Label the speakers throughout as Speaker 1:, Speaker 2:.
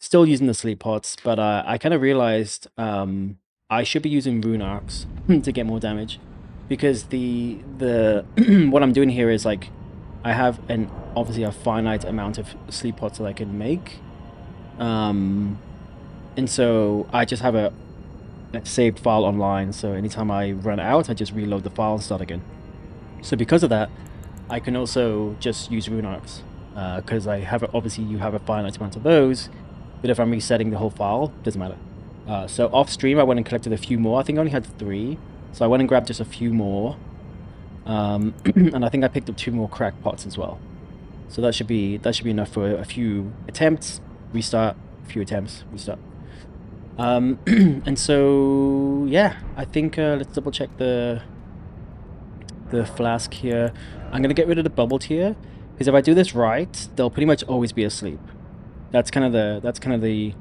Speaker 1: Still using the sleep pots, but I kind of realized I should be using rune arcs to get more damage, because the what I'm doing here is like I have an obviously a finite amount of sleep pots that I can make, um, and so I just have a saved file online. So anytime I run out, I just reload the file and start again. So because of that, I can also just use rune arcs, because I have obviously you have a finite amount of those, but if I'm resetting the whole file, doesn't matter. So off stream, I went and collected a few more. I think I only had 3, so I went and grabbed just a few more, and I think I picked up 2 more crack pots as well. So that should be enough for a few attempts. Restart, a few attempts, restart. And so yeah, I think let's double check the flask here. I'm gonna get rid of the bubble tier, because if I do this right, they'll pretty much always be asleep. That's kind of the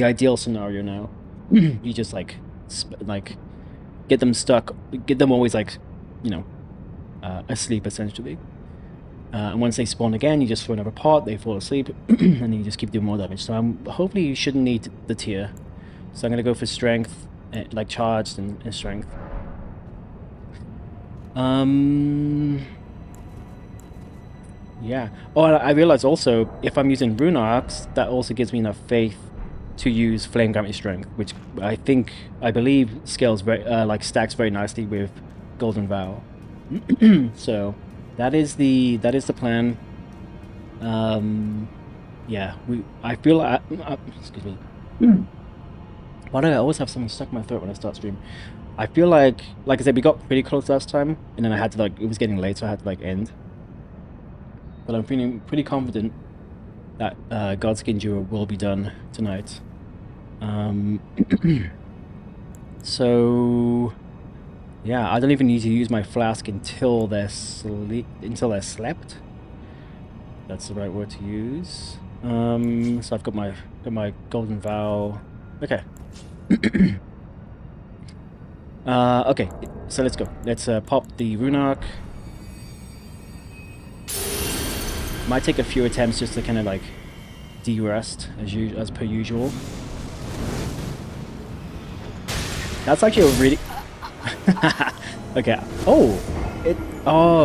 Speaker 1: ideal scenario now. You just like get them stuck, get them always like, you know, asleep essentially. And once they spawn again, you just throw another pot, they fall asleep, and then you just keep doing more damage. So hopefully you shouldn't need the tier. So I'm gonna go for strength, like charged and strength. Yeah. Oh, and I realize also, if I'm using rune arcs, that also gives me enough faith to use flame gravity strength, which I believe scales very like stacks very nicely with golden vow. So that is the plan. Yeah, I feel excuse me. Why do I always have something stuck in my throat when I start stream? I feel like I said, we got pretty close last time, and then I had to like, it was getting late, so I had to like end. But I'm feeling pretty confident that Godskin Duel will be done tonight. So yeah, I don't even need to use my flask until they're slept. That's the right word to use. So I've got my golden vow. Okay. Okay, so let's go. Let's pop the rune arc. Might take a few attempts just to kind of like de-rest as per usual. That's actually a really okay. Oh,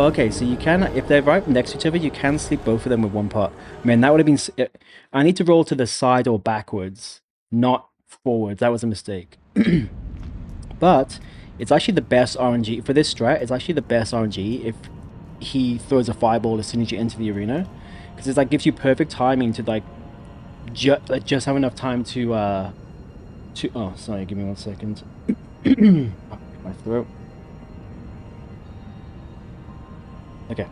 Speaker 1: okay. So you can, if they're right next to each other, you can sleep both of them with one pot. Man, that would have been. I need to roll to the side or backwards, not forwards. That was a mistake. But it's actually the best RNG for this strat. It's actually the best RNG if he throws a fireball as soon as you enter the arena, because it's like gives you perfect timing to like just have enough time to oh, sorry, give me 1 second. My throat. Okay.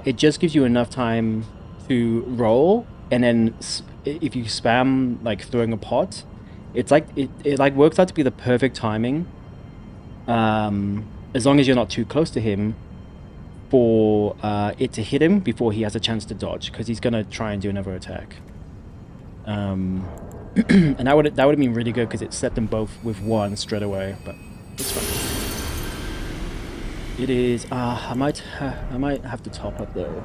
Speaker 1: It just gives you enough time to roll, and then if you spam like throwing a pot, it's like it like works out to be the perfect timing. As long as you're not too close to him, for it to hit him before he has a chance to dodge, because he's gonna try and do another attack. And that would have been really good, because it set them both with 1 straight away. But it's fine. It is. I might have to top up though.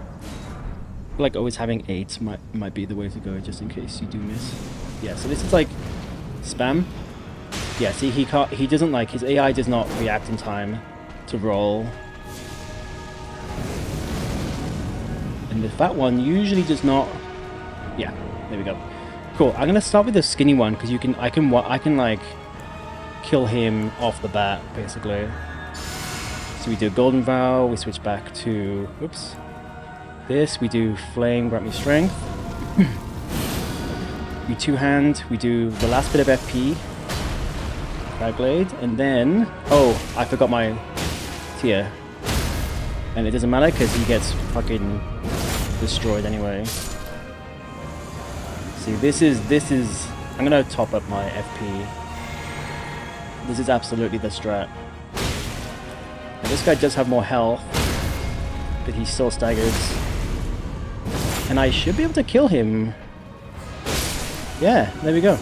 Speaker 1: Like always having 8 might be the way to go, just in case you do miss. Yeah. So this is like spam. Yeah. See, he doesn't like, his AI does not react in time to roll. And the fat one usually does not. Yeah. There we go. Cool. I'm gonna start with the skinny one, because I can like kill him off the bat basically. So we do golden vow. We switch back to this. We do flame grant me strength. We 2-hand. We do the last bit of FP. Crag blade, and then I forgot my tier, and it doesn't matter because he gets fucking destroyed anyway. See, this is. I'm gonna top up my FP. This is absolutely the strat. And this guy does have more health, but he still staggers. And I should be able to kill him. Yeah, there we go.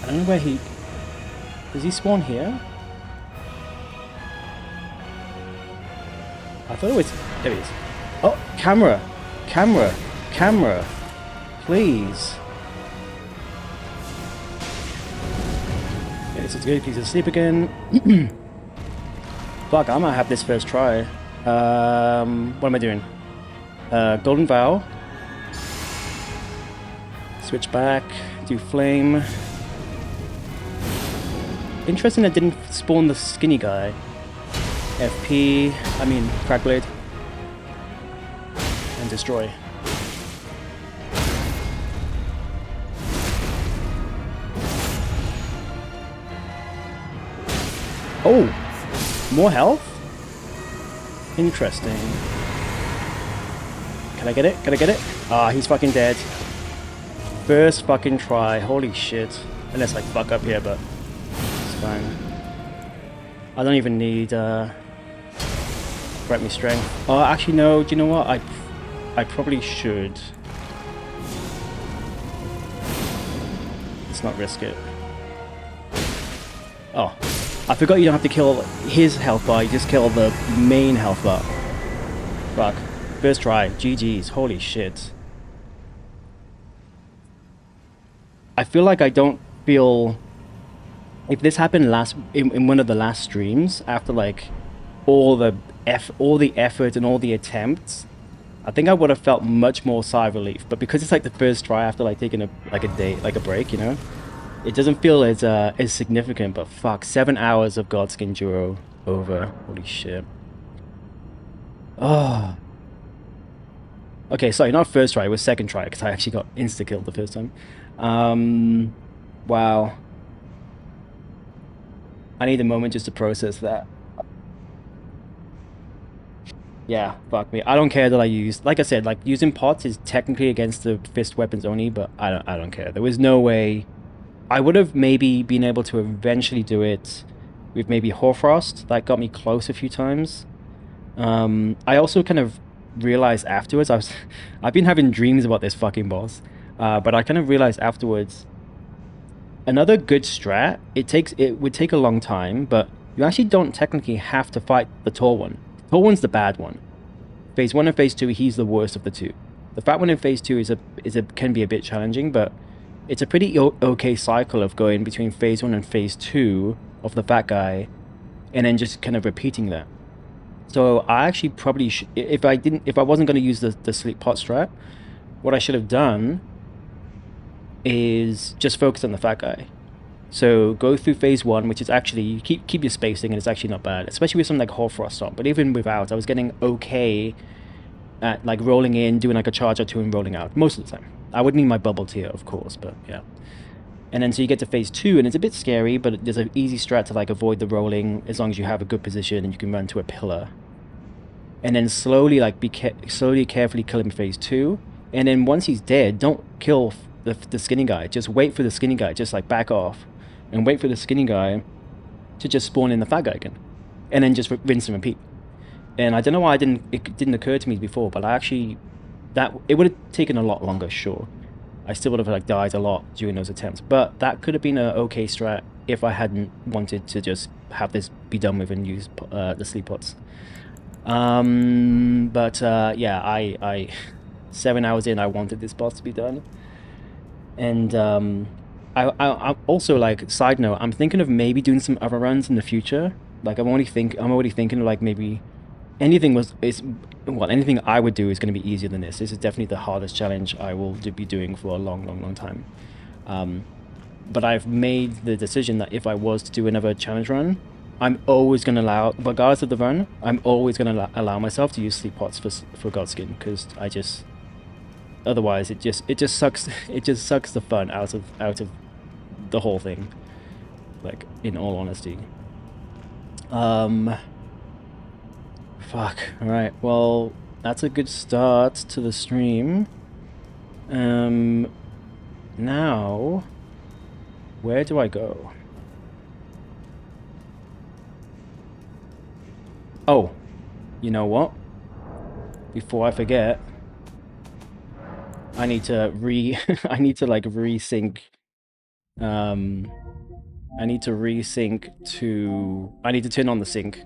Speaker 1: I don't know where he... Does he spawn here? I thought it was... There he is. Oh, camera! Camera! Camera! Please! Okay, this is good. He's asleep again. Fuck, I might have this first try. What am I doing? Golden Vow. Switch back. Do Flame. Interesting that didn't spawn the skinny guy. FP, Crack Blade. And destroy. Oh! More health? Interesting. Can I get it? Can I get it? Ah, he's fucking dead. First fucking try. Holy shit. Unless I fuck up here, but it's fine. I don't even need grant me strength. Oh, actually no. Do you know what? I probably should. Let's not risk it. Oh, I forgot you don't have to kill his health bar. You just kill the main health bar. Fuck. First try. GG's. Holy shit. I feel like I don't feel... If this happened in one of the last streams, after like all the effort and all the attempts, I think I would have felt much more sigh of relief. But because it's like the first try after like taking a day, like a break, you know, it doesn't feel as significant. But fuck, 7 hours of Godskin Duo over. Holy shit. Oh. Okay, sorry, not first try, it was second try because I actually got insta killed the first time. Wow. I need a moment just to process that. Yeah, fuck me. I don't care that I used, like I said, like using pots is technically against the fist weapons only, but I don't care. There was no way. I would have maybe been able to eventually do it with maybe Hoarfrost. That got me close a few times. I also kind of realized afterwards, I've been having dreams about this fucking boss, but I kind of realized afterwards, another good strat, it would take a long time, but you actually don't technically have to fight the tall one. The tall one's the bad one. Phase 1 and Phase 2, he's the worst of the two. The fat one in Phase 2 can be a bit challenging, but it's a pretty okay cycle of going between Phase 1 and Phase 2 of the fat guy, and then just kind of repeating that. So I actually probably if I wasn't going to use the sleep pot strat, what I should have done is just focus on the fat guy. So go through Phase 1, which is actually keep your spacing, and it's actually not bad, especially with something like Hoarfrost on. But even without, I was getting okay at like rolling in, doing like a charge or two, and rolling out most of the time. I would need my bubble tier, of course, but yeah. And then so you get to Phase 2, and it's a bit scary, but there's an easy strat to like avoid the rolling as long as you have a good position and you can run to a pillar. And then slowly, like slowly, carefully kill him in Phase 2. And then once he's dead, don't kill the skinny guy. Just wait for the skinny guy. Just like back off, and wait for the skinny guy to just spawn in the fat guy again, and then just rinse and repeat. And I don't know why it didn't occur to me before, but it would have taken a lot longer, sure. I still would have like died a lot during those attempts, but that could have been an okay strat if I hadn't wanted to just have this be done with and use the sleep pots. Yeah, I 7 hours in, I wanted this boss to be done, and I also, like, side note, I'm thinking of maybe doing some other runs in the future. Like I'm already thinking of like maybe anything I would do is going to be easier than this. This is definitely the hardest challenge I will be doing for a long time. But I've made the decision that if I was to do another challenge run, I'm always going to allow, regardless of the run, I'm always going to allow myself to use sleep pots for Godskin, because otherwise it just sucks the fun out of the whole thing. Like, in all honesty. Fuck. Alright, well, that's a good start to the stream. Now, where do I go? Oh, you know what? Before I forget, I need to I need to like resync. I need to turn on the sync.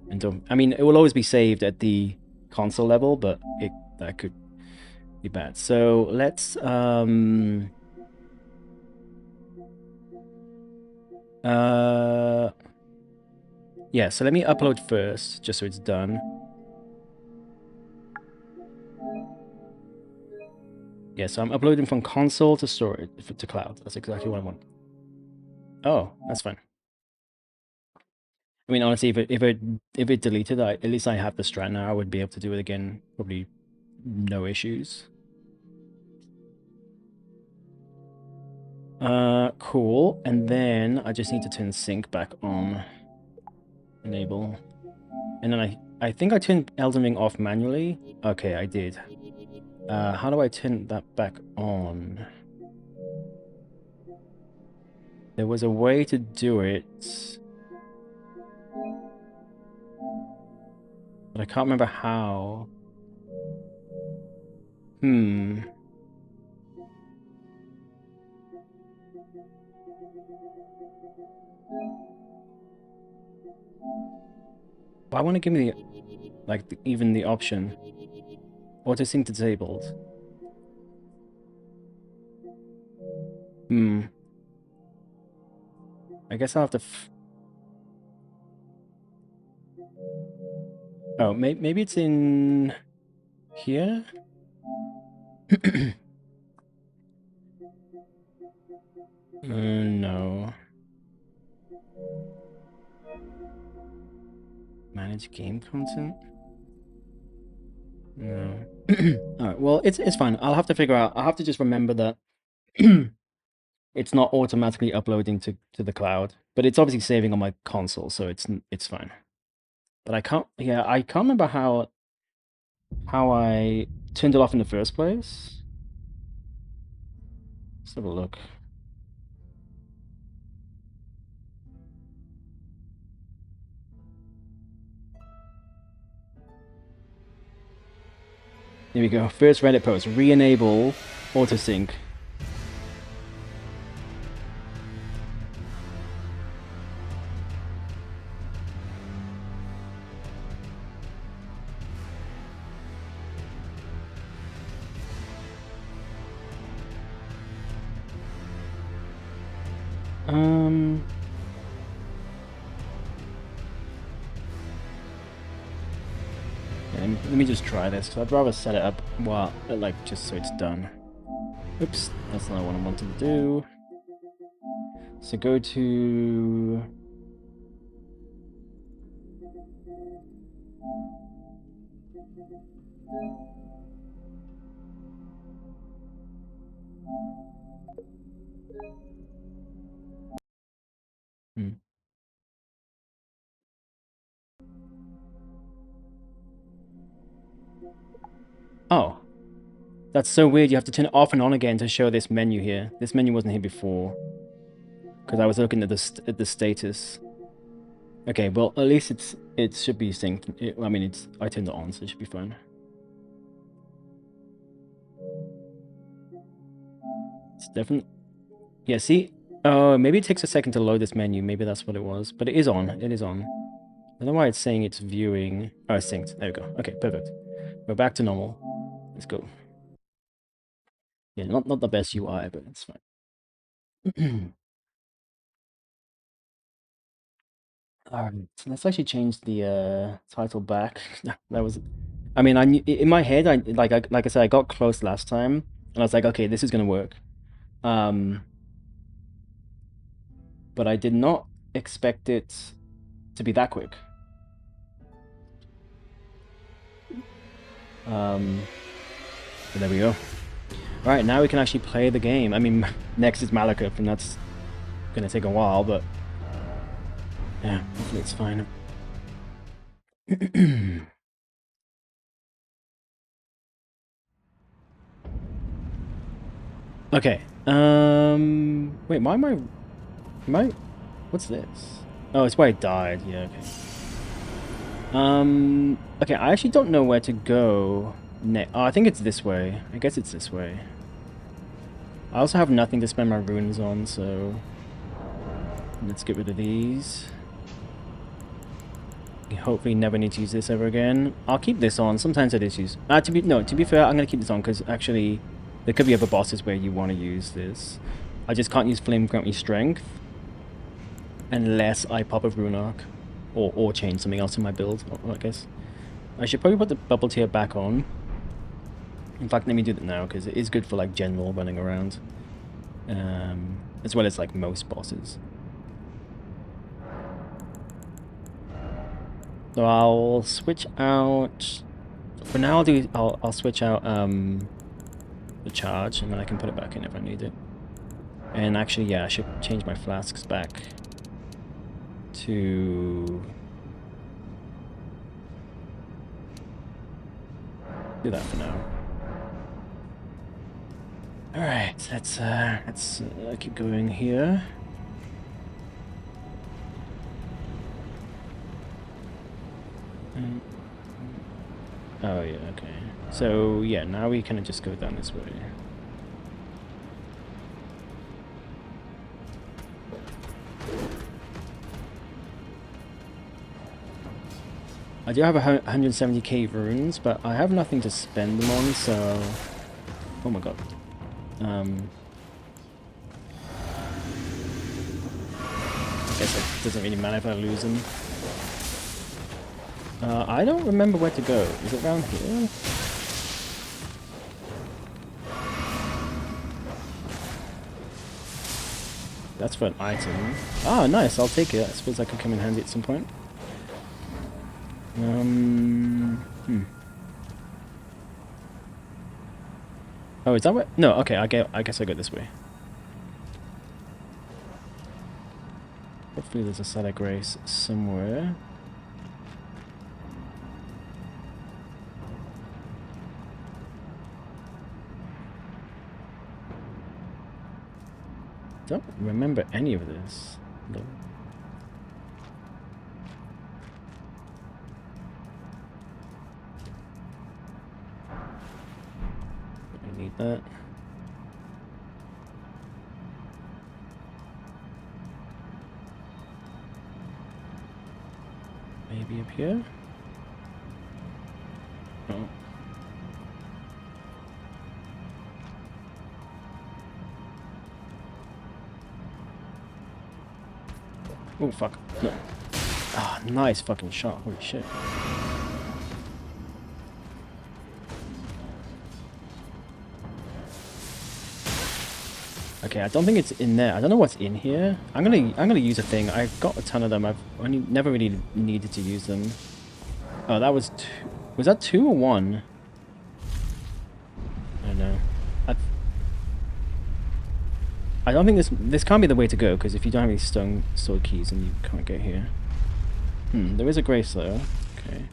Speaker 1: And it will always be saved at the console level, but that could be bad. So let's yeah, so let me upload first, just so it's done. Yeah, so I'm uploading from console to storage to cloud. That's exactly what I want. Oh, that's fine. I mean, honestly, if it deleted, at least I have the strat now. I would be able to do it again, probably no issues. Cool. And then I just need to turn sync back on. Enable. And then I think I turned Elden Ring off manually. Okay, I did. How do I turn that back on? There was a way to do it, but I can't remember how. Hmm. But I want to give me even the option. Auto sync disabled. Hmm. I guess I'll have to. Oh, maybe it's in here. No. Manage game content. No. All right. Well, it's fine. I'll have to figure out. I'll have to just remember that it's not automatically uploading to the cloud, but it's obviously saving on my console, so it's fine. But I can't. Yeah, I can't remember how I turned it off in the first place. Let's have a look. Here we go. First Reddit post: re-enable autosync. Let me just try this, because I'd rather set it up, well, like, just so it's done. Oops, that's not what I wanted to do. So go to... Oh. That's so weird. You have to turn it off and on again to show this menu here. This menu wasn't here before. Because I was looking at the status. Okay, well, at least it should be synced. I mean, I turned it on, so it should be fine. It's definitely... Yeah, see? Oh, maybe it takes a second to load this menu. Maybe that's what it was. But it is on. It is on. I don't know why it's saying it's viewing... Oh, it's synced. There we go. Okay, perfect. We're back to normal. Let's go. Yeah, not the best UI, but it's fine. Alright, so let's actually change the title back. That was... I mean, I knew, in my head, like I said, I got close last time, and I was like, okay, this is gonna work. But I did not expect it to be that quick. But there we go. All right, now we can actually play the game. I mean, next is Malekith, and that's gonna take a while, but yeah, hopefully it's fine. Okay. Wait, why am I? What's this? Oh, it's where I died. Yeah. Okay. Okay. I actually don't know where to go next. Oh, I think it's this way. I guess it's this way. I also have nothing to spend my runes on, so let's get rid of these. hopefully never need to use this ever again. I'll keep this on. Sometimes I just use... to be fair, I'm going to keep this on because actually there could be other bosses where you want to use this. I just can't use Flame Grant Me Strength unless I pop a Rune Arc or change something else in my build, I guess. I should probably put the bubble tier back on. In fact, let me do that now because it is good for like general running around. As well as like most bosses. So I'll switch out... For now I'll switch out the charge and then I can put it back in if I need it. And actually, yeah, I should change my flasks back to... do that for now. Alright, let's keep going here. Oh yeah, okay. So yeah, now we kind of just go down this way. I do have 170k runes, but I have nothing to spend them on, so... Oh my god. I guess it doesn't really matter if I lose them. I don't remember where to go. Is it around here? That's for an item. Ah, nice. I'll take it. I suppose that could come in handy at some point. Oh, is that what? No, okay. I guess I go this way. Hopefully there's a side of grace somewhere. Don't remember any of this. No. I need that. Maybe up here? Oh. Oh, fuck. No. Ah, nice fucking shot. Holy shit. Okay, I don't think it's in there. I don't know what's in here. I'm gonna use a thing. I've got a ton of them. I've only never really needed to use them. Oh, that was two. Was that 2 or 1? I don't know. I don't think this can't be the way to go, because if you don't have any stone sword keys, then you can't get here. There is a grace though. Okay.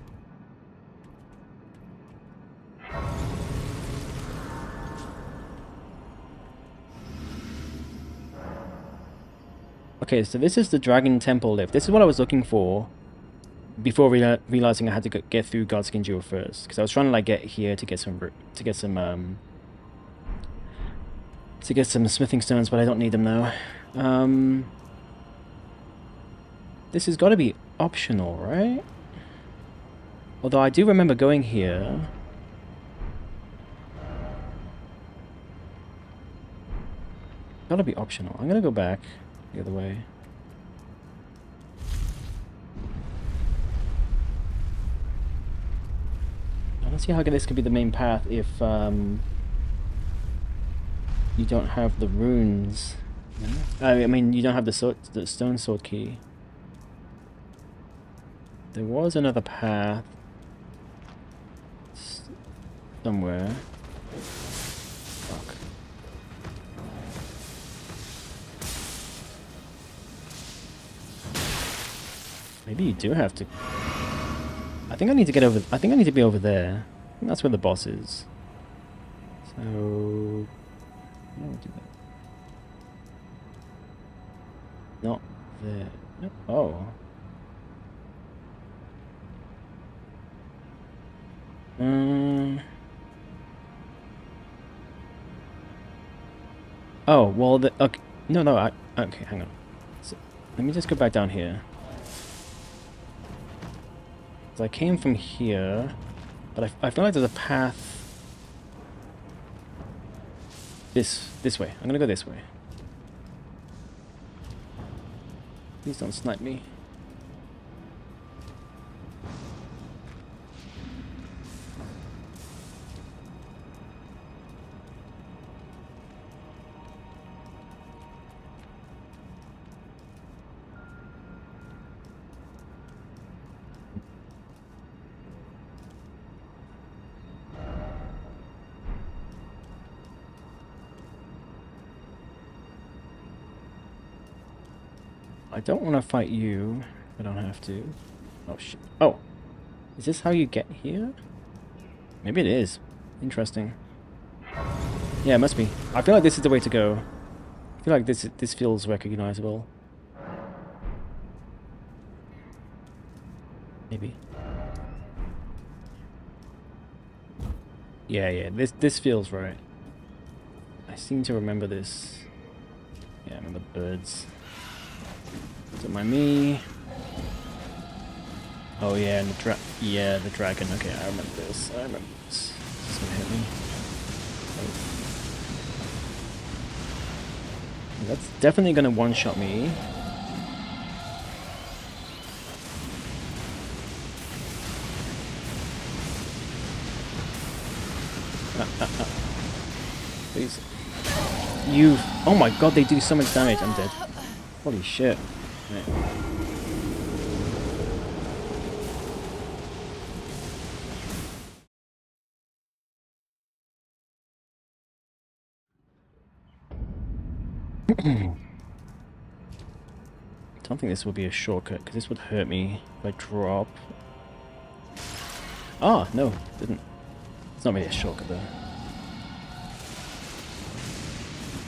Speaker 1: Okay, so this is the Dragon Temple lift. This is what I was looking for before realizing I had to get through Godskin Jewel first, because I was trying to like get here to get some smithing stones, but I don't need them now. This has got to be optional, right? Although I do remember going here. Gotta be optional. I'm gonna go back the other way. I don't see how this could be the main path if you don't have the runes. I mean, you don't have the stone sword key. There was another path somewhere. Fuck. Maybe you do have to. I think I need to get over. I think I need to be over there. I think that's where the boss is. So. I'll do that. Not there. Nope. Oh. Oh, well, okay. No, okay, hang on. So, let me just go back down here. So I came from here, but I feel like there's a path this way. I'm gonna go this way. Please don't snipe me. I don't want to fight you. I don't have to. Oh shit. Oh, is this how you get here? Maybe it is. Interesting. Yeah, it must be. I feel like this is the way to go. I feel like this feels recognizable. Maybe. Yeah, this feels right. I seem to remember this. Yeah, I remember the birds. Don't mind me. Oh yeah, and the dragon. Okay, I remember this. I remember this. This is gonna hit me. Oh. That's definitely gonna one-shot me. Please. You. Oh my god, they do so much damage. I'm dead. Holy shit. Right. I don't think this will be a shortcut, because this would hurt me if I drop. Ah, no, it didn't. It's not really a shortcut though.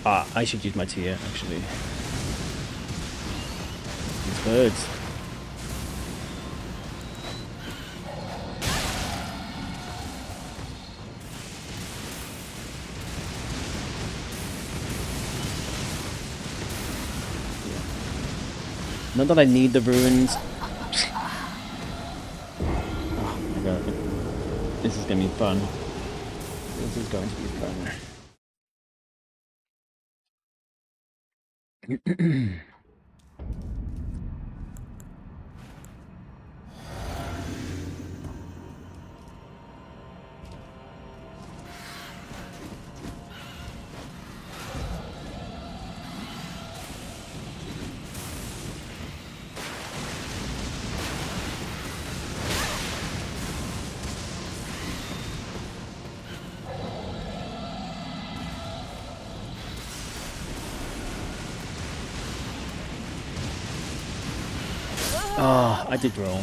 Speaker 1: Ah, I should use my tier, actually. These birds. Not that I need the ruins. Oh my god. This is gonna be fun. This is going to be fun. Ah, I did roll.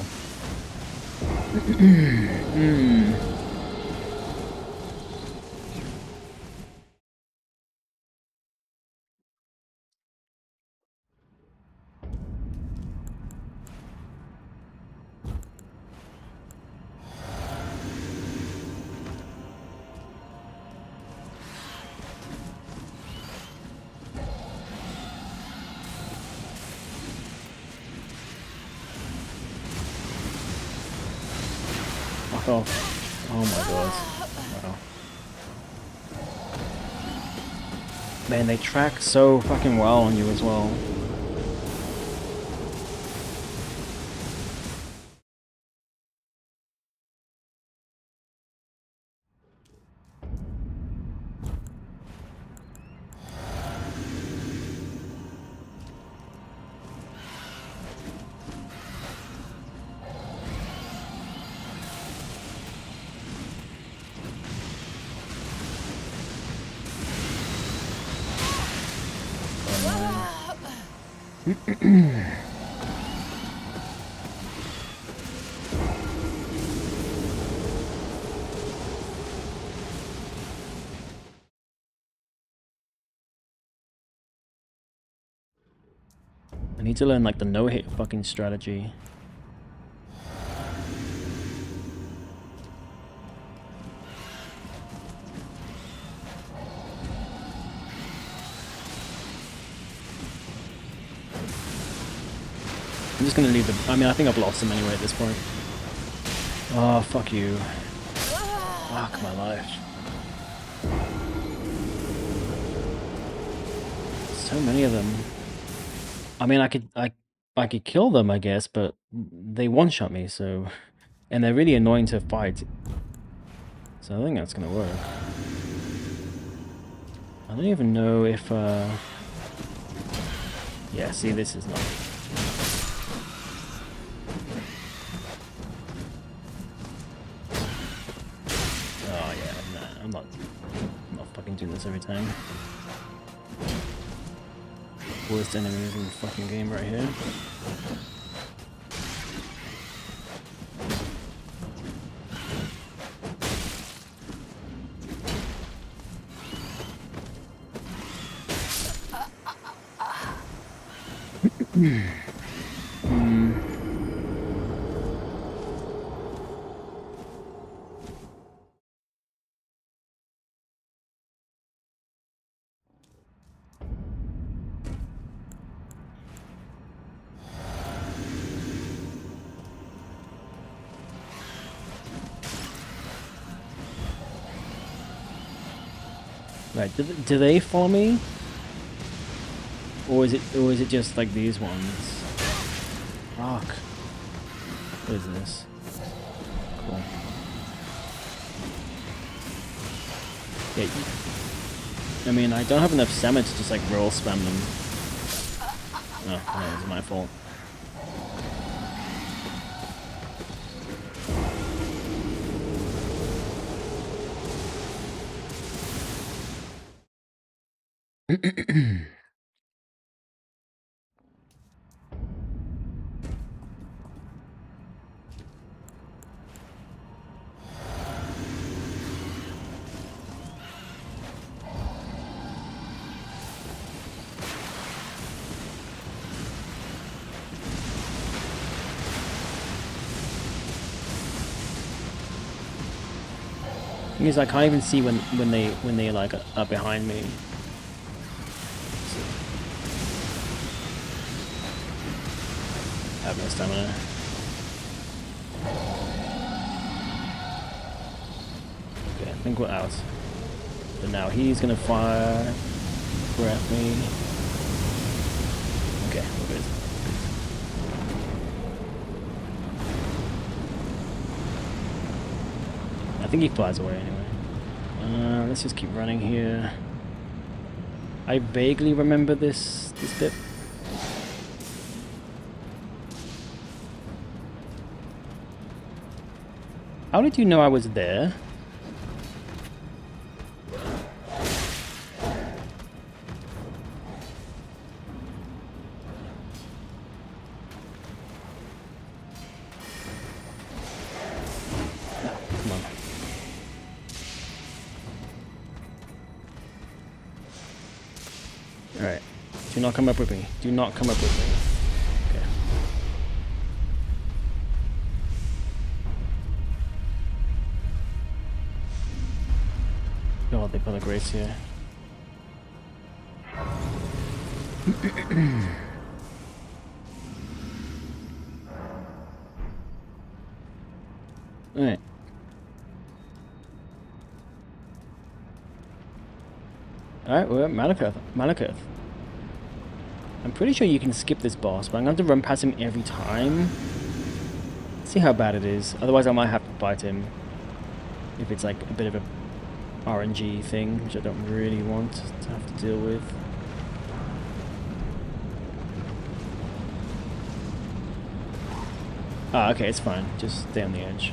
Speaker 1: Oh, oh my god. Wow. Man, they track so fucking well on you as well. I need to learn like the no-hit fucking strategy. I'm just gonna leave the... I mean, I think I've lost him anyway at this point. Oh, fuck you. Fuck my life. So many of them. I mean, I could kill them, I guess, but they one-shot me, so... And they're really annoying to fight. So I think that's gonna work. I don't even know if, yeah, see, this is not... Oh, yeah, nah, I'm not fucking doing this every time. Worst enemies in the fucking game right here. Right, do they follow me? Or is it just like these ones? Fuck. What is this? Cool. Yeah, I mean, I don't have enough salmon to just like roll spam them. Oh, that was my fault. Thing is, I can't even see when they like are behind me. I have no stamina. Okay, I think we're out. But now he's gonna fire at me. Okay, we're good. I think he flies away anyway. Let's just keep running here. I vaguely remember this bit. How did you know I was there? Come on. Alright. Do not come up with me. Do not come up with me. Okay. God, they put a grace here. Alright. Alright, we're at Malekith. I'm pretty sure you can skip this boss, but I'm going to have to run past him every time. See how bad it is. Otherwise I might have to fight him. If it's like a bit of a RNG thing, which I don't really want to have to deal with. Ah, okay, it's fine. Just stay on the edge.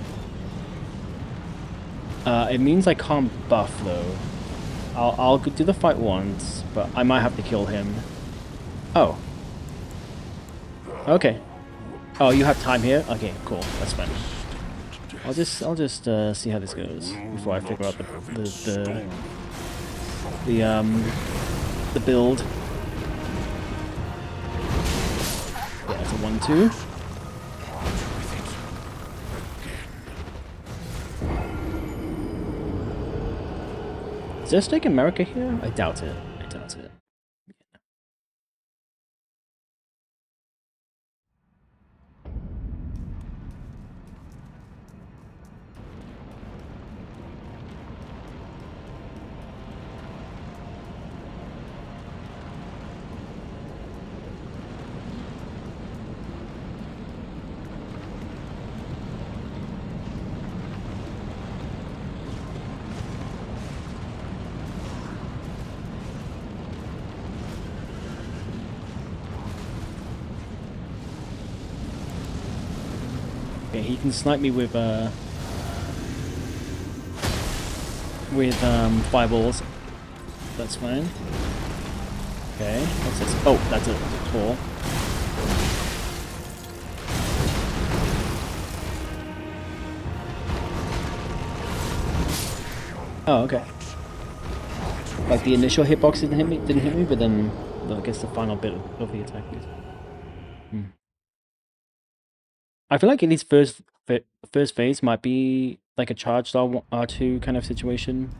Speaker 1: It means I can't buff though. I'll do the fight once, but I might have to kill him. Oh. Okay. Oh, you have time here? Okay, cool. That's fine. I'll just see how this goes before I figure out the build. Yeah, it's a 1-2. Is there a Steak America here? I doubt it. I doubt it. Okay, he can snipe me with fireballs. That's fine. Okay, what's this? Oh, that's a tor. Oh, okay. Like the initial hitbox didn't hit me, but then I guess the final bit of the attack is. I feel like in his first phase might be like a charged R2 kind of situation,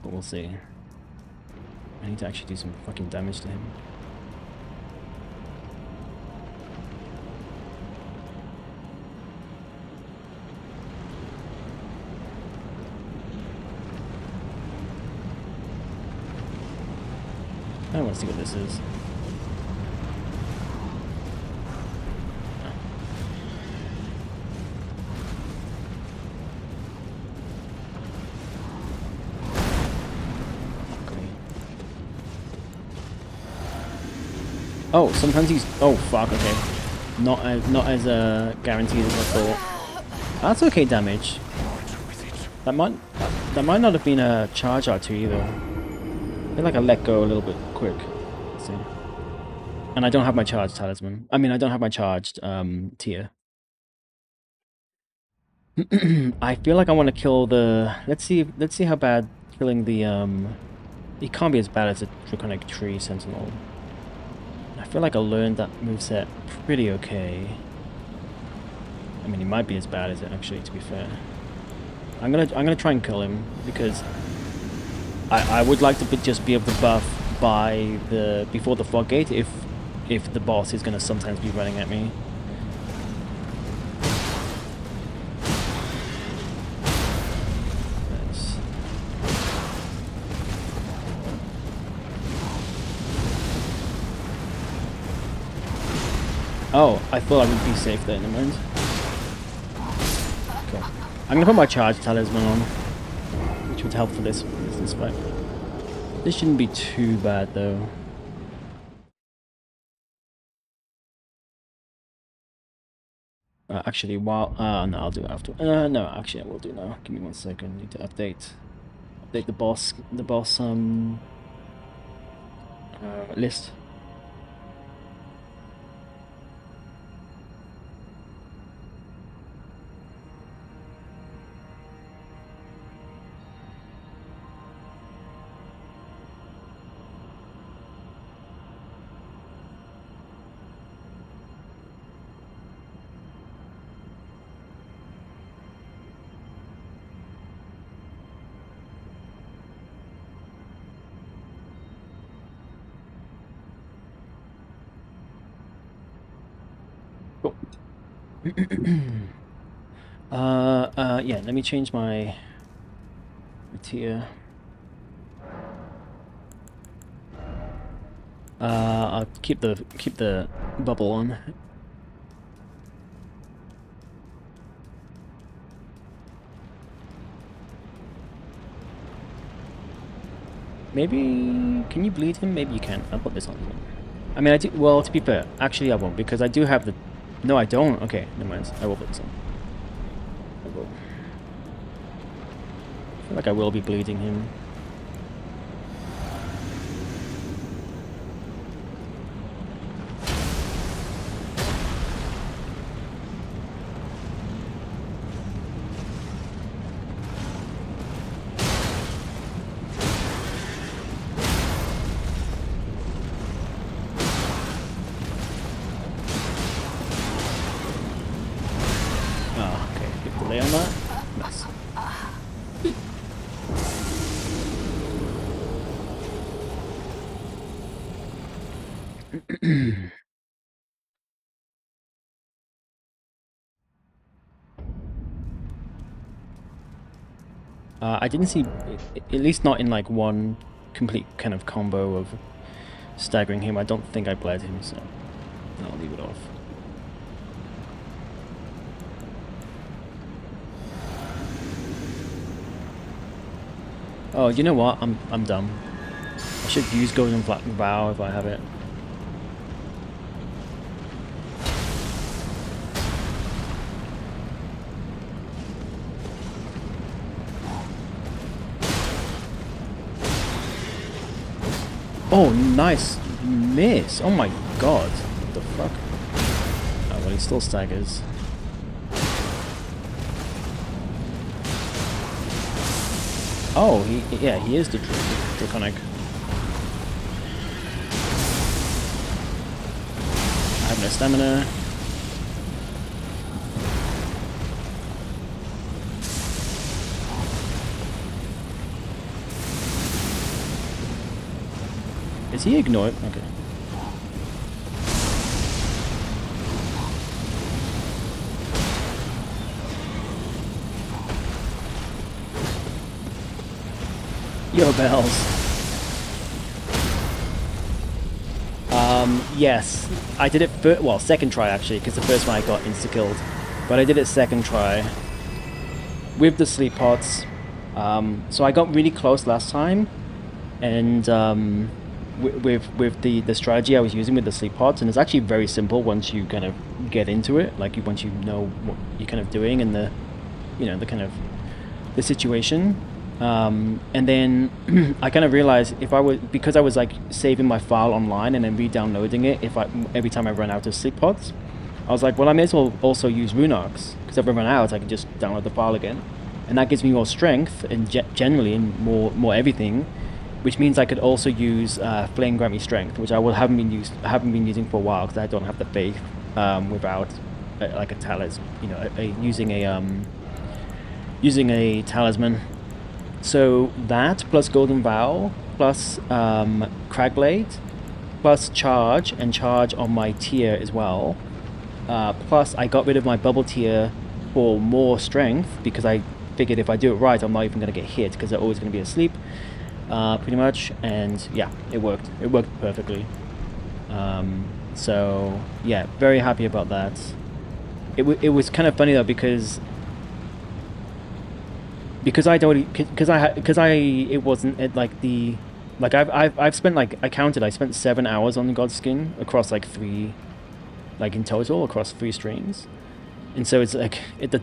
Speaker 1: but we'll see. I need to actually do some fucking damage to him. I want to see what this is. Oh, sometimes he's. Oh fuck. Okay, not as guaranteed as I thought. That's okay damage. That might not have been a charge R2 either. I feel like I let go a little bit quick. Let's see. And I don't have my charged talisman. I mean, I don't have my charged tier. I feel like I want to kill the. Let's see how bad killing the It can't be as bad as a Draconic Tree Sentinel. I feel like I learned that moveset pretty okay. I mean, it might be as bad as it actually, to be fair. I'm gonna try and kill him because I would like to just be able to buff before the fog gate if the boss is gonna sometimes be running at me. Oh, I thought I would be safe there in a moment. Okay. I'm gonna put my charge talisman on, which would help for this fight. This shouldn't be too bad though. Actually, while no, I'll do it after. No, actually, I will do now. Give me 1 second. I need to update the boss list. Cool. Yeah, let me change my tier. I'll keep the bubble on. Maybe can you bleed him? Maybe you can. I'll put this on. I mean, I do. Well, to be fair, actually, I won't because I do have the. No, I don't. Okay, never mind. I will put this on. I will. I feel like I will be bleeding him. Delay on that? Nice. I didn't see, at least not in like one complete kind of combo of staggering him. I don't think I bled him, so I'll leave it off. Oh, you know what? I'm dumb. I should use Golden Vow if I have it. Oh, nice miss. Oh my god. What the fuck? Oh, well, he still staggers. Oh, yeah, he is the draconic. I have no stamina. Is he ignored? Okay. Yo, bells. Yes, I did it well, second try actually, because the first one I got insta-killed. But I did it second try with the sleep pots. So I got really close last time, and with the strategy I was using with the sleep pots, and it's actually very simple once you kind of get into it. Like once you know what you're kind of doing and the, you know, the kind of the situation. And then I kind of realized because I was like saving my file online and then re-downloading it every time I run out of sleep pods, I was like, well, I may as well also use rune arcs, because if I run out I can just download the file again, and that gives me more strength and generally more everything, which means I could also use flame grant me strength, which I haven't been using for a while because I don't have the faith without like a talisman, you know, using a talisman. So that plus Golden Vow plus Cragblade plus charge on my tier as well. Plus I got rid of my bubble tier for more strength because I figured if I do it right I'm not even going to get hit because they're always going to be asleep, pretty much. And yeah, it worked perfectly. So yeah, very happy about that. It was kind of funny though because it wasn't like the, like I've spent, like I counted, I spent 7 hours on the Godskin across like 3, like in total across 3 streams, and so it's like at the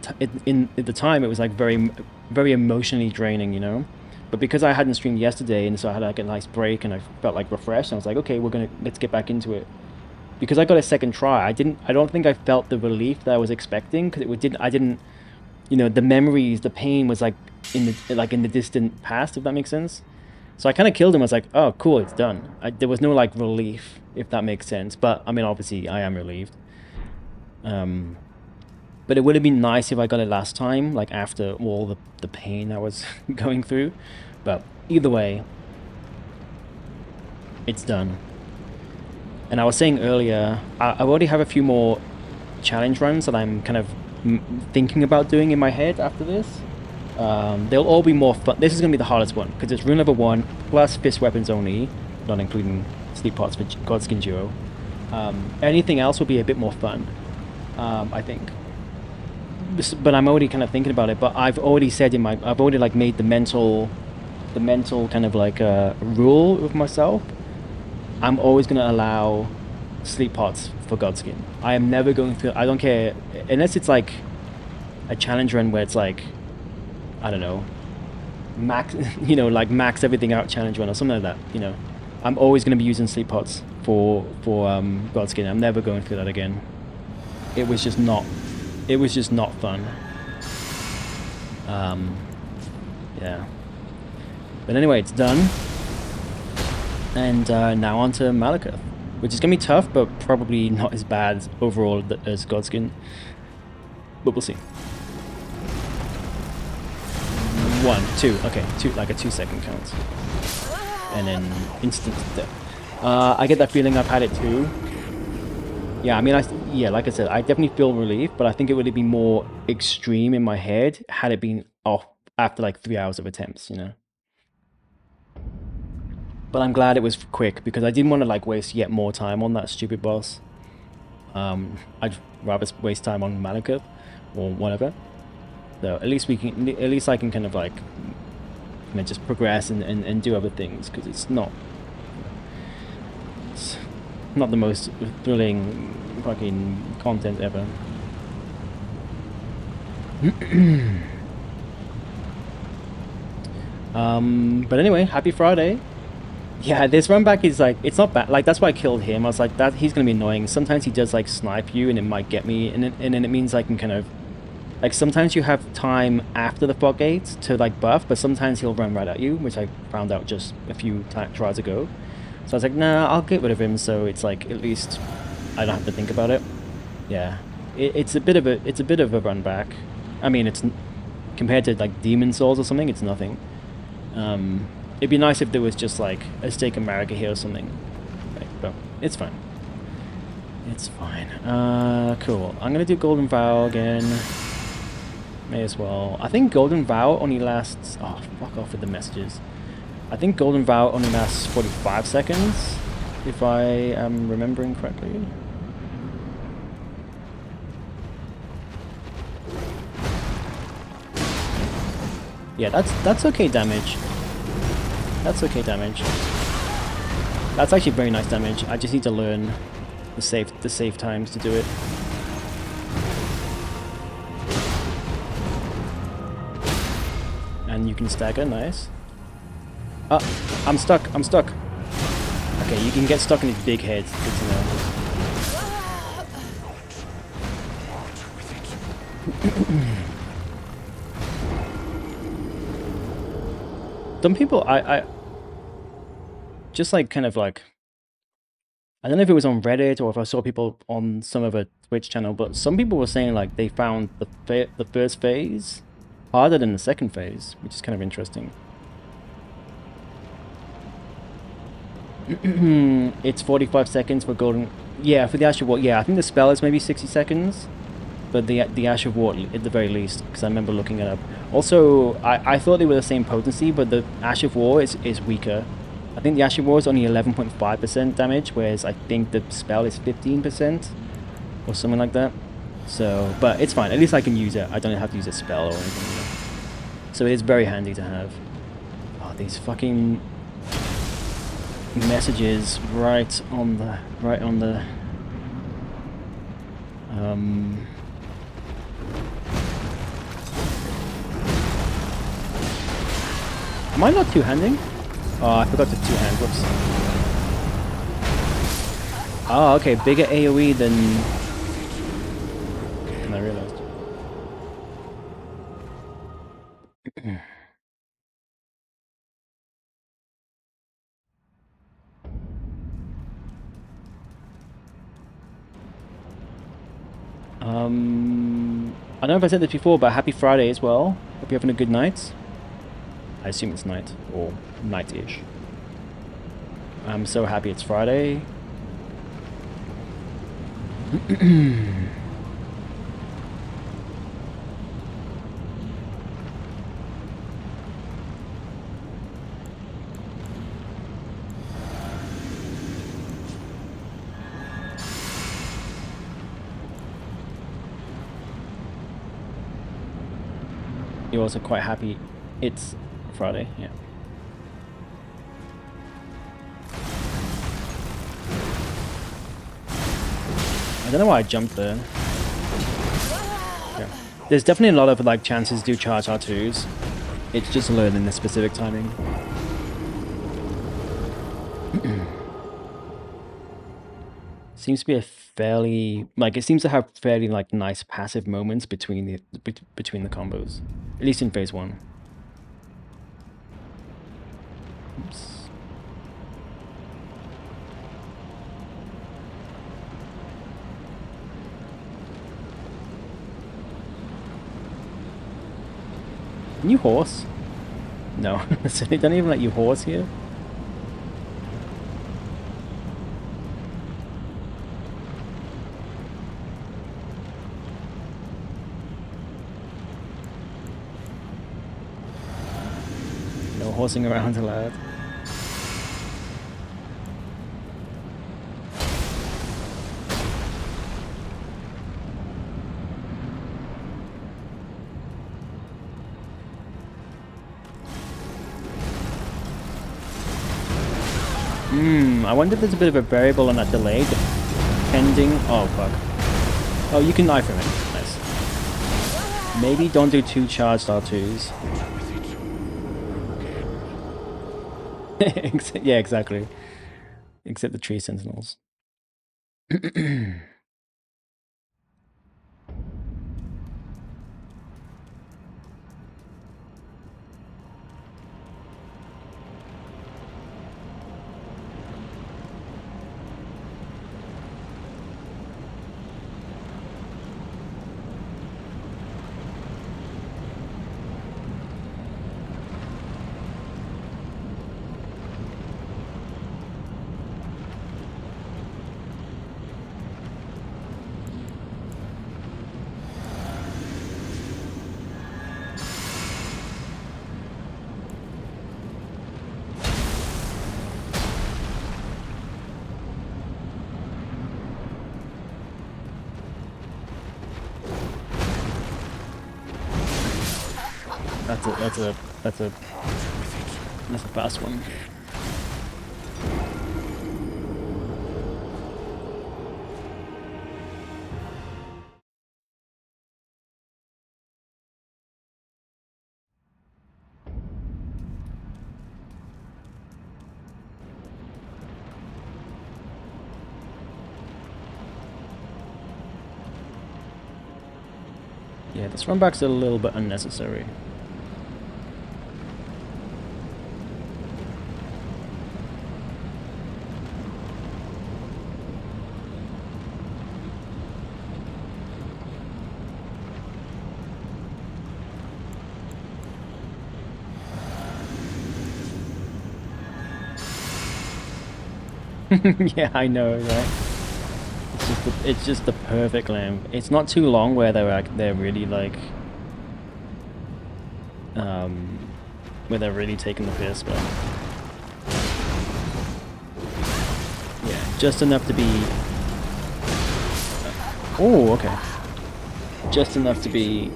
Speaker 1: time it was like very emotionally draining, you know. But because I hadn't streamed yesterday and so I had like a nice break and I felt like refreshed, and I was like, okay, let's get back into it. Because I got a second try, I don't think I felt the relief that I was expecting, because I didn't, you know, the memories, the pain was like in the distant past, if that makes sense. So I kind of killed him. I was like, oh, cool, it's done. There was no like relief, if that makes sense. But I mean, obviously, I am relieved. But it would have been nice if I got it last time, like after all the pain I was going through. But either way, it's done. And I was saying earlier, I already have a few more challenge runs that I'm kind of thinking about doing in my head after this. They'll all be more fun. This is going to be the hardest one because it's rune level 1 plus fist weapons only, not including sleep pots for Godskin Duo. Anything else will be a bit more fun, I think. But I'm already kind of thinking about it. But I've already said I've already like made the mental kind of like rule with myself. I'm always going to allow sleep pots for Godskin. I am never going to, I don't care, unless it's like a challenge run where it's like, I don't know, max, you know, like max everything out challenge run or something like that, you know. I'm always going to be using sleep pots for Godskin. I'm never going through that again. It was just not fun. Yeah. But anyway, it's done. And now on to Malekith, which is going to be tough, but probably not as bad overall as Godskin. But we'll see. 1, 2, okay, 2, like a 2-second count. And then instant death. I get that feeling, I've had it too. Yeah, I mean, like I said, I definitely feel relief, but I think it would have been more extreme in my head had it been off after like 3 hours of attempts, you know. But I'm glad it was quick because I didn't want to like waste yet more time on that stupid boss. I'd rather waste time on Malekith or whatever. So at least I can kind of like, you know, just progress and do other things, because it's not the most thrilling fucking content ever. But anyway, happy Friday. Yeah, this run back is like, it's not bad. Like, that's why I killed him. I was like, that he's gonna be annoying. Sometimes he does like snipe you and it might get me, and then it means I can kind of, like, sometimes you have time after the fog gates to like buff, but sometimes he'll run right at you, which I found out just a few tries ago. So I was like, nah, I'll get rid of him, so it's like, at least I don't have to think about it. Yeah. It's a bit of a run back. I mean, it's compared to like Demon Souls or something, it's nothing. It'd be nice if there was just like a Stake America here or something. Okay, but it's fine. It's fine. Cool. I'm gonna do Golden Vow again. May as well. I think Golden Vow only lasts... Oh, fuck off with the messages. I think Golden Vow only lasts 45 seconds, if I am remembering correctly. Yeah, that's okay damage. That's okay damage. That's actually very nice damage. I just need to learn the safe times to do it. And you can stagger, nice. I'm stuck. Okay, you can get stuck in his big head. Good to know. Some people, I just like kind of like, I don't know if it was on Reddit or if I saw people on some of a Twitch channel, but some people were saying like they found the first phase harder than the second phase, which is kind of interesting. It's 45 seconds for Golden... Yeah, for the Ash of War. Yeah, I think the spell is maybe 60 seconds. But the Ash of War at the very least, because I remember looking it up. Also, I thought they were the same potency, but the Ash of War is weaker. I think the Ash of War is only 11.5% damage, whereas I think the spell is 15% or something like that. So, but it's fine. At least I can use it. I don't have to use a spell or anything. So it is very handy to have. Oh, these fucking messages right on the Am I not two-handing? Oh, I forgot to two-hand, whoops. Oh, okay, bigger AoE than I realized. I don't know if I said this before, but happy Friday as well. Hope you're having a good night. I assume it's night, or night-ish. I'm so happy it's Friday. You're also quite happy it's Friday, yeah. I don't know why I jumped there. Yeah. There's definitely a lot of like chances to do charge R2s. It's just learning the specific timing. Seems to be a fairly, like, it seems to have fairly like nice passive moments between the combos, at least in phase 1. Oops. Can you horse? No, so they don't even let you horse here. No horsing around allowed. I wonder if there's a bit of a variable on that delay, depending... Oh, fuck. Oh, you can knife him in. Nice. Maybe don't do 2 charged R2s. Yeah, exactly. Except the tree sentinels. That's a that's a that's a that's a fast one. Yeah, this run back's a little bit unnecessary. Yeah, I know, right? It's just the perfect lamp. It's not too long where they're really like where they're really taking the piss, but yeah, just enough to be. Oh, okay. Just enough to be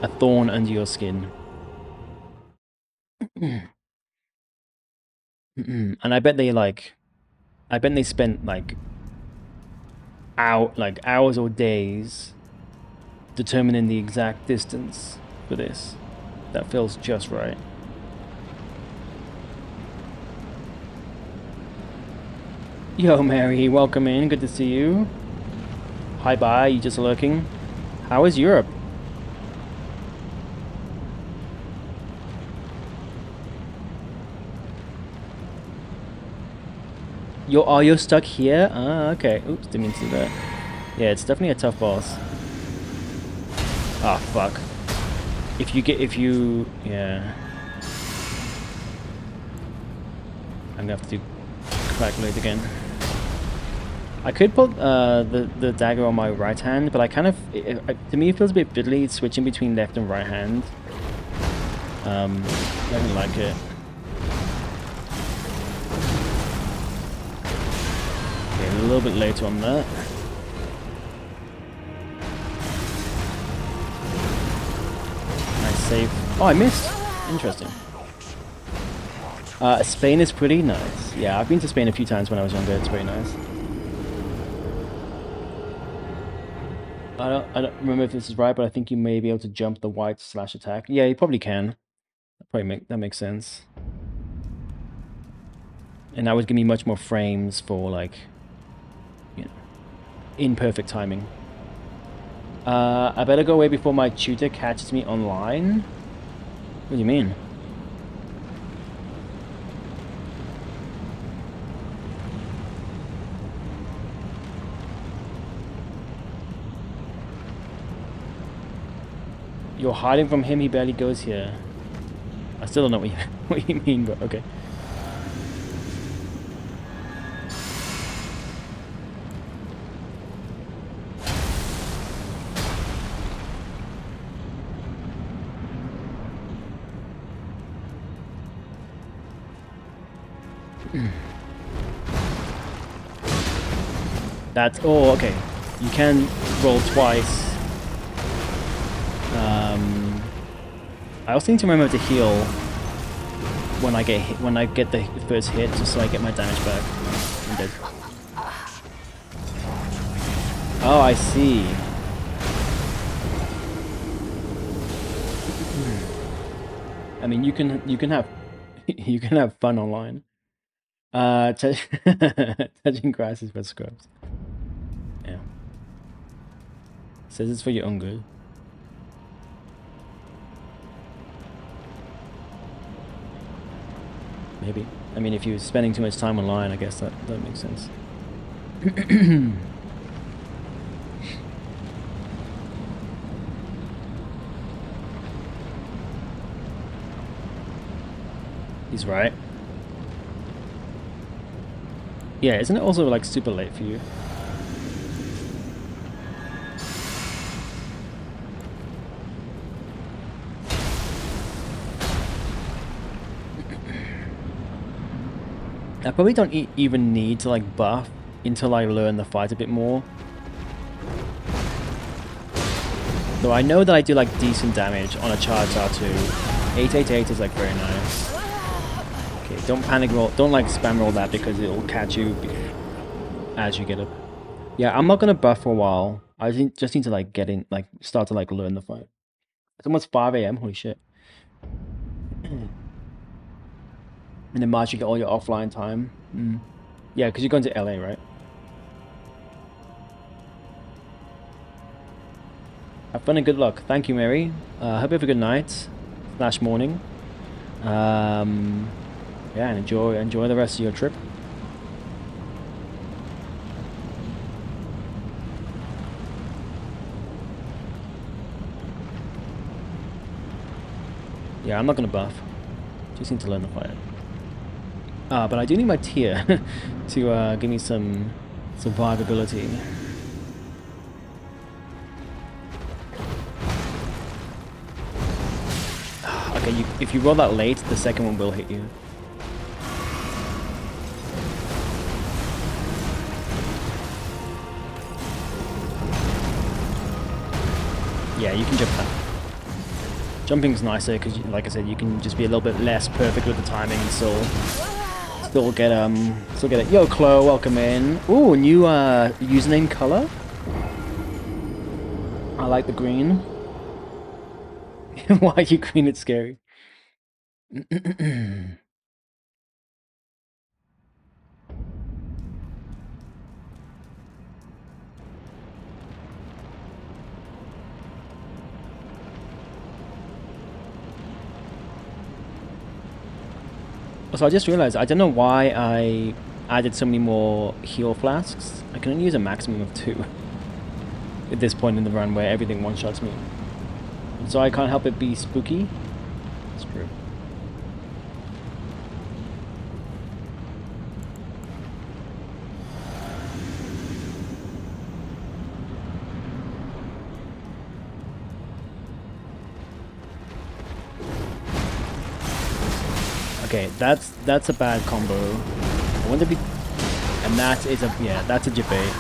Speaker 1: a thorn under your skin. And I bet they spent like hours or days determining the exact distance for this. That feels just right. Yo, Mary, welcome in. Good to see you. Hi, bye. You just lurking? How is Europe? You're stuck here? Ah, okay. Oops, didn't mean to do that. Yeah, it's definitely a tough boss. Ah, fuck. Yeah. I'm gonna have to do crack load again. I could put the dagger on my right hand, but I kind of, to me it feels a bit fiddly switching between left and right hand. I don't like it. Okay, a little bit later on that. Nice save. Oh, I missed. Interesting. Spain is pretty nice. Yeah, I've been to Spain a few times when I was younger. It's very nice. I don't remember if this is right, but I think you may be able to jump the white slash attack. Yeah, you probably can. That makes sense. And that would give me much more frames for like, you know, in perfect timing. I better go away before my tutor catches me online. What do you mean? You're hiding from him, he barely goes here. I still don't know what you mean, but okay. That's, oh, okay. You can roll twice. I also need to remember to heal when I get the first hit, just so I get my damage back. I'm dead. Oh, I see. I mean, you can have You can have fun online. Touching grass is for scrubs. Yeah. Says it's for your own good. Maybe. I mean, if you're spending too much time online, I guess that makes sense. He's right. Yeah, isn't it also like super late for you? I probably don't even need to like buff until I learn the fight a bit more. Though I know that I do like decent damage on a charged R2. 888 is like very nice. Okay, don't panic roll, don't like spam roll that because it'll catch you as you get up. Yeah, I'm not gonna buff for a while. I just need to like get in, like start to like learn the fight. It's almost 5 AM, holy shit. And in March you get all your offline time. Yeah, because you're going to LA, right? Have fun and good luck. Thank you, Mary. Hope you have a good night / morning. Yeah, and enjoy the rest of your trip. Yeah, I'm not gonna buff. Just need to learn the fight. But I do need my tier to give me some survivability. Okay, if you roll that late, the second one will hit you. Yeah, you can jump that. Jumping's nicer because, like I said, you can just be a little bit less perfect with the timing and still get it. Yo, Chloe, welcome in. Ooh, new username color. I like the green. Why are you green? It's scary. So I just realized, I don't know why I added so many more heal flasks. I can only use a maximum of 2 at this point in the run where everything one-shots me. So I can't help it be spooky. It's true. Okay, that's a bad combo. I wonder if and that is that's a debate.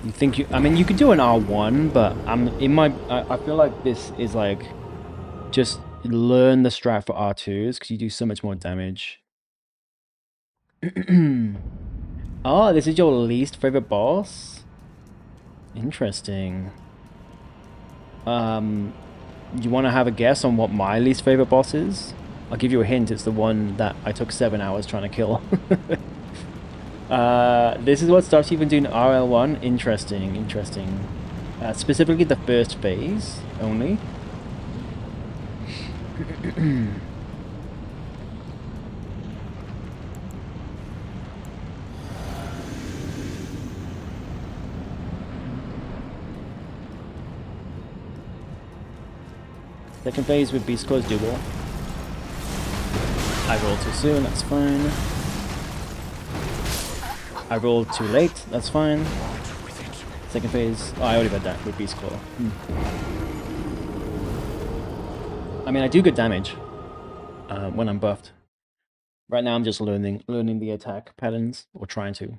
Speaker 1: You think I mean, you could do an R1, but I feel like this is like, just learn the strat for R2s because you do so much more damage. Oh, this is your least favorite boss? Interesting. You want to have a guess on what my least favorite boss is? I'll give you a hint. It's the one that I took 7 hours trying to kill. This is what stops you from doing RL1. Interesting. Specifically the first phase only. Second phase would be Squad's Duel. I rolled too soon, that's fine. I rolled too late, that's fine. Second phase, I already read that, with Beast Claw. I mean, I do good damage when I'm buffed. Right now I'm just learning the attack patterns, or trying to.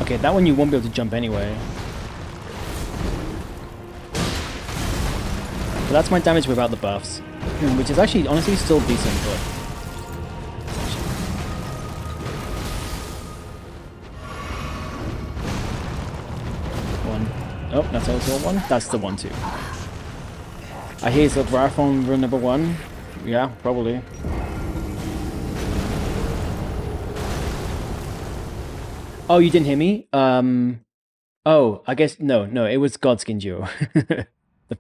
Speaker 1: Okay, that one you won't be able to jump anyway. But that's my damage without the buffs, which is actually honestly still decent, but... One. Oh, that's also one. That's the one too. I hear it's a Marathon run number 1. Yeah, probably. Oh, you didn't hear me? Oh, I guess no, it was Godskin Duo.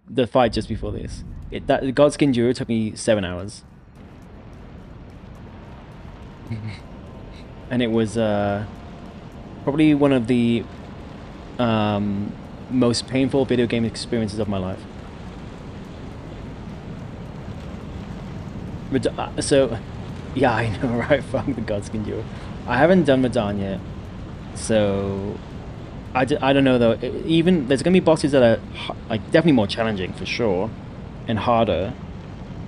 Speaker 1: the fight just before this. The Godskin Duo took me 7 hours. And it was probably one of the most painful video game experiences of my life. So, yeah, I know, right? Fuck the Godskin Duo. I haven't done Madan yet, so I don't know though. Even there's gonna be bosses that are like definitely more challenging for sure, and harder.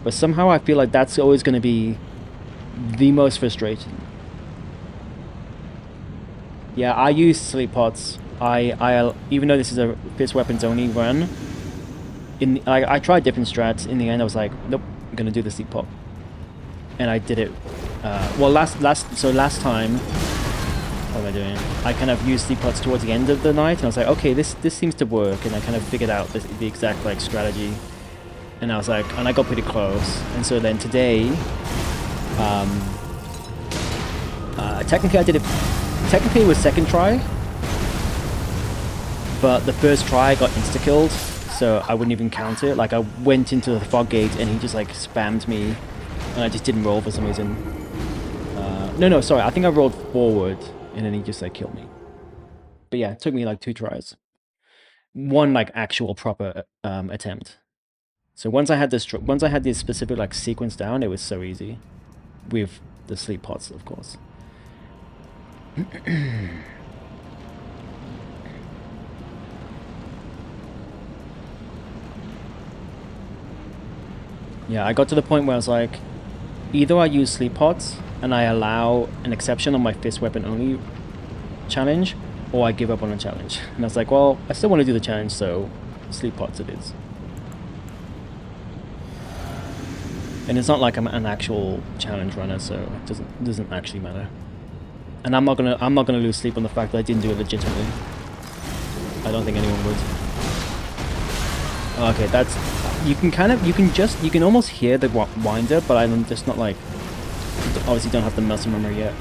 Speaker 1: But somehow I feel like that's always gonna be the most frustrating. Yeah, I use sleep pots. I even though this is a fist weapons only run, I tried different strats. In the end, I was like, nope, I'm gonna do the sleep pot, and I did it. Well, last time. What am I doing? I kind of used sleep pots towards the end of the night, and I was like, okay, this seems to work, and I kind of figured out the exact like strategy, and I was like, and I got pretty close, and so then today, technically I did it. Technically it was second try, but the first try I got insta killed, so I wouldn't even count it. Like I went into the fog gate, and he just like spammed me, and I just didn't roll for some reason. No, sorry, I think I rolled forward. And then he just like killed me. But yeah, it took me like 2 tries. One like actual proper attempt. So once I had this specific like sequence down, it was so easy. With the sleep pots, of course. Yeah, I got to the point where I was like, either I use sleep pots and I allow an exception on my fist weapon only challenge, or I give up on a challenge. And I was like, well, I still want to do the challenge, so sleep pots it is. And it's not like I'm an actual challenge runner, so it doesn't actually matter. And I'm not gonna lose sleep on the fact that I didn't do it legitimately. I don't think anyone would. Okay, that's you can almost hear the winder, but I'm just not like, obviously don't have the muscle memory yet.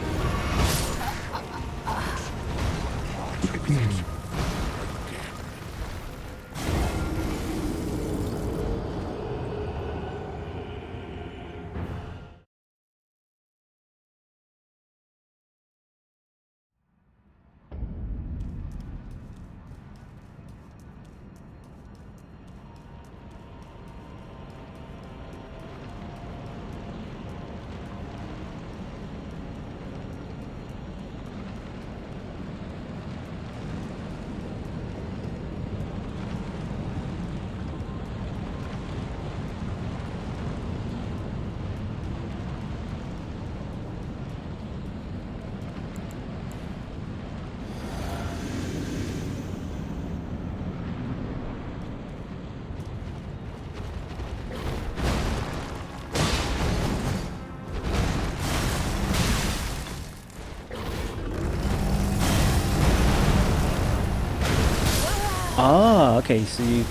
Speaker 1: Ah, okay, so you...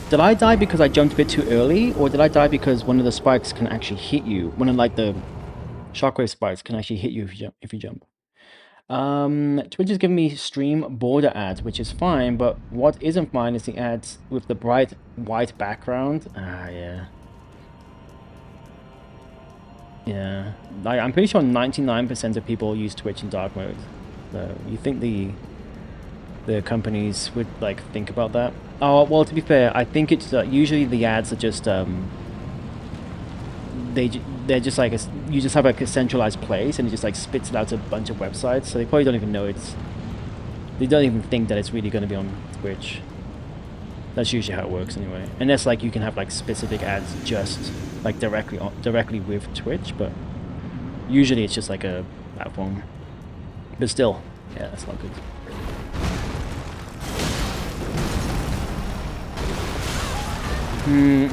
Speaker 1: Did I die because I jumped a bit too early, or did I die because one of the spikes can actually hit you? One of like the shockwave spikes can actually hit you if you jump. Twitch is giving me stream border ads, which is fine, but what isn't fine is the ads with the bright white background. Ah, yeah. Yeah, I'm pretty sure 99% of people use Twitch in dark mode. So you think the companies would like think about that? Oh well, to be fair, I think it's usually the ads are just they're just like you just have like a centralized place and it just like spits it out to a bunch of websites. So they probably don't even know they don't even think that it's really going to be on Twitch. That's usually how it works anyway. Unless like you can have like specific ads just like directly with Twitch, but usually it's just like a platform. But still, yeah, that's not good.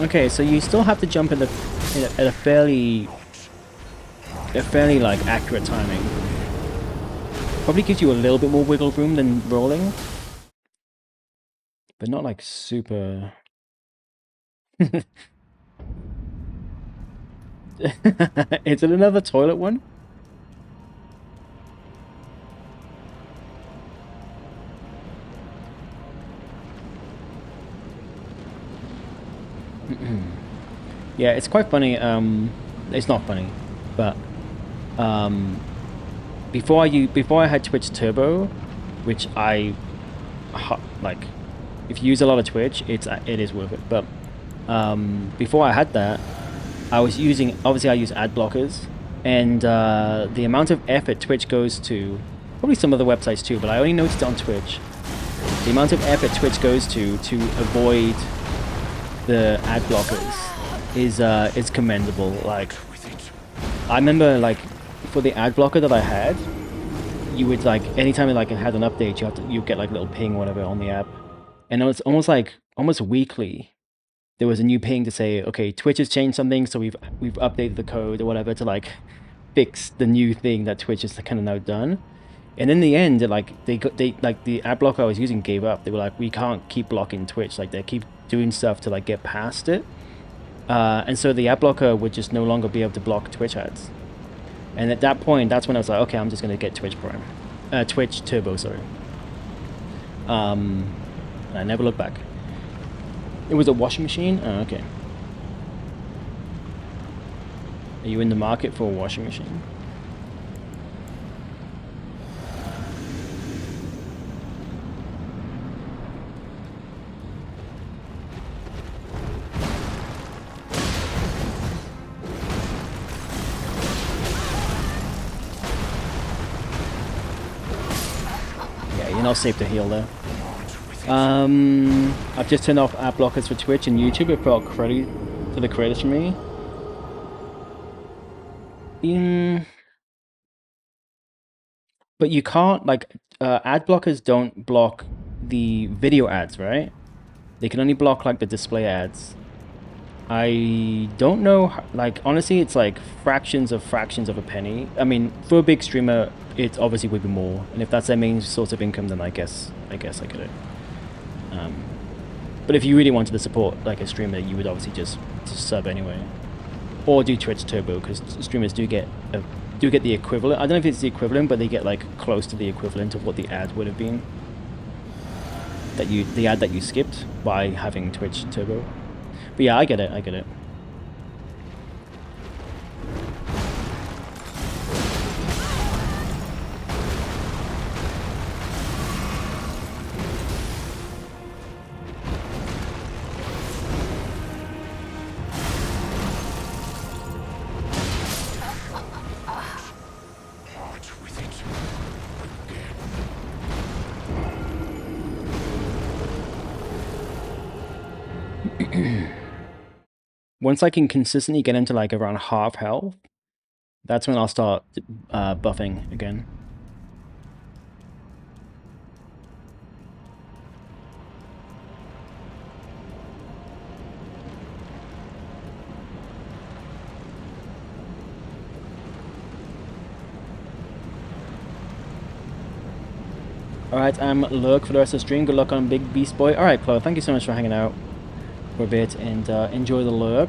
Speaker 1: Okay, so you still have to jump at a fairly like accurate timing. Probably gives you a little bit more wiggle room than rolling, but not like super. Is it another toilet one? Yeah, it's quite funny. It's not funny, but before I had Twitch Turbo, which I like, if you use a lot of Twitch, it is worth it. But before I had that, I was using, obviously I use ad blockers, and the amount of effort Twitch goes to, probably some other websites too, but I only noticed it on Twitch. The amount of effort Twitch goes to avoid the ad blockers is commendable. Like, I remember, like, for the ad blocker that I had, you would, like, anytime it, like, it had an update, you'd get like a little ping or whatever on the app, and it was almost weekly. There was a new ping to say, okay, Twitch has changed something, so we've updated the code or whatever to like fix the new thing that Twitch has kind of now done. And in the end, like they like the ad blocker I was using gave up. They were like, we can't keep blocking Twitch. Like they keep doing stuff to like get past it. And so the ad blocker would just no longer be able to block Twitch ads. And at that point, that's when I was like, okay, I'm just gonna get Twitch Prime, Twitch Turbo, sorry. And I never looked back. It was a washing machine? Oh, okay. Are you in the market for a washing machine? Yeah, you're not safe to heal there. I've just turned off ad blockers for Twitch and YouTube. It brought credit to the creators for me. But you can't, like, ad blockers don't block the video ads, right? They can only block, like, the display ads. I don't know, like, honestly, it's like fractions of a penny. I mean, for a big streamer, it obviously would be more. And if that's their main source of income, then I guess I get it. But if you really wanted to support like a streamer, you would obviously just sub anyway, or do Twitch Turbo, because streamers do get the equivalent. I don't know if it's the equivalent, but they get like close to the equivalent of what the ad would have been. The ad that you skipped by having Twitch Turbo. But yeah, I get it. Once I can consistently get into like around half health, that's when I'll start buffing again. Alright, Lurk for the rest of the stream. Good luck on Big Beast Boy. Alright, Chloe, thank you so much for hanging out for a bit, and enjoy the Lurk.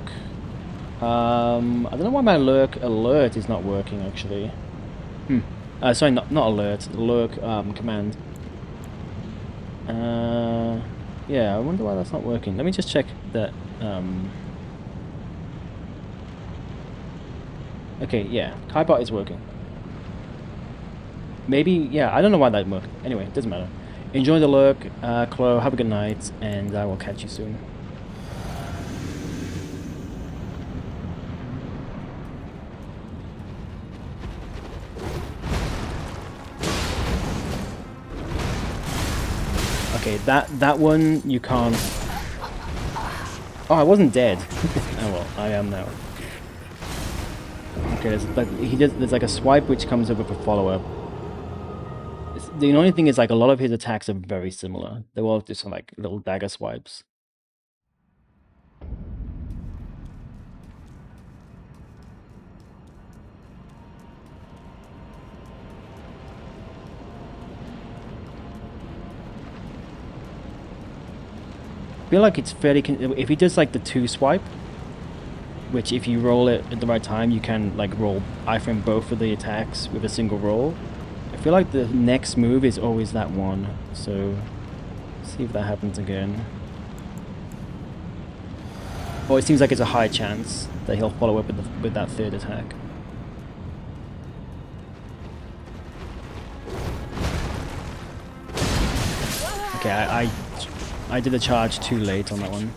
Speaker 1: I don't know why my Lurk alert is not working, actually. Sorry, not alert, Lurk command. Yeah, I wonder why that's not working. Let me just check that. Okay, yeah, Kaibot is working. Maybe, yeah, I don't know why that worked. Anyway, it doesn't matter. Enjoy the Lurk, Chloe, have a good night, and I will catch you soon. Okay, that one you can't. Oh, I wasn't dead. Oh well, I am now. Okay, there's like a swipe which comes up with a follow-up. The only thing is like a lot of his attacks are very similar. They're all just like little dagger swipes. I feel like it's fairly if he does like the 2 swipe, which if you roll it at the right time, you can like roll iframe both of the attacks with a single roll. I feel like the next move is always that one, so see if that happens again. Oh, it seems like it's a high chance that he'll follow up with that 3rd attack. Okay, I did a charge too late on that one.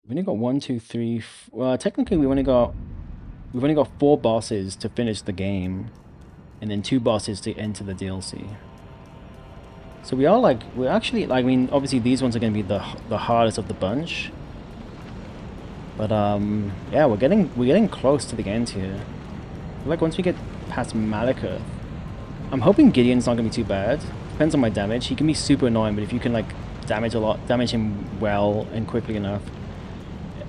Speaker 1: We've only got 1, 2, 3. Well, technically we've only got 4 bosses to finish the game, and then 2 bosses to enter the DLC. So we're actually like, I mean, obviously these ones are going to be the hardest of the bunch. But yeah, we're getting close to the end here. I feel like once we get past Malekith, I'm hoping Gideon's not going to be too bad. Depends on my damage. He can be super annoying, but if you can like damage him well and quickly enough,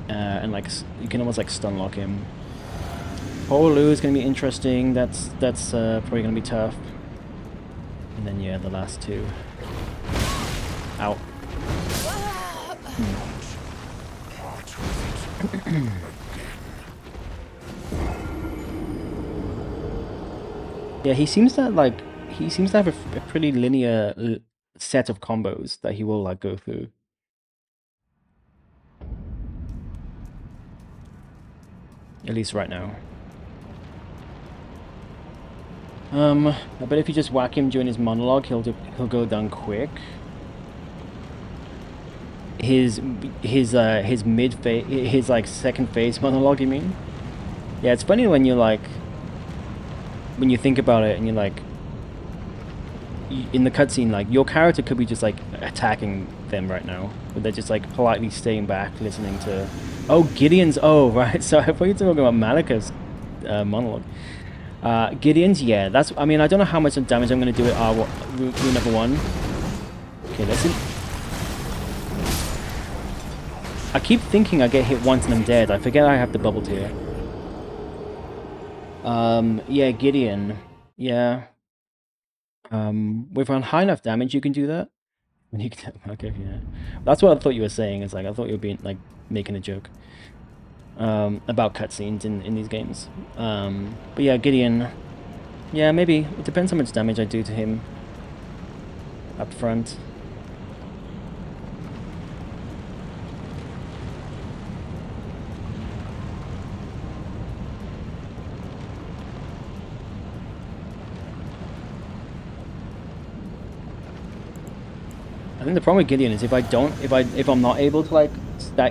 Speaker 1: and like you can almost like stun lock him. Holu is going to be interesting. That's probably going to be tough. And then yeah, the last 2. Ow. Yeah, he seems to have a pretty linear set of combos that he will like go through. At least right now. I bet if you just whack him during his monologue, he'll go down quick. His mid phase, his like second phase monologue, you mean? Yeah, it's funny when you think about it and you're like, in the cutscene, like your character could be just like attacking them right now, but they're just like politely staying back, listening to. Oh, Gideon's. Oh, right. So I thought you were talking about Malekith's monologue. Gideon's, yeah. That's. I mean, I don't know how much damage I'm going to do at rune number 1. Okay, listen. I keep thinking I get hit once and I'm dead. I forget I have the bubble tier. Yeah, Gideon. Yeah. With high enough damage, you can do that. When you can, okay, yeah. That's what I thought you were saying. It's like I thought you were being like making a joke. About cutscenes in these games. But yeah, Gideon. Yeah, maybe it depends how much damage I do to him. Up front. I think the problem with Gideon is if I'm not able to like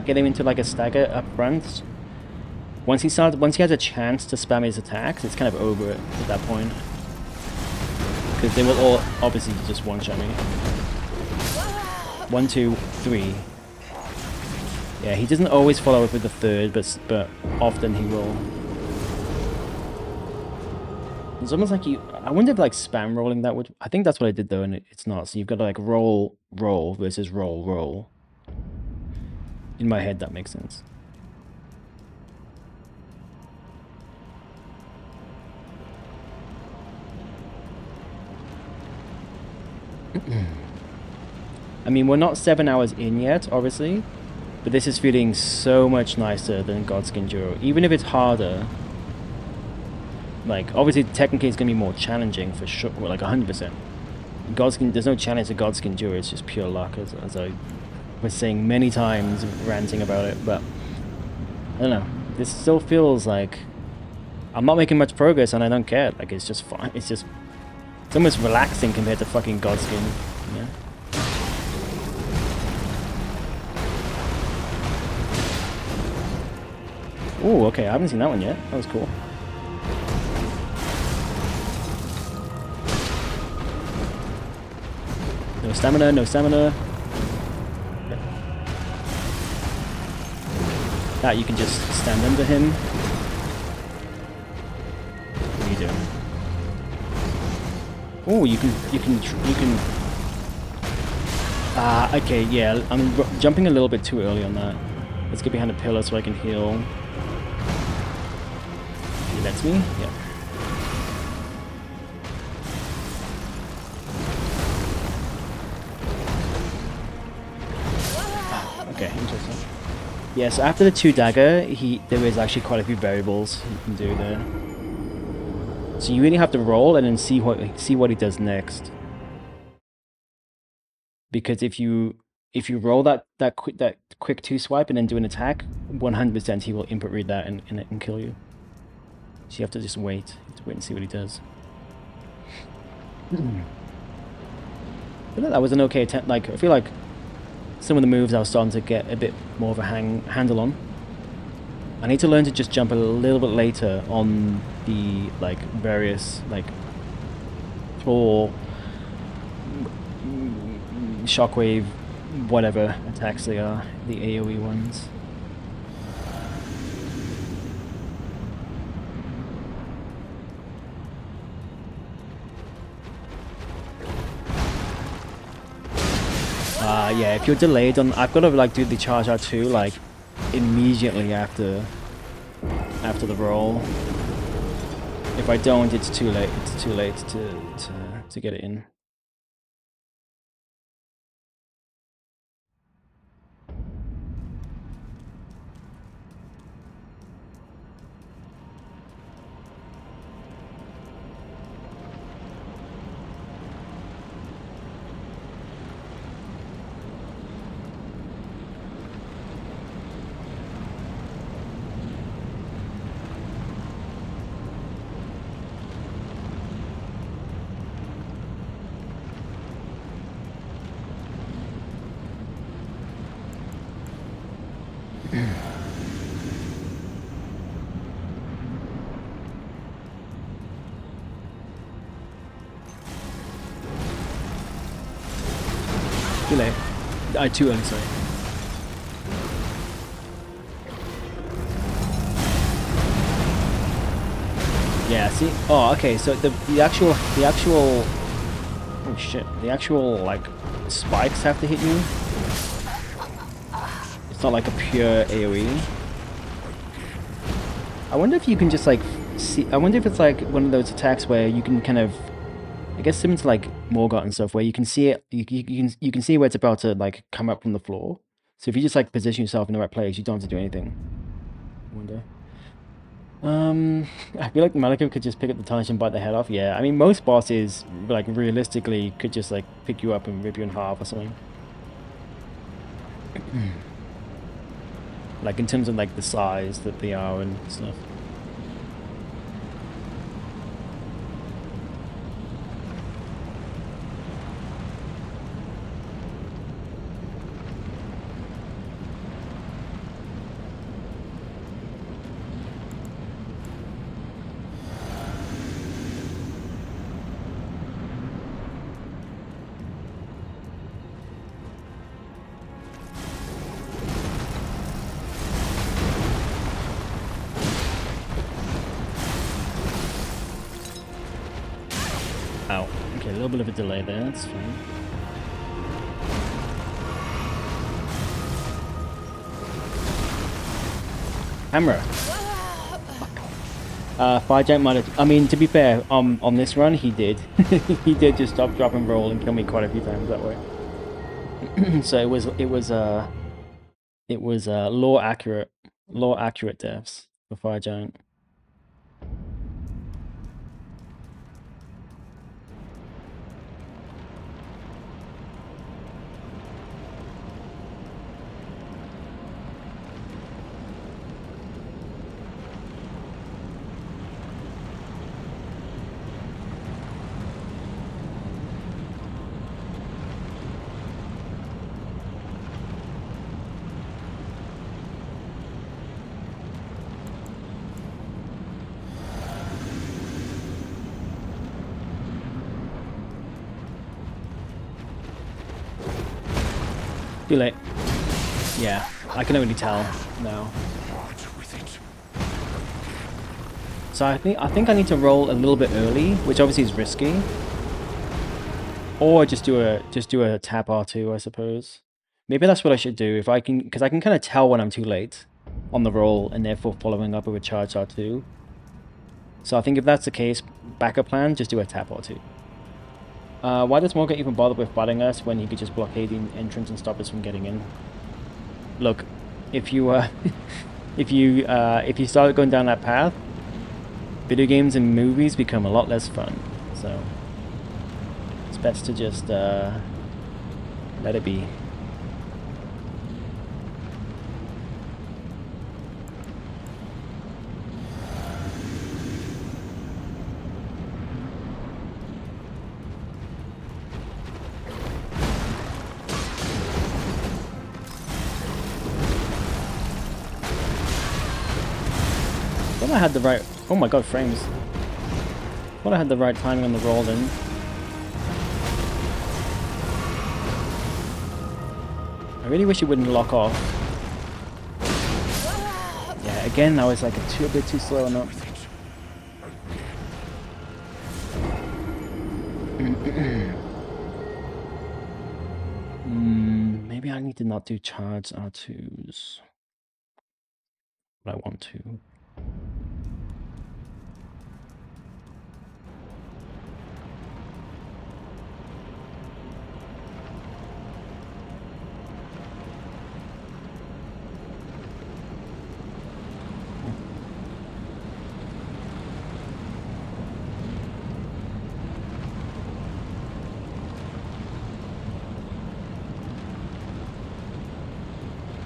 Speaker 1: get him into like a stagger up front, once he has a chance to spam his attacks, it's kind of over it at that point. Because they will all obviously just one-shot me. 1, 2, 3. Yeah, he doesn't always follow up with the 3rd, but often he will. It's almost like I wonder if like spam rolling that would. I think that's what I did though, and it's not. So you've got to like roll versus roll. In my head, that makes sense. I mean, we're not 7 hours in yet, obviously, but this is feeling so much nicer than Godskin Juro. Even if it's harder, like, obviously, technically it's going to be more challenging for sure, well, like 100%. There's no challenge to Godskin Juro, it's just pure luck, as I was saying many times, ranting about it, but I don't know. This still feels like I'm not making much progress and I don't care. Like, it's just fine. It's almost relaxing compared to fucking Godskin, you know? Oh, okay, I haven't seen that one yet. That was cool. No stamina, no stamina. That you can just stand under him. What are you doing? Oh, you can. Okay, yeah. I'm jumping a little bit too early on that. Let's get behind a pillar so I can heal. He lets me. Yeah. Okay, interesting. Yeah, so after the 2 dagger, there is actually quite a few variables you can do there. So you really have to roll and then see what he does next. Because if you roll that quick 2 swipe and then do an attack, 100% he will input read that and kill you. So you have to just wait. You have to wait and see what he does. I feel like that was an okay attempt. Like, I feel like some of the moves I was starting to get a bit more of a handle on. I need to learn to just jump a little bit later on the like various like claw, shockwave, whatever attacks they are, the AoE ones. Yeah, if you're delayed on, I've got to like do the charge R2 like immediately after the roll. If I don't, it's too late. It's too late to get it in. Too late. Too early, sorry. Yeah, see? Oh, okay, so the actual oh shit, the actual like spikes have to hit you. It's not like a pure AoE. I wonder if you can just like see, I wonder if it's like one of those attacks where you can kind of, I guess similar to like Morgott and stuff, where you can see it, you can see where it's about to like come up from the floor. So if you just like position yourself in the right place, you don't have to do anything. I wonder. I feel like Malekith could just pick up the Tarnish and bite the head off. Yeah, I mean most bosses, like realistically, could just like pick you up and rip you in half or something. Like in terms of like the size that they are and stuff. Ow. Okay, a little bit of a delay there, that's fine. Camera. Fire Giant might have, I mean, to be fair, on this run, he did. He did just stop, drop, and roll and kill me quite a few times that way. So it was lore accurate deaths for Fire Giant. Too late. Yeah, I can already tell now. So I think I need to roll a little bit early, which obviously is risky. Or just do a tap R2, I suppose. Maybe that's what I should do if I can, because I can kind of tell when I'm too late on the roll, and therefore following up with a charge R2. So I think if that's the case, backup plan, just do a tap R2. Why does Morgan even bother with fighting us when he could just blockade the entrance and stop us from getting in? Look, if you if you start going down that path, video games and movies become a lot less fun. So it's best to just let it be. I thought I had the right... Oh my god, frames. I thought I had the right timing on the roll then. I really wish it wouldn't lock off. Yeah, again, I was like a bit too slow on that. Maybe I need to not do charge R2s. But I want to.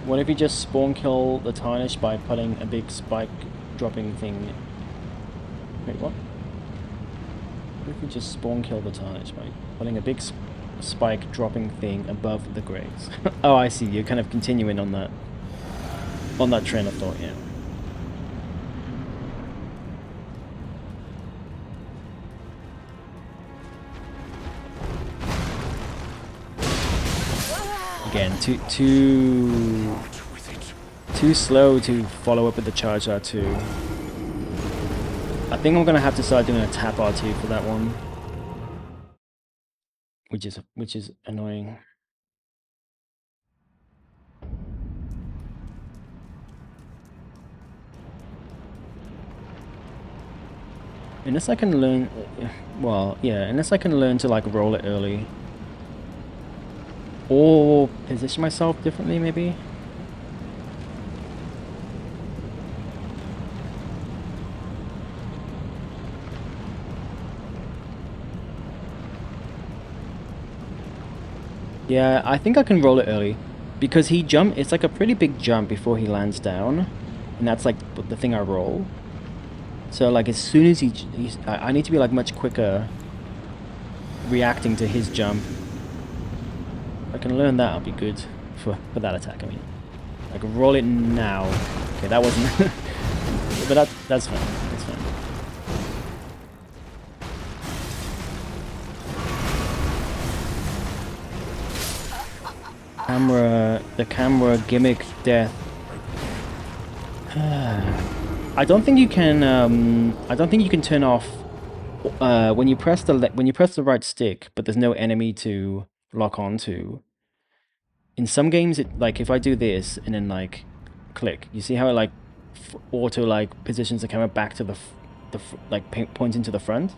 Speaker 1: What if you just spawn kill the Tarnish by putting a big spike dropping thing? Wait, what? What if you just spawn kill the Tarnish by putting a big spike dropping thing above the graves? Oh, I see. You're kind of continuing on that train of thought, yeah. Again, too slow to follow up with the charge R2. I think I'm gonna have to start doing a tap R2 for that one, which is annoying. Unless I can learn, well, yeah, unless I can learn to like roll it early. Or position myself differently, maybe? Yeah, I think I can roll it early. Because it's like a pretty big jump before he lands down. And that's like the thing I roll. So like as soon as I need to be like much quicker reacting to his jump. If I can learn that, I'll be good for that attack. I mean, I can roll it now. Okay, that wasn't. But that's fine. That's fine. The camera gimmick death. I don't think you can. I don't think you can turn off when you press the right stick, but there's no enemy to lock onto. In some games, like if I do this and then like click, you see how it like auto like positions the camera back to the pointing to the front.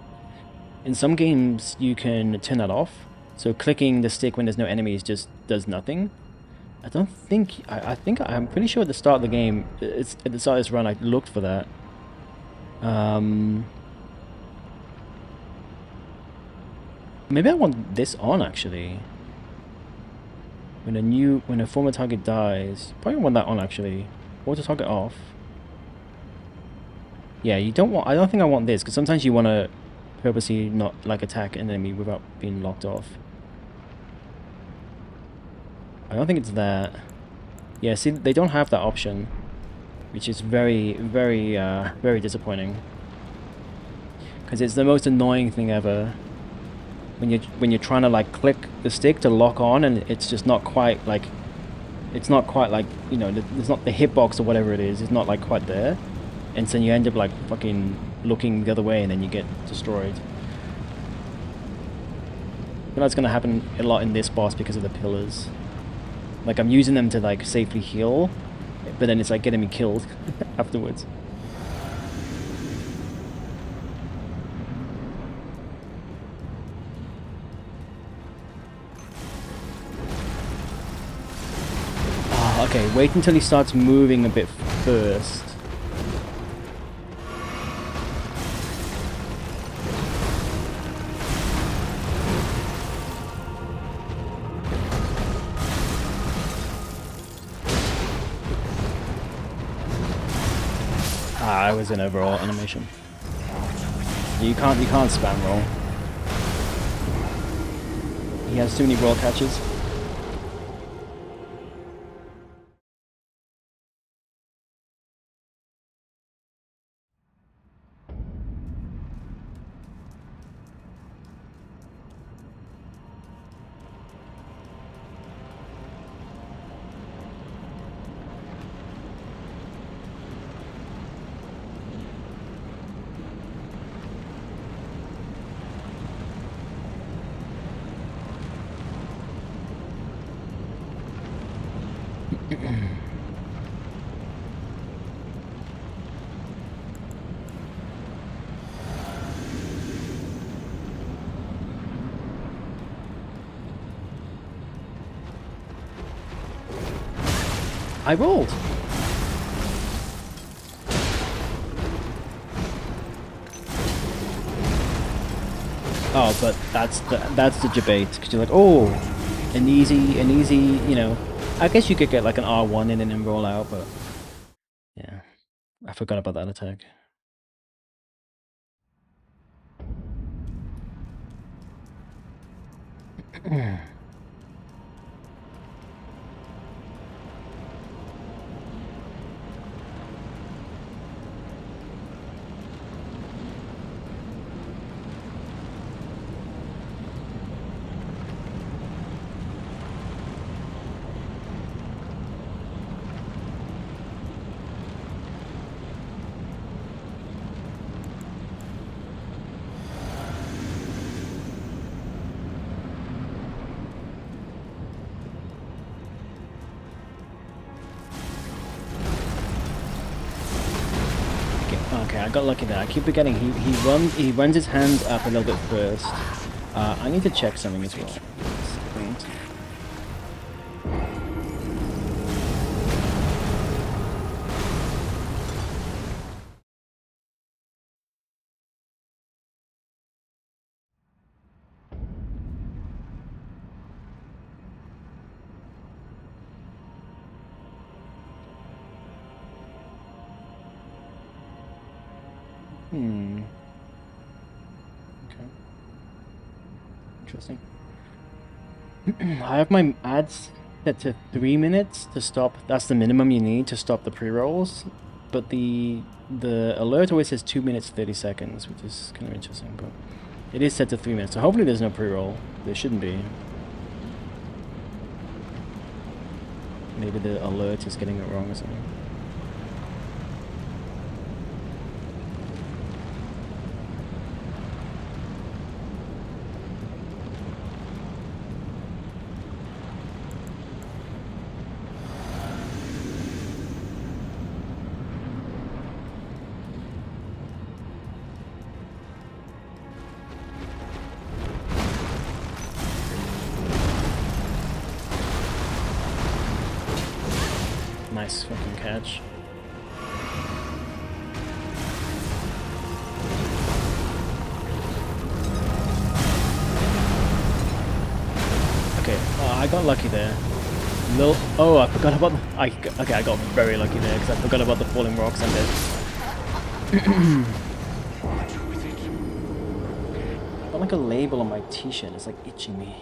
Speaker 1: In some games, you can turn that off. So clicking the stick when there's no enemies just does nothing. I don't think I'm pretty sure at the start of the game, it's at the start of this run, I looked for that. Maybe I want this on actually. When a former target dies, probably want that on actually. Auto target off. Yeah, you don't want. I don't think I want this because sometimes you want to purposely not like attack an enemy without being locked off. I don't think it's that. Yeah, see, they don't have that option, which is very, very, very disappointing. Because it's the most annoying thing ever. When you're trying to like click the stick to lock on, and it's just not quite like It's not quite like, you know, there's not the hitbox or whatever it is. It's not like quite there. And so you end up like fucking looking the other way and then you get destroyed. I know it's gonna happen a lot in this boss because of the pillars. Like I'm using them to like safely heal, but then it's like getting me killed afterwards. Oh, okay, wait until he starts moving a bit first. Ah, I was in overall animation. You can't spam roll. He has too many roll catches. I rolled. Oh, but that's the debate because you're like, oh, an easy, you know. I guess you could get like an R1 in and then roll out, but yeah, I forgot about that attack. Okay, I got lucky there. I keep forgetting he runs his hand up a little bit first. I need to check something as well. Okay. Interesting. I have my ads set to 3 minutes to stop. That's the minimum you need to stop the pre-rolls. But the alert always says 2 minutes 30 seconds, which is kind of interesting. But it is set to 3 minutes, so hopefully there's no pre-roll. There shouldn't be. Maybe the alert is getting it wrong or something. Nice fucking catch. Okay, I got lucky there. Oh, I forgot about the... okay, I got very lucky there because I forgot about the falling rocks and it. I got like a label on my t-shirt. It's like itching me.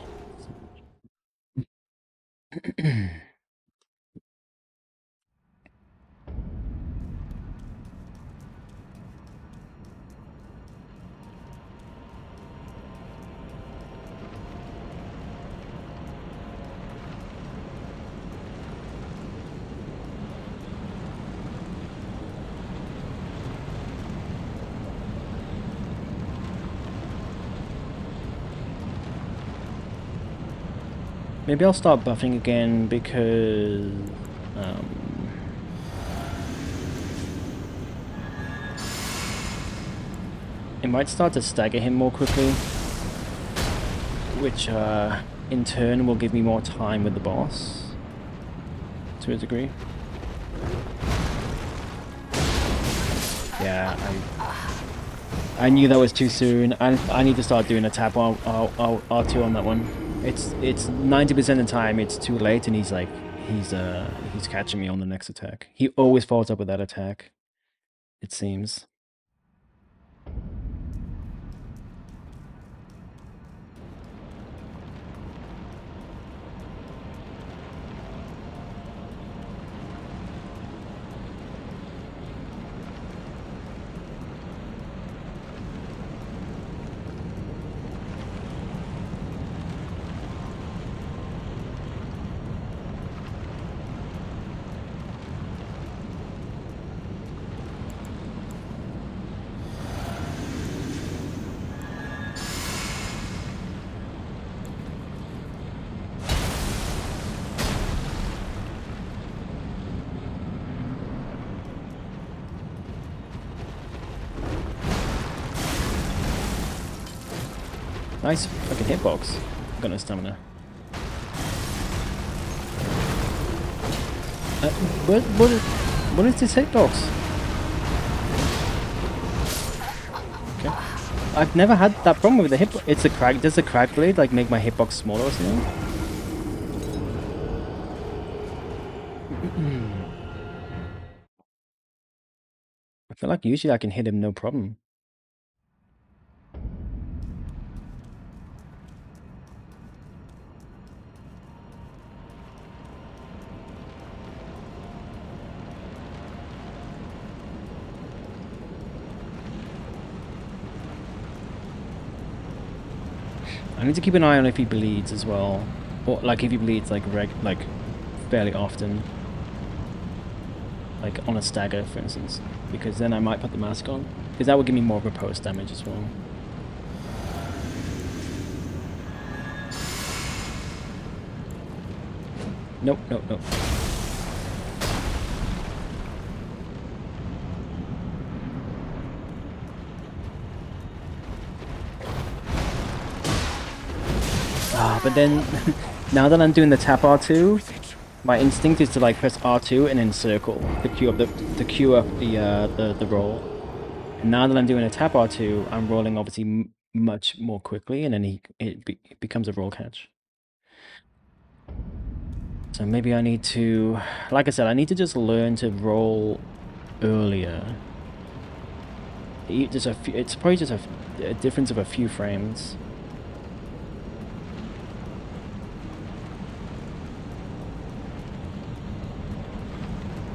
Speaker 1: Maybe I'll start buffing again because it might start to stagger him more quickly, which in turn will give me more time with the boss to a degree. Yeah, I knew that was too soon. I need to start doing a tap R2 on that one. It's 90% of the time it's too late, and he's catching me on the next attack. He always follows up with that attack, it seems. Nice fucking hitbox. I've got no stamina. What is this hitbox? Okay. I've never had that problem with the hitbox. It's a crack. Does the crack blade like make my hitbox smaller or something? I feel like usually I can hit him no problem. I need to keep an eye on if he bleeds as well, or like if he bleeds like fairly often, like on a stagger, for instance, because then I might put the mask on, because that would give me more of a post damage as well. Nope, nope, nope. But then, now that I'm doing the tap R2, my instinct is to like press R2 and then circle to queue up the roll. And now that I'm doing a tap R2, I'm rolling obviously much more quickly, and then it becomes a roll catch. So maybe I need to, like I said, I need to just learn to roll earlier. It's probably just a difference of a few frames.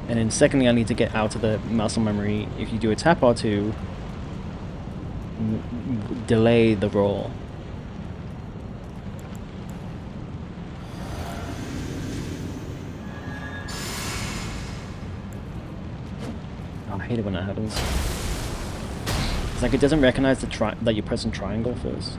Speaker 1: And then secondly, I need to get out of the muscle memory. If you do a tap R2, delay the roll. Oh, I hate it when that happens. It's like it doesn't recognize that you're pressing triangle first.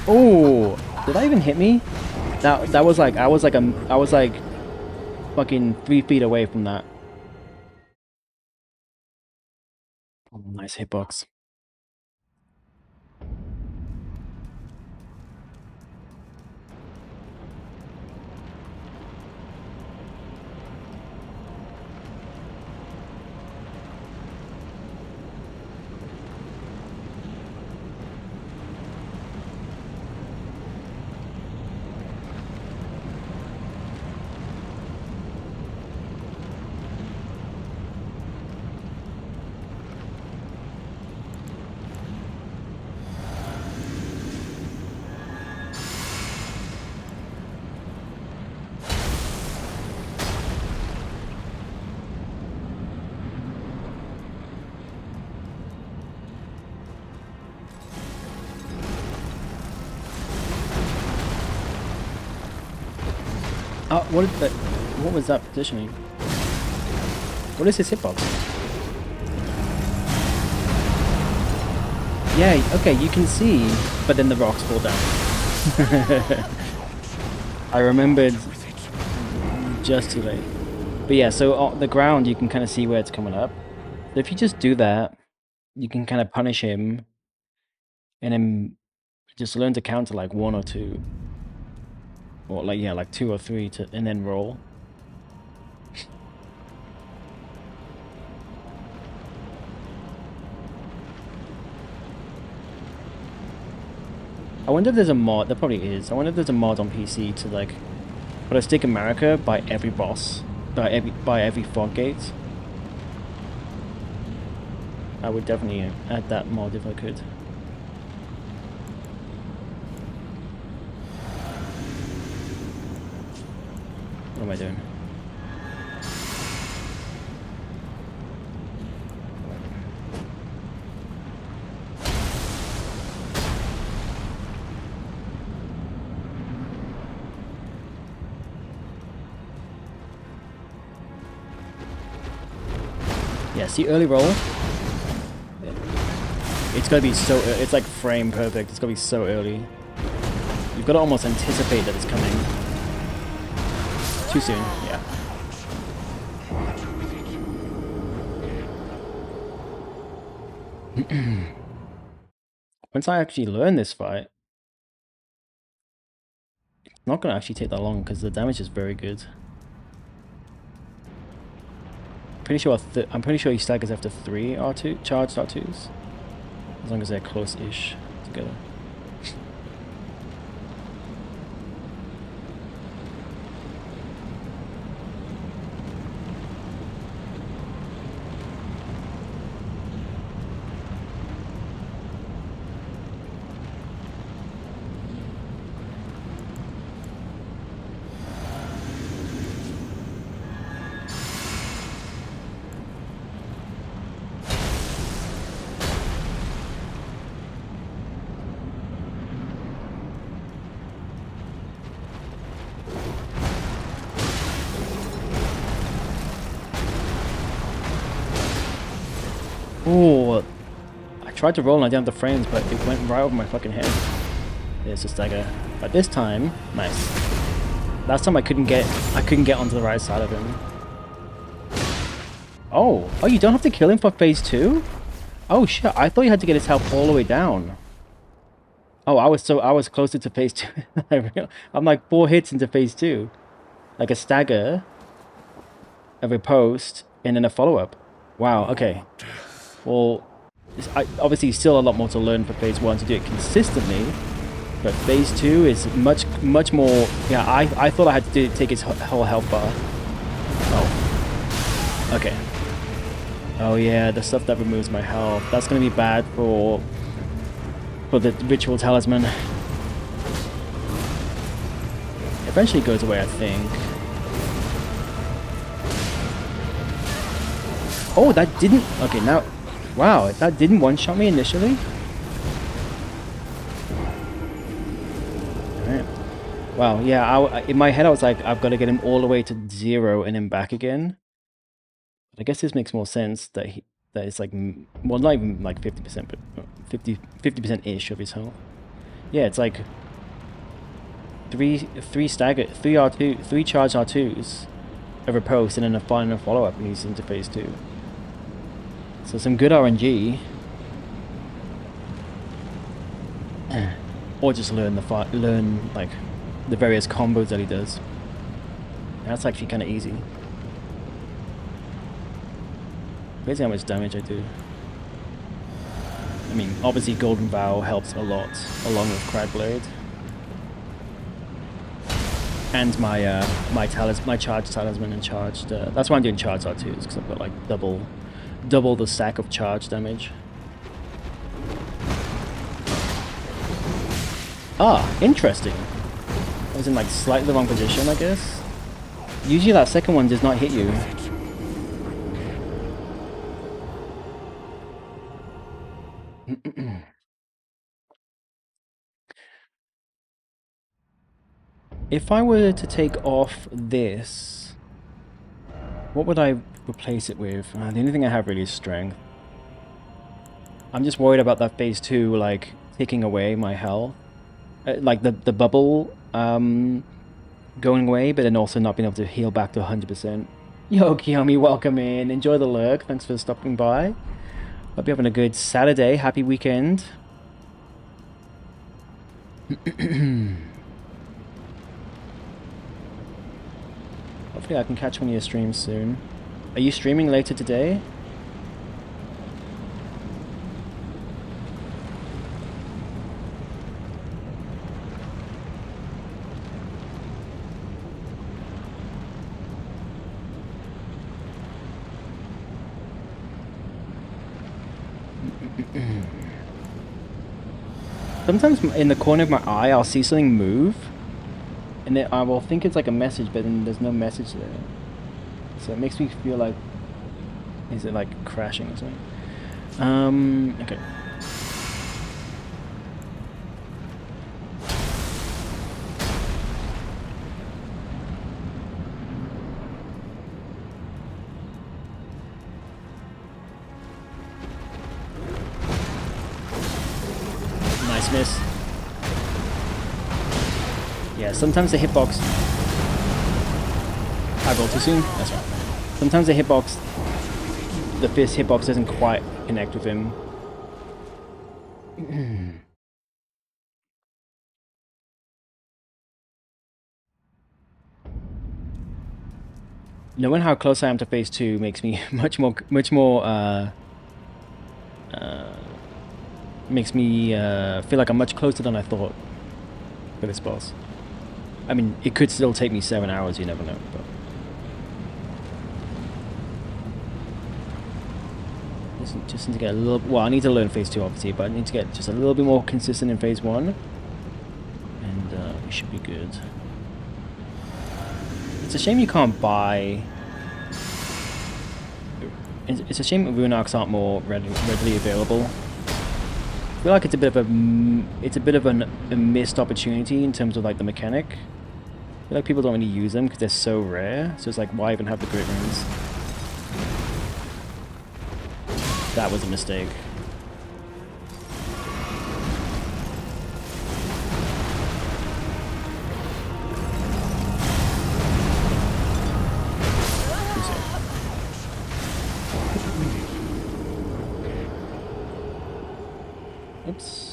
Speaker 1: Oh, did that even hit me? That was like I was like fucking 3 feet away from that. Oh, nice hitbox. Oh, what was that positioning? What is this hitbox? Yeah, okay, you can see, but then the rocks fall down. I remembered just too late. But yeah, so on the ground, you can kind of see where it's coming up. So if you just do that, you can kind of punish him, and then just learn to counter like 1 or 2. Or like, yeah, like 2 or 3 to, and then roll. I wonder if there's a mod, there probably is. I wonder if there's a mod on PC to like put a stick America by every boss, by every fog gate. I would definitely add that mod if I could. What am I doing? Yeah, see early roll? It's gotta be so, it's like frame perfect, it's gotta be so early. You've gotta almost anticipate that it's coming. Too soon, yeah. Once I actually learn this fight, it's not gonna actually take that long because the damage is very good. I'm pretty sure he staggers after 3 R2 charged R2s, as long as they're close-ish together. Oh, I tried to roll and I didn't have the frames, but it went right over my fucking head. There's a stagger. But this time, nice. Last time I couldn't get onto the right side of him. Oh, you don't have to kill him for phase 2? Oh shit, I thought you had to get his health all the way down. Oh, I was closer to phase 2. I'm like 4 hits into phase 2. Like a stagger, a riposte, and then a follow-up. Wow, okay. Well, obviously still a lot more to learn for phase 1 to do it consistently, but phase 2 is much more. Yeah, I thought I had to take his whole health bar. Oh, okay. Oh yeah, the stuff that removes my health. That's gonna be bad for the ritual talisman. Eventually goes away, I think. Oh, that didn't. Okay, now. Wow, that didn't one-shot me initially? Alright. Wow, yeah, in my head I was like, I've got to get him all the way to 0 and then back again. But I guess this makes more sense that it's like, well, not even like 50%, but 50%-ish of his health. Yeah, it's like three R2, 3 charge R2s, a riposte, and then a final follow-up, and he's into phase 2. So some good RNG. Or just learn like the various combos that he does. That's actually kind of easy. Crazy how much damage I do. I mean, obviously Golden Vow helps a lot, along with Cragblade. And my my charge talisman and charged. That's why I'm doing charged R2s, because I've got like double the stack of charge damage. Ah, interesting. I was in like slightly the wrong position, I guess. Usually that second one does not hit you. if I were to take off this, what would I replace it with? The only thing I have really is strength. I'm just worried about that phase 2, like, taking away my health. Like, the bubble going away, but then also not being able to heal back to 100%. Yo, Kiyomi, welcome in. Enjoy the lurk. Thanks for stopping by. Hope you're having a good Saturday. Happy weekend. Hopefully I can catch one of your streams soon. Are you streaming later today? Sometimes in the corner of my eye, I'll see something move, and then I will think it's like a message, but then there's no message there. So it makes me feel like, is it like crashing or something? Okay. Miss. Yeah, sometimes the hitbox... I rolled too soon? That's right. Sometimes the hitbox... The fist hitbox doesn't quite connect with him. Knowing how close I am to phase 2 makes me much more makes me feel like I'm much closer than I thought for this boss. I mean, it could still take me 7 hours, you never know, but... Just need to get a little... Well, I need to learn phase 2, obviously, but I need to get just a little bit more consistent in phase 1. And we should be good. It's a shame you can't buy... It's a shame rune arcs aren't more readily available. I feel like it's a bit of a missed opportunity in terms of like the mechanic. I feel like people don't really use them because they're so rare. So it's like, why even have the grit runes? That was a mistake. Oops.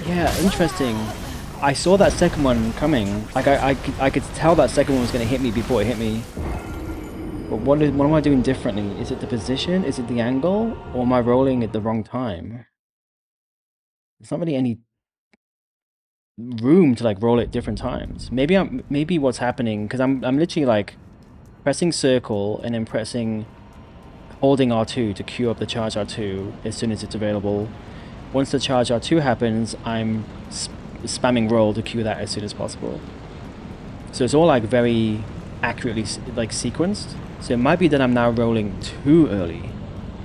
Speaker 1: Yeah, interesting. I saw that second one coming. Like I could tell that second one was going to hit me before it hit me. But what am I doing differently? Is it the position? Is it the angle? Or am I rolling at the wrong time? There's not really any room to like roll at different times. Maybe what's happening, because I'm literally like pressing circle and then holding R2 to queue up the charge R2 as soon as it's available. Once the charge R2 happens, I'm spamming roll to queue that as soon as possible. So it's all like very accurately like sequenced. So it might be that I'm now rolling too early.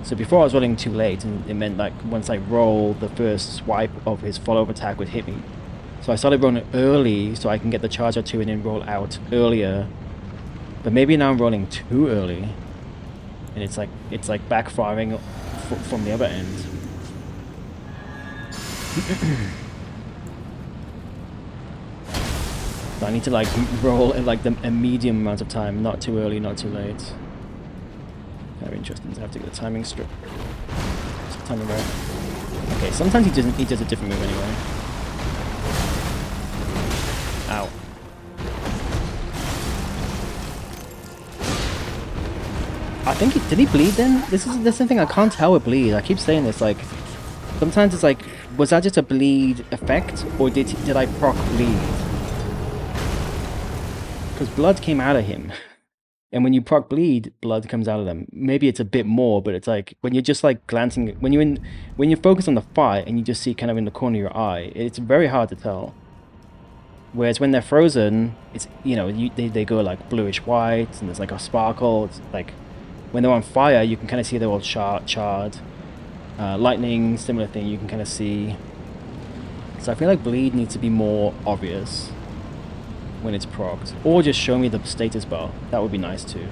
Speaker 1: So before I was rolling too late, and it meant like once I roll, the first swipe of his follow-up attack would hit me. So I started rolling early so I can get the charge R2 and then roll out earlier. But maybe now I'm rolling too early, and it's like backfiring from the other end. So I need to like roll at like a medium amount of time, not too early, not too late. Kind of interesting to have to get the timing straight. Timing right. Okay, sometimes he doesn't. He does a different move anyway. Ow. I think did he bleed then? This is the thing. I can't tell with bleed. I keep saying this. Like sometimes it's like, was that just a bleed effect, or did I proc bleed? Because blood came out of him. And when you proc bleed, blood comes out of them. Maybe it's a bit more, but it's like when you're just like glancing, when you're focused on the fight and you just see kind of in the corner of your eye, it's very hard to tell. Whereas when they're frozen, it's, you know, they go like bluish white and there's like a sparkle. It's like when they're on fire, you can kind of see they're all charred. Lightning, similar thing, you can kind of see. So I feel like bleed needs to be more obvious when it's procced, or just show me the status bar. That would be nice too.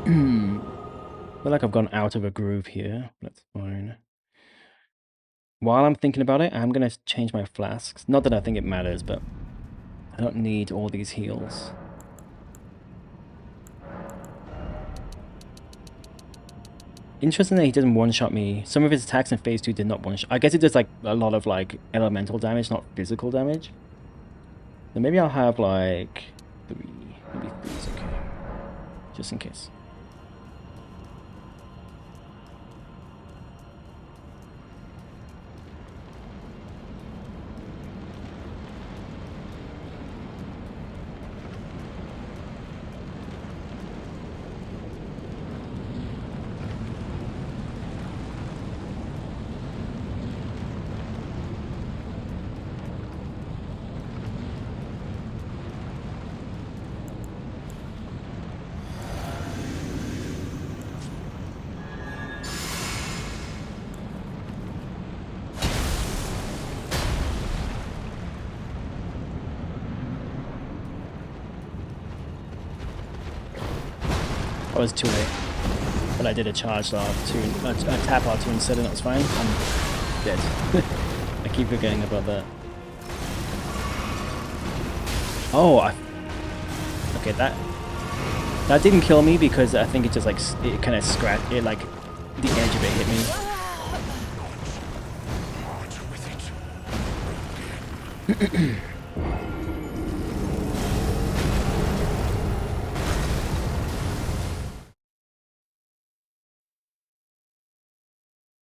Speaker 1: I feel like I've gone out of a groove here. That's fine. While I'm thinking about it, I'm going to change my flasks. Not that I think it matters, but I don't need all these heals. Interesting that he doesn't one-shot me. Some of his attacks in phase 2 did not one-shot. I guess it does like a lot of like elemental damage, not physical damage. So maybe I'll have like 3. Maybe 3 is okay. Just in case. I was too late, but I did a charge R2, a tap R2 instead, and that was fine. I'm dead. I keep forgetting about that. Oh, okay, that didn't kill me because I think it just like it kind of scratched it, like the edge of it hit me.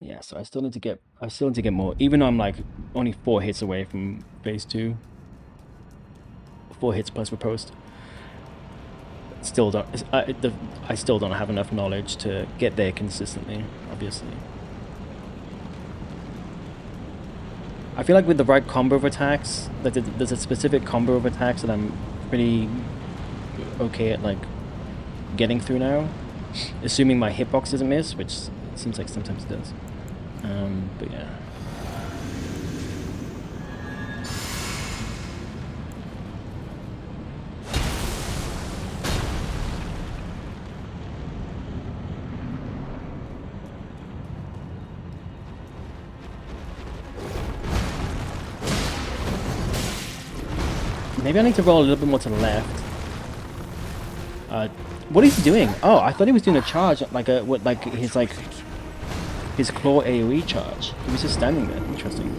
Speaker 1: Yeah, so I still need to get more, even though I'm like only 4 hits away from phase 2. 4 hits plus riposte. Still don't. I still don't have enough knowledge to get there consistently. Obviously, I feel like with the right combo of attacks, like there's a specific combo of attacks that I'm pretty okay at like getting through now, assuming my hitbox doesn't miss, which seems like sometimes it does. But yeah. Maybe I need to roll a little bit more to the left. What is he doing? Oh, I thought he was doing a charge, like his claw AoE charge. He was just standing there. Interesting.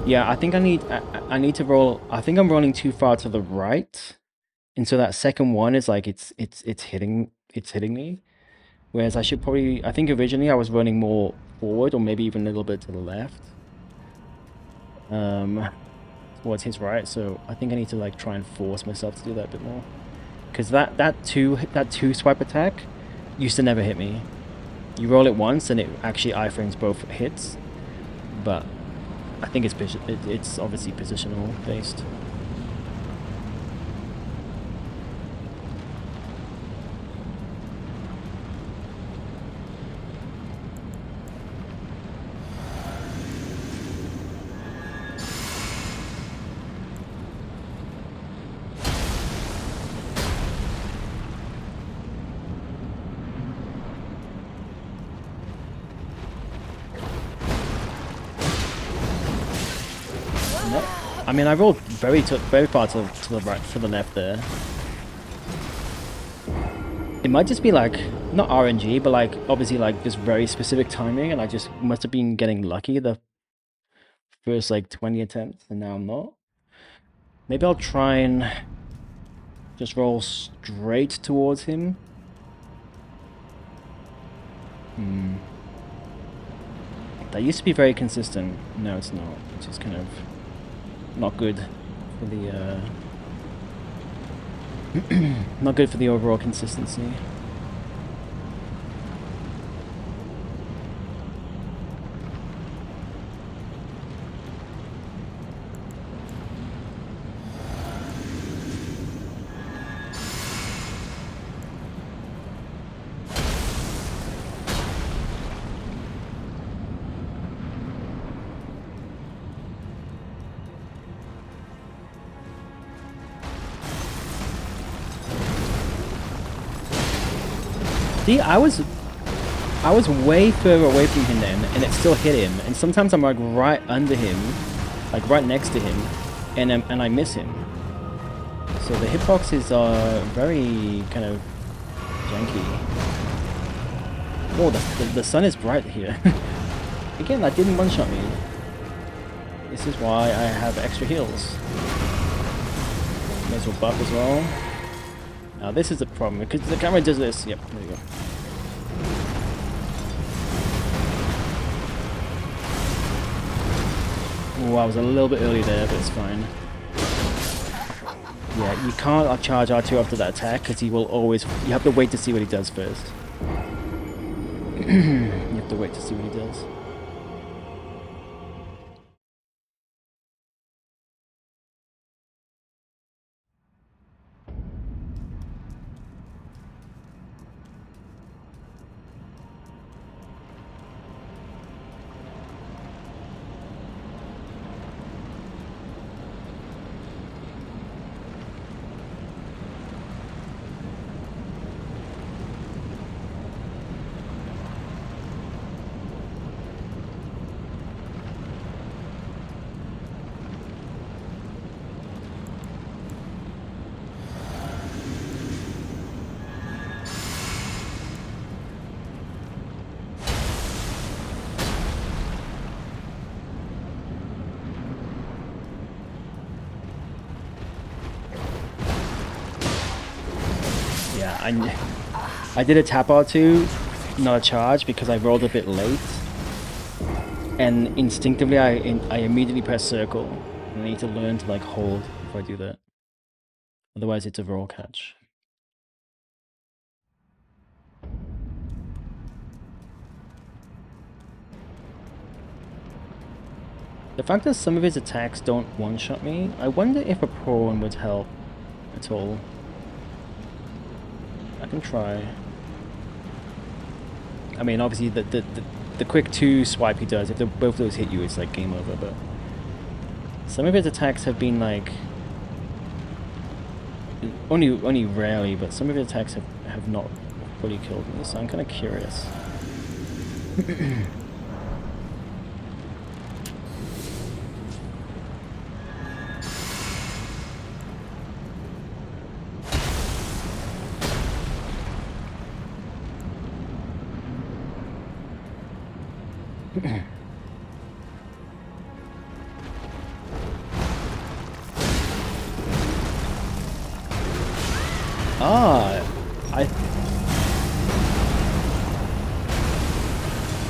Speaker 1: Yeah, I think I need to roll. I think I'm rolling too far to the right, and so that second one is like it's hitting me. Whereas I should probably. I think originally I was running more forward, or maybe even a little bit to the left. Towards his right, so I think I need to like try and force myself to do that a bit more, because that two swipe attack used to never hit me. You roll it once and it actually iframes both hits, but I think it's obviously positional based. I mean, I rolled very far to the right, to the left there. It might just be like, not RNG, but like, obviously like just very specific timing, and I just must have been getting lucky the first like 20 attempts, and now I'm not. Maybe I'll try and just roll straight towards him. That used to be very consistent. No, it's not. Which is kind of not good for the not good for the overall consistency. See, I was way further away from him then, and it still hit him. And sometimes I'm like right under him, like right next to him, and I miss him. So the hitboxes are very kind of janky. Oh, the sun is bright here. Again, that didn't one-shot me. This is why I have extra heals. May as well buff as well. Now this is the problem, because the camera does this. Yep, there you go. Oh, I was a little bit early there, but it's fine. Yeah, you can't charge R2 after that attack, because he will always... You have to wait to see what he does first. You have to wait to see what he does. I did a tap R2, not a charge, because I rolled a bit late. And instinctively I immediately press circle. And I need to learn to like hold if I do that. Otherwise it's a roll catch. The fact that some of his attacks don't one-shot me, I wonder if a prawn would help at all. I can try. I mean, obviously the quick 2 swipe he does, if both of those hit you, it's like game over, but some of his attacks have been like only rarely, but some of his attacks have not fully killed me, so I'm kind of curious.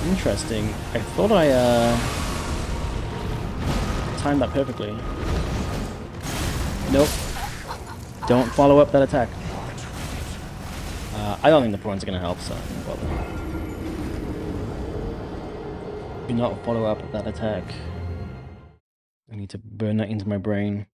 Speaker 1: Interesting. I thought I timed that perfectly. Nope. Don't follow up that attack. I don't think the prawn's gonna help, so I don't bother. Do not follow up that attack. I need to burn that into my brain.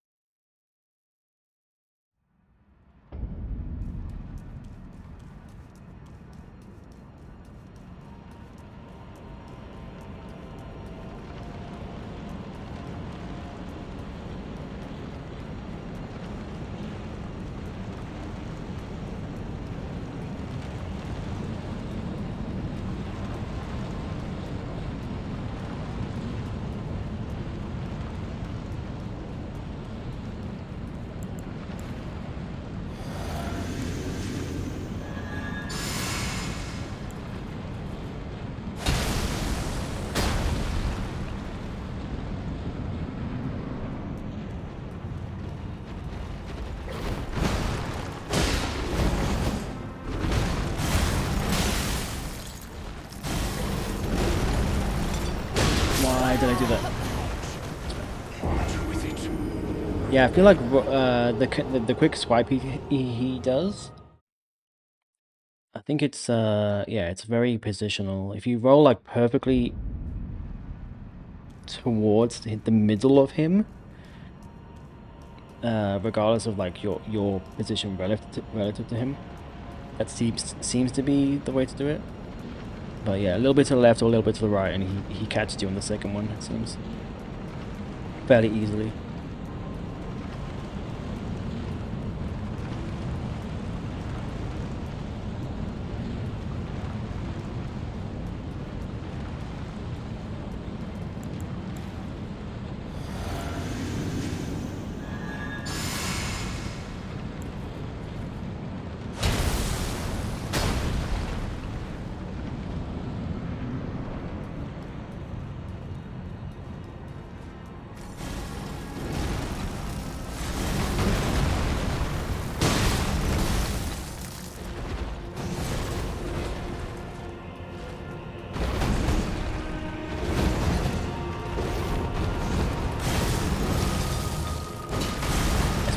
Speaker 1: Why did I do that? Yeah, I feel like the quick swipe he does. I think it's yeah, it's very positional. If you roll like perfectly towards the middle of him, regardless of like your position relative to him, that seems to be the way to do it. But yeah, a little bit to the left or a little bit to the right, and he catches you on the second one. It seems fairly easily.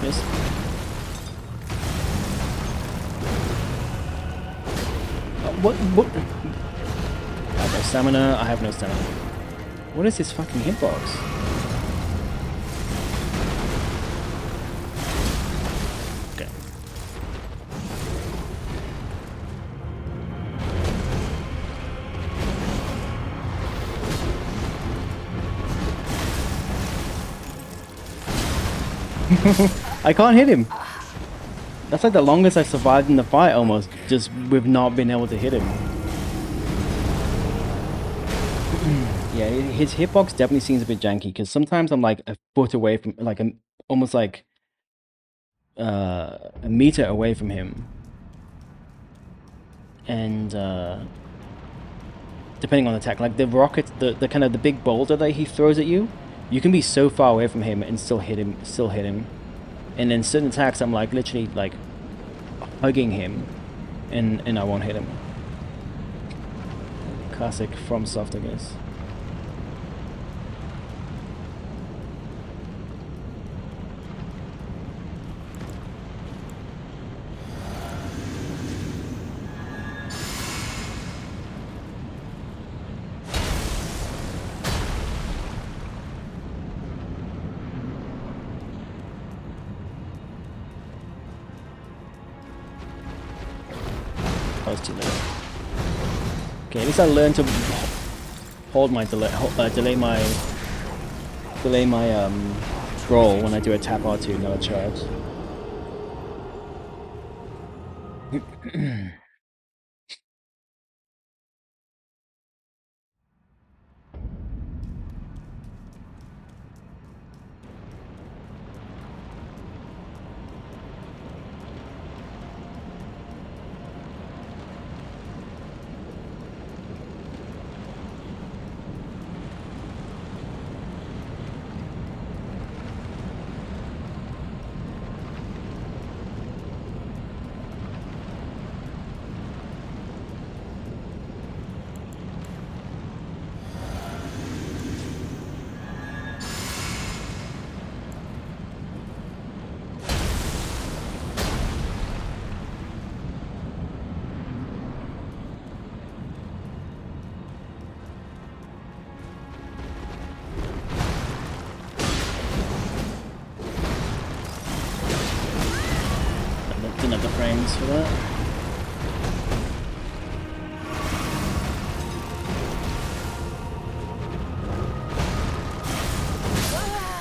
Speaker 1: Miss. What? I have no stamina. I have no stamina. What is this fucking hitbox? Okay. I can't hit him. That's like the longest I've survived in the fight almost, just with not being able to hit him. Yeah, his hitbox definitely seems a bit janky, because sometimes I'm like a foot away from, like I'm almost like a meter away from him. And depending on the attack, like the rocket, the kind of the big boulder that he throws at you, you can be so far away from him and still hit him. And then certain attacks, I'm like literally like hugging him, and I won't hit him. Classic FromSoft, I guess. I was too late. Okay, at least I learned to hold my delay my roll when I do a tap R2, not a charge. didn't have the frames for that.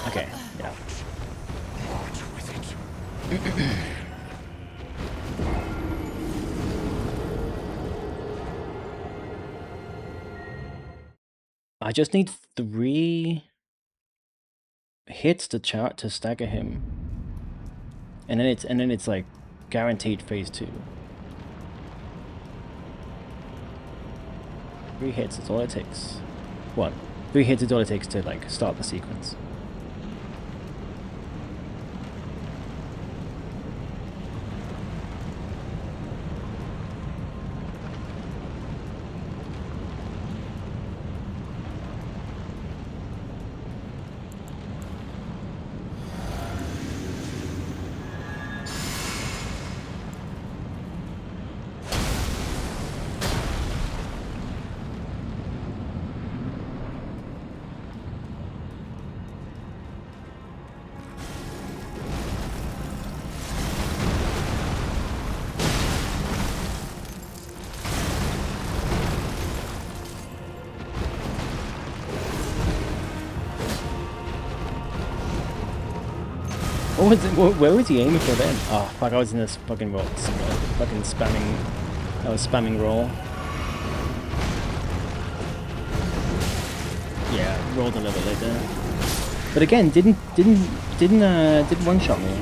Speaker 1: Okay, yeah. I just need 3 hits to stagger him, and then it's like guaranteed phase 2. 3 hits is all it takes. What? 3 hits is all it takes to like start the sequence. What was it, where was he aiming for then? Oh fuck, I was in this fucking roll. Fucking spamming. I was spamming roll. Yeah, rolled a little bit later. But again, didn't one shot me.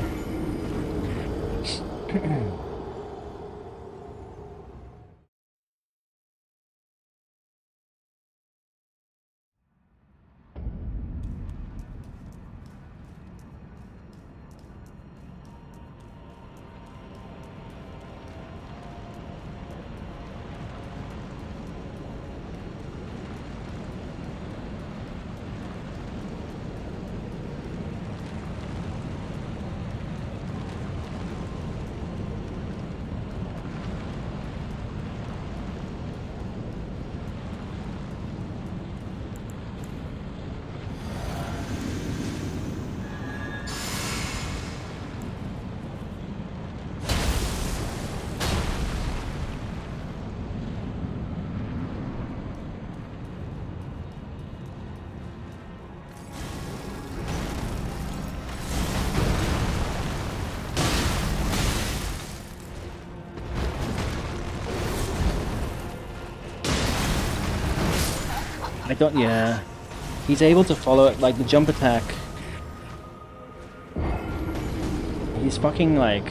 Speaker 1: I don't, yeah. He's able to follow it, like the jump attack. He's fucking like...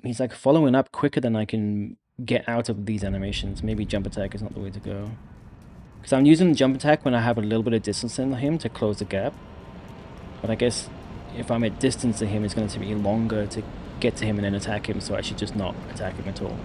Speaker 1: He's like following up quicker than I can get out of these animations. Maybe jump attack is not the way to go. Because I'm using jump attack when I have a little bit of distance in him to close the gap. But I guess if I'm at distance to him, it's going to take me longer to get to him and then attack him, so I should just not attack him at all.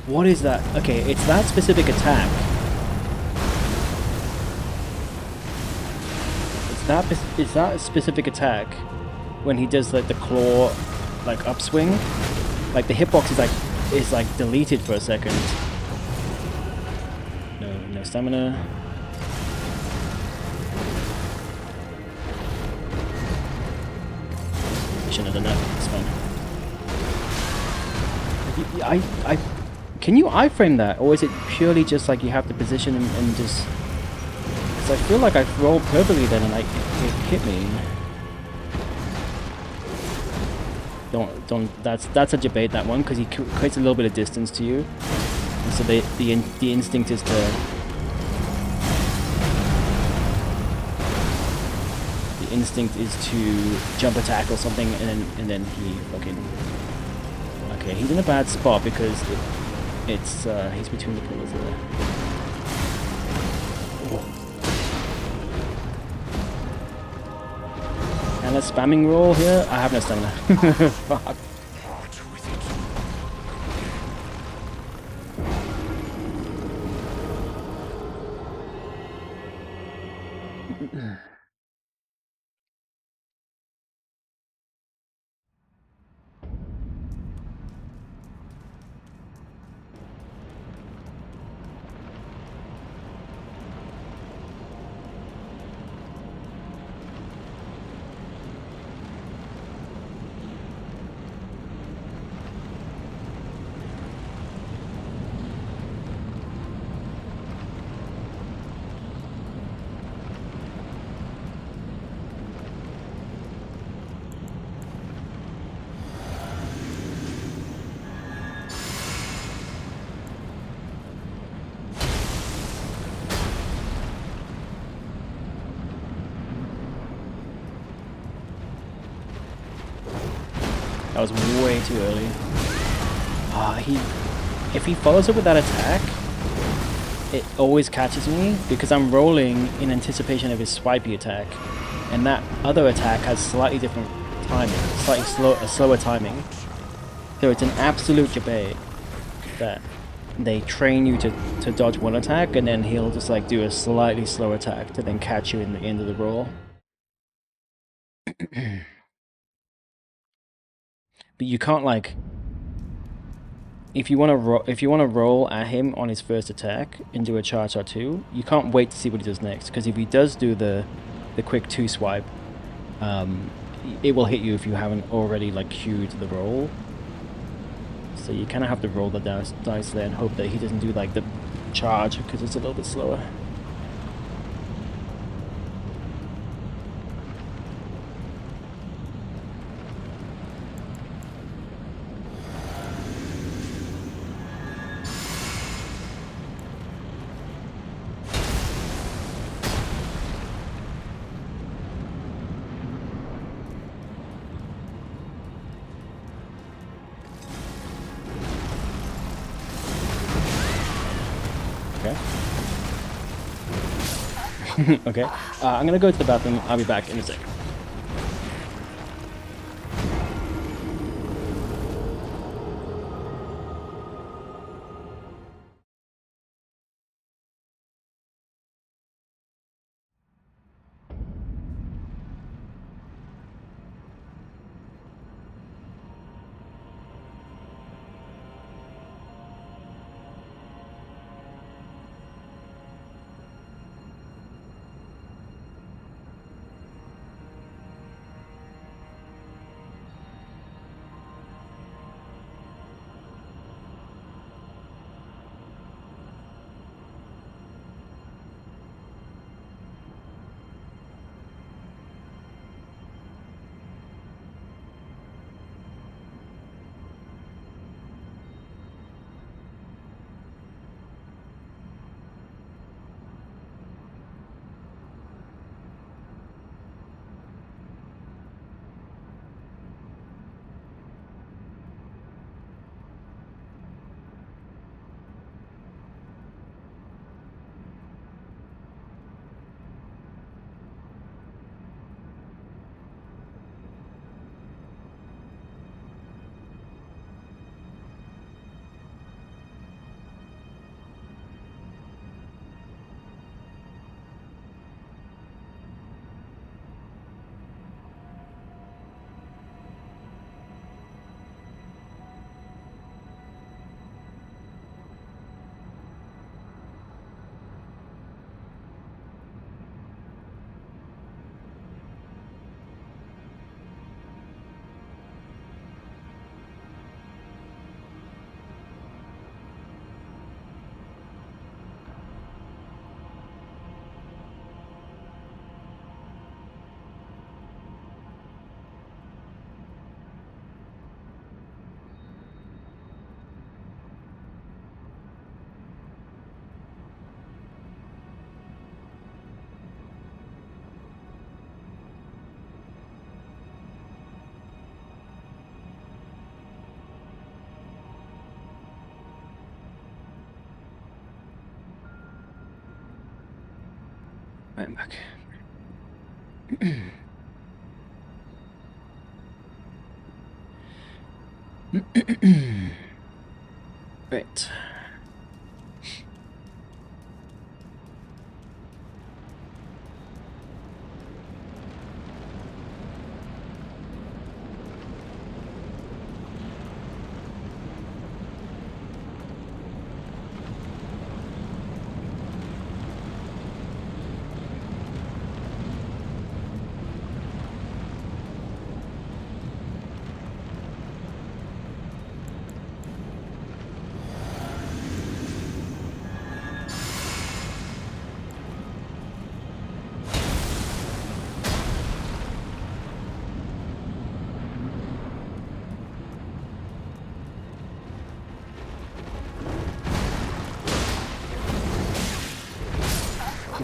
Speaker 1: What is that? Okay, it's that specific attack. It's that specific attack when he does like the claw like upswing. Like the hitbox is like deleted for a second. No stamina. I shouldn't have done that. It's fine. Can you iframe that, or is it purely just like you have to position and just... Because I feel like I've rolled perfectly then and like it hit me. That's a debate, that one, because he creates a little bit of distance to you. And so the instinct is to... The instinct is to jump attack or something, and then he fucking... Okay, he's in a bad spot because... It's he's between the pillars there. And a spamming roll here. I have no stamina. Fuck. That was way too early. If he follows up with that attack, it always catches me because I'm rolling in anticipation of his swipey attack, and that other attack has slightly different timing, a slower timing. So it's an absolute debate that they train you to dodge one attack, and then he'll just like do a slightly slow attack to then catch you in the end of the roll. But you can't like, if you want to roll at him on his first attack and do a charge or two, you can't wait to see what he does next, because if he does do the quick 2 swipe, it will hit you if you haven't already like queued the roll. So you kind of have to roll the dice there and hope that he doesn't do like the charge, because it's a little bit slower. Okay. Okay. I'm gonna go to the bathroom. I'll be back in a sec. I'm back. Right.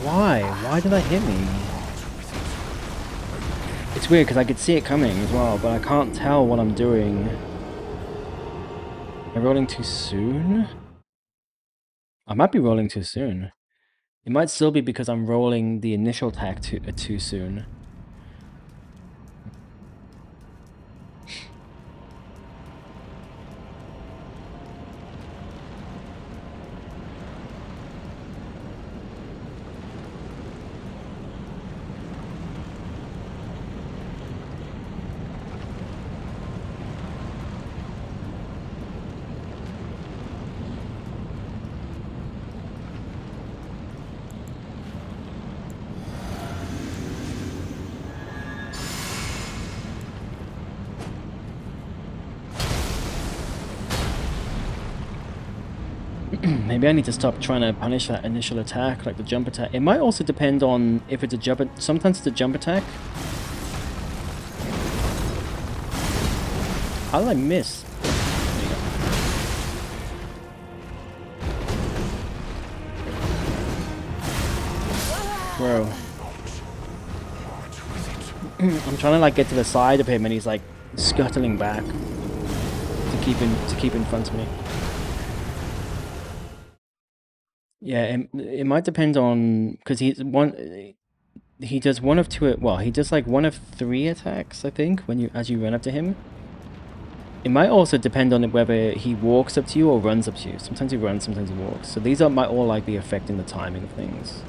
Speaker 1: Why? Why did that hit me? It's weird because I could see it coming as well, but I can't tell what I'm doing. Am I rolling too soon? I might be rolling too soon. It might still be because I'm rolling the initial attack too soon. Maybe I need to stop trying to punish that initial attack, like the jump attack. It might also depend on if it's a jump. Sometimes it's a jump attack. How did I miss? There you go. Bro. I'm trying to like get to the side of him, and he's like scuttling back to keep in front of me. Yeah, it might depend on because he does one of two. Well, he does like one of three attacks, I think, when as you run up to him. It might also depend on whether he walks up to you or runs up to you. Sometimes he runs, sometimes he walks. So these might all like be affecting the timing of things.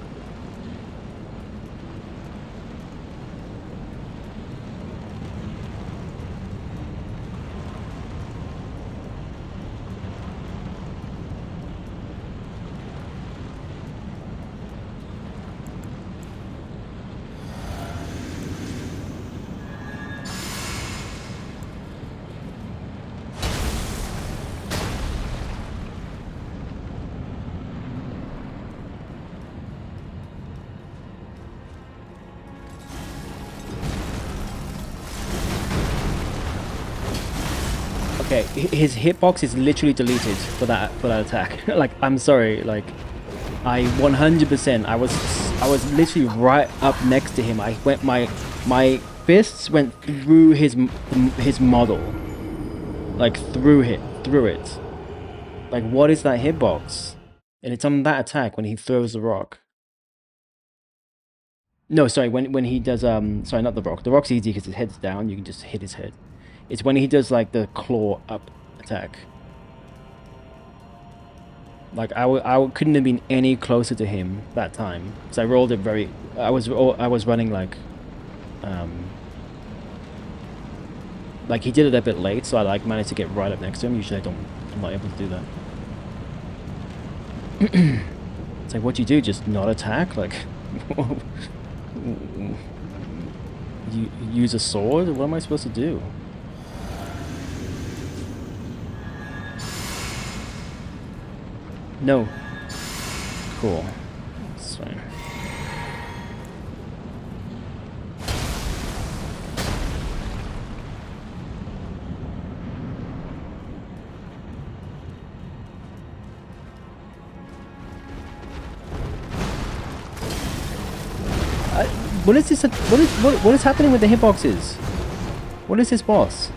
Speaker 1: Okay, his hitbox is literally deleted for that attack. Like, I'm sorry, like, I 100%. I was literally right up next to him. My fists went through his model, like through it. Like, what is that hitbox? And it's on that attack when he throws the rock. No, sorry, when he does sorry, not the rock. The rock's easy because his head's down. You can just hit his head. It's when he does like the claw up attack. Like I couldn't have been any closer to him that time because I rolled it very. I was running like he did it a bit late, so I like managed to get right up next to him. Usually I'm not able to do that. It's like, what do you do? Just not attack? Like, you use a sword? What am I supposed to do? No. Cool. That's fine. What is this? What is happening with the hitboxes? What is this boss?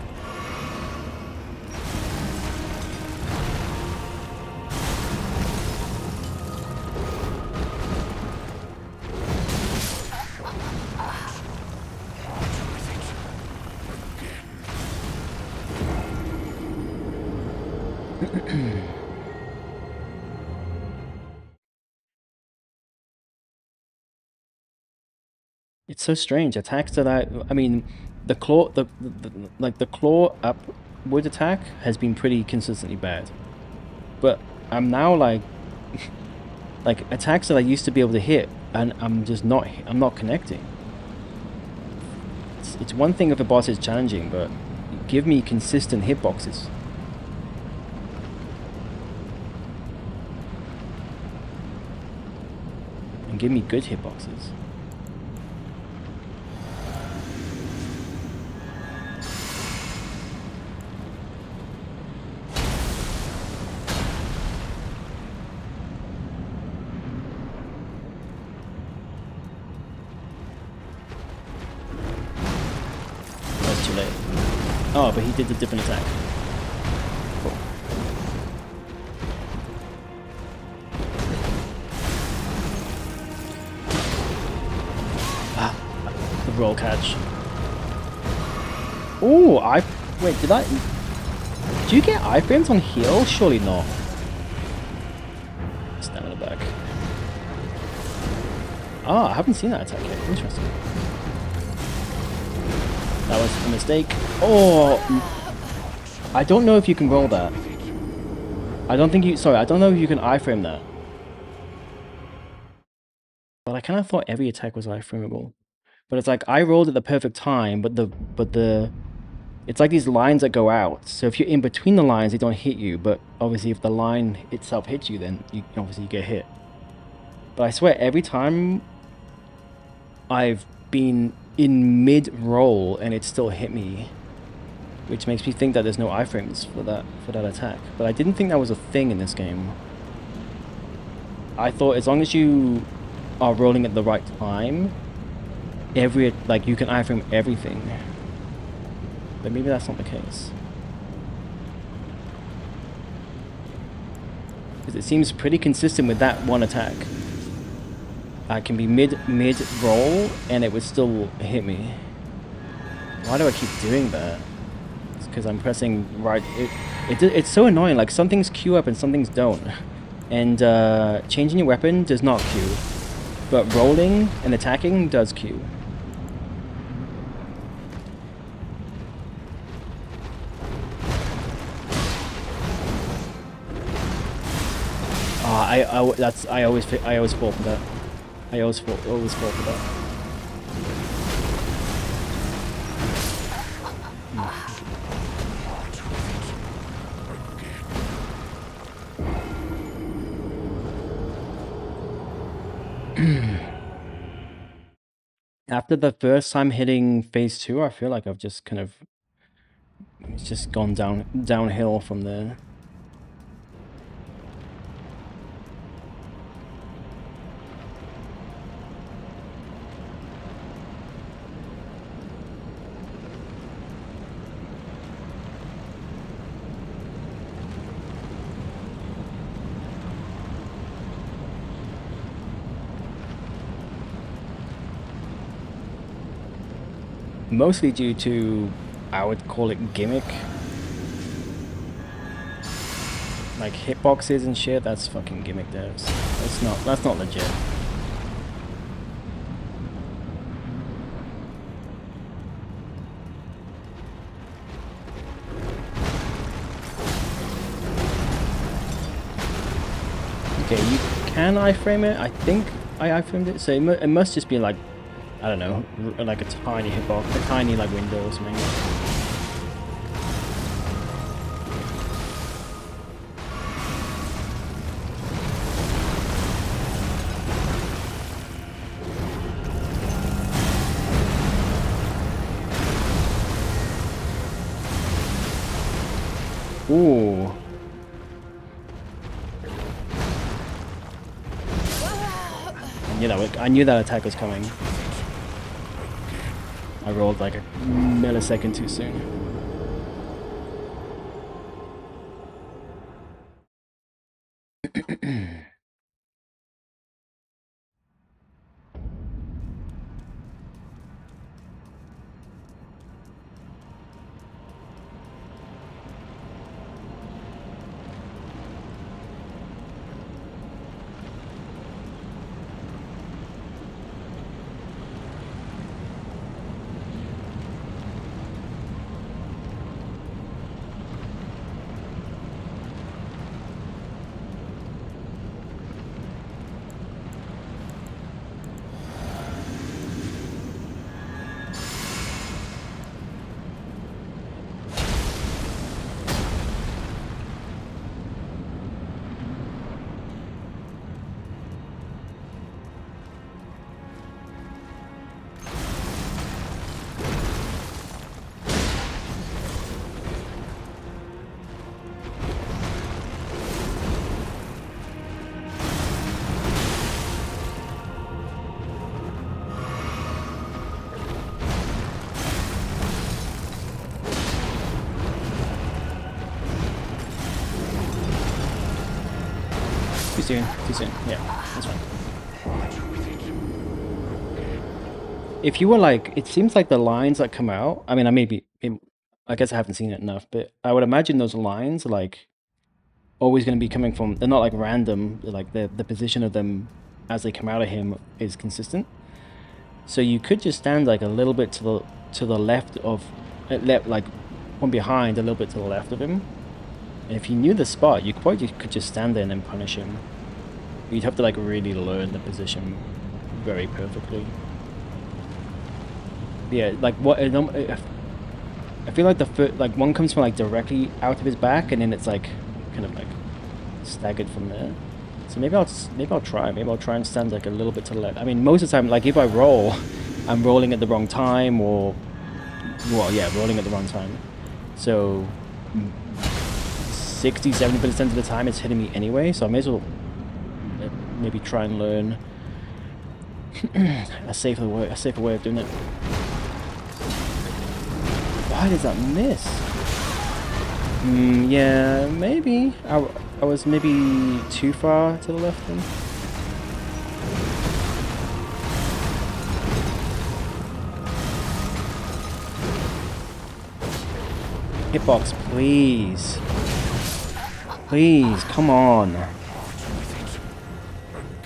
Speaker 1: It's so strange. Attacks that I mean, the claw, like the claw upward attack has been pretty consistently bad, but I'm now like attacks that I used to be able to hit, and I'm not connecting. It's one thing if a boss is challenging, but give me consistent hitboxes. And give me good hitboxes. That's too late. Oh, but he did the different attack. Cool. The roll catch. Oh, wait, did I... Do you get iframes on heal? Surely not. Stamina back. Ah, I haven't seen that attack yet. Interesting. That was a mistake. Oh! I don't know if you can roll that. I don't think you... Sorry, I don't know if you can iframe that. But I kind of thought every attack was iframeable. But it's like, I rolled at the perfect time, but the... It's like these lines that go out. So if you're in between the lines, they don't hit you. But obviously, if the line itself hits you, then you obviously get hit. But I swear, every time I've been in mid-roll and it still hit me, which makes me think that there's no iframes for that attack. But I didn't think that was a thing in this game. I thought as long as you are rolling at the right time, you can iframe everything. But maybe that's not the case. Because it seems pretty consistent with that one attack. I can be mid-roll and it would still hit me. Why do I keep doing that? It's because I'm pressing right... It's so annoying, like some things queue up and some things don't. And changing your weapon does not queue. But rolling and attacking does queue. I always fall for that. I always fall for that. After the first time hitting phase 2, I feel like I've just kind of... It's just gone downhill from there. Mostly due to, I would call it gimmick. Like hitboxes and shit, that's fucking gimmick devs. That's not legit. Okay, you can iframe it. I think I iframed it, so it must just be like, I don't know, like a tiny hitbox, a tiny like window or something. Ooh. I knew that attack was coming. I rolled like a millisecond too soon. soon. Too soon. Yeah, that's fine. If you were like, it seems like the lines that come out. I mean, I guess I haven't seen it enough, but I would imagine those lines are like always going to be coming from. They're not like random. Like the position of them as they come out of him is consistent. So you could just stand like a little bit to the left of, like one behind, a little bit to the left of him. And if you knew the spot, you probably could just stand there and then punish him. You'd have to like really learn the position very perfectly. Yeah, like what? I feel like the foot, like one comes from like directly out of his back, and then it's like kind of like staggered from there. So maybe I'll try. Maybe I'll try and stand like a little bit to the left. I mean, most of the time, like if I roll, I'm rolling at the wrong time, or well, yeah, rolling at the wrong time. So 60-70% of the time, it's hitting me anyway. So I may as well maybe try and learn a safer way of doing it. Why does that miss? Yeah, maybe. I was maybe too far to the left then. Hitbox, please. Please, come on.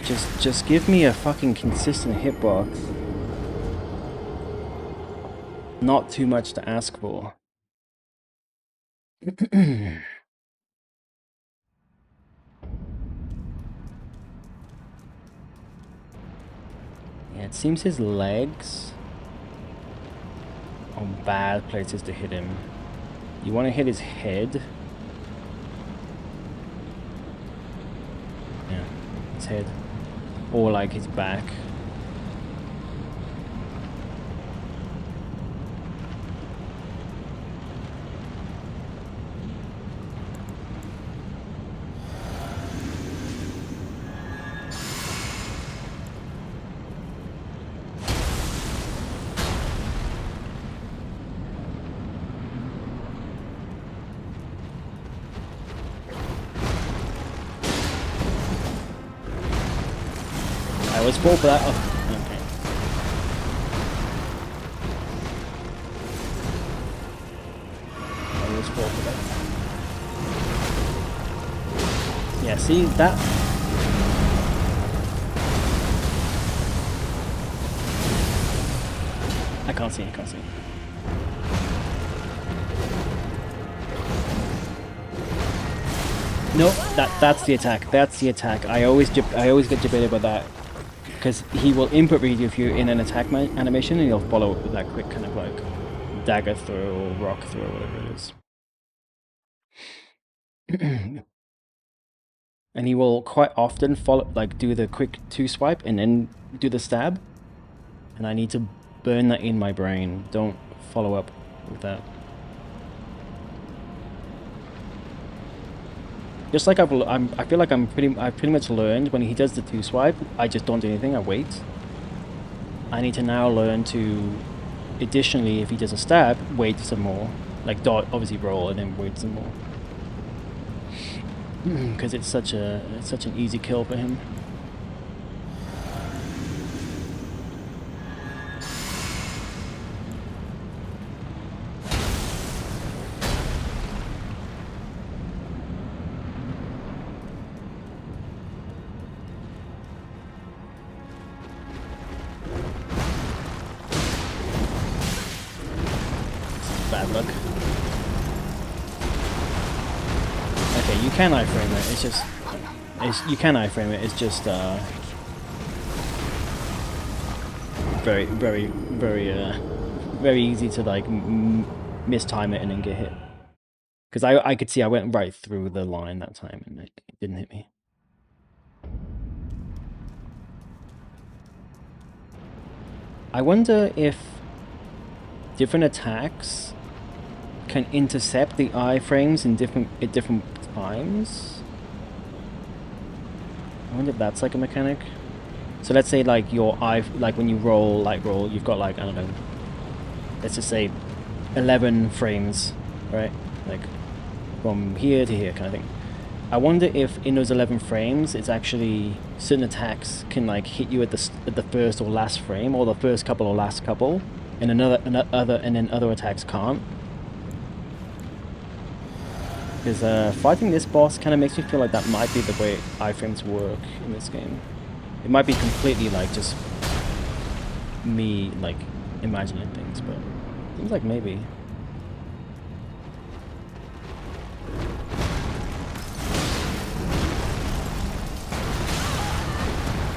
Speaker 1: Just give me a fucking consistent hitbox. Not too much to ask for. Yeah, it seems his legs are bad places to hit him. You want to hit his head. Yeah, his head. Or like his back. I was full for that. Oh, okay. I was full for that. Yeah, see that? I can't see. Nope, that's the attack. That's the attack. I always get debated by that. Because he will input read if you're in an attack animation, and he'll follow it with that quick kind of like dagger throw or rock throw, whatever it is. And he will quite often follow, like do the quick 2-swipe and then do the stab. And I need to burn that in my brain. Don't follow up with that. Just like I feel like I've pretty much learned when he does the 2-swipe, I just don't do anything. I wait. I need to now learn to, additionally, if he does a stab, wait some more. Like dot, obviously roll and then wait some more. Because it's such an easy kill for him. Bad luck. Okay, you can iframe it. It's just, you can iframe it. It's just very easy to like mistime it and then get hit. Because I could see I went right through the line that time and it didn't hit me. I wonder if different attacks can intercept the iframes in at different times. I wonder if that's like a mechanic. So let's say like your like when you roll, light roll, you've got like, I don't know, let's just say 11 frames, right? Like from here to here kind of thing. I wonder if in those 11 frames, it's actually certain attacks can like hit you at the first or last frame, or the first couple or last couple, and then other attacks can't. Because fighting this boss kind of makes me feel like that might be the way iframes work in this game. It might be completely like just me like imagining things, but it seems like maybe.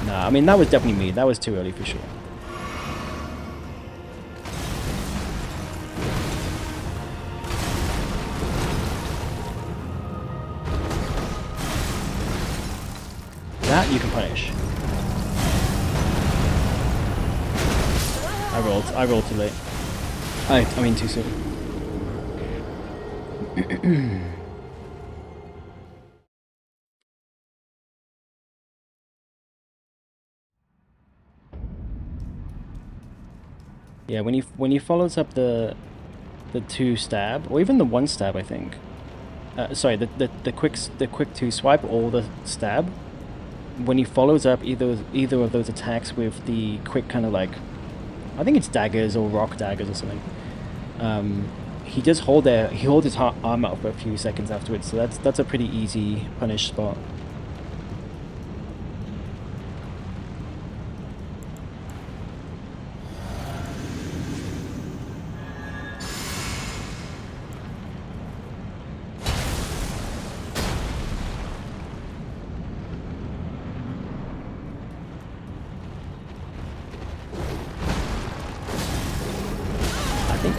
Speaker 1: Nah, I mean that was definitely me. That was too early for sure. That you can punish. I rolled too late. I mean too soon. Yeah, when he follows up the 2 stab, or even the 1 stab, I think. Sorry, the quick 2 swipe or the stab. When he follows up either of those attacks with the quick kind of like, I think it's daggers or rock daggers or something. He just holds his arm out for a few seconds afterwards, so that's a pretty easy punish spot.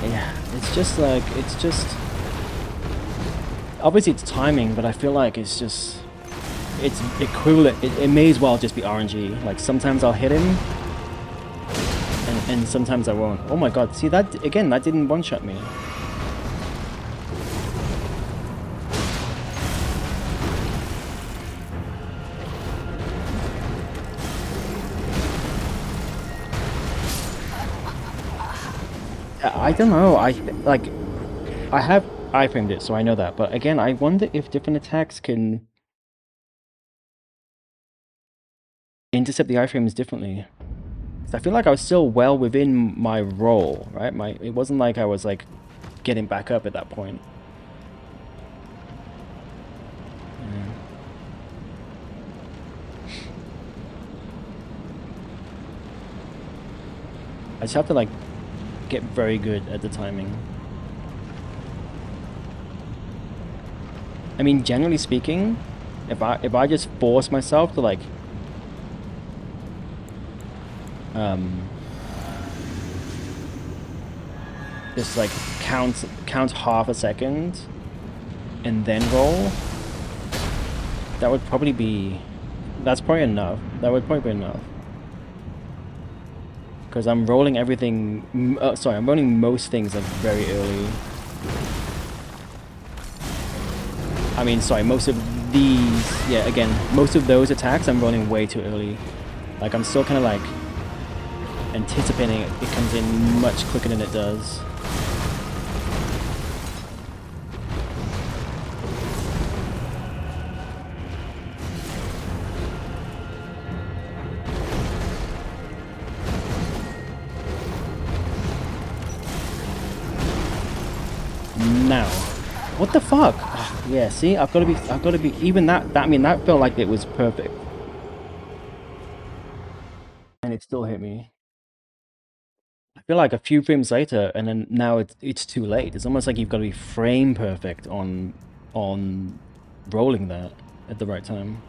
Speaker 1: Yeah, it's just like, obviously it's timing, but I feel like it's equivalent, it may as well just be RNG. Like sometimes I'll hit him, and sometimes I won't. Oh my god, see that, again, that didn't one-shot me. I don't know, I have iframed it, so I know that, but again, I wonder if different attacks can intercept the iframes differently. I feel like I was still well within my roll, right? It wasn't like I was like getting back up at that point. Yeah. I just have to like get very good at the timing. I mean, generally speaking, if I just force myself to like just like count half a second and then roll, that would probably be, that's probably enough. That would probably be enough. Because I'm rolling everything, sorry, I'm rolling most things like very early. I mean, sorry, most of these, yeah, again, most of those attacks I'm rolling way too early. Like, I'm still kind of like anticipating it comes in much quicker than it does. Now, what the fuck? Ugh, yeah, see, I've got to be, even I mean, that felt like it was perfect. And it still hit me. I feel like a few frames later, and then now it's too late. It's almost like you've got to be frame perfect on rolling that at the right time.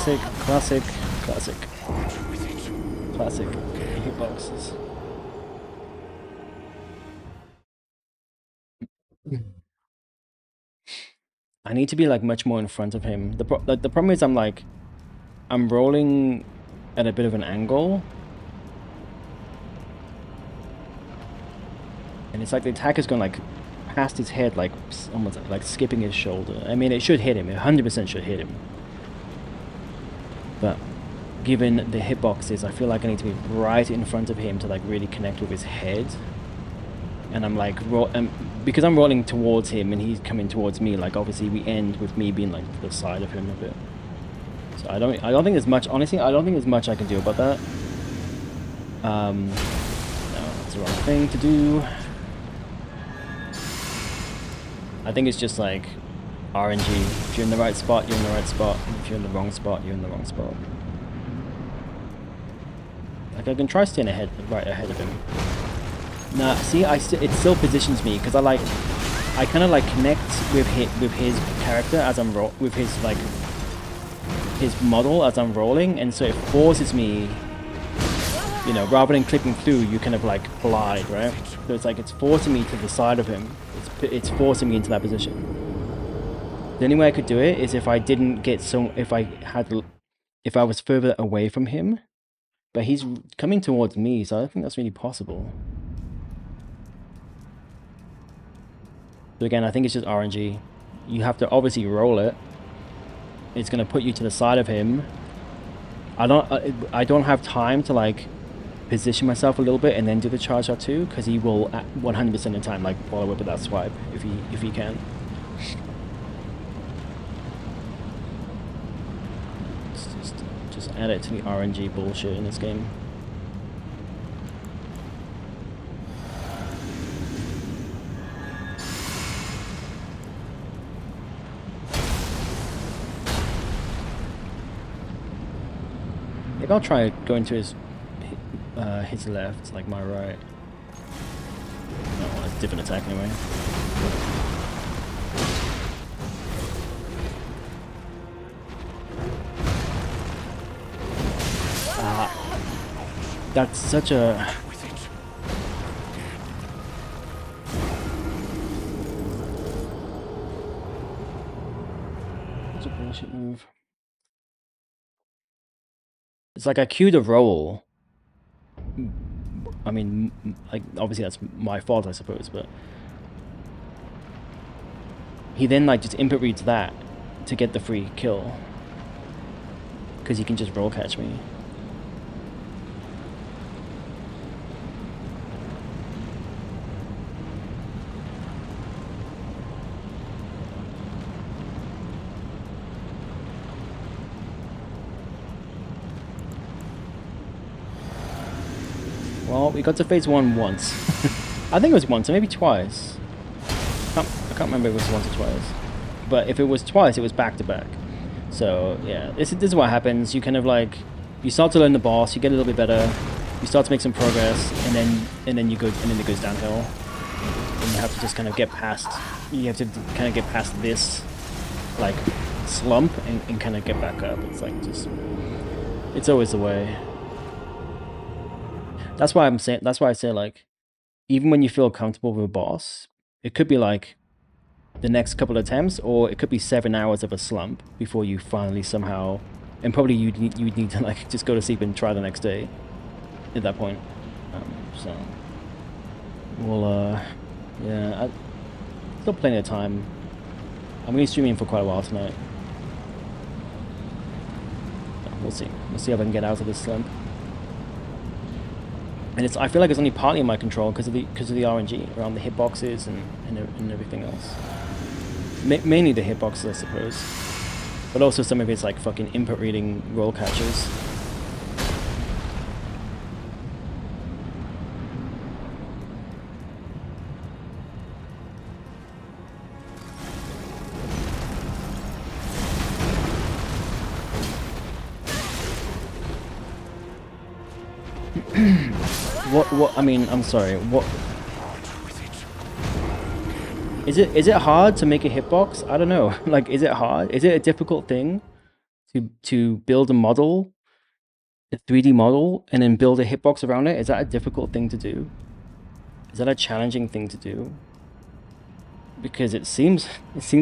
Speaker 1: Classic, classic, classic. Classic hitboxes. I need to be like much more in front of him. The problem is I'm rolling at a bit of an angle, and it's like the attacker's going like past his head, like almost like skipping his shoulder. I mean, it should hit him. It 100% should hit him. But given the hitboxes, I feel like I need to be right in front of him to like really connect with his head. And I'm like, because I'm rolling towards him and he's coming towards me, like obviously we end with me being like to the side of him a bit. So I don't think there's much, honestly, I don't think there's much I can do about that. No, that's the wrong thing to do. I think it's just like RNG. If you're in the right spot, you're in the right spot. If you're in the wrong spot, you're in the wrong spot. Like I can try staying right ahead of him. Nah, see, it still positions me because I kind of like connect with his character as I'm with his like his model as I'm rolling, and so it forces me, you know, rather than clipping through, you kind of like glide, right? So it's like it's forcing me to the side of him. It's forcing me into that position. The only way I could do it is if I didn't get if I was further away from him, but he's coming towards me, so I don't think that's really possible. So again, I think it's just RNG. You have to obviously roll it. It's going to put you to the side of him. I don't have time to like position myself a little bit and then do the charge shot too, because he will 100% of the time like follow up with that swipe if he can. Just add it to the RNG bullshit in this game. Maybe I'll try going to his left, like my right. No, it's a different attack anyway. That's such a... That's a bullshit move. It's like I queued a roll. I mean, like obviously that's my fault, I suppose, but he then like just input reads that to get the free kill because he can just roll catch me. Well, we got to phase 1 once. I think it was once, or maybe twice. I can't remember if it was once or twice. But if it was twice, it was back to back. So yeah, this is what happens. You kind of like, you start to learn the boss, you get a little bit better, you start to make some progress, and then you go, and then it goes downhill. And you have to just kind of get past. You have to kind of get past this like slump and kind of get back up. It's like just, it's always the way. That's why I'm saying. That's why I say like, even when you feel comfortable with a boss, it could be like the next couple of attempts, or it could be 7 hours of a slump before you finally somehow, and probably you'd need to like just go to sleep and try the next day. At that point, so we'll yeah, still plenty of time. I'm gonna be streaming for quite a while tonight. We'll see. We'll see if I can get out of this slump. And I feel like it's only partly in my control because of the RNG around the hitboxes and everything else. Mainly the hitboxes, I suppose, but also some of it's like fucking input reading roll catches. What, I mean, I'm sorry, what... Is it hard to make a hitbox? I don't know. Like, is it hard? Is it a difficult thing to build a model, a 3D model, and then build a hitbox around it? Is that a difficult thing to do? Is that a challenging thing to do? Because it seems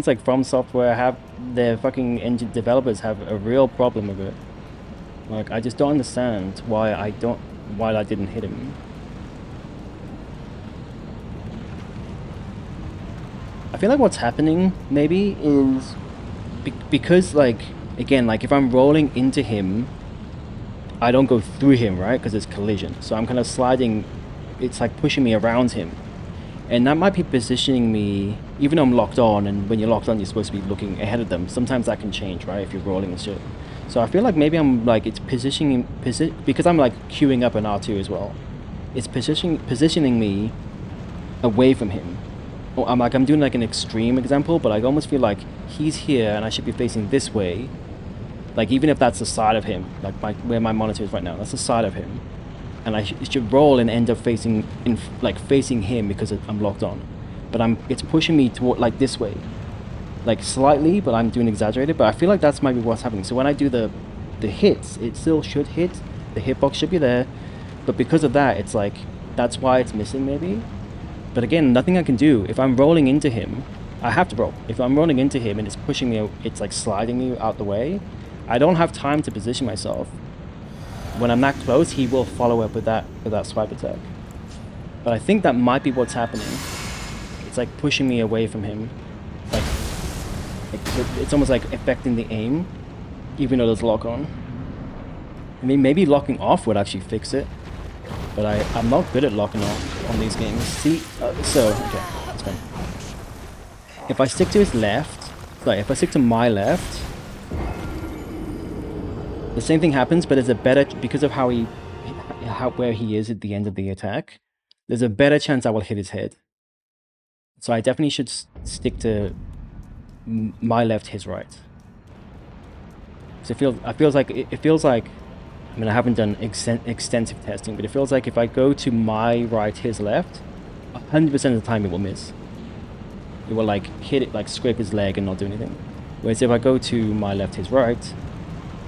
Speaker 1: like From Software have their fucking engine developers have a real problem with it. Like, I just don't understand why I didn't hit him. I feel like what's happening maybe is because, like, again, like if I'm rolling into him, I don't go through him, right? Because it's collision. So I'm kind of sliding. It's like pushing me around him. And that might be positioning me, even though I'm locked on, and when you're locked on, you're supposed to be looking ahead of them. Sometimes that can change, right? If you're rolling and shit. So I feel like maybe I'm like, it's positioning, because I'm like queuing up an R2 as well. It's positioning me away from him. Or I'm doing like an extreme example, but I almost feel like he's here and I should be facing this way. Like even if that's the side of him, like where my monitor is right now, that's the side of him. And I should roll and end up facing him because I'm locked on. But it's pushing me toward like this way. Like slightly, but I'm doing exaggerated. But I feel like that's maybe what's happening. So when I do the hits, it still should hit. The hitbox should be there. But because of that, it's like, that's why it's missing maybe. But again, nothing I can do. If I'm rolling into him, I have to roll. If I'm rolling into him and it's pushing me, it's like sliding me out the way, I don't have time to position myself. When I'm that close, he will follow up with that swipe attack. But I think that might be what's happening. It's like pushing me away from him. Like it's almost like affecting the aim, even though there's lock on. I mean, maybe locking off would actually fix it. But I'm not good at locking off on these games. See, okay, that's fine. If I stick to his left, if I stick to my left, the same thing happens, but there's a better, because of where he is at the end of the attack, there's a better chance I will hit his head. So I definitely should stick to my left, his right. So it feels like, I mean, I haven't done extensive testing, but it feels like if I go to my right, his left, 100% of the time it will miss. It will like hit it, like scrape his leg and not do anything. Whereas if I go to my left, his right,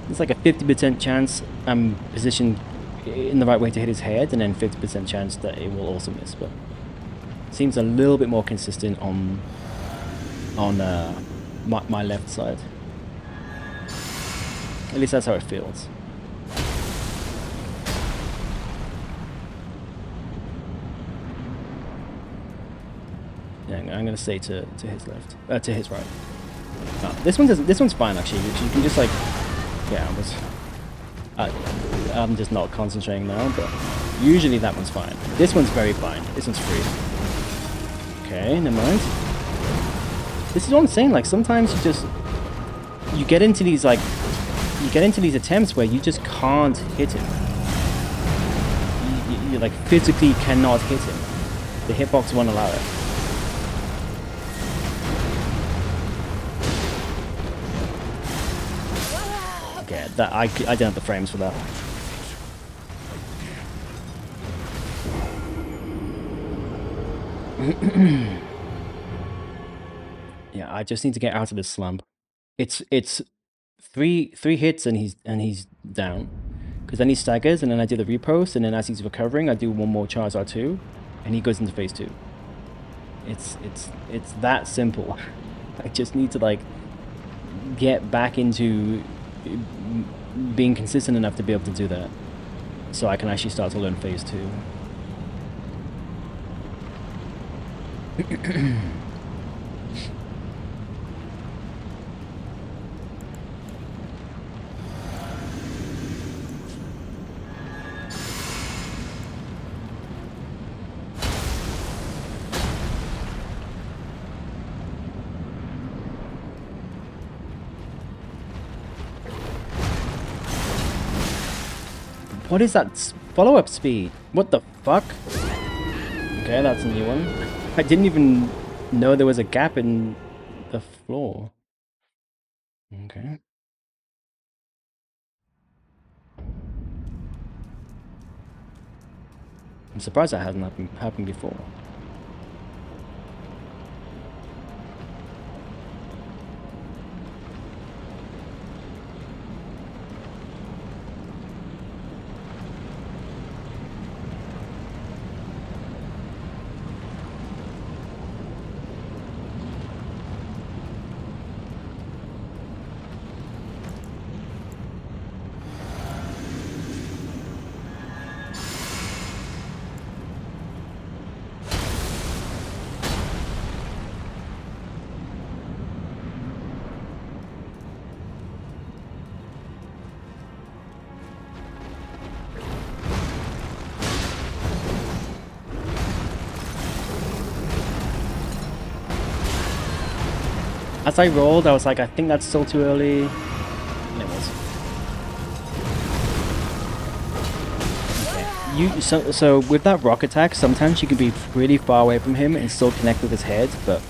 Speaker 1: it's like a 50% chance I'm positioned in the right way to hit his head, and then 50% chance that it will also miss. But it seems a little bit more consistent on my left side. At least that's how it feels. Yeah, I'm gonna say to his left, to his right. No, this one's fine actually. You can just like, yeah, I'm just not concentrating now, but usually that one's fine. This one's very fine. This one's free. Okay, never mind. This is what I'm saying. Like sometimes you get into these attempts where you just can't hit him. You like physically cannot hit him. The hitbox won't allow it. Okay, that I don't have the frames for that. Yeah, I just need to get out of this slump. It's three hits and he's down. Because then he staggers, and then I do the repost, and then as he's recovering, I do one more charge R2, and he goes into phase 2. It's that simple. I just need to like get back into being consistent enough to be able to do that, so I can actually start to learn phase 2. What is that follow-up speed? What the fuck? Okay, that's a new one. I didn't even know there was a gap in the floor. Okay. I'm surprised that hasn't happened before. As I rolled, I was like, I think that's still too early. And it was. Okay. So with that rock attack, sometimes you can be pretty far away from him and still connect with his head, but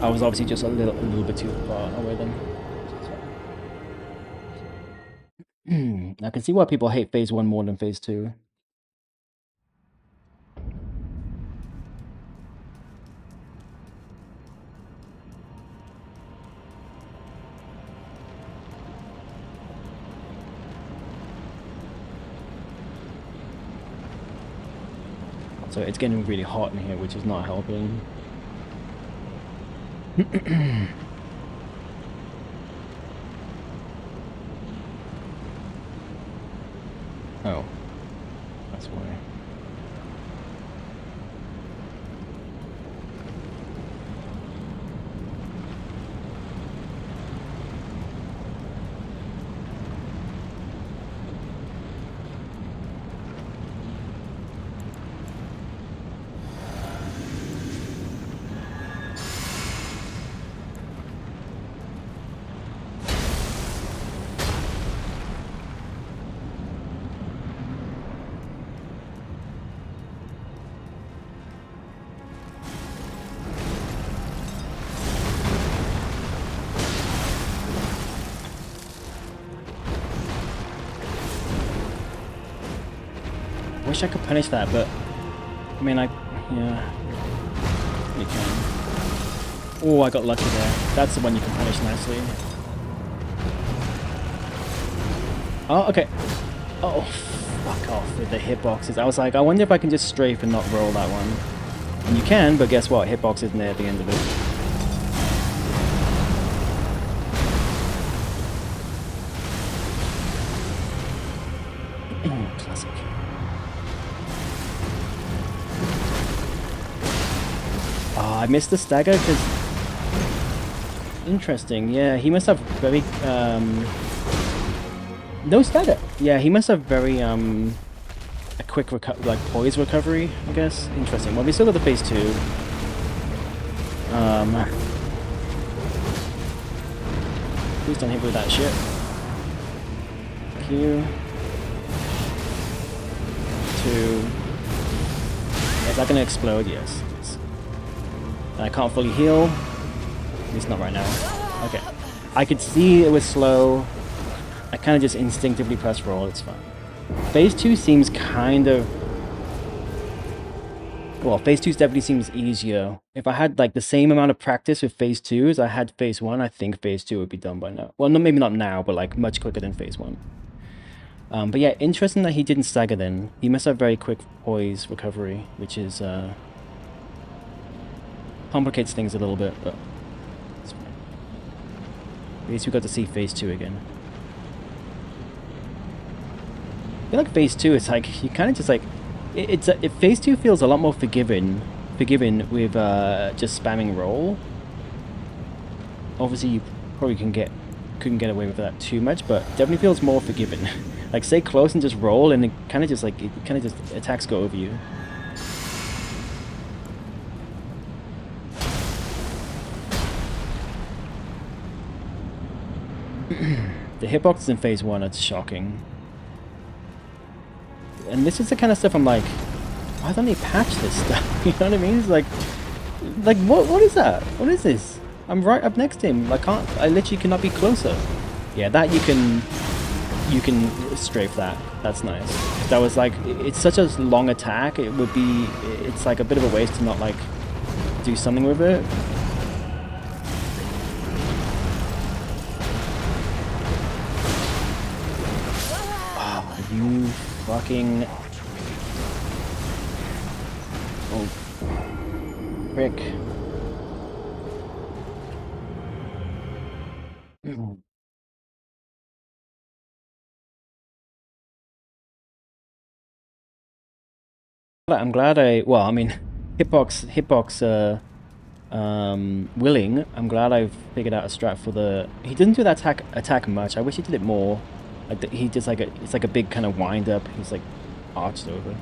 Speaker 1: I was obviously just a little bit too far away then. I can see why people hate phase 1 more than phase 2. So it's getting really hot in here, which is not helping. Oh, that's why. Wish I could punish that, but I mean, yeah, you can. Oh, I got lucky there. That's the one you can punish nicely. Oh, okay. Oh, fuck off with the hitboxes. I was like, I wonder if I can just strafe and not roll that one. And you can, but guess what? Hitbox isn't there at the end of it. Classic. Oh, I missed the stagger because... Interesting, yeah, he must have very, no stagger! Yeah, he must have very, a quick poise recovery, I guess. Interesting. Well, we still got the phase 2. Please don't hit me with that shit. Q. 2. Is that gonna explode? Yes. I can't fully heal. At least not right now. Okay. I could see it was slow. I kind of just instinctively pressed roll. It's fine. Phase 2 seems kind of... Well, phase 2 definitely seems easier. If I had like the same amount of practice with phase 2 as I had phase 1, I think phase 2 would be done by now. Well, no, maybe not now, but like much quicker than phase 1. But yeah, interesting that he didn't stagger then. He must have very quick poise recovery, which is... complicates things a little bit, but it's fine. At least we got to see phase 2 again. I feel like phase 2 is like, you kind of just like, phase 2 feels a lot more forgiving with just spamming roll. Obviously you probably couldn't get away with that too much, but definitely feels more forgiving. Like stay close and just roll, and it kind of just attacks go over you. The hitboxes in phase 1 are shocking. And this is the kind of stuff I'm like, why don't they patch this stuff? You know what I mean? It's like what is that? What is this? I'm right up next to him. I literally cannot be closer. Yeah, that you can strafe that. That's nice. That was like, it's such a long attack, it's like a bit of a waste to not like do something with it. You fucking... Oh. Frick. I'm glad well, I mean, hitbox, willing, I'm glad I've figured out a strat for the... He didn't do that attack much. I wish he did it more. Like he just like it's like a big kind of wind up. He's like arched over.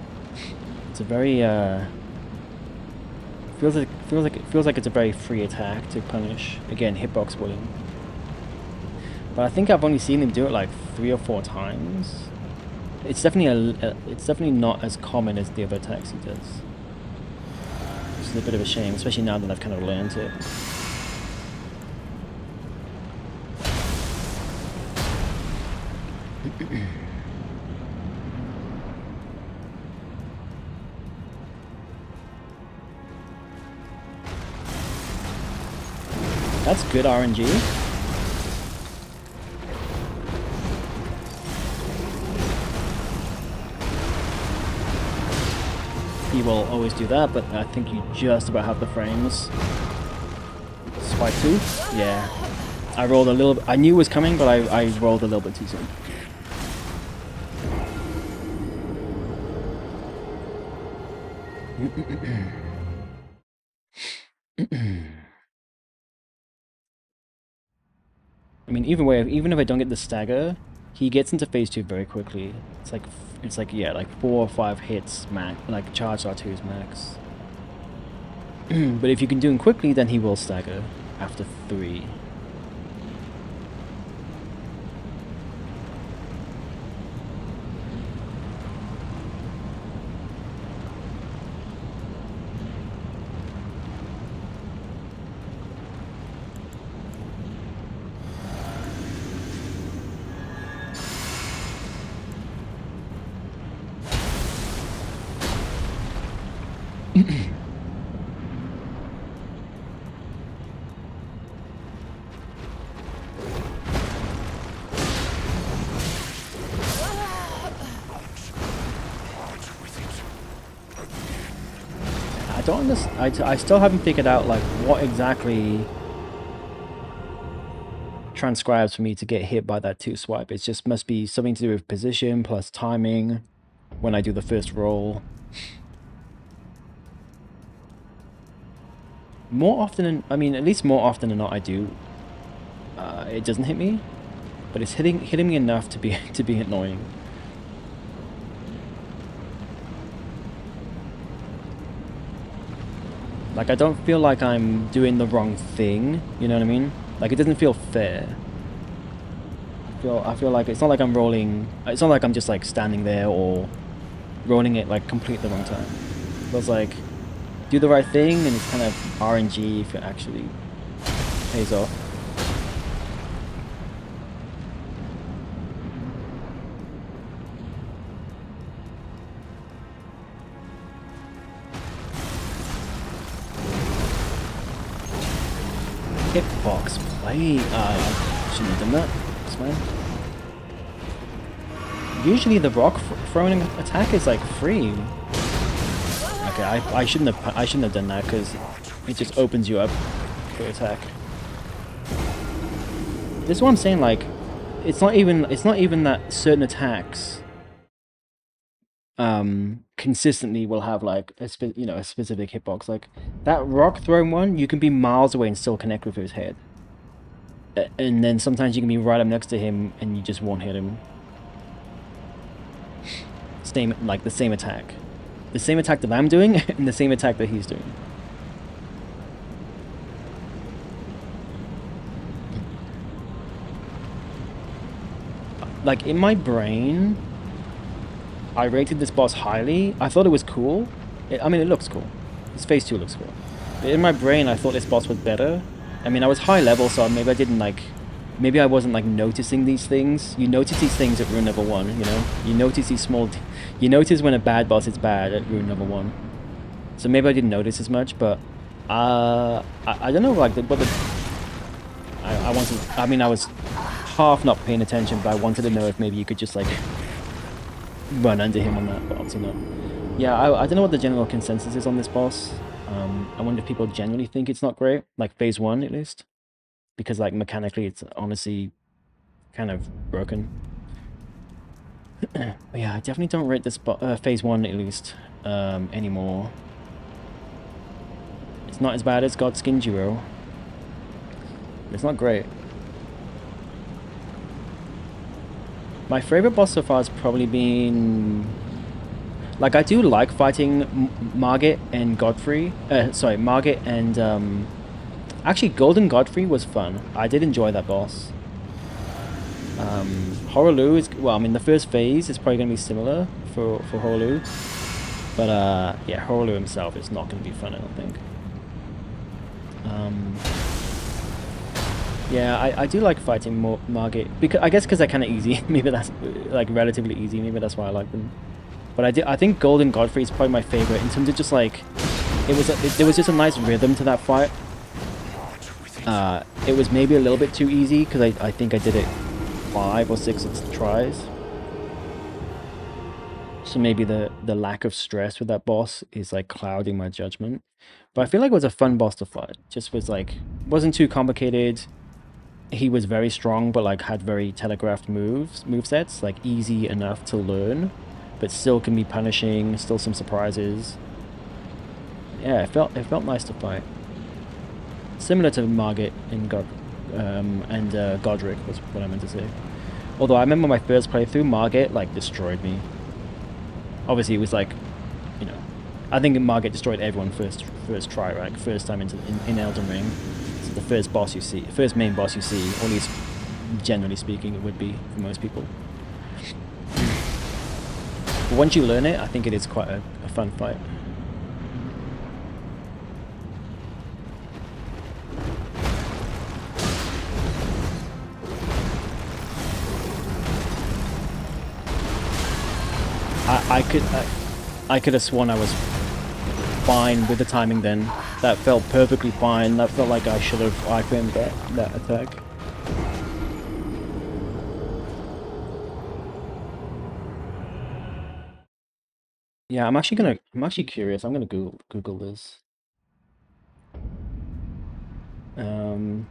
Speaker 1: It's a very Feels like it's a very free attack to punish. Again, hitbox willing. But I think I've only seen him do it like 3 or 4 times. It's definitely not as common as the other attacks he does. Which is a bit of a shame, especially now that I've kind of learned it. That's good RNG. He will always do that, but I think you just about have the frames. Swipe 2? Yeah. I rolled a little... I knew it was coming, but I rolled a little bit too soon. I mean, either way, even if I don't get the stagger, he gets into phase 2 very quickly. It's like yeah, like 4 or 5 hits max, like charged R2's max. But if you can do him quickly, then he will stagger after 3. I still haven't figured out like what exactly transcribes for me to get hit by that 2 swipe. It just must be something to do with position plus timing when I do the first roll. More often than, I mean, at least more often than not I do. It doesn't hit me, but it's hitting me enough to be annoying. Like, I don't feel like I'm doing the wrong thing, you know what I mean? Like, it doesn't feel fair. I feel like it's not like I'm rolling, it's not like I'm just like standing there or rolling it like complete the wrong time. It feels like do the right thing and it's kind of RNG if it actually pays off. Hitbox play. I shouldn't have done that. It's fine. Usually the rock throwing attack is like free. Okay, I shouldn't have done that because it just opens you up for attack. This is what I'm saying. Like, it's not even that certain attacks consistently will have like a specific hitbox. Like that rock throwing one, you can be miles away and still connect with his head. And then sometimes you can be right up next to him and you just won't hit him. Like the same attack. The same attack that I'm doing and the same attack that he's doing. Like in my brain, I rated this boss highly. I thought it was cool. I mean, it looks cool. This phase 2 looks cool. But in my brain, I thought this boss was better. I mean, I was high level, so maybe I didn't like... Maybe I wasn't like noticing these things. You notice these things at rune level 1, you know? You notice these small... You notice when a bad boss is bad at rune level 1. So maybe I didn't notice as much, but... I don't know, like, what the... I wanted... I mean, I was half not paying attention, but I wanted to know if maybe you could just, like... run under him on that, but obviously not. Yeah, I don't know what the general consensus is on this boss. I wonder if people generally think it's not great, like phase 1 at least, because like mechanically it's honestly kind of broken. But yeah, I definitely don't rate this phase 1 at least anymore. It's not as bad as Godskin Duo. It's not great. My favorite boss so far has probably been... Like I do like fighting Margit and Godfrey. Sorry, Margit and actually Golden Godfrey was fun. I did enjoy that boss. Horaloo is well. I mean, the first phase is probably going to be similar for Horaloo, but yeah, Horaloo himself is not going to be fun. I don't think. Yeah, I do like fighting more Margit because I guess because they're kind of easy. Maybe that's like relatively easy. Maybe that's why I like them. But I think Golden Godfrey is probably my favorite in terms of just like there was just a nice rhythm to that fight. It was maybe a little bit too easy because I think I did it 5 or 6 tries. So maybe the lack of stress with that boss is like clouding my judgment. But I feel like it was a fun boss to fight. Just was like wasn't too complicated. He was very strong, but like had very telegraphed move sets, like easy enough to learn, but still can be punishing. Still some surprises. Yeah, it felt nice to fight. Similar to Margit in Godric was what I meant to say. Although I remember my first playthrough, Margit like destroyed me. Obviously, it was like, you know, I think Margit destroyed everyone first try, right? First time in Elden Ring. So the first boss you see, first main boss you see, or at least generally speaking, it would be for most people. But once you learn it, I think it is quite a fun fight. I could have sworn I was fine with the timing then. That felt perfectly fine. That felt like I should have iframed that attack. Yeah, I'm actually curious. I'm gonna Google this. Um,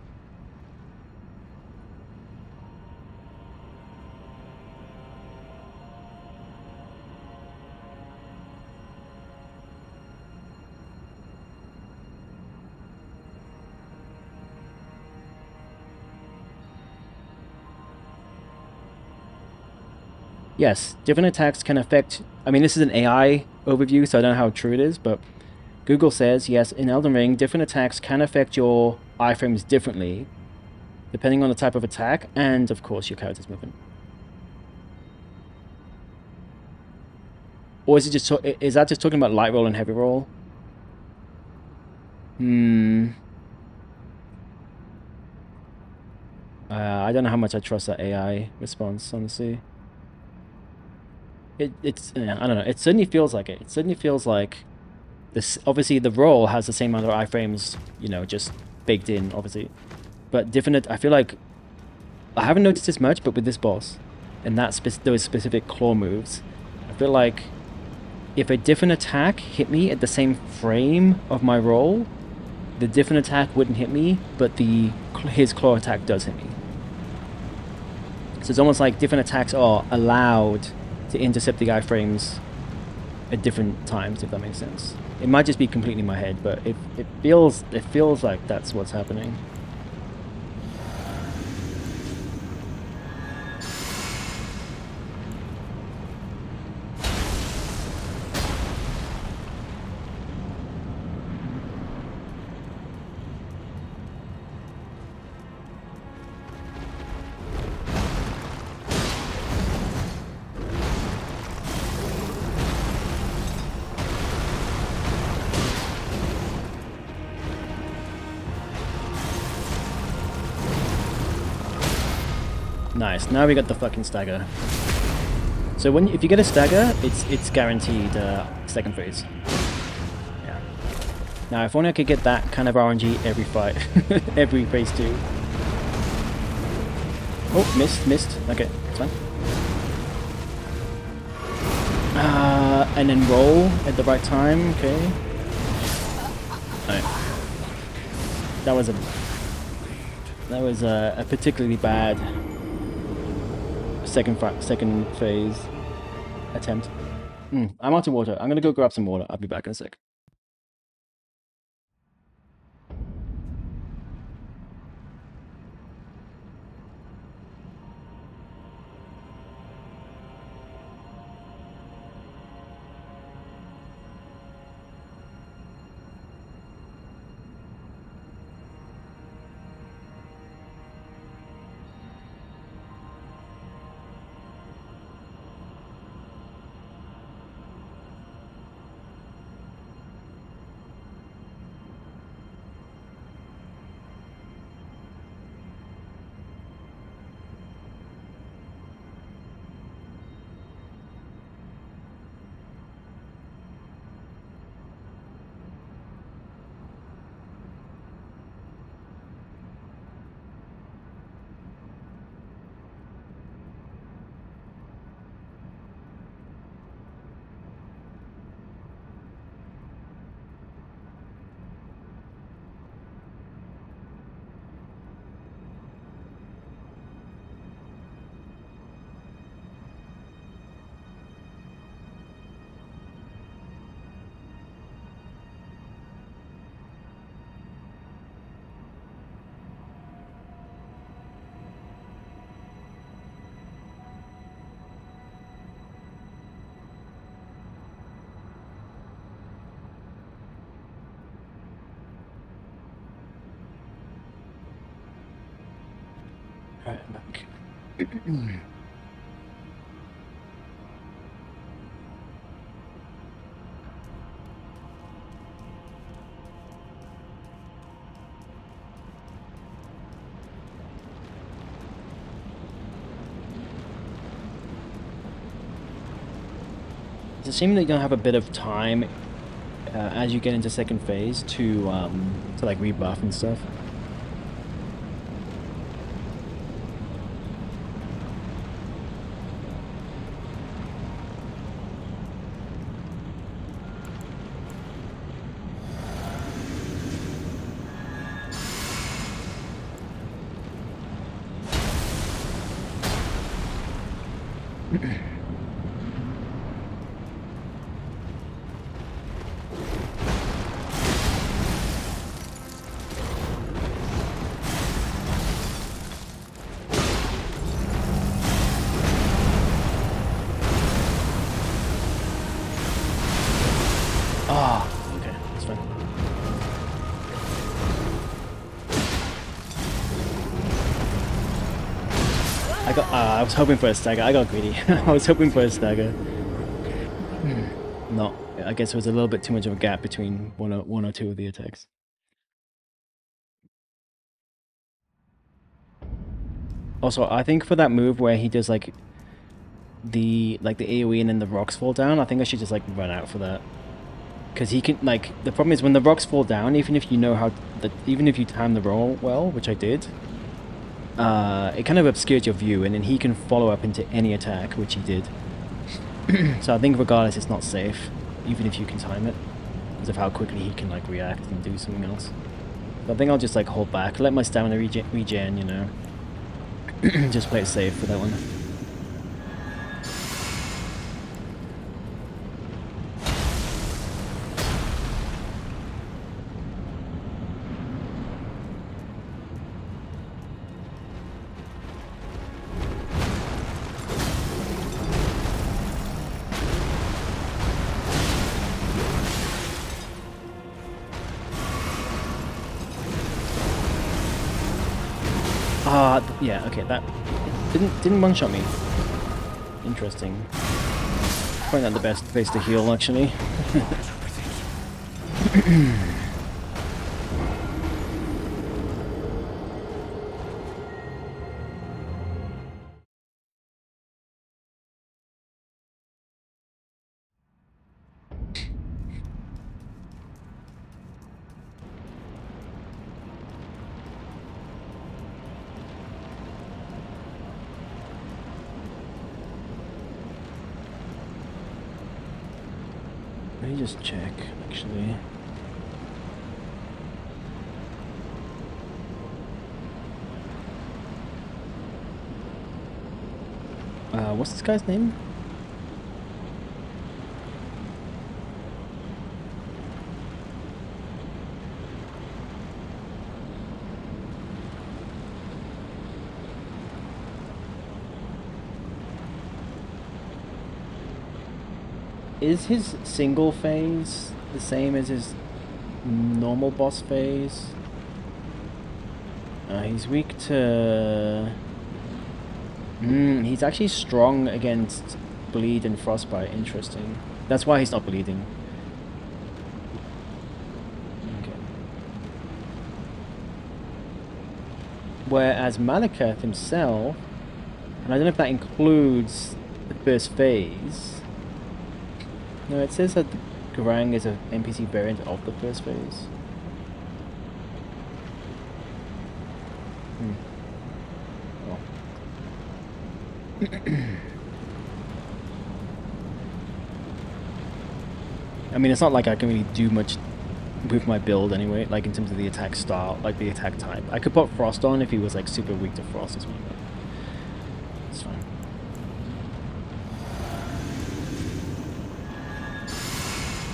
Speaker 1: yes, different attacks can affect. I mean, this is an AI overview, so I don't know how true it is, but Google says yes, in Elden Ring, different attacks can affect your iframes differently, depending on the type of attack and, of course, your character's movement. Or is it just is that just talking about light roll and heavy roll? Hmm. I don't know how much I trust that AI response, honestly. I don't know. It certainly feels like it. It certainly feels like this. Obviously, the roll has the same amount of iframes, just baked in, obviously. But different. I feel like I haven't noticed this much, but with this boss and those specific claw moves, I feel like if a different attack hit me at the same frame of my roll, the different attack wouldn't hit me, but his claw attack does hit me. So it's almost like different attacks are allowed to intercept the iframes at different times, if that makes sense. It might just be completely in my head, but it feels like that's what's happening. Nice. Now we got the fucking stagger. So if you get a stagger, it's guaranteed second phase. Yeah. Now if only I could get that kind of RNG every fight, every phase 2. Oh, missed. Okay, it's fine. And then roll at the right time. Okay. Alright. That was a particularly bad second phase attempt. I'm out of water. I'm gonna go grab some water. I'll be back in a sec. Alright, I'm back. It's a shame that you don't have a bit of time as you get into second phase to like rebuff and stuff. Okay, that's fine. I was hoping for a stagger. I got greedy. I was hoping for a stagger. No, I guess there was a little bit too much of a gap between one or two of the attacks. Also, I think for that move where he does like the AoE and then the rocks fall down, I think I should just like run out for that. Because he can, like, the problem is when the rocks fall down, even if you know how, even if you time the roll well, which I did, it kind of obscures your view, and then he can follow up into any attack, which he did. So I think regardless, it's not safe, even if you can time it, because of how quickly he can, like, react and do something else. So I think I'll just, like, hold back, let my stamina regen, you know. Just play it safe for that one. Yeah, okay, that didn't one-shot me. Interesting. Probably not the best place to heal, actually. Let me just check, actually. What's this guy's name? Is his single phase the same as his normal boss phase? He's weak to... he's actually strong against bleed and frostbite. Interesting. That's why he's not bleeding. Okay. Whereas Malekith himself, and I don't know if that includes the first phase. No, it says that Garang is an NPC variant of the first phase. Well. I mean, it's not like I can really do much with my build anyway, like in terms of the attack style, like the attack type. I could put Frost on if he was like super weak to Frost or something, but it's fine.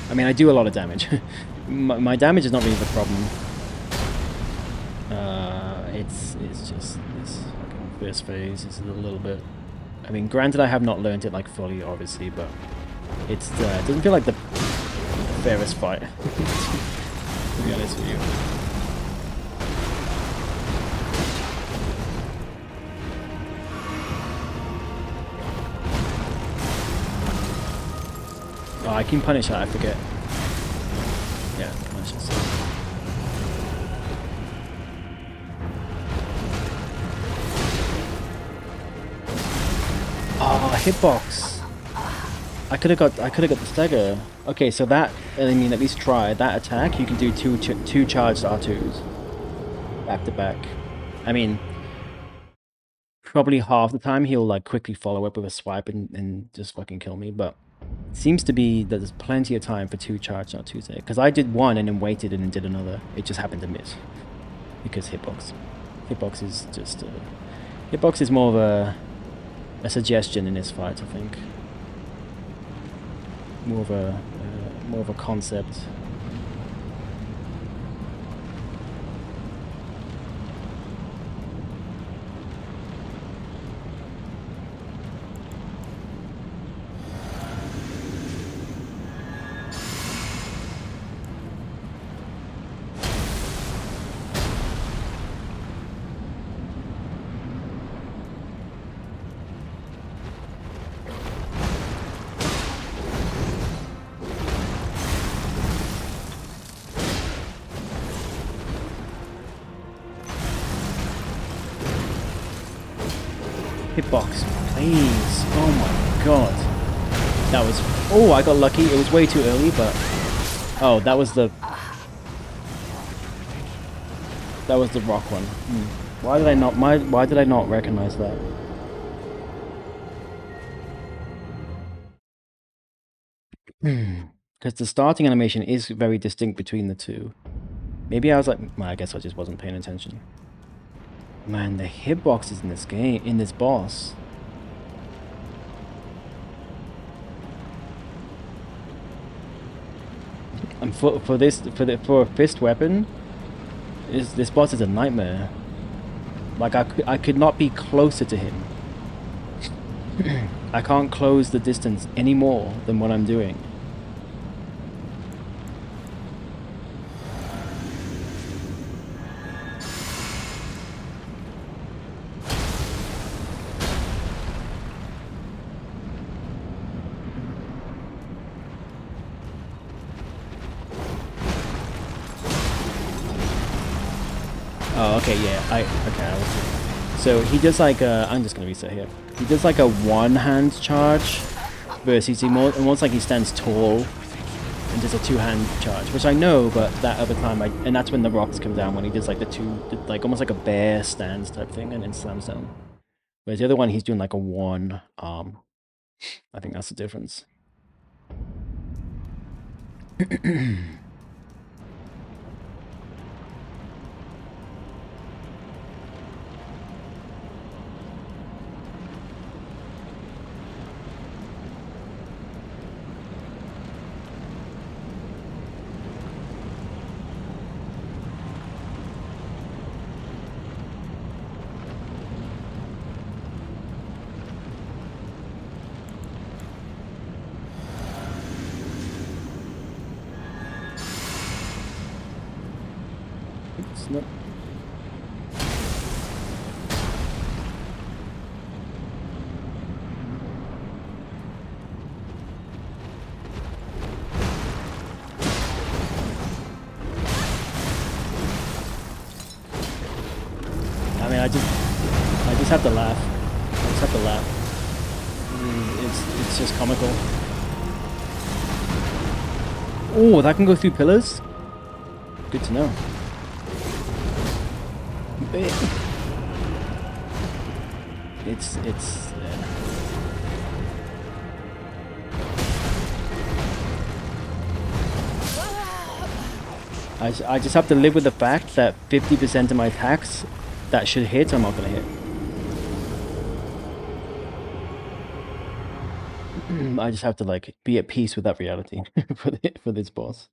Speaker 1: I mean, I do a lot of damage. my damage is not really the problem. It's just this fucking first phase is a little bit... I mean, granted, I have not learned it like fully, obviously, but it's it doesn't feel like the fairest fight. To be honest with you. Oh, I can punish that, I forget. Yeah, punish it. Oh, hitbox. I could have got the stagger. Okay, so that, I mean, at least try that attack. You can do two charged R2s back to back. I mean, probably half the time he'll like quickly follow up with a swipe and just fucking kill me, but it seems to be that there's plenty of time for two charged R2s there. Because I did one and then waited and then did another. It just happened to miss because hitbox is just hitbox is more of a suggestion in this fight, I think. More of a concept. Hitbox, please. Oh my god. That was... Oh, I got lucky. It was way too early, but... Oh, that was the... That was the rock one. Why did I not recognize that? Because the starting animation is very distinct between the two. Maybe I was like... Well, I guess I just wasn't paying attention. Man, the hitboxes in this game, in this boss. And for a fist weapon, this boss is a nightmare. Like I could not be closer to him. I can't close the distance any more than what I'm doing. Oh, okay, yeah. So he does like a... I'm just gonna reset here. He does like a one-hand charge, versus he almost like he stands tall and does a two-hand charge, which I know, but that other time, and that's when the rocks come down, when he does like like almost like a bear stance type thing, and then slams down. Whereas the other one, he's doing like a one arm. I think that's the difference. Nope. I mean, I just have to laugh. I just have to laugh. It's just comical. Oh, that can go through pillars? Good to know. It's I just have to live with the fact that 50% of my attacks that should hit, I'm not gonna hit. I just have to like be at peace with that reality for this boss.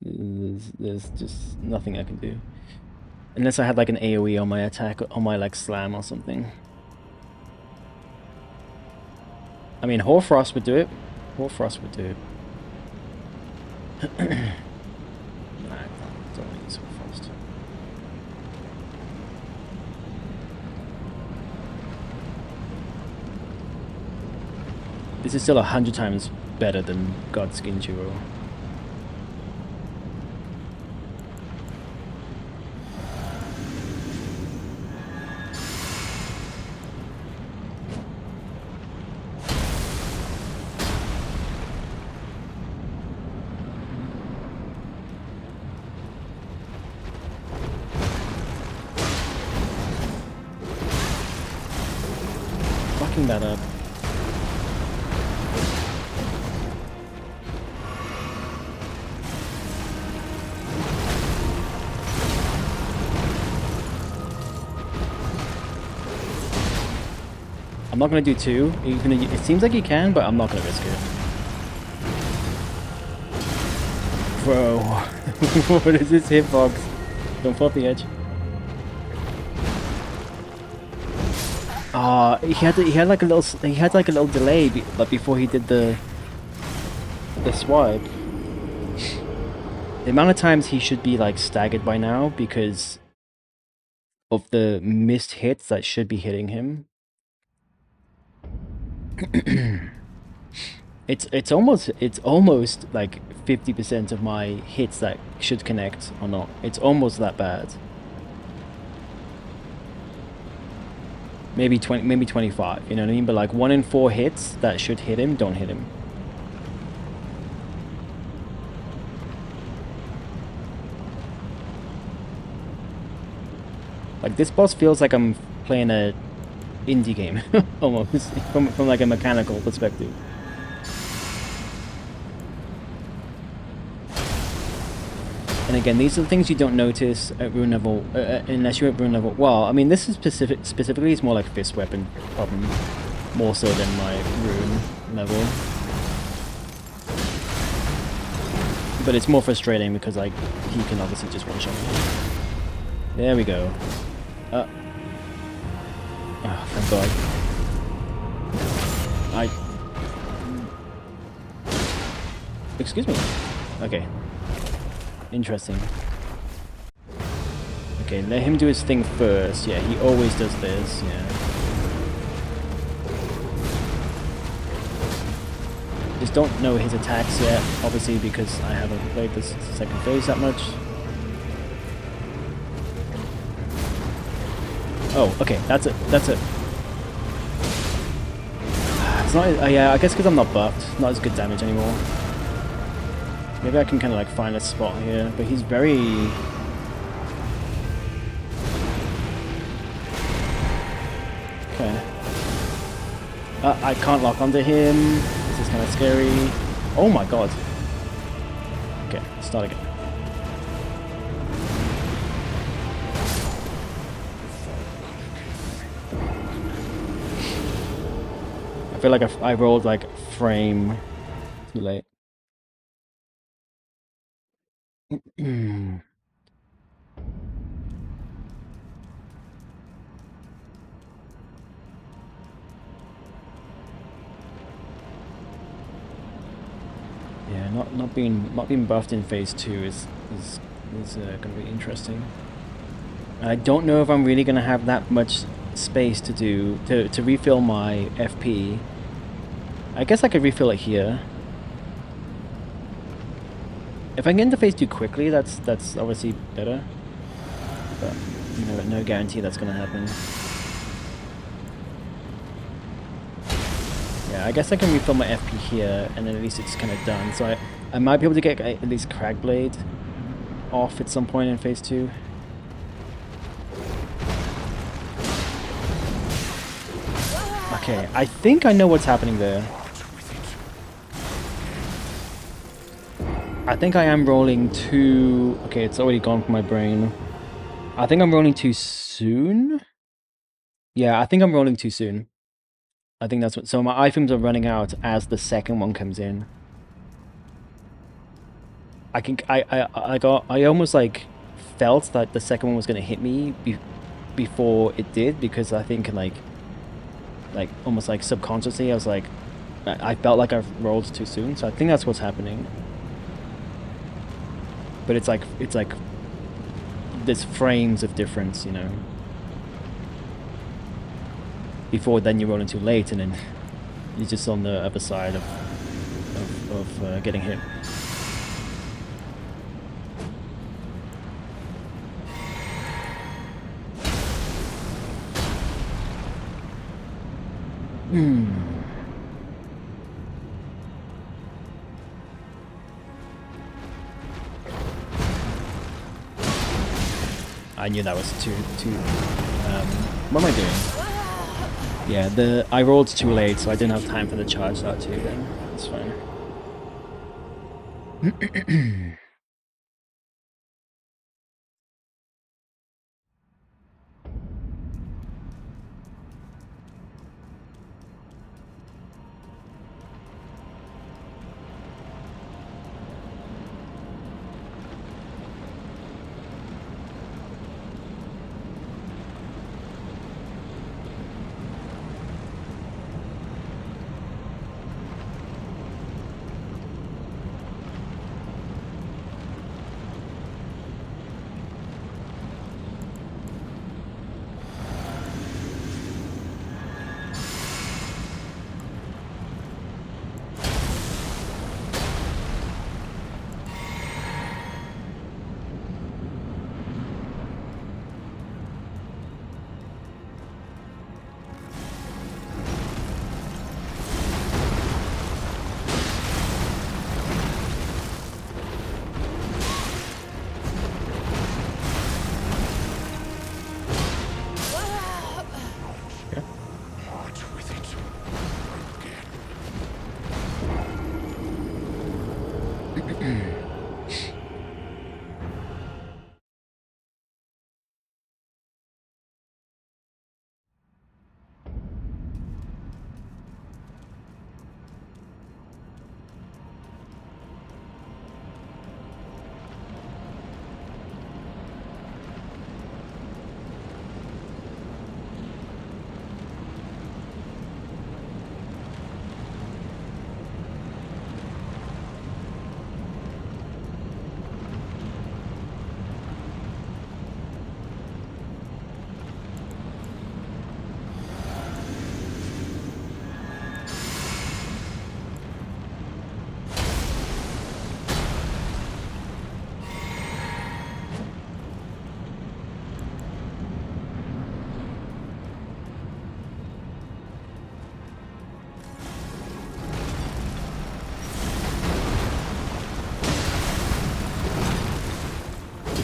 Speaker 1: There's just nothing I can do. Unless I had like an AoE on my attack, on my like slam or something. I mean, Hoarfrost would do it. Hoarfrost would do it. Nah, I don't want to use Hoarfrost. This is still 100 times better than Godskin Duo. Fucking that up. I'm not gonna do 2. It seems like you can, but I'm not gonna risk it. Bro, what is this hitbox? Don't fall off the edge. He had like a little delay before he did the swipe. The amount of times he should be like staggered by now because of the missed hits that should be hitting him. It's almost like 50% of my hits that should connect or not. It's almost that bad. Maybe 20, maybe 25, you know what I mean? But like 1 in 4 hits that should hit him don't hit him. Like this boss feels like I'm playing a indie game almost from like a mechanical perspective. And again, these are the things you don't notice at rune level, unless you're at rune level. Well, I mean, this is specifically it's more like fist weapon problem, more so than my rune level. But it's more frustrating because like he can obviously just one shot me. There we go. Oh, thank God. Excuse me. Okay. Interesting. Okay, let him do his thing first. Yeah, he always does this. Yeah. Just don't know his attacks yet, obviously, because I haven't played this second phase that much. Oh, okay, that's it. That's it. It's not. Yeah, I guess because I'm not buffed, not as good damage anymore. Maybe I can kind of like find a spot here, but he's very... Okay. I can't lock onto him. This is kind of scary. Oh my God. Okay, start again. I feel like I rolled like frame too late. Yeah, not being buffed in phase 2 is going to be interesting. I don't know if I'm really going to have that much space to refill my FP. I guess I could refill it here. If I can get into phase 2 quickly, that's obviously better. But no guarantee that's going to happen. Yeah, I guess I can refill my FP here, and then at least it's kind of done. So I might be able to get at least Cragblade off at some point in phase 2. Okay, I think I know what's happening there. I think I am rolling too... Okay, it's already gone from my brain. I think I'm rolling too soon? Yeah, I think I'm rolling too soon. I think that's what... So my items are running out as the second one comes in. I almost like felt that the second one was going to hit me before it did, because I think like almost like subconsciously I was like... I felt like I've rolled too soon, so I think that's what's happening. But it's like there's frames of difference, you know. Before then you're rolling too late, and then you're just on the other side of of getting hit. I knew that was too. What am I doing? Yeah, I rolled too late, so I didn't have time for the charge that too. Then it's fine.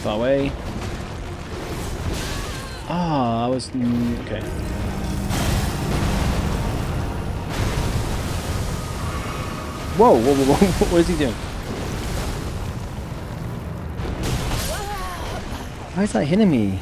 Speaker 1: Far away. Ah, I was okay. Whoa, whoa, whoa, whoa! What is he doing? Why is that hitting me?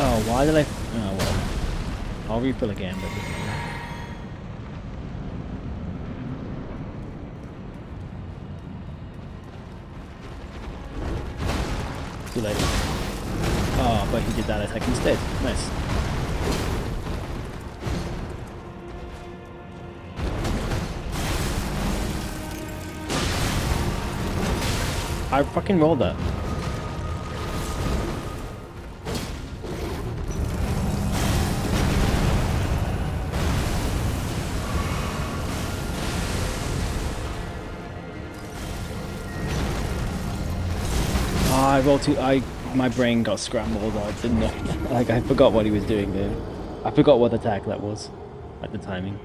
Speaker 1: Oh, why did I? Oh well, I'll refill again, but it doesn't matter. Too late. Oh, but he did that attack instead. Nice. I fucking rolled that. I rolled too. My brain got scrambled. I didn't know. Like I forgot what he was doing there. I forgot what attack that was, at the timing.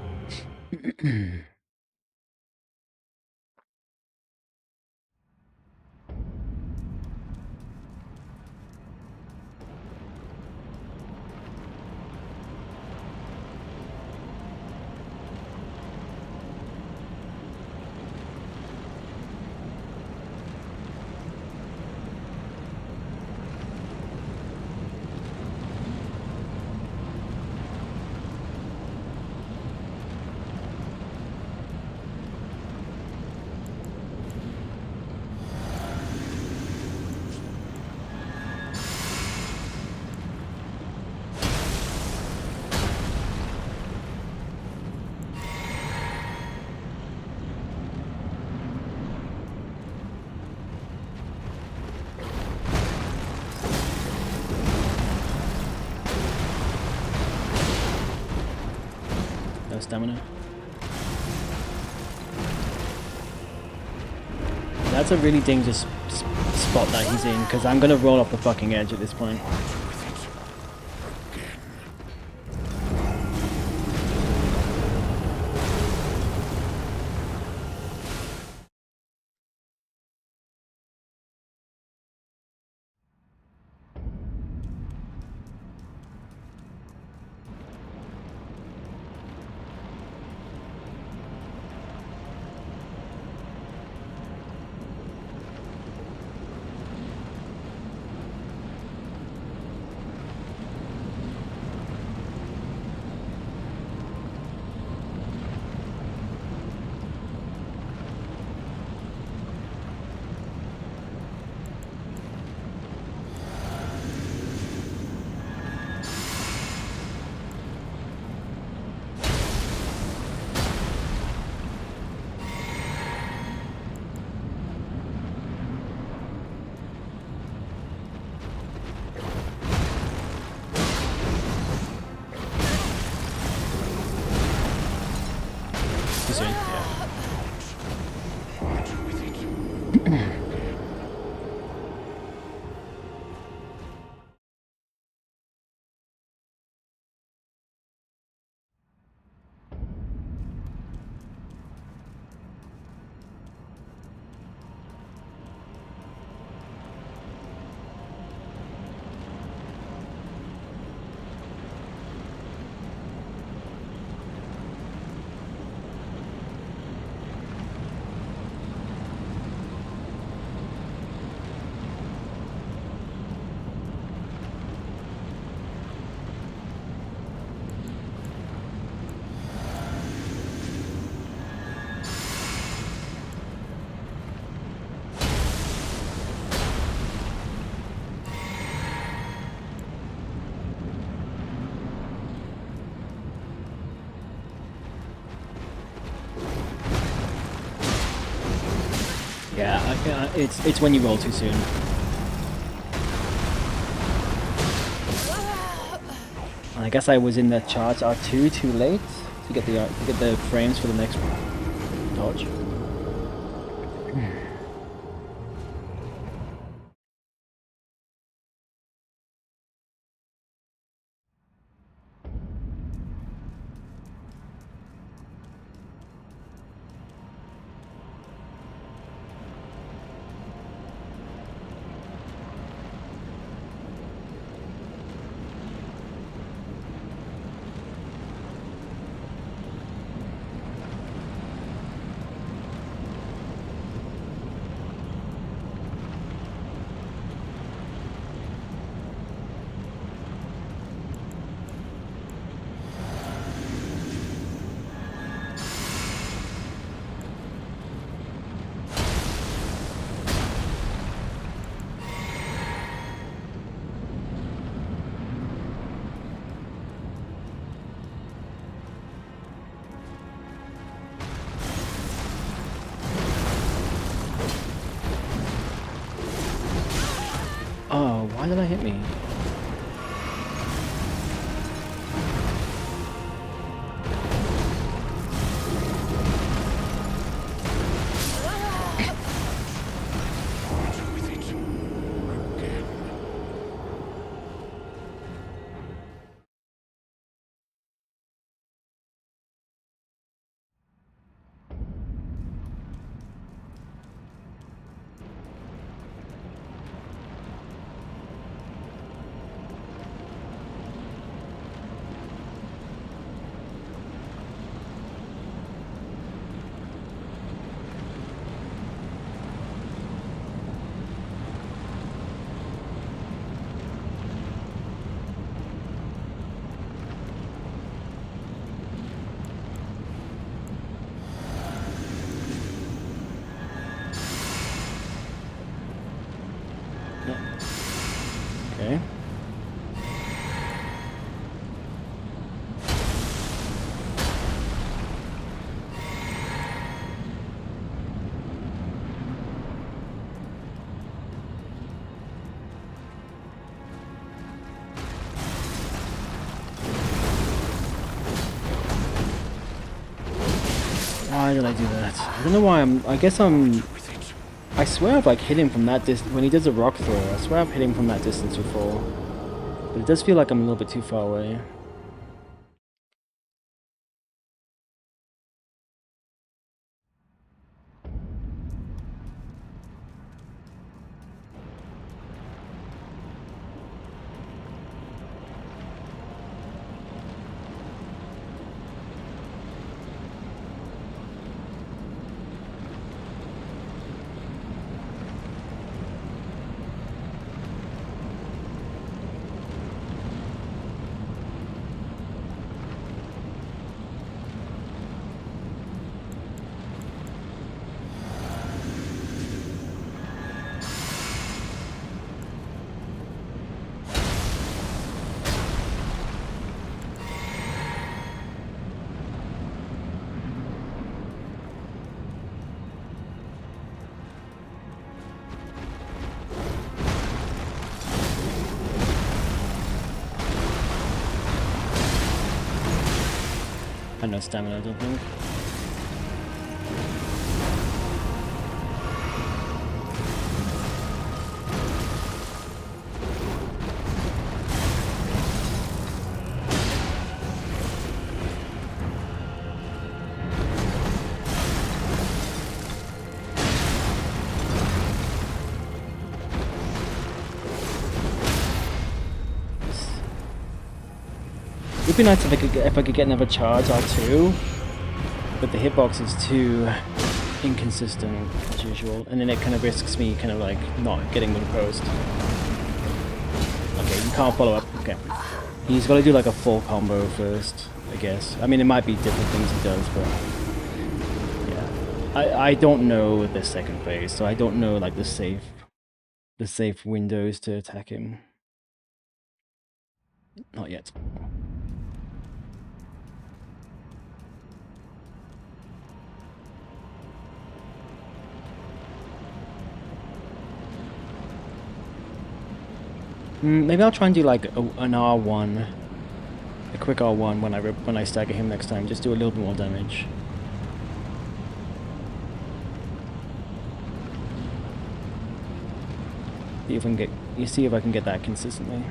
Speaker 1: stamina. That's a really dangerous spot that he's in, because I'm gonna roll off the fucking edge at this point. Yeah, it's when you roll too soon. I guess I was in the charge R2 too late to get the frames for the next dodge. Oh, why did that hit me? Why did I do that? I don't know why I guess I swear I've like hit him from that distance. When he does a rock throw, I swear I've hit him from that distance before. But it does feel like I'm a little bit too far away. I have no stamina, I don't think. It'd be nice if I could get another charge R2, but the hitbox is too inconsistent as usual, and then it kind of risks me kind of like not getting the post. Okay, you can't follow up. Okay, he's got to do like a full combo first, I guess. I mean, it might be different things he does, but yeah, I don't know the second phase, so I don't know like the safe windows to attack him. Not yet. Maybe I'll try and do like an R1, a quick R1 when I stagger him next time. Just do a little bit more damage. See if I can get that consistently.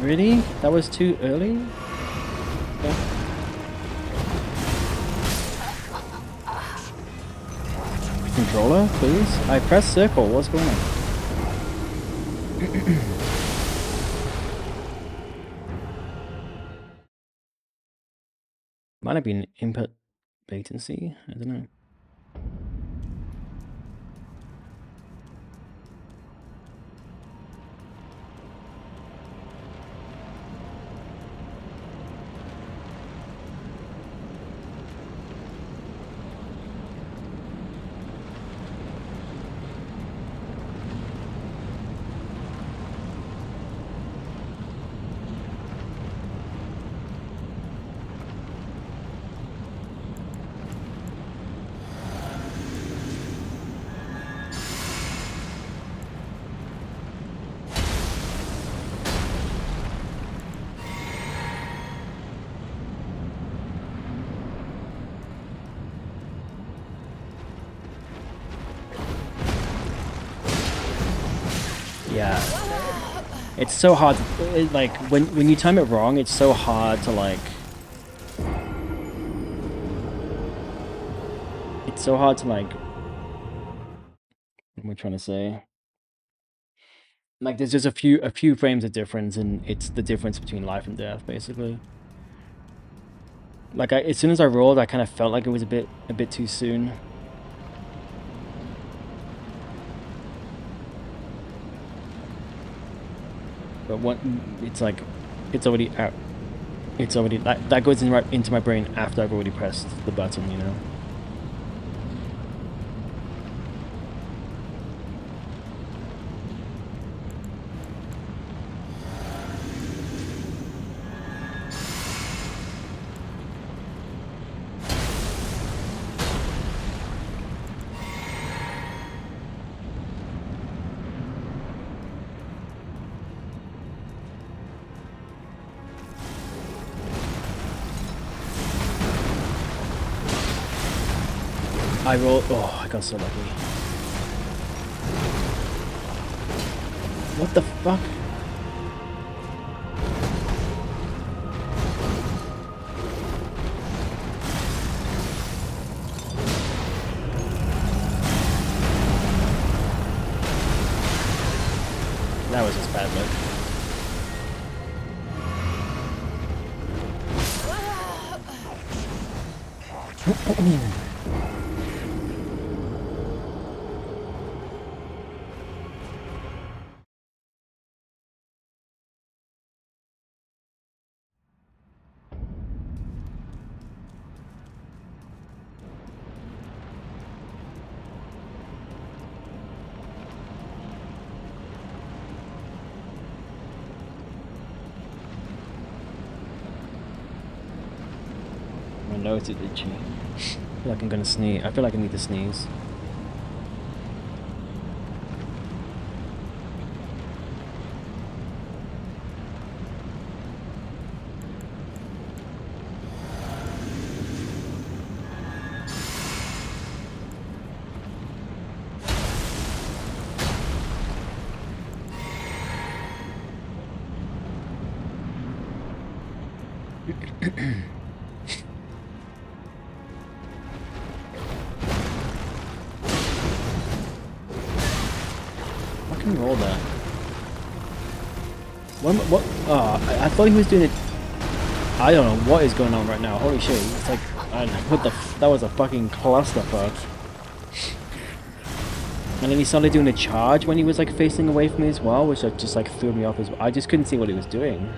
Speaker 1: Really? That was too early? Okay. Controller, please? I pressed circle, what's going on? Might have been input latency, I don't know. Yeah, it's so hard to, like when you time it wrong, it's so hard to like, what am I trying to say? Like there's just a few frames of difference, and it's the difference between life and death basically. Like as soon as I rolled, I kind of felt like it was a bit too soon. But it's like, it's already out. It's already, that goes in right into my brain after I've already pressed the button, you know? I rolled. Oh, I got so lucky. What the fuck? That was just bad luck. My nose is itchy. I feel like I'm gonna sneeze. I feel like I need to sneeze. I can roll that. What? Oh, I thought he was doing it. I don't know what is going on right now. Holy shit! It's like I don't know what the. That was a fucking clusterfuck. And then he started doing a charge when he was like facing away from me as well, which just like threw me off as well. I just couldn't see what he was doing.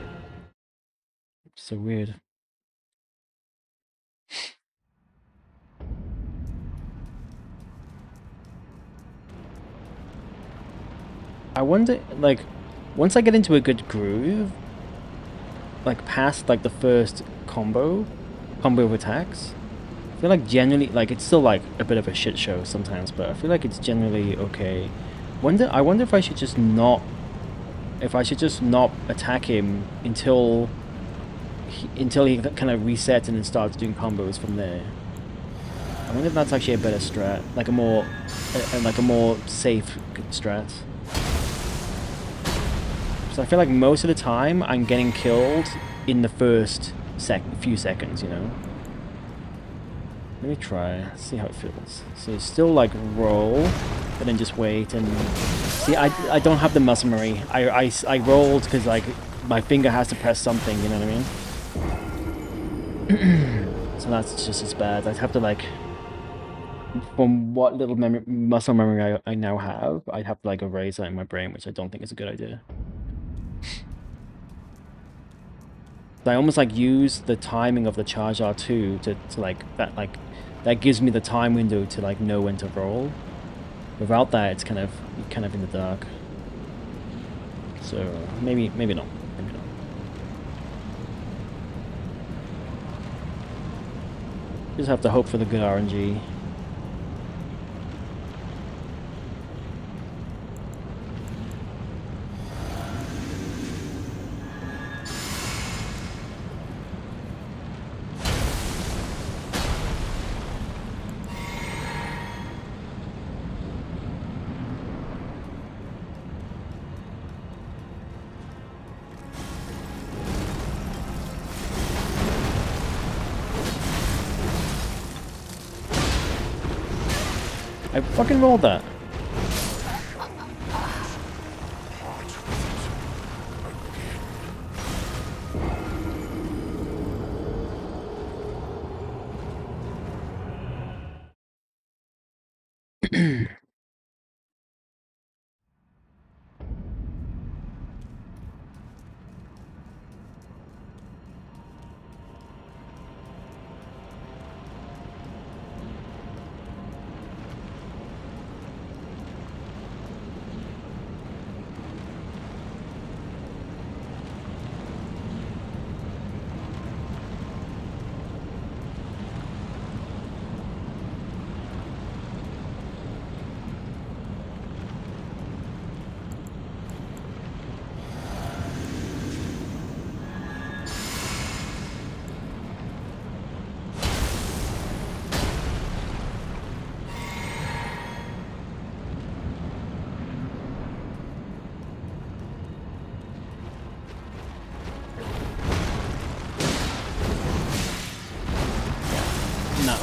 Speaker 1: So weird. I wonder, like, once I get into a good groove, like past like the first combo of attacks, I feel like generally, like it's still like a bit of a shit show sometimes, but I feel like it's generally okay. I wonder if I should just not, attack him until he kind of resets and then starts doing combos from there. I wonder if that's actually a better strat, like a more safe strat. So I feel like most of the time I'm getting killed in the first few seconds, you know. Let me try, see how it feels. So still like roll, but then just wait and see. I don't have the muscle memory. I rolled because like my finger has to press something, you know what I mean? So that's just as bad. I'd have to like, from what little muscle memory I now have, I'd have to like erase that in my brain, which I don't think is a good idea. I almost like use the timing of the charge R2 to like that gives me the time window to like know when to roll. Without that, it's kind of in the dark. So maybe not. Maybe not. Just have to hope for the good RNG. I fucking rolled that.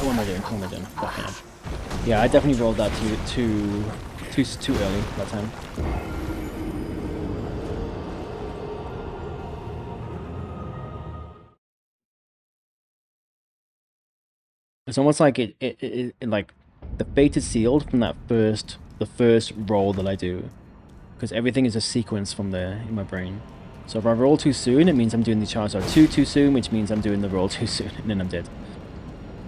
Speaker 1: What am I doing? What am I doing? Fucking hell. Yeah, I definitely rolled that too early that time. It's almost like like the fate is sealed from the first roll that I do, because everything is a sequence from there in my brain. So if I roll too soon, it means I'm doing the charge out too soon, which means I'm doing the roll too soon, and then I'm dead.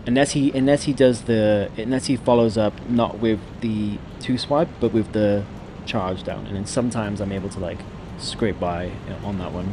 Speaker 1: Unless he follows up not with the 2 swipe, but with the charge down, and then sometimes I'm able to like scrape by on that one.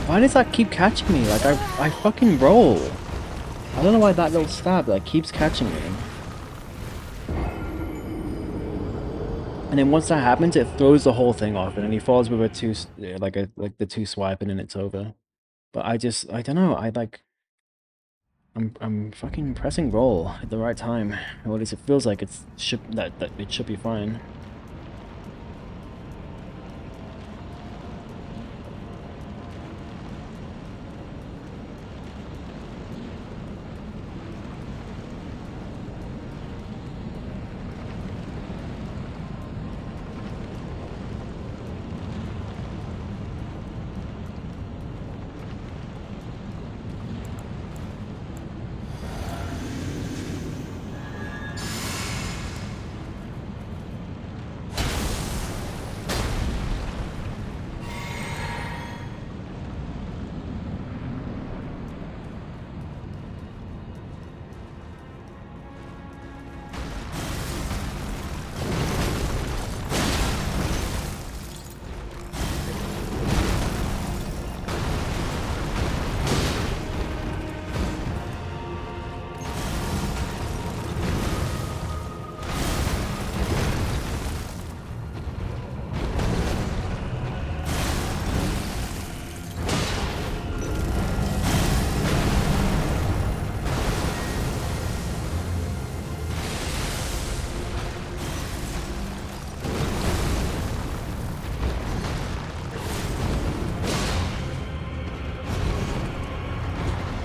Speaker 1: Why does that keep catching me? Like, I fucking roll. I don't know why that little stab, like, keeps catching me. And then once that happens, it throws the whole thing off, and then he falls with like the 2 swipe, and then it's over. But I don't know, I'm fucking pressing roll at the right time. Or at least it feels like that it should be fine.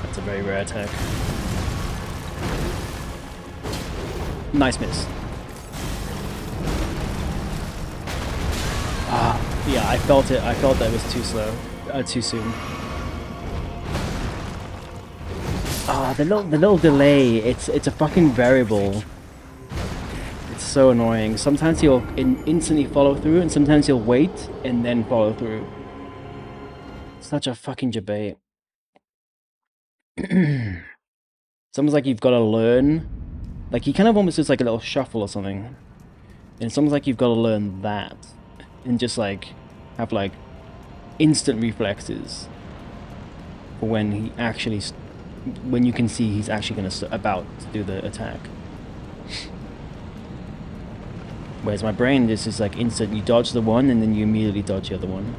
Speaker 1: That's a very rare attack. Nice miss. Yeah, I felt it. I felt that it was too slow. Too soon. The little delay. It's a fucking variable. It's so annoying. Sometimes he'll instantly follow through, and sometimes he'll wait and then follow through. Such a fucking debate. It's almost like you've got to learn. Like, he kind of almost does like a little shuffle or something. And it's almost like you've got to learn that. And just like, have like, instant reflexes. For when he actually, when you can see he's actually about to do the attack. Whereas my brain is like instant, you dodge the one and then you immediately dodge the other one.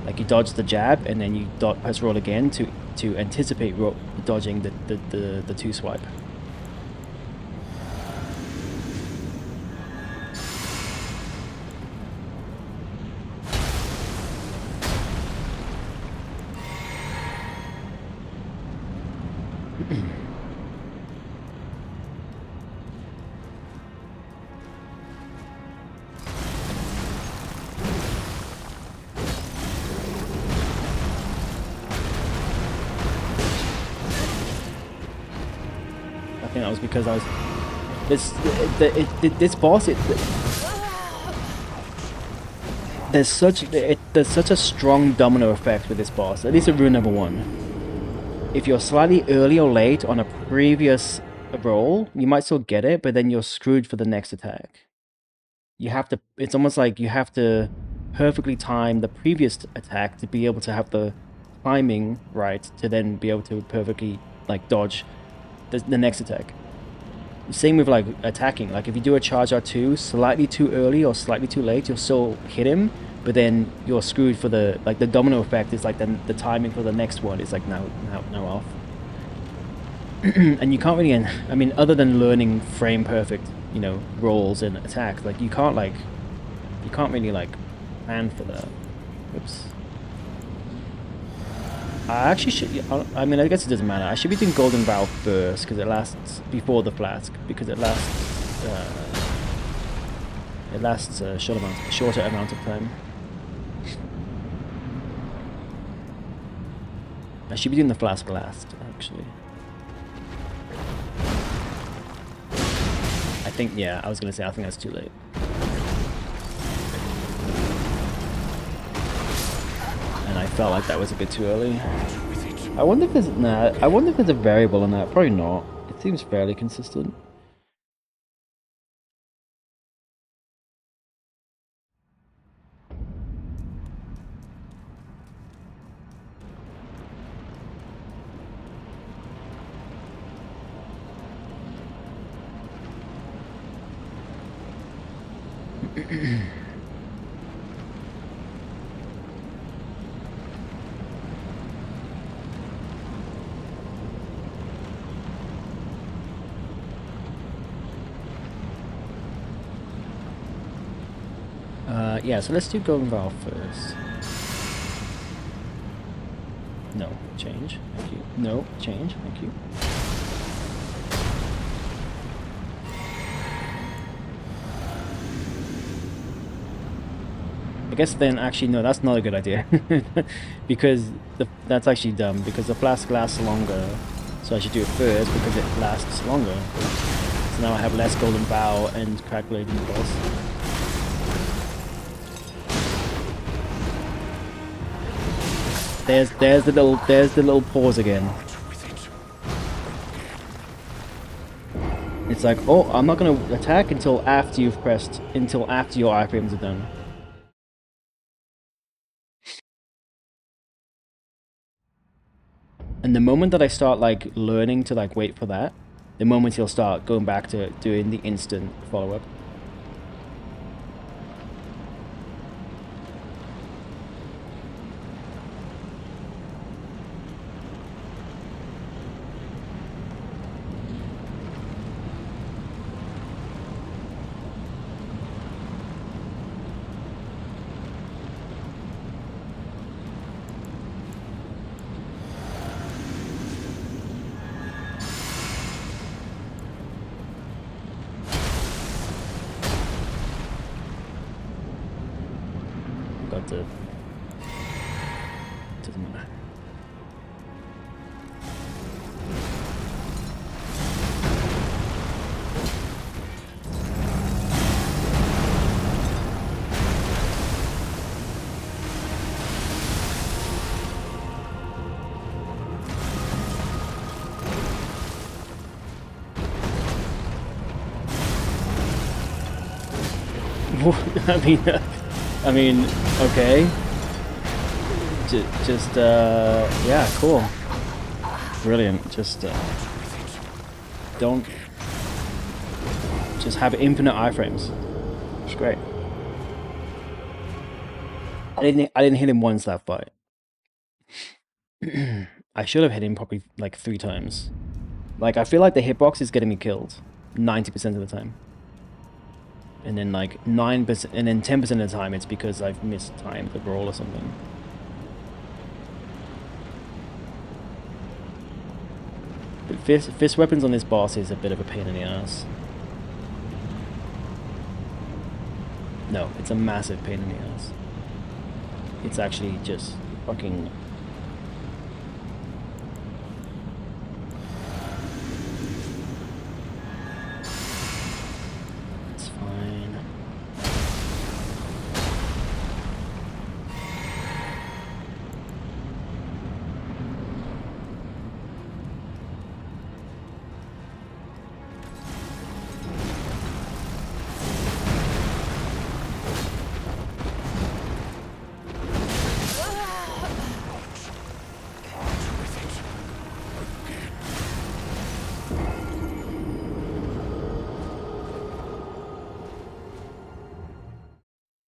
Speaker 1: Like, you dodge the jab and then you press roll again to anticipate dodging the 2 swipe. I think that was because I was this boss. There's such a strong domino effect with this boss. At least at rune number 1. If you're slightly early or late on a previous roll, you might still get it, but then you're screwed for the next attack. you have to. It's almost like you have to perfectly time the previous attack to be able to have the timing right to then be able to perfectly like dodge the next attack. Same with like attacking. Like if you do a charge R2 slightly too early or slightly too late, you'll still hit him, but then you're screwed for the like the domino effect is like the timing for the next one is like now off. And you can't really, I mean, other than learning frame perfect, you know, rolls and attacks, like you can't really like plan for that. Oops. I actually should. I mean, I guess it doesn't matter. I should be doing Golden Vow first because it lasts before the flask because it lasts. It lasts a shorter amount of time. I should be doing the flask last, actually. I think, yeah, I was gonna say I think that's too late. And I felt like that was a bit too early. I wonder if there's I wonder if there's a variable in that. Probably not. It seems fairly consistent. Yeah, so let's do Golden Vow first. No, change. Thank you. No, change. Thank you. I guess then actually no, that's not a good idea because that's actually dumb because the flask lasts longer, so I should do it first because it lasts longer. So now I have less Golden Vow and Crack Blade in the boss. There's the little pause again. It's like, oh, I'm not gonna attack until after your iframes are done. And the moment that I start like learning to like wait for that, the moment he'll start going back to doing the instant follow-up. Got to. Doesn't matter. I mean, okay. Just, yeah, cool. Brilliant. Just, don't... Just have infinite iframes. It's great. I didn't hit him once that fight. I should have hit him probably like 3 times. Like, I feel like the hitbox is getting me killed 90% of the time. And then like 9%, and then 10% of the time it's because I've mistimed the roll or something. But fist weapons on this boss is a bit of a pain in the ass. No, it's a massive pain in the ass. It's actually just fucking... It's fine.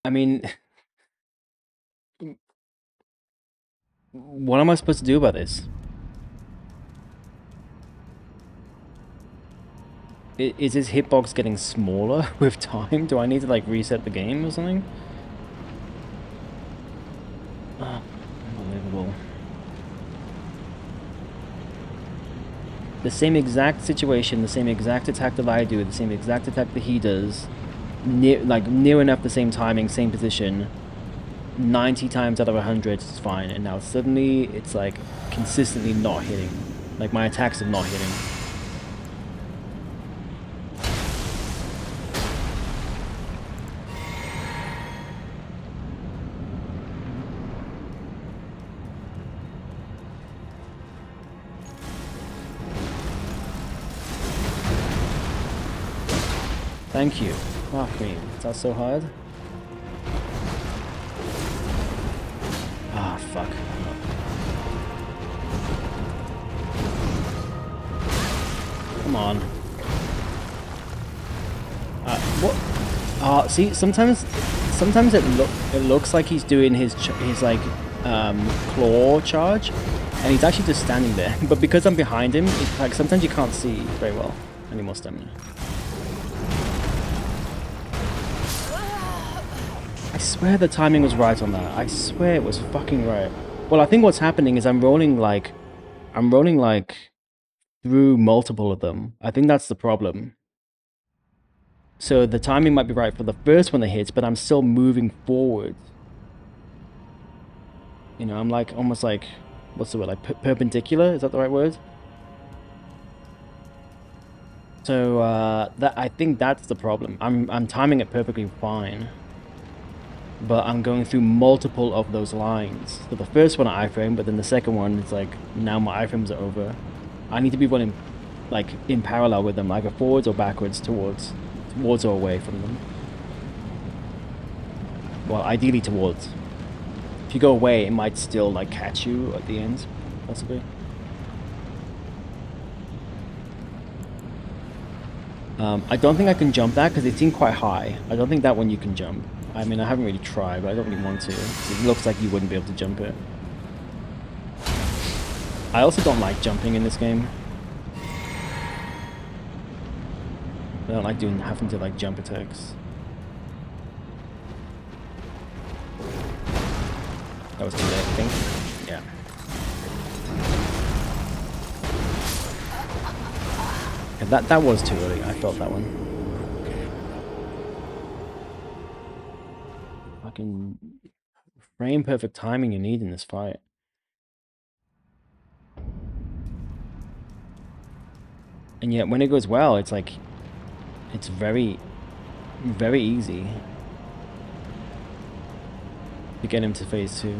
Speaker 1: I mean, what am I supposed to do about this? Is his hitbox getting smaller with time? Do I need to like reset the game or something? Unbelievable. The same exact situation, the same exact attack that I do, the same exact attack that he does, near enough the same timing, same position. 90 times out of 100 it's fine, and now suddenly it's like consistently not hitting. Like my attacks are not hitting. Thank you. Fuck me. Is that so hard? Ah, fuck. Come on. What? See, sometimes it looks like he's doing his like claw charge, and he's actually just standing there. But because I'm behind him, it's like sometimes you can't see very well. I need more stamina. I swear the timing was right on that. I swear it was fucking right. Well, I think what's happening is I'm rolling like through multiple of them. I think that's the problem. So the timing might be right for the first one that hits, but I'm still moving forward. You know, I'm like almost like, what's the word? Like perpendicular? Is that the right word? So I think that's the problem. I'm timing it perfectly fine, but I'm going through multiple of those lines. So the first one I iframe, but then the second one is like, now my iframes are over. I need to be running like in parallel with them, either forwards or backwards towards or away from them. Well, ideally towards. If you go away, it might still like catch you at the end, possibly. I don't think I can jump that because it seemed quite high. I don't think that one you can jump. I mean, I haven't really tried, but I don't really want to. It looks like you wouldn't be able to jump it. I also don't like jumping in this game. I don't like having to like jump attacks. That was too late, I think. Yeah. Yeah, that was too early. I felt that one. Fucking frame perfect timing you need in this fight. And yet when it goes well, it's like, it's very, very easy to get him to phase 2.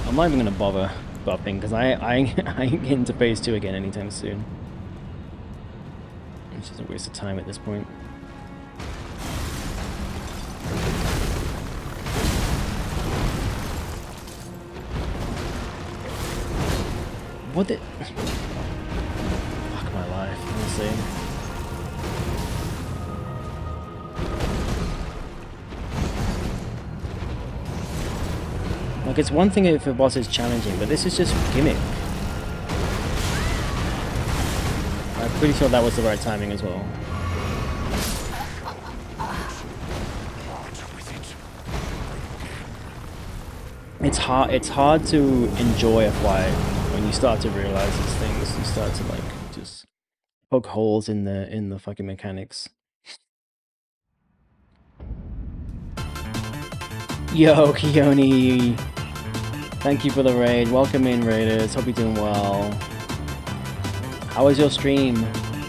Speaker 1: I'm not even gonna bother buffing because I ain't getting to phase 2 again anytime soon. It's just a waste of time at this point. What the? Fuck my life, honestly. Like, it's one thing if a boss is challenging, but this is just gimmick. I'm pretty sure that was the right timing as well. It's hard to enjoy a fight when you start to realize these things. You start to like just poke holes in the fucking mechanics. Yo, Keone! Thank you for the raid. Welcome in, raiders. Hope you're doing well. How was your stream?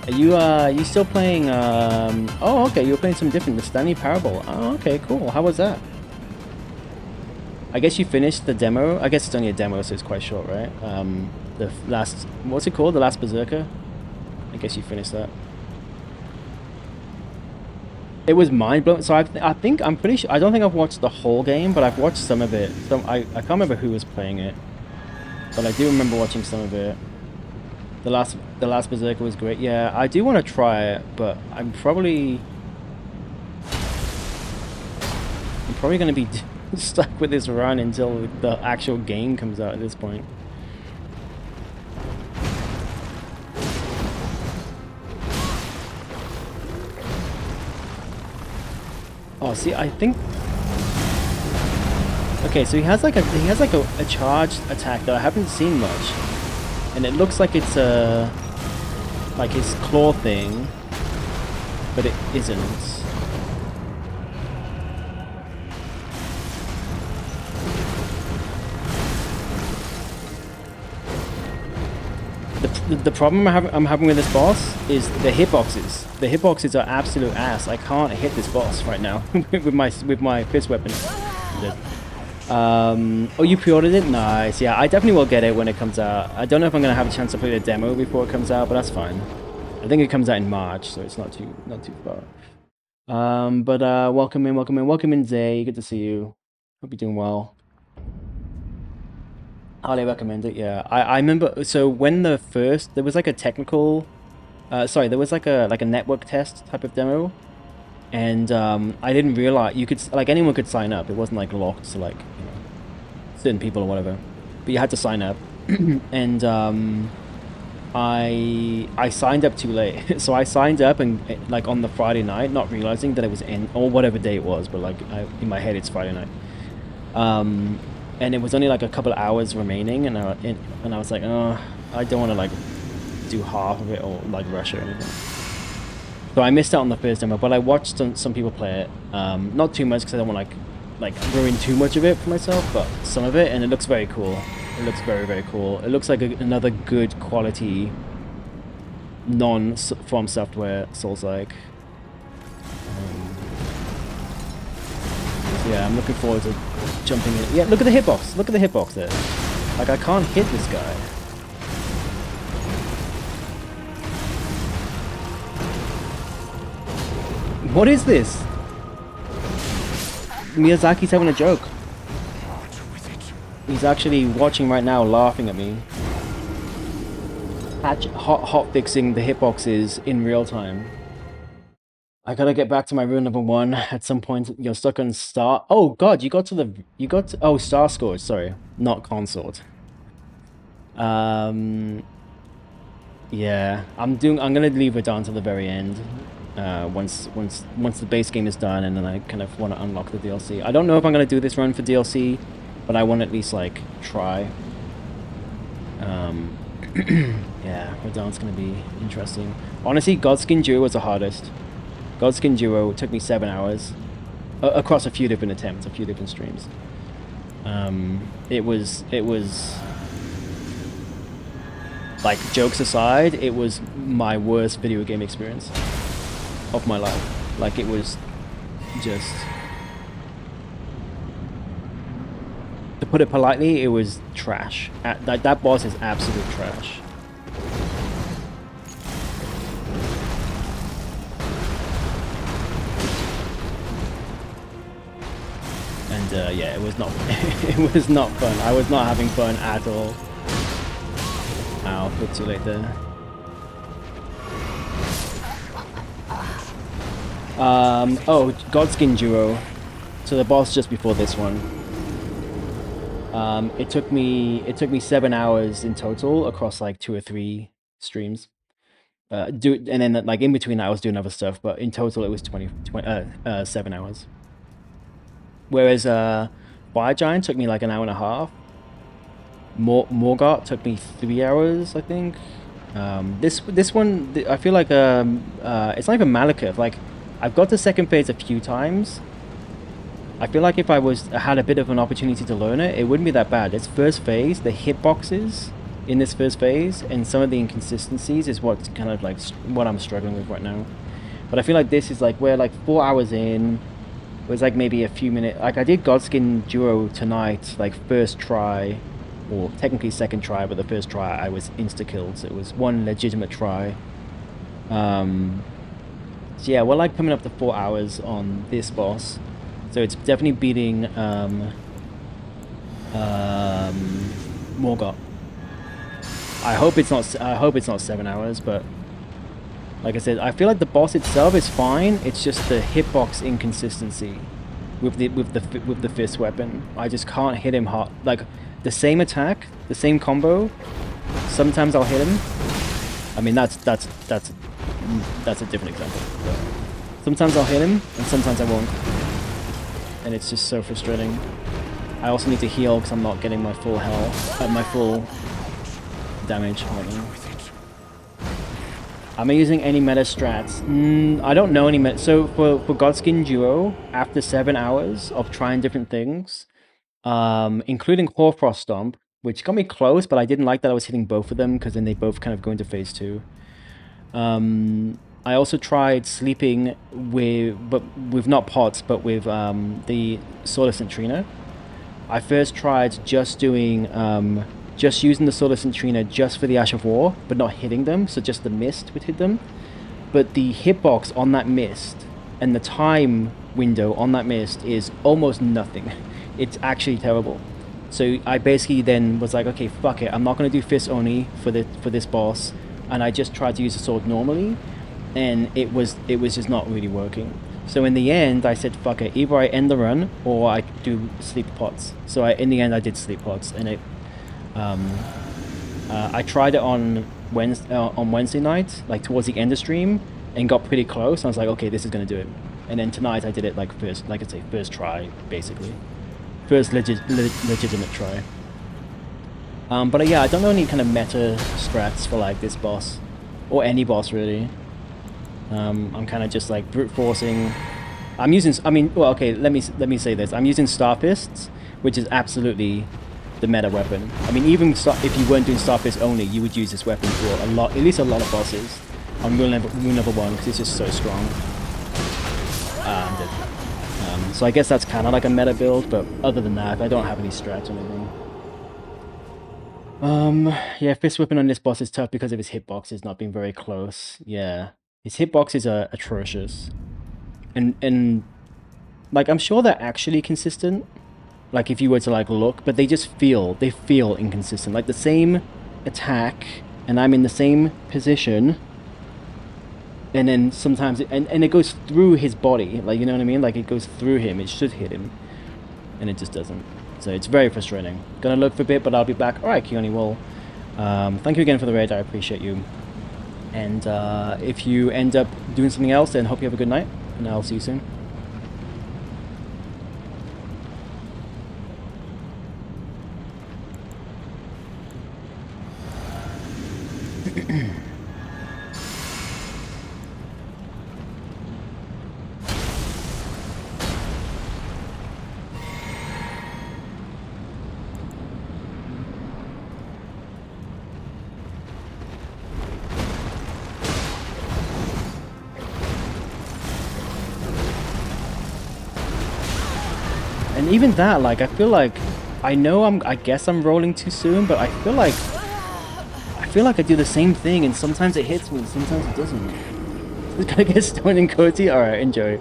Speaker 1: Are you still playing? Oh, okay. You were playing some different. The Stanley Parable. Oh, okay, cool. How was that? I guess you finished the demo. I guess it's only a demo, so it's quite short, right? The last, what's it called? The Last Berserker? I guess you finished that. It was mind blowing. So I think I'm pretty sure. I don't think I've watched the whole game, but I've watched some of it. So I can't remember who was playing it, but I do remember watching some of it. The last Berserker was great. Yeah, I do want to try it, but I'm probably going to be stuck with this run until the actual game comes out at this point. Oh, see, I think. Okay, so he has like a charged attack that I haven't seen much, and it looks like it's a like his claw thing, but it isn't. The problem I'm having with this boss is the hitboxes. The hitboxes are absolute ass. I can't hit this boss right now with my fist weapon. Oh, you pre-ordered it? Nice. Yeah, I definitely will get it when it comes out. I don't know if I'm gonna have a chance to play the demo before it comes out, but that's fine. I think it comes out in March, so it's not too far. But welcome in, Zay. Good to see you. Hope you're doing well. Highly recommend it. Yeah, I remember. So when there was like a technical, sorry, there was like a network test type of demo, and I didn't realize you could like anyone could sign up. It wasn't like locked to like certain people or whatever, but you had to sign up, and I signed up too late. So I signed up and like on the Friday night, not realizing that it was in or whatever day it was, but like in my head it's Friday night. And it was only like a couple of hours remaining, and I was like, oh, I don't want to like do half of it or like rush or anything. So I missed out on the first demo, but I watched some people play it. Not too much because I don't want like ruin too much of it for myself, but some of it, and it looks very cool. It looks very cool. It looks like another good quality non-From Software Souls-like. Yeah, I'm looking forward to jumping in. Yeah, look at the hitbox. Look at the hitbox there. Like, I can't hit this guy. What is this? Miyazaki's having a joke. He's actually watching right now, laughing at me. Hot fixing the hitboxes in real time. I gotta get back to my rune number 1 at some point. You're stuck on star. Oh god, you got to oh, star scores, sorry. Not consort. Yeah. I'm gonna leave it down to the very end. Once the base game is done, and then I kind of want to unlock the DLC. I don't know if I'm gonna do this run for DLC, but I want to at least like try. Yeah, Radawn's gonna be interesting. Honestly, Godskin Duo was the hardest. Godskin Duo took me 7 hours across a few different attempts, a few different streams. It was like, jokes aside, it was my worst video game experience of my life. Like, it was just, to put it politely, it was trash. That boss is absolute trash. And yeah, it was not it was not fun. I was not having fun at all. Ow, a bit too late there. Oh, Godskin Duo. So the boss just before this one. It took me 7 hours in total across like 2 or 3 streams. And then like in between I was doing other stuff, but in total it was 7 hours. Whereas Fire Giant took me like an hour and a half. Morgott took me 3 hours, I think. This one, I feel like it's not even Malekith. Like, I've got to second phase a few times. I feel like if I had a bit of an opportunity to learn it, it wouldn't be that bad. It's first phase, the hitboxes in this first phase, and some of the inconsistencies is what's kind of like what I'm struggling with right now. But I feel like this is like, we're like 4 hours in. It was like maybe a few minutes. Like I did Godskin Duo tonight, like first try, or technically second try, but the first try I was insta killed. So it was one legitimate try. So yeah, we're like coming up to 4 hours on this boss, so it's definitely beating Morgott. I hope it's not. I hope it's not 7 hours, but like I said, I feel like the boss itself is fine. It's just the hitbox inconsistency with the fist weapon. I just can't hit him hard. Like the same attack, the same combo. Sometimes I'll hit him. I mean that's a different example. But sometimes I'll hit him, and sometimes I won't, and it's just so frustrating. I also need to heal because I'm not getting my full health, my full damage. Am I using any meta strats? I don't know any meta. So for Godskin Duo, after 7 hours of trying different things, including Hoarfrost Stomp, which got me close, but I didn't like that I was hitting both of them because then they both kind of go into phase 2. I also tried sleeping with not pots, but with the Sword of Centrina. I first tried just doing just using the Sword of Centrina just for the Ash of War, but not hitting them, so just the mist would hit them. But the hitbox on that mist and the time window on that mist is almost nothing. It's actually terrible. So I basically then was like, okay, fuck it, I'm not gonna do fists only for this boss, and I just tried to use the sword normally, and it was just not really working. So in the end, I said, fuck it, either I end the run or I do sleep pots. So in the end, I did sleep pots, and it. I tried it on Wednesday night, like towards the end of stream, and got pretty close. I was like, okay, this is gonna do it. And then tonight I did it like first, like I say, first try, basically, first legitimate try. But yeah, I don't know any kind of meta strats for like this boss, or any boss really. I'm kind of just like brute forcing. I'm using. I mean, well, okay. Let me say this. I'm using Star Fists, which is absolutely the meta weapon. I mean, even if you weren't doing Star Fist only, you would use this weapon for at least a lot of bosses on rune level 1 because it's just so strong. So I guess that's kind of like a meta build, but other than that, I don't have any strats or anything. Yeah, fist whipping on this boss is tough because of his hitboxes not being very close. Yeah, his hitboxes are atrocious, and like I'm sure they're actually consistent. Like if you were to like look, but they feel inconsistent. Like the same attack, and I'm in the same position, and then sometimes it goes through his body. Like, you know what I mean? Like it goes through him. It should hit him, and it just doesn't. So it's very frustrating. Gonna look for a bit, but I'll be back. All right, Keone. Well, thank you again for the raid. I appreciate you. And if you end up doing something else, then hope you have a good night, and I'll see you soon. And even that, like, I feel like I guess I'm rolling too soon, but I feel like I do the same thing, and sometimes it hits me, and sometimes it doesn't. Just gotta get stoned and cozy. All right, enjoy.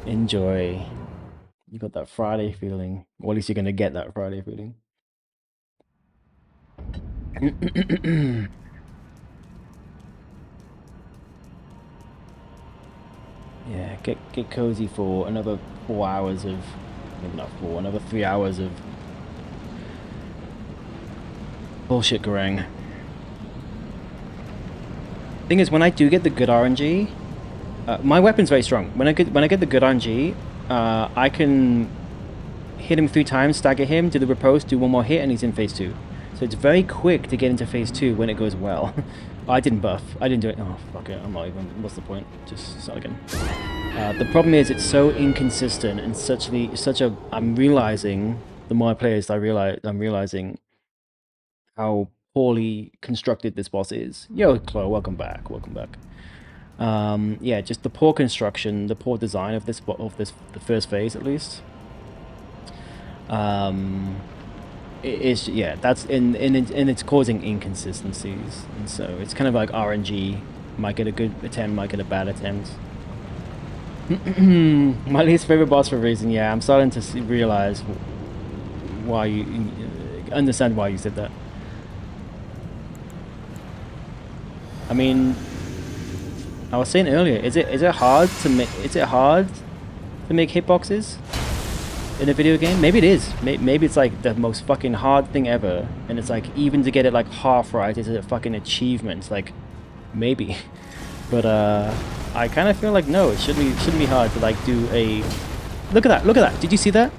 Speaker 1: You got that Friday feeling, or at least you're gonna get that Friday feeling. Yeah, get cozy for another 4 hours of, maybe not 4, another 3 hours of bullshit Garang. Thing is, when I do get the good RNG, my weapon's very strong. When I get the good RNG, I can hit him 3 times, stagger him, do the riposte, do one more hit, and he's in phase 2. So it's very quick to get into phase 2 when it goes well. I didn't buff. I didn't do it. Oh, fuck it. I'm not even. What's the point? Just start again. The problem is it's so inconsistent and such a. I'm realizing the more I play this, I'm realizing how poorly constructed this boss is. Yo, Chloe, welcome back. Welcome back. Yeah, just the poor construction, the poor design of the first phase at least. It's yeah, that's and it's causing inconsistencies, and so it's kind of like RNG. Might get a good attempt, might get a bad attempt. My least favorite boss for a reason. Yeah, I'm starting to realize why you understand why you said that. I mean, I was saying earlier, is it hard to make hitboxes in a video game? Maybe it is. Maybe it's like the most fucking hard thing ever, and it's like even to get it like half right is a fucking achievement. Like maybe, but I kind of feel like no, it shouldn't be hard to like do a. Look at that! Look at that! Did you see that?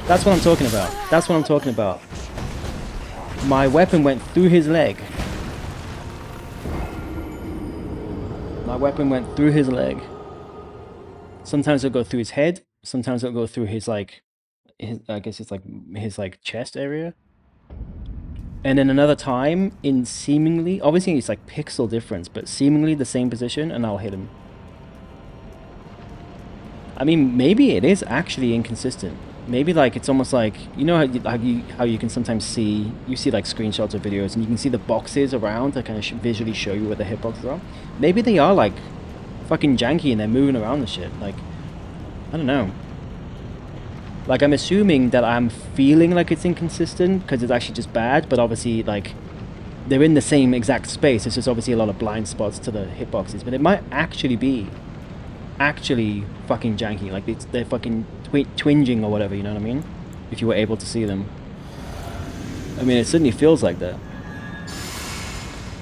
Speaker 1: That's what I'm talking about. That's what I'm talking about. My weapon went through his leg. My weapon went through his leg. Sometimes it'll go through his head. Sometimes it'll go through his like, I guess it's like his like chest area. And then another time in seemingly, obviously it's like pixel difference, but seemingly the same position, and I'll hit him. I mean, maybe it is actually inconsistent. Maybe like it's almost like, you know how you can sometimes see like screenshots of videos and you can see the boxes around to kind of visually show you where the hitboxes are. Maybe they are like fucking janky and they're moving around the shit. Like, I don't know. Like, I'm assuming that I'm feeling like it's inconsistent because it's actually just bad, but obviously like they're in the same exact space. It's just obviously a lot of blind spots to the hitboxes, but it might actually be fucking janky, like they're fucking twinging or whatever, you know what I mean? If you were able to see them. I mean, it certainly feels like that.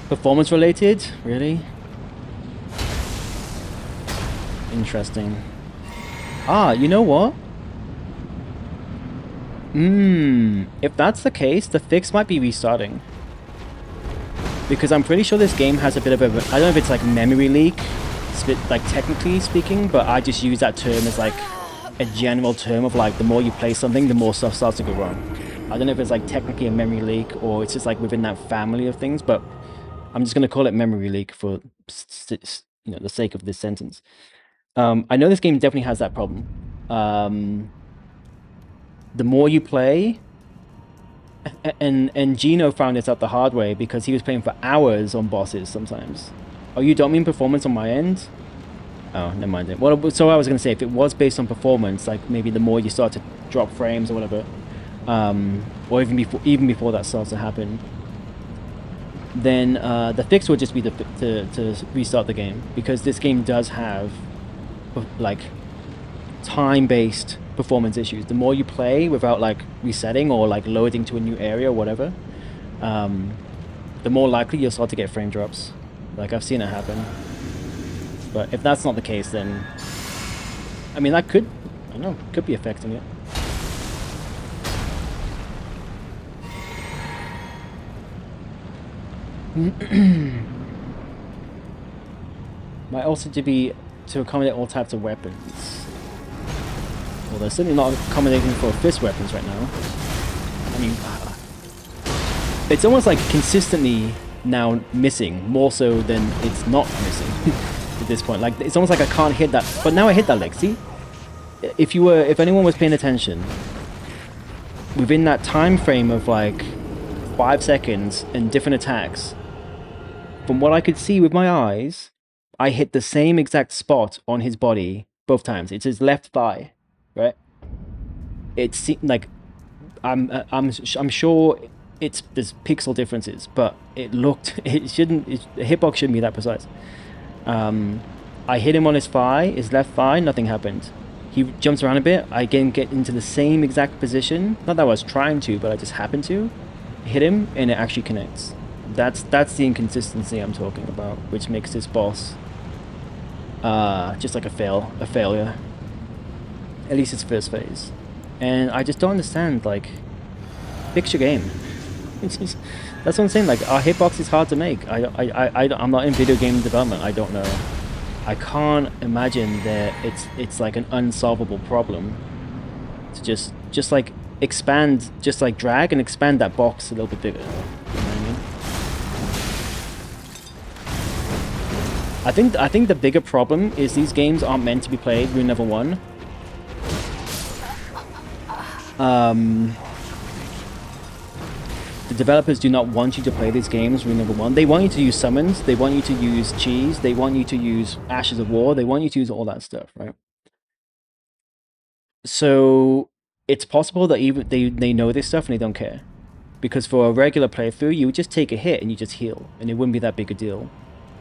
Speaker 1: Performance related? Really? Interesting. Ah, you know what? If that's the case, the fix might be restarting. Because I'm pretty sure this game has a bit of a, I don't know if it's like memory leak, like technically speaking, but I just use that term as like a general term of like the more you play something, the more stuff starts to go wrong. I don't know if it's like technically a memory leak or it's just like within that family of things, but I'm just going to call it memory leak for the sake of this sentence. I know this game definitely has that problem. The more you play, and Gino found this out the hard way because he was playing for hours on bosses sometimes. Oh, you don't mean performance on my end? Oh, never mind it. Well, so I was going to say, if it was based on performance, like maybe the more you start to drop frames or whatever, or even before that starts to happen, then the fix would just be to restart the game, because this game does have like time-based performance issues. The more you play without like resetting or like loading to a new area or whatever, the more likely you'll start to get frame drops. Like, I've seen it happen. But if that's not the case, then I mean, that could, I don't know, could be affecting it. Might also be to accommodate all types of weapons. Well, they're certainly not accommodating for fist weapons right now. I mean, it's almost like consistently now missing, more so than it's not missing at this point. Like, it's almost like I can't hit that, but now I hit that leg. See, if anyone was paying attention, within that time frame of like 5 seconds and different attacks, from what I could see with my eyes, I hit the same exact spot on his body both times. It's his left thigh, right? It seemed like I'm sure there's pixel differences, but the hitbox shouldn't be that precise. I hit him on his thigh, his left thigh, nothing happened. He jumps around a bit, I again get into the same exact position, not that I was trying to, but I just happened to hit him, and it actually connects. That's the inconsistency I'm talking about, which makes this boss just like a failure. At least its first phase. And I just don't understand, like, fix your game. That's what I'm saying, like, our hitbox is hard to make. I'm not in video game development, I don't know. I can't imagine that it's like an unsolvable problem to just like expand, just like drag and expand that box a little bit bigger. You know what I think the bigger problem is these games aren't meant to be played rune level 1. The developers do not want you to play these games rune level 1. They want you to use summons, they want you to use cheese, they want you to use Ashes of War, they want you to use all that stuff, right? So it's possible that even they know this stuff and they don't care. Because for a regular playthrough, you would just take a hit and you just heal, and it wouldn't be that big a deal.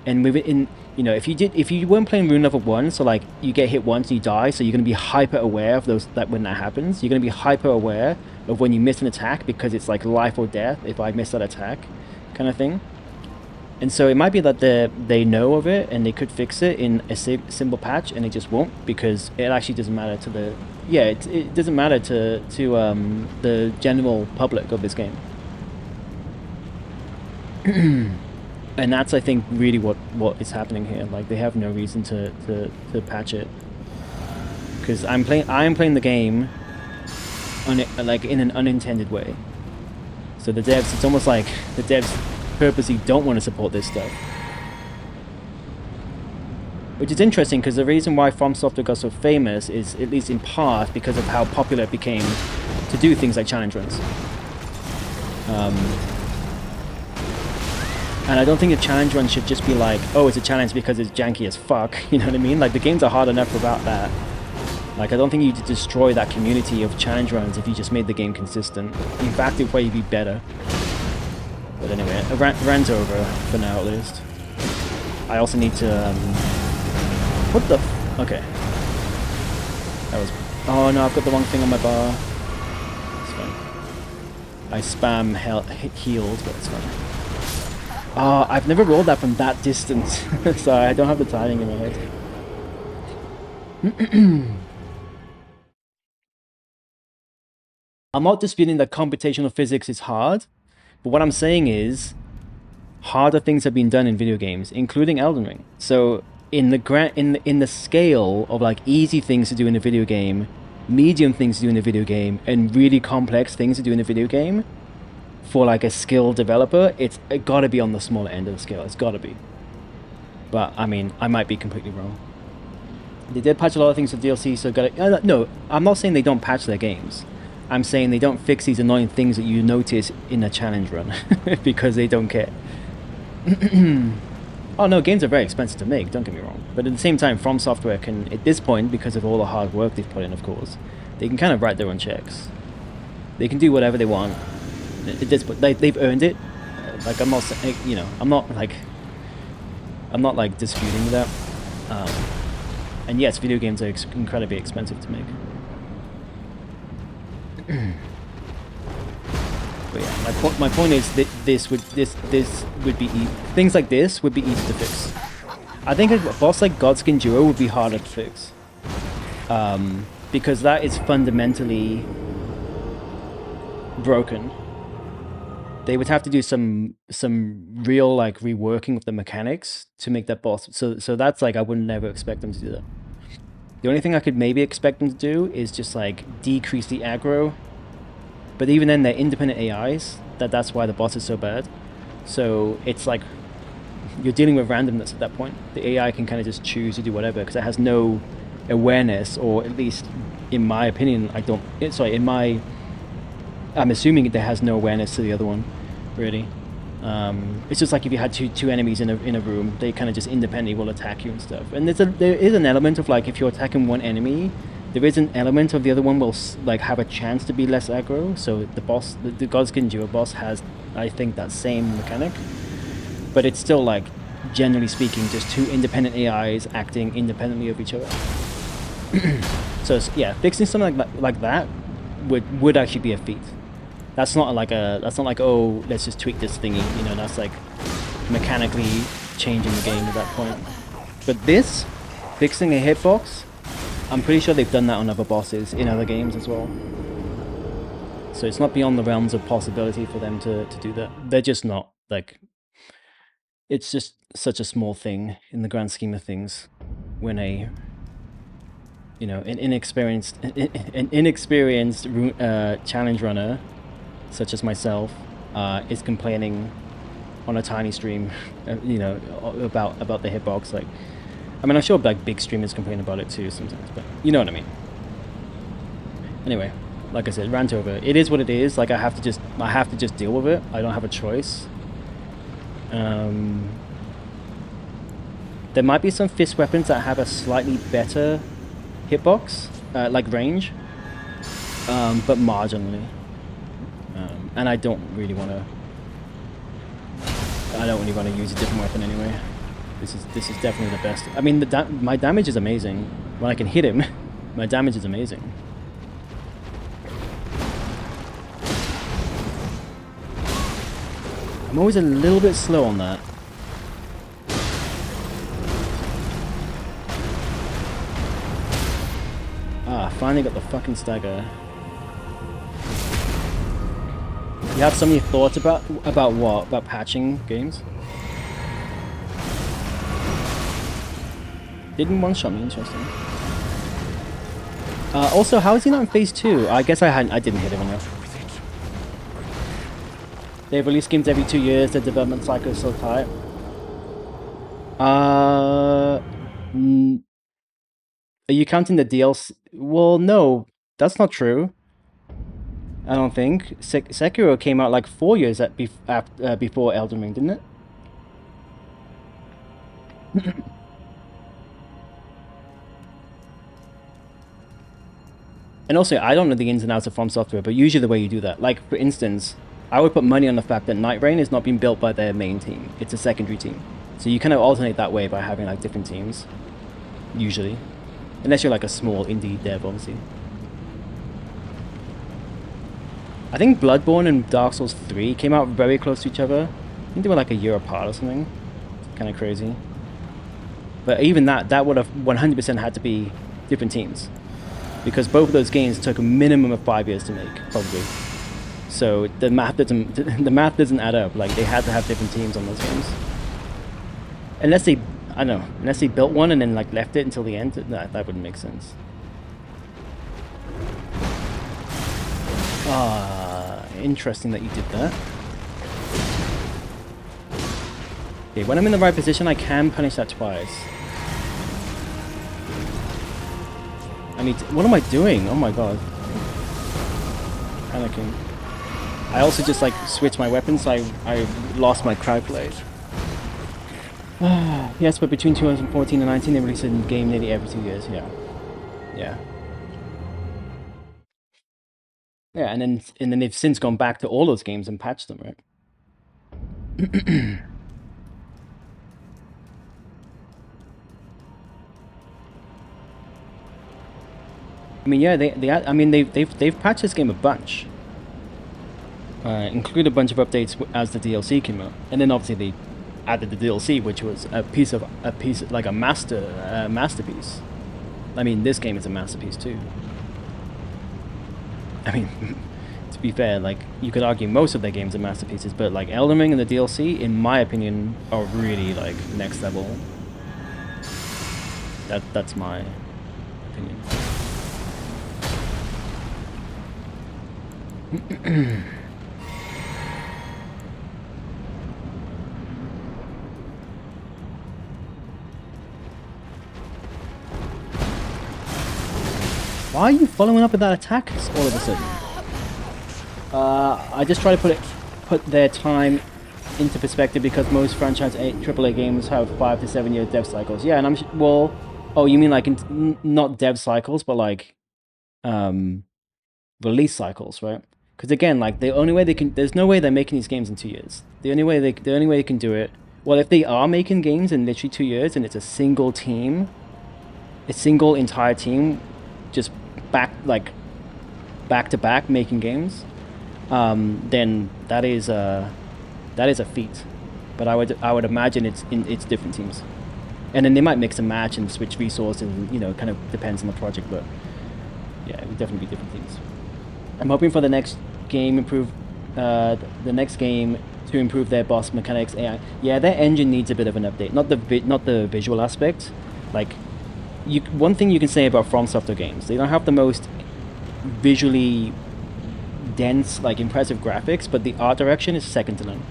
Speaker 1: And within, you know, if you weren't playing rune level 1, so like you get hit once and you die, so you're gonna be hyper aware of when that happens. You're gonna be hyper aware of when you miss an attack because it's like life or death if I miss that attack, kind of thing. And so it might be that they know of it and they could fix it in a simple patch, and they just won't because it actually doesn't matter to the it doesn't matter to the general public of this game. And that's, I think, really what is happening here. Like, they have no reason to patch it, because I'm playing the game like in an unintended way. So the devs, it's almost like the devs purposely don't want to support this stuff, which is interesting because the reason why From Software got so famous is, at least in part, because of how popular it became to do things like challenge runs. And I don't think a challenge run should just be like, oh, it's a challenge because it's janky as fuck, you know what I mean? Like, the games are hard enough without that. Like, I don't think you need to destroy that community of challenge runs if you just made the game consistent. In fact, it would probably be better. But anyway, rant's over, for now at least. I also need to, what the okay. That was, oh no, I've got the wrong thing on my bar. It's fine. I spam healed, but it's fine. Oh, I've never rolled that from that distance. Sorry, I don't have the timing in my head. I'm not disputing that computational physics is hard, but what I'm saying is harder things have been done in video games, including Elden Ring. So in the scale of like easy things to do in a video game, medium things to do in a video game, and really complex things to do in a video game, for like a skilled developer, it gotta be on the smaller end of the scale. It's gotta be. But I mean, I might be completely wrong. They did patch a lot of things for DLC, so gotta. No, I'm not saying they don't patch their games. I'm saying they don't fix these annoying things that you notice in a challenge run because they don't care. Oh no, games are very expensive to make, don't get me wrong. But at the same time, From Software can, at this point, because of all the hard work they've put in, of course, they can kind of write their own checks. They can do whatever they want. At this point, they've earned it. Like, I'm not, you know, I'm not like disputing that. And yes, video games are incredibly expensive to make. But yeah, my point is that this would be things like this would be easy to fix. I think a boss like Godskin Duo would be harder to fix, because that is fundamentally broken. They would have to do some real like reworking of the mechanics to make that boss. So that's like, I would never expect them to do that. The only thing I could maybe expect them to do is just like decrease the aggro. But even then, they're independent AIs. That's why the boss is so bad. So it's like you're dealing with randomness at that point. The AI can kind of just choose to do whatever because it has no awareness, or at least in my opinion, I'm assuming it has no awareness to the other one, really. It's just like if you had two enemies in a room, they kind of just independently will attack you and stuff. And there is an element of like, if you're attacking one enemy, there is an element of the other one will like have a chance to be less aggro. So the boss, the Godskin Duo boss, has, I think, that same mechanic. But it's still like, generally speaking, just two independent AIs acting independently of each other. So yeah, fixing something like that would actually be a feat. That's not like oh, let's just tweak this thingy, you know. That's like mechanically changing the game at that point. But this, fixing a hitbox, I'm pretty sure they've done that on other bosses in other games as well. So it's not beyond the realms of possibility for them to do that. They're just not, like, it's just such a small thing in the grand scheme of things when an inexperienced challenge runner such as myself is complaining on a tiny stream, you know, about the hitbox. Like, I mean, I'm sure like big streamers complain about it too sometimes, but you know what I mean. Anyway, like I said, rant over. It is what it is. Like I have to just deal with it. I don't have a choice. There might be some fist weapons that have a slightly better hitbox, like range, but marginally. And I don't really want to. I don't really want to use a different weapon anyway. This is definitely the best. I mean, my damage is amazing when I can hit him. My damage is amazing. I'm always a little bit slow on that. Ah, finally got the fucking stagger. You have so many thoughts about what? About patching games? Didn't one-shot me, interesting. Also, how is he not in phase 2? I guess I didn't hit him enough. They release games every 2 years, the development cycle is so tight. Are you counting the DLC? Well, no, that's not true. I don't think. Sekiro came out like 4 years before Elden Ring, didn't it? And also, I don't know the ins and outs of From Software, but usually the way you do that, like for instance, I would put money on the fact that Night Rain is not being built by their main team. It's a secondary team. So you kind of alternate that way by having like different teams, usually. Unless you're like a small indie dev, obviously. I think Bloodborne and Dark Souls 3 came out very close to each other. I think they were like a year apart or something. Kind of crazy. But even that would have 100% had to be different teams. Because both of those games took a minimum of 5 years to make, probably. So the math doesn't add up. Like they had to have different teams on those games. Unless they, I don't know, unless they built one and then like left it until the end, that wouldn't make sense. Interesting that you did that. Okay, when I'm in the right position, I can punish that twice. I need to, what am I doing? Oh my god. Panicking. I also just like switched my weapons, so I lost my crowd blade. Yes, but between 2014 and 19, they released a game nearly every 2 years. Yeah. Yeah. Yeah, and then they've since gone back to all those games and patched them, right? I mean, yeah, they've patched this game a bunch, include a bunch of updates as the DLC came out, and then obviously they added the DLC, which was a piece like a masterpiece. I mean, this game is a masterpiece too. I mean, to be fair, like you could argue most of their games are masterpieces, but like Elden Ring and the DLC, in my opinion, are really like next level. That's my opinion. Why are you following up with that attack all of a sudden? I just try to put their time into perspective because most franchise AAA games have 5 to 7 year dev cycles. Yeah, and well, oh, you mean like not dev cycles, but like release cycles, right? Because again, like the only way there's no way they're making these games in 2 years. The only way they can do it. Well, if they are making games in literally 2 years and it's a single team, a single entire team, just back to back making games, then that is a feat. But I would imagine it's different teams, and then they might mix and match and switch resources, and you know, kind of depends on the project. But yeah, it would definitely be different teams. I'm hoping for the next game to improve their boss mechanics, AI. Yeah, their engine needs a bit of an update. Not the visual aspect. Like, one thing you can say about From Software games, they don't have the most visually dense, like impressive graphics, but the art direction is second to none.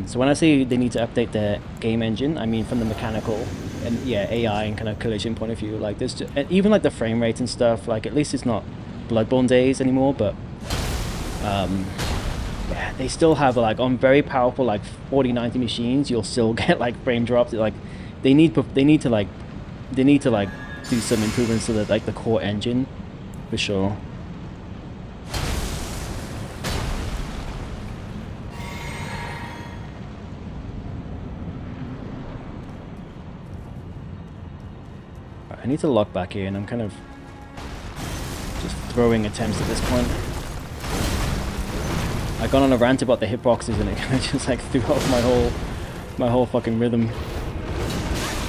Speaker 1: So when I say they need to update their game engine, I mean from the mechanical and yeah, AI and kind of collision point of view. Like there's just, and even like the frame rate and stuff. Like at least it's not Bloodborne days anymore. But yeah, they still have like on very powerful like 4090 machines, you'll still get like frame drops. Like they need to like do some improvements to the like the core engine for sure. I need to lock back in. I'm kind of just throwing attempts at this point. I got on a rant about the hitboxes and it kind of just like threw off my whole fucking rhythm.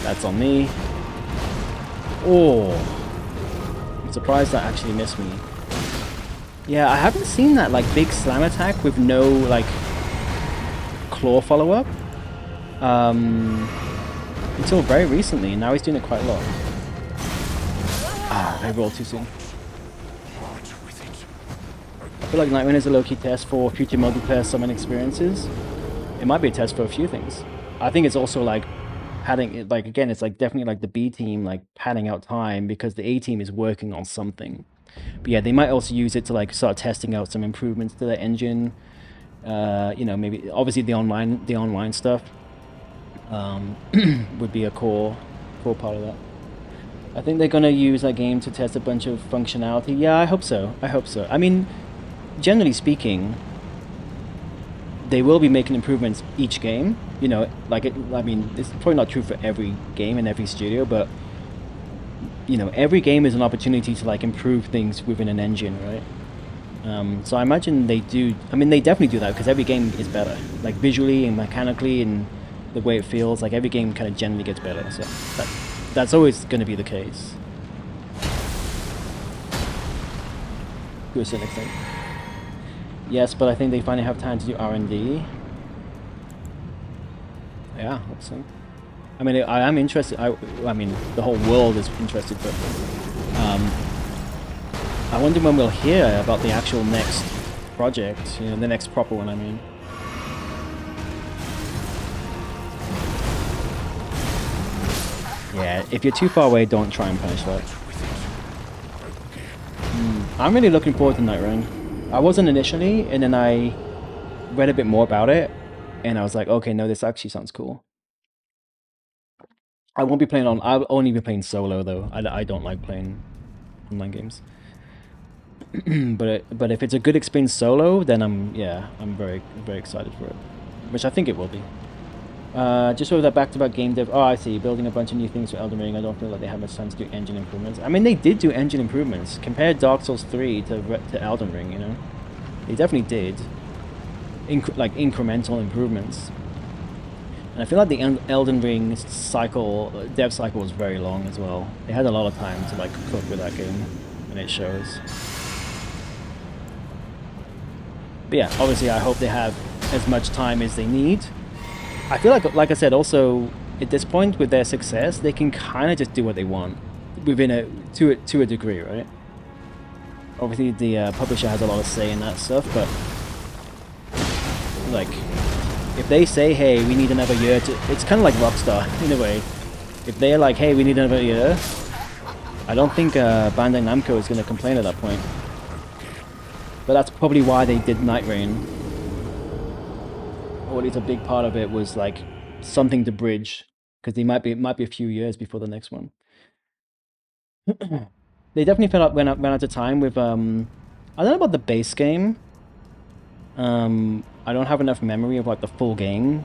Speaker 1: That's on me. Oh, I'm surprised that actually missed me. Yeah, I haven't seen that like big slam attack with no like claw follow up until very recently. Now he's doing it quite a lot. Ah, I rolled too soon. I feel like Nightwind is a low-key test for future multiplayer summon experiences. It might be a test for a few things. I think it's also like padding it, like again, it's like definitely like the B team like padding out time because the A team is working on something. But yeah, they might also use it to like start testing out some improvements to the engine. You know, maybe obviously the online stuff would be a core part of that. I think they're gonna use that game to test a bunch of functionality. Yeah, I hope so. I hope so. I mean, generally speaking, they will be making improvements each game. You know, like I mean, it's probably not true for every game in every studio, but you know, every game is an opportunity to like improve things within an engine, right? So I imagine they do. I mean, they definitely do that because every game is better, like visually and mechanically, and the way it feels. Like every game kind of generally gets better. So that's always going to be the case to a certain extent. Yes, but I think they finally have time to do R&D. Yeah, hope so. I mean, I am interested. I mean, the whole world is interested, but I wonder when we'll hear about the actual next project. You know, the next proper one. I mean. Yeah, if you're too far away, don't try and punish that. I'm really looking forward to Nightrain. I wasn't initially, and then I read a bit more about it, and I was like, okay, no, this actually sounds cool. I won't be playing on. I'll only be playing solo though. I don't like playing online games. but if it's a good experience solo, then I'm very excited for it, which I think it will be. Just over that back-to-back game dev. Oh, I see. Building a bunch of new things for Elden Ring. I don't feel like they have much time to do engine improvements. I mean, they did do engine improvements. Compare Dark Souls 3 to Elden Ring, you know? They definitely did. Like, incremental improvements. And I feel like the Elden Ring dev cycle was very long as well. They had a lot of time to, like, cook with that game. And it shows. But yeah, obviously I hope they have as much time as they need. I feel like I said, also at this point with their success, they can kind of just do what they want to a degree, right? Obviously, the publisher has a lot of say in that stuff, but like if they say, "Hey, we need another year," it's kind of like Rockstar in a way. If they're like, "Hey, we need another year," I don't think Bandai Namco is going to complain at that point. But that's probably why they did Nightrain. Or at least a big part of it was like something to bridge, because it might be a few years before the next one. They definitely ran out of time with I don't know about the base game. I don't have enough memory of like the full game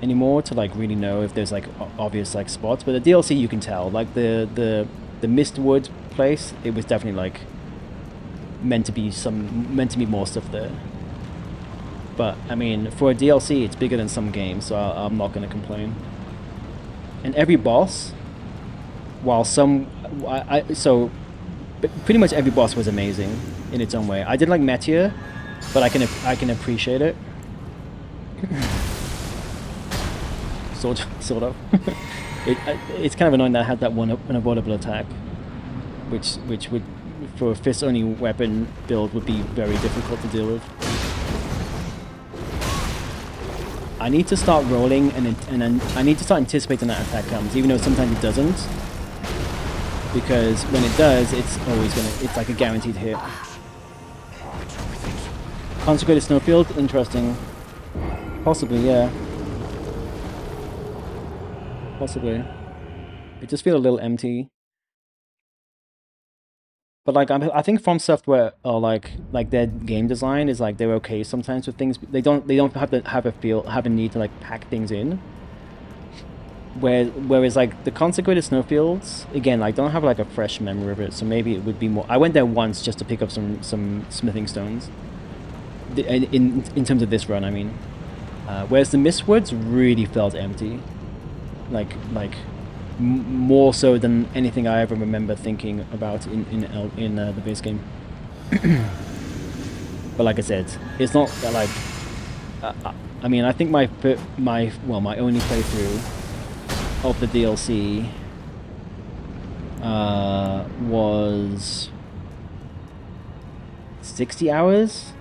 Speaker 1: anymore to like really know if there's like obvious like spots, but the DLC you can tell, like the Mistwood place, it was definitely like meant to be more stuff there. But, I mean, for a DLC, it's bigger than some games, so I'm not going to complain. And every boss, while some... so, pretty much every boss was amazing in its own way. I did like Meteor, but I can appreciate it. sort of. It's kind of annoying that I had that one unavoidable attack, which would, for a fist-only weapon build, would be very difficult to deal with. I need to start rolling, and then I need to start anticipating that attack comes, even though sometimes it doesn't. Because when it does, it's always gonna, it's like a guaranteed hit. Consecrated Snowfield, interesting. Possibly, yeah. Possibly. It just feels a little empty. But like I think From Software or like their game design is like they're okay sometimes with things. They don't have to have a need to like pack things in. Whereas like the Consecrated Snowfields, again, I don't have like a fresh memory of it, so maybe it would be more. I went there once just to pick up some smithing stones. In terms of this run, I mean. Whereas the Mistwoods really felt empty, like more so than anything I ever remember thinking about in the base game. But like I said, it's not like I mean, I think my only playthrough of the DLC was 60 hours.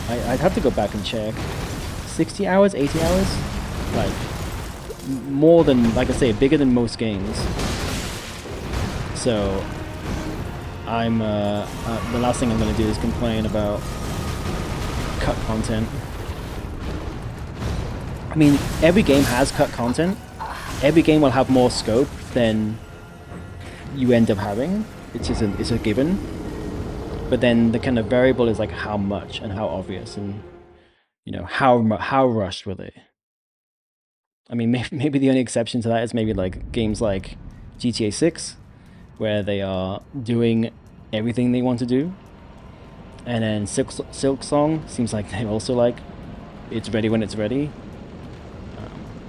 Speaker 1: I'd have to go back and check. 60 hours, 80 hours, like more than, like I say, bigger than most games. So I'm the last thing I'm gonna do is complain about cut content. I mean, every game has cut content. Every game will have more scope than you end up having. It's a given. But then the kind of variable is like how much and how obvious, and you know how rushed were they. I mean, maybe the only exception to that is maybe like games like GTA 6, where they are doing everything they want to do. And then Silksong seems like they also like it's ready when it's ready.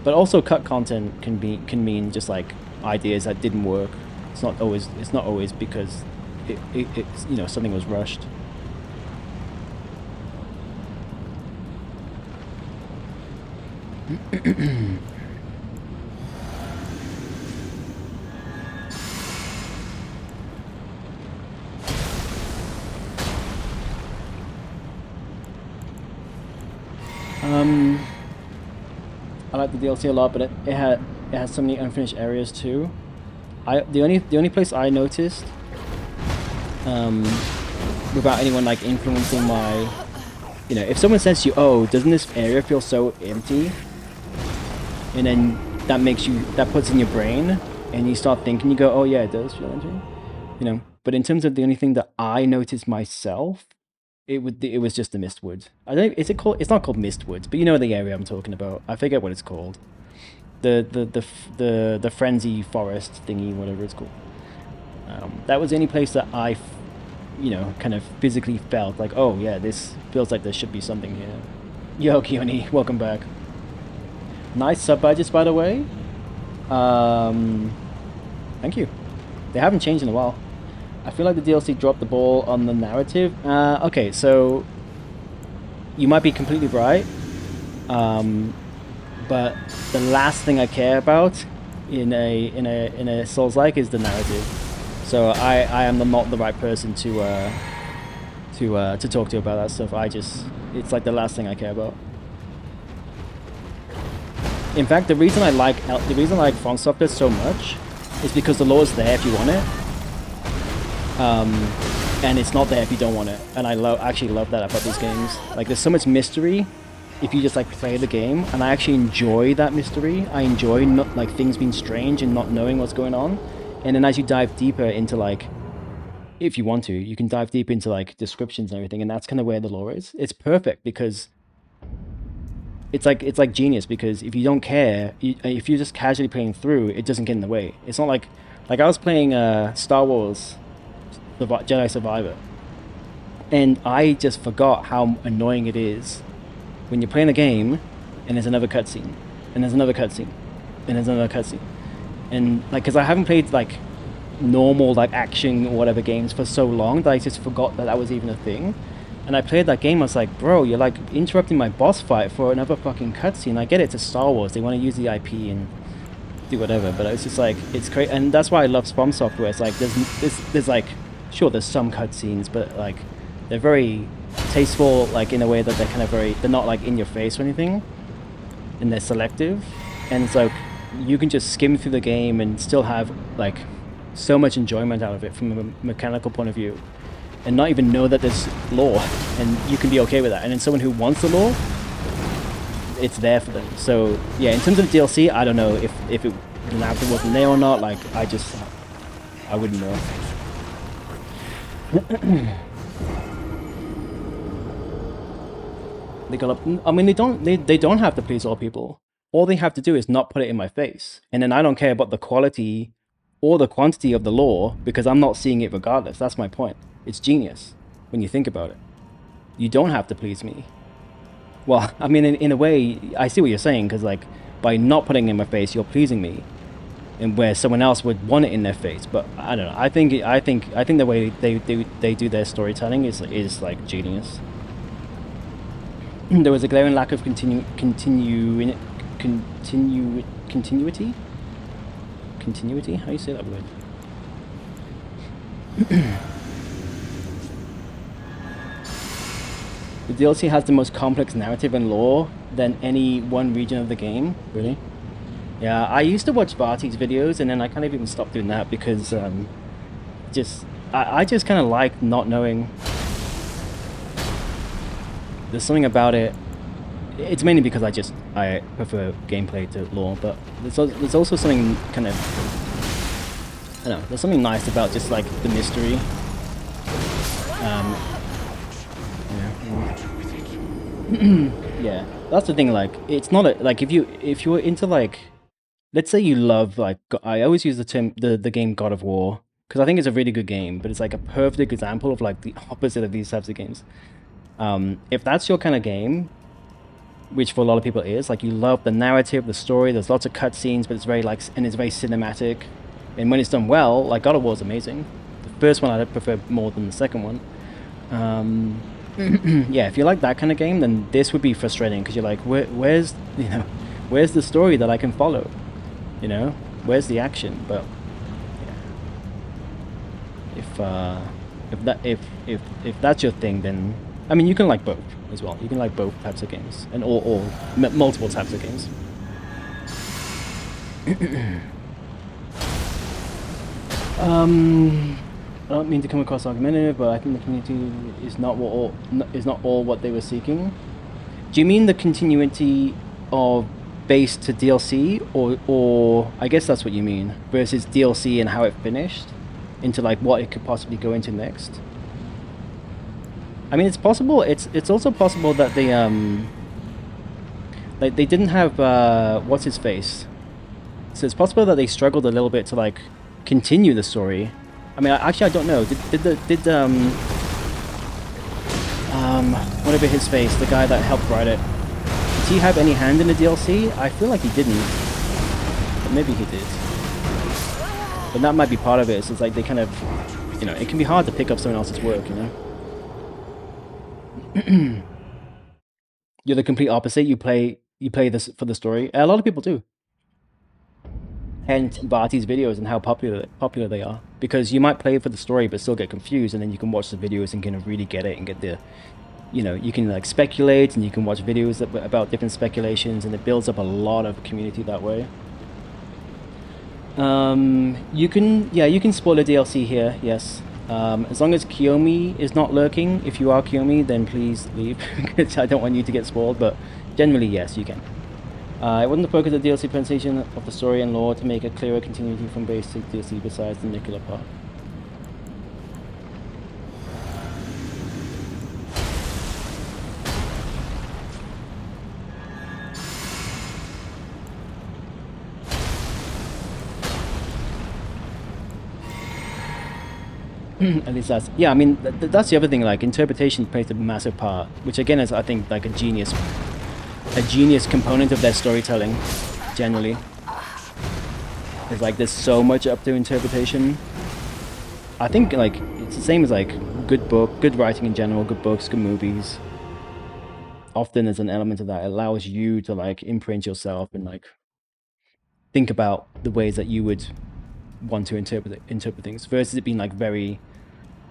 Speaker 1: But also cut content can mean just like ideas that didn't work. It's not always because it's you know, something was rushed. I like the DLC a lot, but it has so many unfinished areas too. The only place I noticed, without anyone like influencing my, you know, if someone says to you, "Oh, doesn't this area feel so empty?" and then that puts in your brain, and you start thinking, you go, "Oh yeah, it does feel empty," you know. But in terms of the only thing that I noticed myself, it was just the Mistwoods. I don't. Is it called? It's not called Mistwoods, but you know the area I'm talking about. I forget what it's called. The frenzy forest thingy, whatever it's called. That was the only place that I, you know, kind of physically felt like, oh yeah, this feels like there should be something here. Yo, Keone, welcome back. Nice sub budgets, by the way. Thank you. They haven't changed in a while. I feel like the DLC dropped the ball on the narrative. Okay, so you might be completely right, but the last thing I care about in a Souls-like is the narrative. So I am not the right person to talk to about that stuff. It's like the last thing I care about. In fact, the reason I like From Software so much is because the lore is there if you want it. And it's not there if you don't want it, and I actually love that about these games. Like, there's so much mystery if you just like play the game, and I actually enjoy that mystery. I enjoy not like things being strange and not knowing what's going on. And then as you dive deeper into like, if you want to, you can dive deep into like descriptions and everything, and that's kind of where the lore is. It's perfect because it's like genius, because if you don't care, if you're just casually playing through, it doesn't get in the way. It's not like I was playing Star Wars Jedi Survivor, and I just forgot how annoying it is when you're playing the game and there's another cutscene, and there's another cutscene, and there's another cutscene, and like, because I haven't played like normal like action or whatever games for so long that I just forgot that was even a thing. And I played that game, I was like, bro, you're like interrupting my boss fight for another fucking cutscene. I get it, it's a Star Wars, they want to use the IP and do whatever, but it's just like, it's great. And that's why I love From Software. It's like there's like, sure, there's some cutscenes, but like they're very tasteful, like in a way that they're kind of they're not like in your face or anything, and they're selective, and it's like you can just skim through the game and still have like so much enjoyment out of it from a mechanical point of view, and not even know that there's lore, and you can be okay with that. And then someone who wants the lore, it's there for them. So yeah, in terms of DLC, I don't know if the narrative wasn't there or not. Like I wouldn't know. They got up. I mean, they don't have to please all people. All they have to do is not put it in my face, and then I don't care about the quality or the quantity of the lore because I'm not seeing it regardless. That's my point. It's genius when you think about it. You don't have to please me. Well, I mean, in a way, I see what you're saying, because like by not putting it in my face, you're pleasing me, and where someone else would want it in their face. But I don't know. I think the way they do their storytelling is like genius. There was a glaring lack of continuity. Continuity? How do you say that word? The DLC has the most complex narrative and lore than any one region of the game. Really? Yeah, I used to watch Barty's videos, and then I kind of even stopped doing that because I just kind of like not knowing. There's something about it. It's mainly because I prefer gameplay to lore, but there's also something kind of, I don't know, there's something nice about just like the mystery. Yeah, that's the thing. Like, it's not like if you're into like, let's say you love like, I always use the term the game God of War because I think it's a really good game, but it's like a perfect example of like the opposite of these types of games. If that's your kind of game, which for a lot of people is, like you love the narrative, the story, there's lots of cutscenes, but it's very like, and it's very cinematic, and when it's done well, like God of War is amazing. The first one I prefer more than the second one. Yeah, if you like that kind of game, then this would be frustrating because you're like, where's the story that I can follow? Where's the action? But yeah, if that's your thing, then I mean you can like both as well. You can like both types of games and or multiple types of games. I don't mean to come across argumentative, but I think the community is not all what they were seeking. Do you mean the continuity of base to DLC, or I guess that's what you mean, versus DLC and how it finished into like what it could possibly go into next? I mean, it's possible. It's also possible that they like they didn't have what's his face, so it's possible that they struggled a little bit to like continue the story. I mean, actually, I don't know. Whatever his face, the guy that helped write it, did he have any hand in the DLC? I feel like he didn't, but maybe he did. But that might be part of it. So it's like they kind of, it can be hard to pick up someone else's work, You're the complete opposite. You play this for the story. A lot of people do. Hence Barty's videos and how popular they are, because you might play it for the story but still get confused, and then you can watch the videos and kind of really get it and get the, you can like speculate, and you can watch videos about different speculations, and it builds up a lot of community that way. You can spoil a DLC here, yes. As long as Kiyomi is not lurking. If you are Kiyomi, then please leave because I don't want you to get spoiled, but generally yes, you can. I wouldn't focus the DLC presentation of the story and lore to make a clearer continuity from base to DLC besides the nuclear part. At least that's, yeah, I mean, that's the other thing, like, interpretation plays a massive part, which again is, I think, like a genius component of their storytelling, generally. It's like, there's so much up to interpretation. I think, like, it's the same as, like, good writing in general, good books, good movies. Often there's an element of that. It allows you to, like, imprint yourself and, like, think about the ways that you would want to interpret things, versus it being, like, very,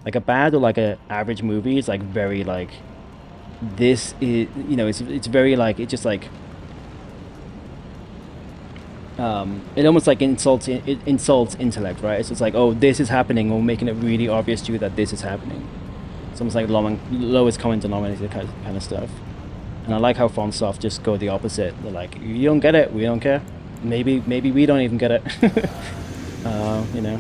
Speaker 1: like, a bad or, like, a average movie is, like, very, like, this is, you know, it's very like, it just like, it almost like insults it insults intellect, right? It's just like, oh, this is happening, or making it really obvious to you that this is happening. It's almost like lowest common denominator kind of stuff. And I like how FromSoft just go the opposite. They're like, you don't get it, we don't care. Maybe we don't even get it. You know.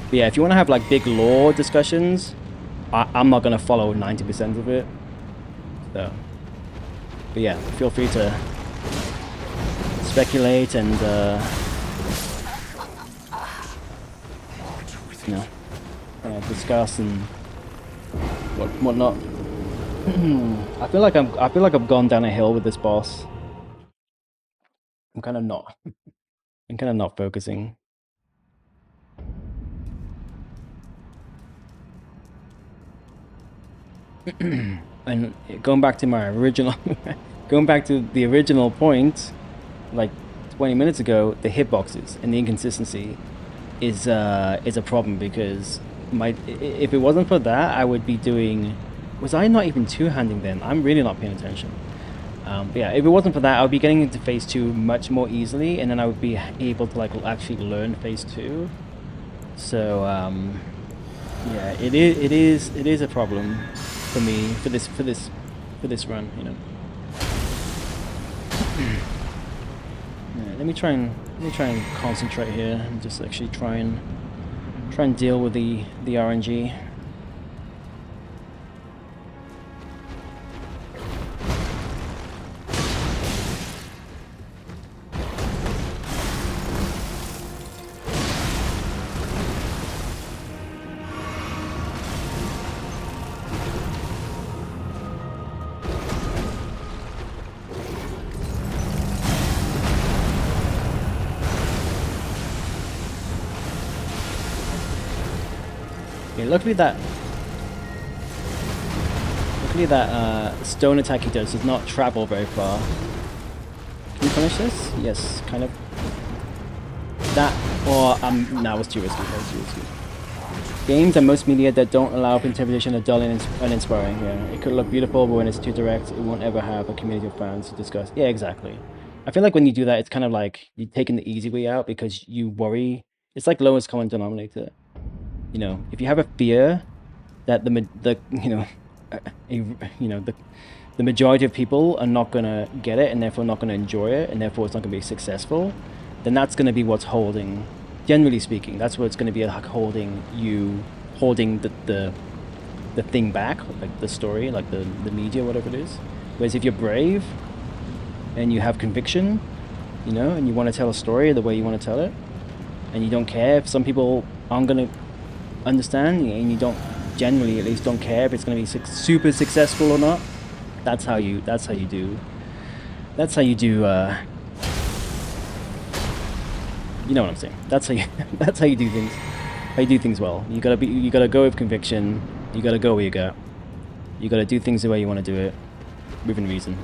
Speaker 1: But yeah, if you want to have like big lore discussions, I'm not gonna follow 90% of it. So, but yeah, feel free to speculate and you know, discuss and whatnot. I feel like I've gone down a hill with this boss. I'm kind of not. I'm kind of not focusing. And going back to my original, going back to the original point, like 20 minutes ago, the hitboxes and the inconsistency is a problem, because if it wasn't for that, I would be doing. Was I not even two-handing then? I'm really not paying attention. But yeah, if it wasn't for that, I would be getting into phase 2 much more easily, and then I would be able to like actually learn phase 2. So yeah, it is a problem for me for this run, you know. Yeah, let me try and concentrate here and just actually try and deal with the RNG. Okay, luckily that stone attack he does not travel very far. Can you finish this? Yes, kind of. That, or no, it was too risky. Games and most media that don't allow interpretation are dull and uninspiring. Yeah, it could look beautiful, but when it's too direct, it won't ever have a community of fans to discuss. Yeah, exactly. I feel like when you do that, it's kind of like you're taking the easy way out, because you worry. It's like lowest common denominator. You know, if you have a fear that the majority of people are not gonna get it, and therefore not gonna enjoy it, and therefore it's not gonna be successful, then that's gonna be what's holding. Generally speaking, that's what's gonna be like holding the thing back, like the story, like the media, whatever it is. Whereas if you're brave and you have conviction, you know, and you want to tell a story the way you want to tell it, and you don't care if some people aren't gonna understand, and you don't generally, at least, don't care if it's going to be super successful or not. That's how you do you know what I'm saying. That's how you do things. How you do things well. You gotta go with conviction. You gotta go where you go. You gotta do things the way you want to do it, within reason.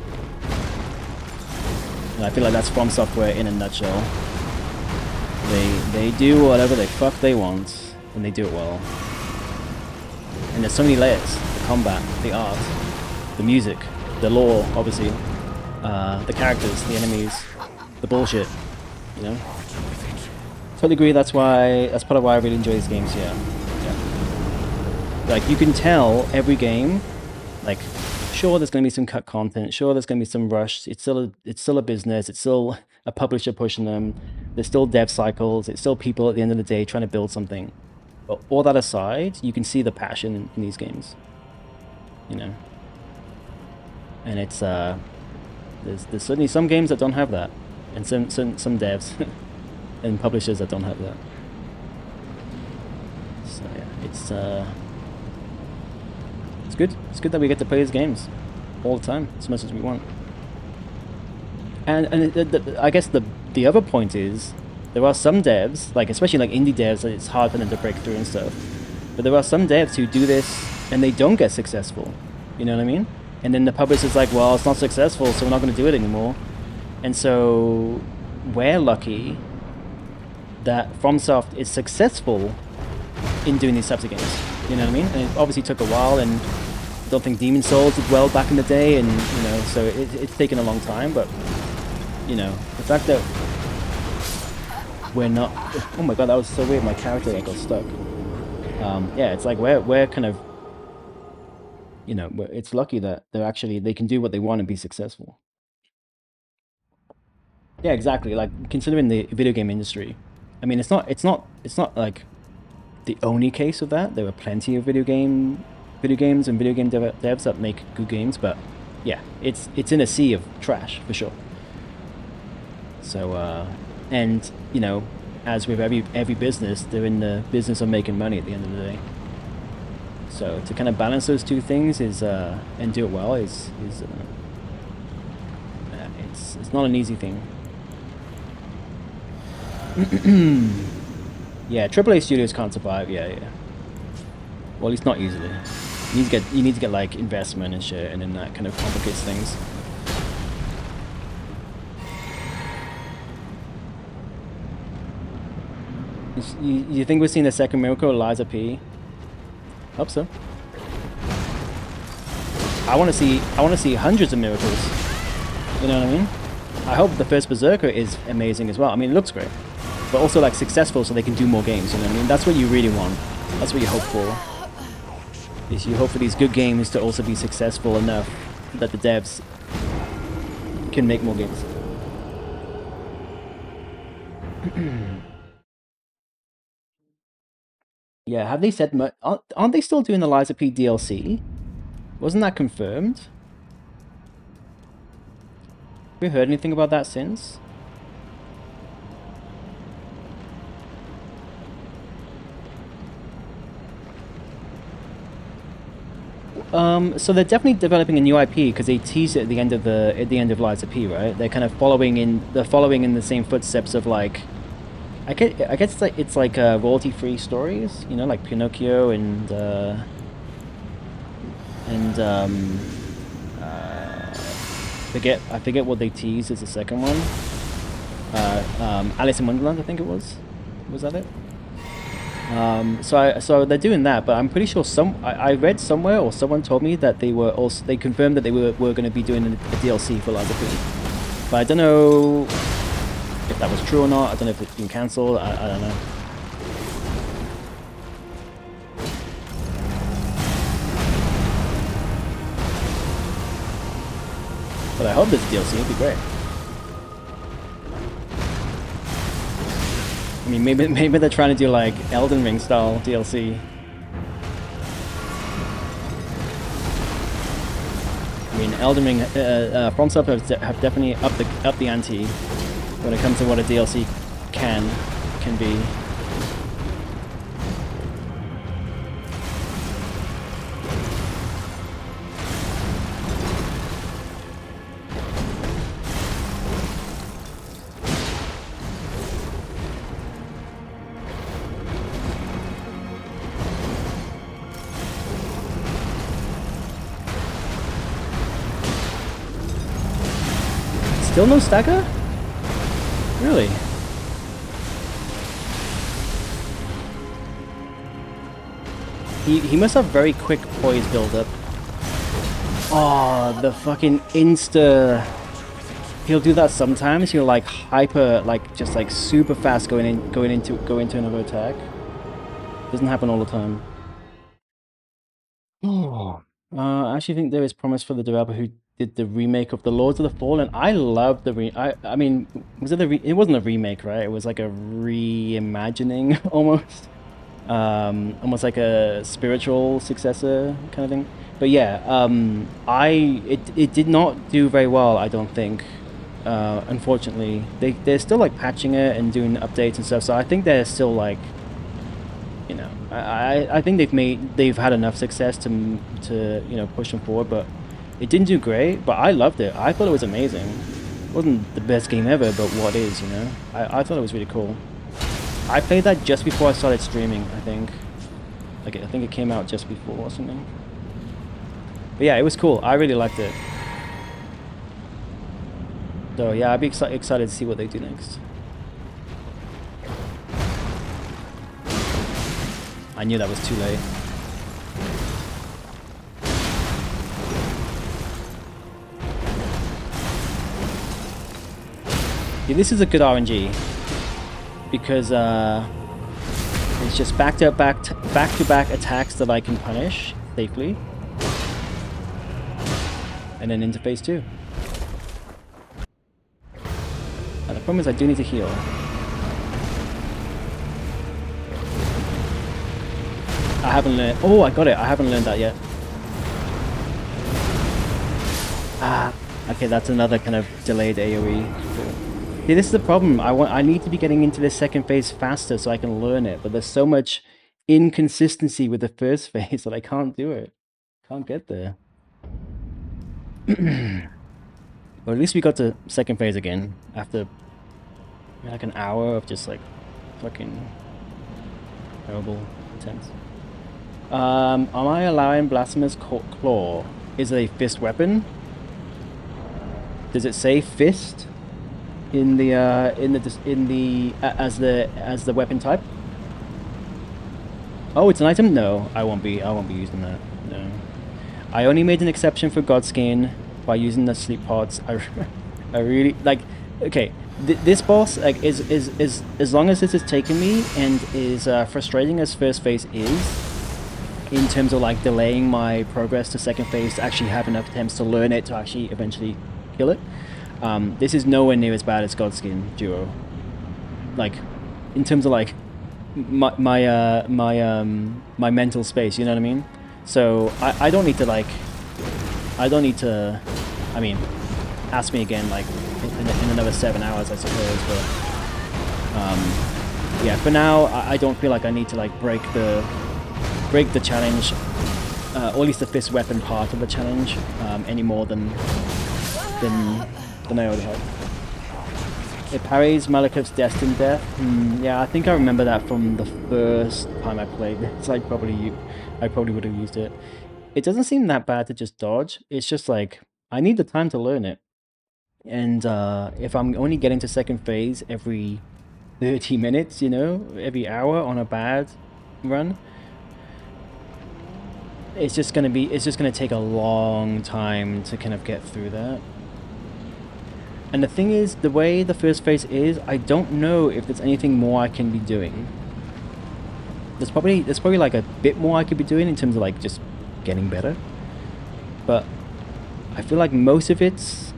Speaker 1: And I feel like that's From Software in a nutshell. They do whatever the fuck they want, and they do it well. And there's so many layers: the combat, the art, the music, the lore, obviously, the characters, the enemies, the bullshit. You know. Totally agree. That's part of why I really enjoy these games. Yeah. Like, you can tell every game. Like, sure, there's going to be some cut content. Sure, there's going to be some rush. It's still a business. It's still a publisher pushing them. There's still dev cycles. It's still people at the end of the day trying to build something. But all that aside, you can see the passion in these games. You know. And it's there's certainly some games that don't have that, and some devs and publishers that don't have that. So yeah, it's good. It's good that we get to play these games all the time, as much as we want. And I guess the other point is, there are some devs, like especially like indie devs, it's hard for them to break through and stuff. But there are some devs who do this and they don't get successful. You know what I mean? And then the publisher's like, well, it's not successful, so we're not going to do it anymore. And so we're lucky that FromSoft is successful in doing these types of games. You know what I mean? And it obviously took a while, and I don't think Demon Souls did well back in the day, and you know, so it's taken a long time. But you know, the fact that we're not. Oh my god, that was so weird. My character like got stuck. Yeah, it's like we're kind of, you know, it's lucky that they can do what they want and be successful. Yeah, exactly. Like considering the video game industry, I mean, it's not like the only case of that. There are plenty of video games and video game devs that make good games, but yeah, it's in a sea of trash for sure. So and you know, as with every business, they're in the business of making money at the end of the day. So to kind of balance those two things is and do it well is it's not an easy thing. Yeah, AAA studios can't survive. Yeah, yeah. Well, at least not easily. You need to get like investment and shit, and then that kind of complicates things. You think we're seeing the second miracle, Eliza P? Hope so. I want to see hundreds of miracles. You know what I mean? I hope the first Berserker is amazing as well. I mean, it looks great, but also like successful, so they can do more games. You know what I mean? That's what you really want. That's what you hope for. Is you hope for these good games to also be successful enough that the devs can make more games. Yeah, have they said much? Aren't they still doing the Liza P DLC? Wasn't that confirmed? Have we heard anything about that since? So they're definitely developing a new IP because they teased it at the end of Liza P, right? They're kind of following in the same footsteps of like, I guess it's like royalty-free stories, you know, like Pinocchio and I forget what they teased as the second one. Alice in Wonderland, I think it was. Was that it? So they're doing that, but I'm pretty sure I read somewhere or someone told me that they confirmed that they were going to be doing a DLC for Liza P. But I don't know if that was true or not. I don't know if it's been cancelled. I don't know. But I hope this DLC will be great. I mean, maybe they're trying to do like Elden Ring style DLC. I mean, Elden Ring, From Software have definitely upped the ante when it comes to what a DLC can be. Still no stagger? Really? He must have very quick poise build up. Oh, the fucking insta. He'll do that sometimes. He'll like hyper, like just like super fast go into another attack. Doesn't happen all the time. Oh, I actually think there is promise for the developer who did the remake of the Lords of the Fallen. I love the I mean, was it it wasn't a remake, right? It was like a reimagining almost. Almost like a spiritual successor kind of thing. But yeah, it did not do very well, I don't think. Unfortunately, they're still like patching it and doing updates and stuff. So I think they're still like, you know, I think they've had enough success to you know, push them forward. But it didn't do great. But I loved it. I thought it was amazing. It wasn't the best game ever, but what is, you know? I thought it was really cool. I played that just before I started streaming, I think. Like, I think it came out just before or something. But yeah, it was cool. I really liked it. So yeah, I'd be excited to see what they do next. I knew that was too late. Yeah, this is a good RNG because it's just back-to-back attacks that I can punish safely, and then into phase 2. And the problem is I do need to heal. I haven't learned. Oh, I got it. I haven't learned that yet. Ah, okay, that's another kind of delayed AoE. See, this is the problem. I need to be getting into this second phase faster so I can learn it, but there's so much inconsistency with the first phase that I can't do it. Can't get there. Well, at least we got to second phase again after like an hour of just like fucking terrible attempts. Am I allowing Blasphemous Claw? Is it a fist weapon? Does it say fist in the as the weapon type? Oh, it's an item? No, I won't be using that. No. I only made an exception for Godskin by using the sleep pods. I really like. Okay, this boss like is as long as this is taking me and is frustrating as first phase is, in terms of like delaying my progress to second phase to actually have enough attempts to learn it to actually eventually kill it. This is nowhere near as bad as Godskin Duo. Like, in terms of like my mental space, you know what I mean? So I don't need to like, I mean, ask me again like in another 7 hours, I suppose. But yeah, for now I don't feel like I need to like break the challenge, or at least the fist weapon part of the challenge, any more than I already had. It parries Malakov's Destined Death. Yeah, I think I remember that from the first time I played it, so I probably would have used it. It doesn't seem that bad to just dodge. It's just like, I need the time to learn it. And if I'm only getting to second phase every 30 minutes, you know, every hour on a bad run, it's just gonna take a long time to kind of get through that. And the thing is, the way the first phase is, I don't know if there's anything more I can be doing. There's probably like a bit more I could be doing in terms of like just getting better. But I feel like most of it's,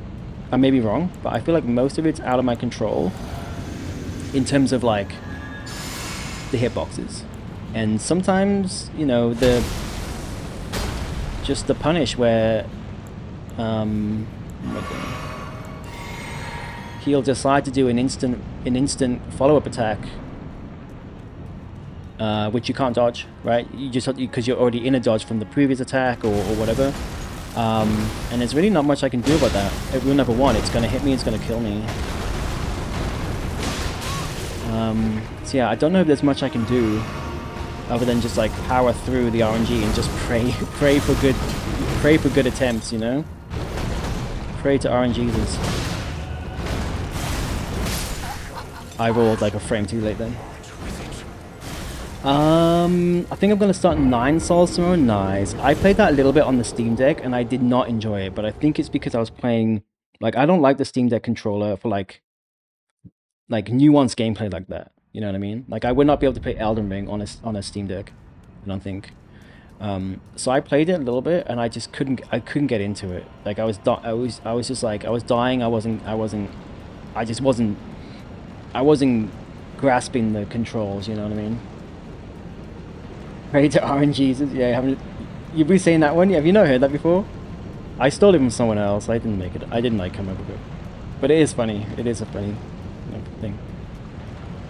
Speaker 1: I may be wrong, but I feel like most of it's out of my control in terms of like the hitboxes. And sometimes, you know, just the punish where he'll decide to do an instant follow-up attack, which you can't dodge, right? You just because you're already in a dodge from the previous attack or whatever. And there's really not much I can do about that. At rule number 1, it's gonna hit me, it's gonna kill me. So yeah, I don't know if there's much I can do other than just like power through the RNG and just pray for good attempts, you know? Pray to RNGs. I rolled like a frame too late then. I think I'm gonna start 9 Souls tomorrow. Nice. I played that a little bit on the Steam Deck and I did not enjoy it, but I think it's because I was playing, like, I don't like the Steam Deck controller for like nuanced gameplay like that. You know what I mean? Like, I would not be able to play Elden Ring on a Steam Deck, I don't think. So I played it a little bit and I just couldn't get into it. Like, I was just like, I was dying. I wasn't grasping the controls, you know what I mean? Pray to RNGs. Yeah, you've been saying that one? Yeah, have you not heard that before? I stole it from someone else. I didn't make it. I didn't like come up with it. But it is funny. It is a funny thing.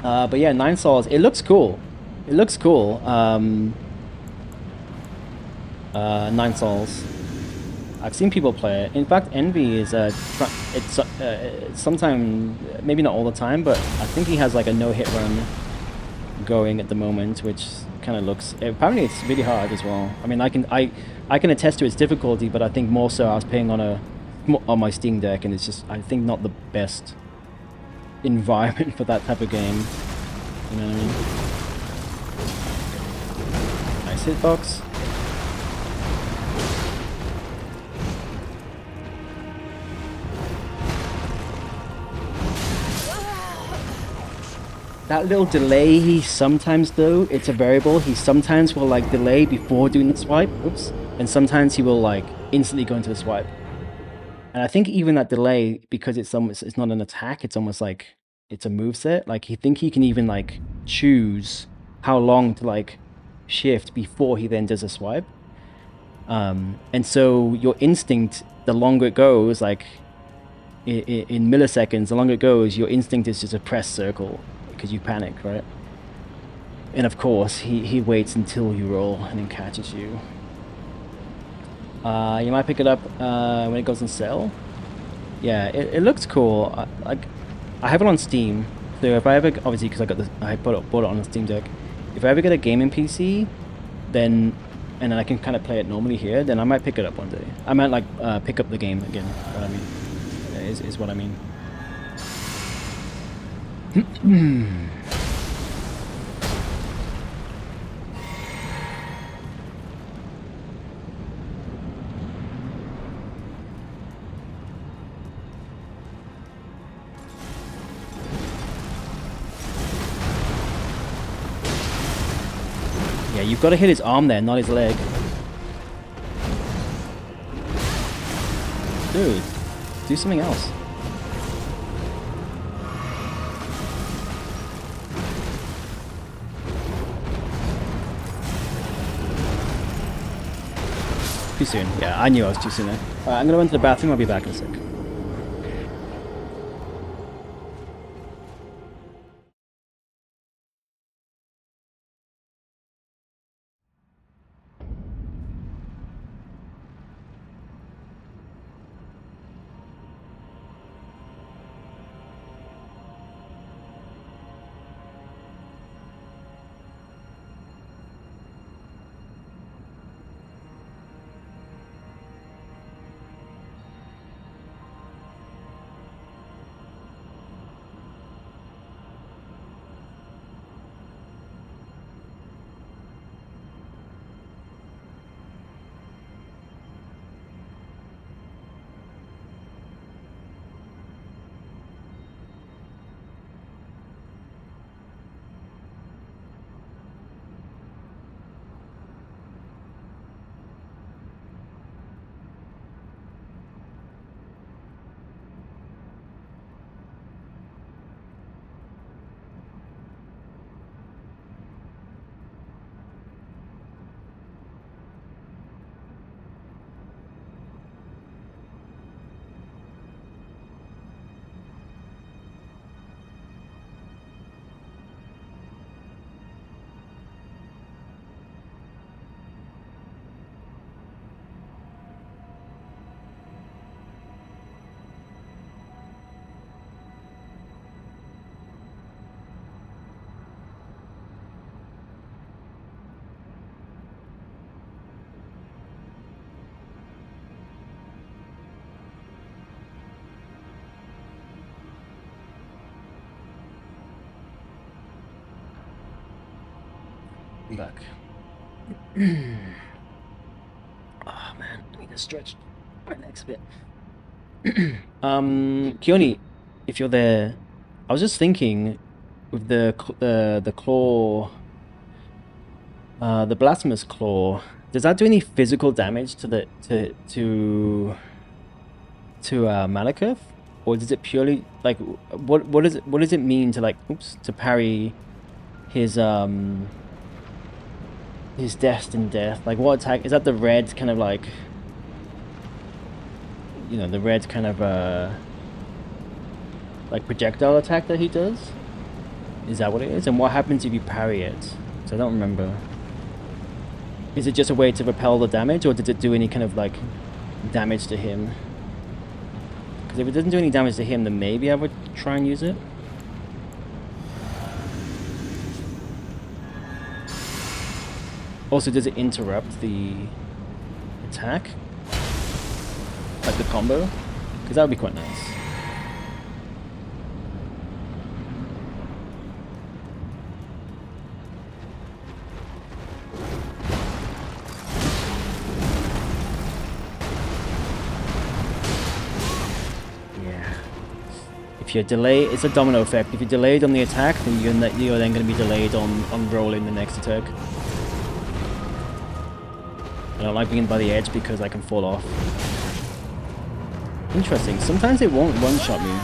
Speaker 1: But yeah, 9 Souls. It looks cool. It looks cool. 9 Souls. I've seen people play it. In fact, Envy is it's sometimes, maybe not all the time, but I think he has like a no-hit run going at the moment, which kind of looks. Apparently, it's really hard as well. I mean, I can attest to its difficulty, but I think more so I was playing on my Steam Deck, and it's just, I think, not the best environment for that type of game. You know what I mean? nice hitbox. That little delay, he sometimes, though, it's a variable, he sometimes will like delay before doing the swipe, oops, and sometimes he will like instantly go into the swipe. And I think even that delay, because it's not an attack, it's almost like it's a moveset. Like he can even like choose how long to like shift before he then does a swipe. And so your instinct, the longer it goes, like in milliseconds, the longer it goes, your instinct is just to press circle because you panic, right? And of course, he waits until you roll and then catches you. You might pick it up when it goes on sale. Yeah, it looks cool. I have it on Steam, so if I ever, obviously because I bought it on a Steam Deck. If I ever get a gaming PC, then and then I can kind of play it normally here, then I might pick it up one day. I might like pick up the game again. What I mean is what I mean. Yeah, you've got to hit his arm there, not his leg. Dude, do something else. Too soon. Yeah, I knew I was too soon there. Alright, I'm gonna run to the bathroom, I'll be back in a sec. I'm back. Oh man, I need to stretch my legs a bit. Keone, if you're there, I was just thinking with the claw, the blasphemous claw. Does that do any physical damage to the Malekith, or does it purely like what does it mean to like to parry his destined death? Like what attack is that? The red kind of like, you know, the red kind of like projectile attack that he does? Is that what it is? And what happens if you parry it? So I don't remember. Is it just a way to repel the damage, or does it do any kind of like damage to him? Because if it doesn't do any damage to him, then maybe I would try and use it. Also, does it interrupt the attack? Like the combo? Because that would be quite nice. If you're delayed, it's a domino effect. If you're delayed on the attack, then you're then going to be delayed on rolling the next attack. I don't like being by the edge because I can fall off. Interesting. Sometimes it won't one-shot me.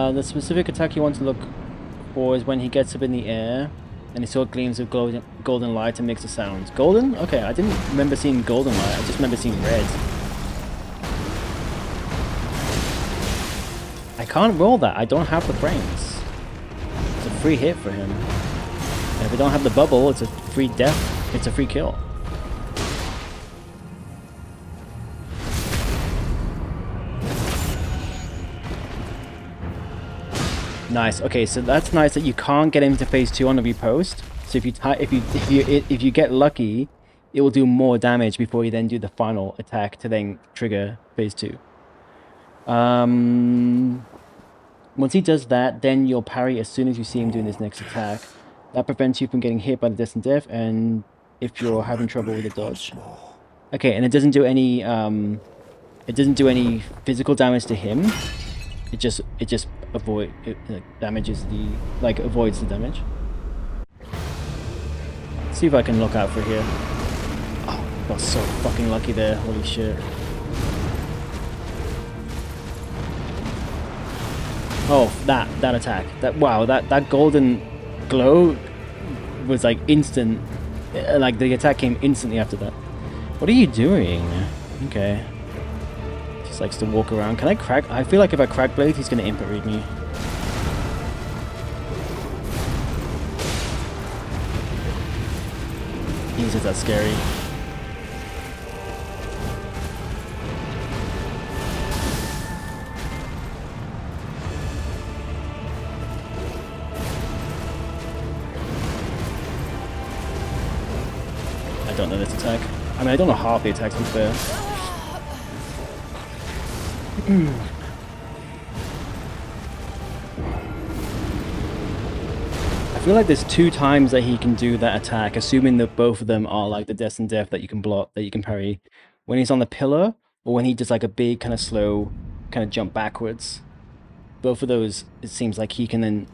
Speaker 1: The specific attack you want to look for is when he gets up in the air and he saw gleams of golden light and makes a sound. Golden? Okay, I didn't remember seeing golden light, I just remember seeing red. I can't roll that, I don't have the frames. It's a free hit for him. And if I don't have the bubble, it's a free death, it's a free kill. Nice. Okay, so that's nice that you can't get into phase 2 on the repost. So if you get lucky, it will do more damage before you then do the final attack to then trigger phase 2. Once he does that, then you'll parry as soon as you see him doing this next attack. That prevents you from getting hit by the Destined Death, and if you're having trouble with the dodge. Okay, and it doesn't do any physical damage to him. It just damages the avoids the damage. Let's see if I can look out for here. Oh, got so fucking lucky there. Holy shit. Oh, that attack. That golden glow was like instant. Like the attack came instantly after that. What are you doing? Okay. Just likes to walk around. Can I crack? I feel like if I crack blade, he's gonna input read me. Jesus, that's scary. I don't know this attack. I mean, I don't know half the attacks, to be fair. I feel like there's 2 times that he can do that attack, assuming that both of them are like the Destined Death that you can block, that you can parry. When he's on the pillar, or when he does like a big kind of slow kind of jump backwards. Both of those, it seems like he can then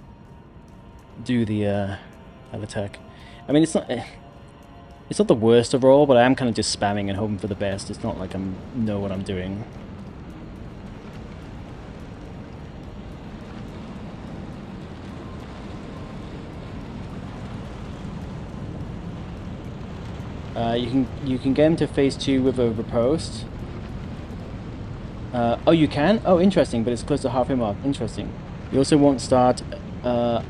Speaker 1: do the that attack. I mean, it's not the worst overall, but I am kind of just spamming and hoping for the best. It's not like I know what I'm doing. You can get him to phase 2 with a riposte. Oh, you can? Oh, interesting, but it's close to halfway mark. Interesting. You also won't start at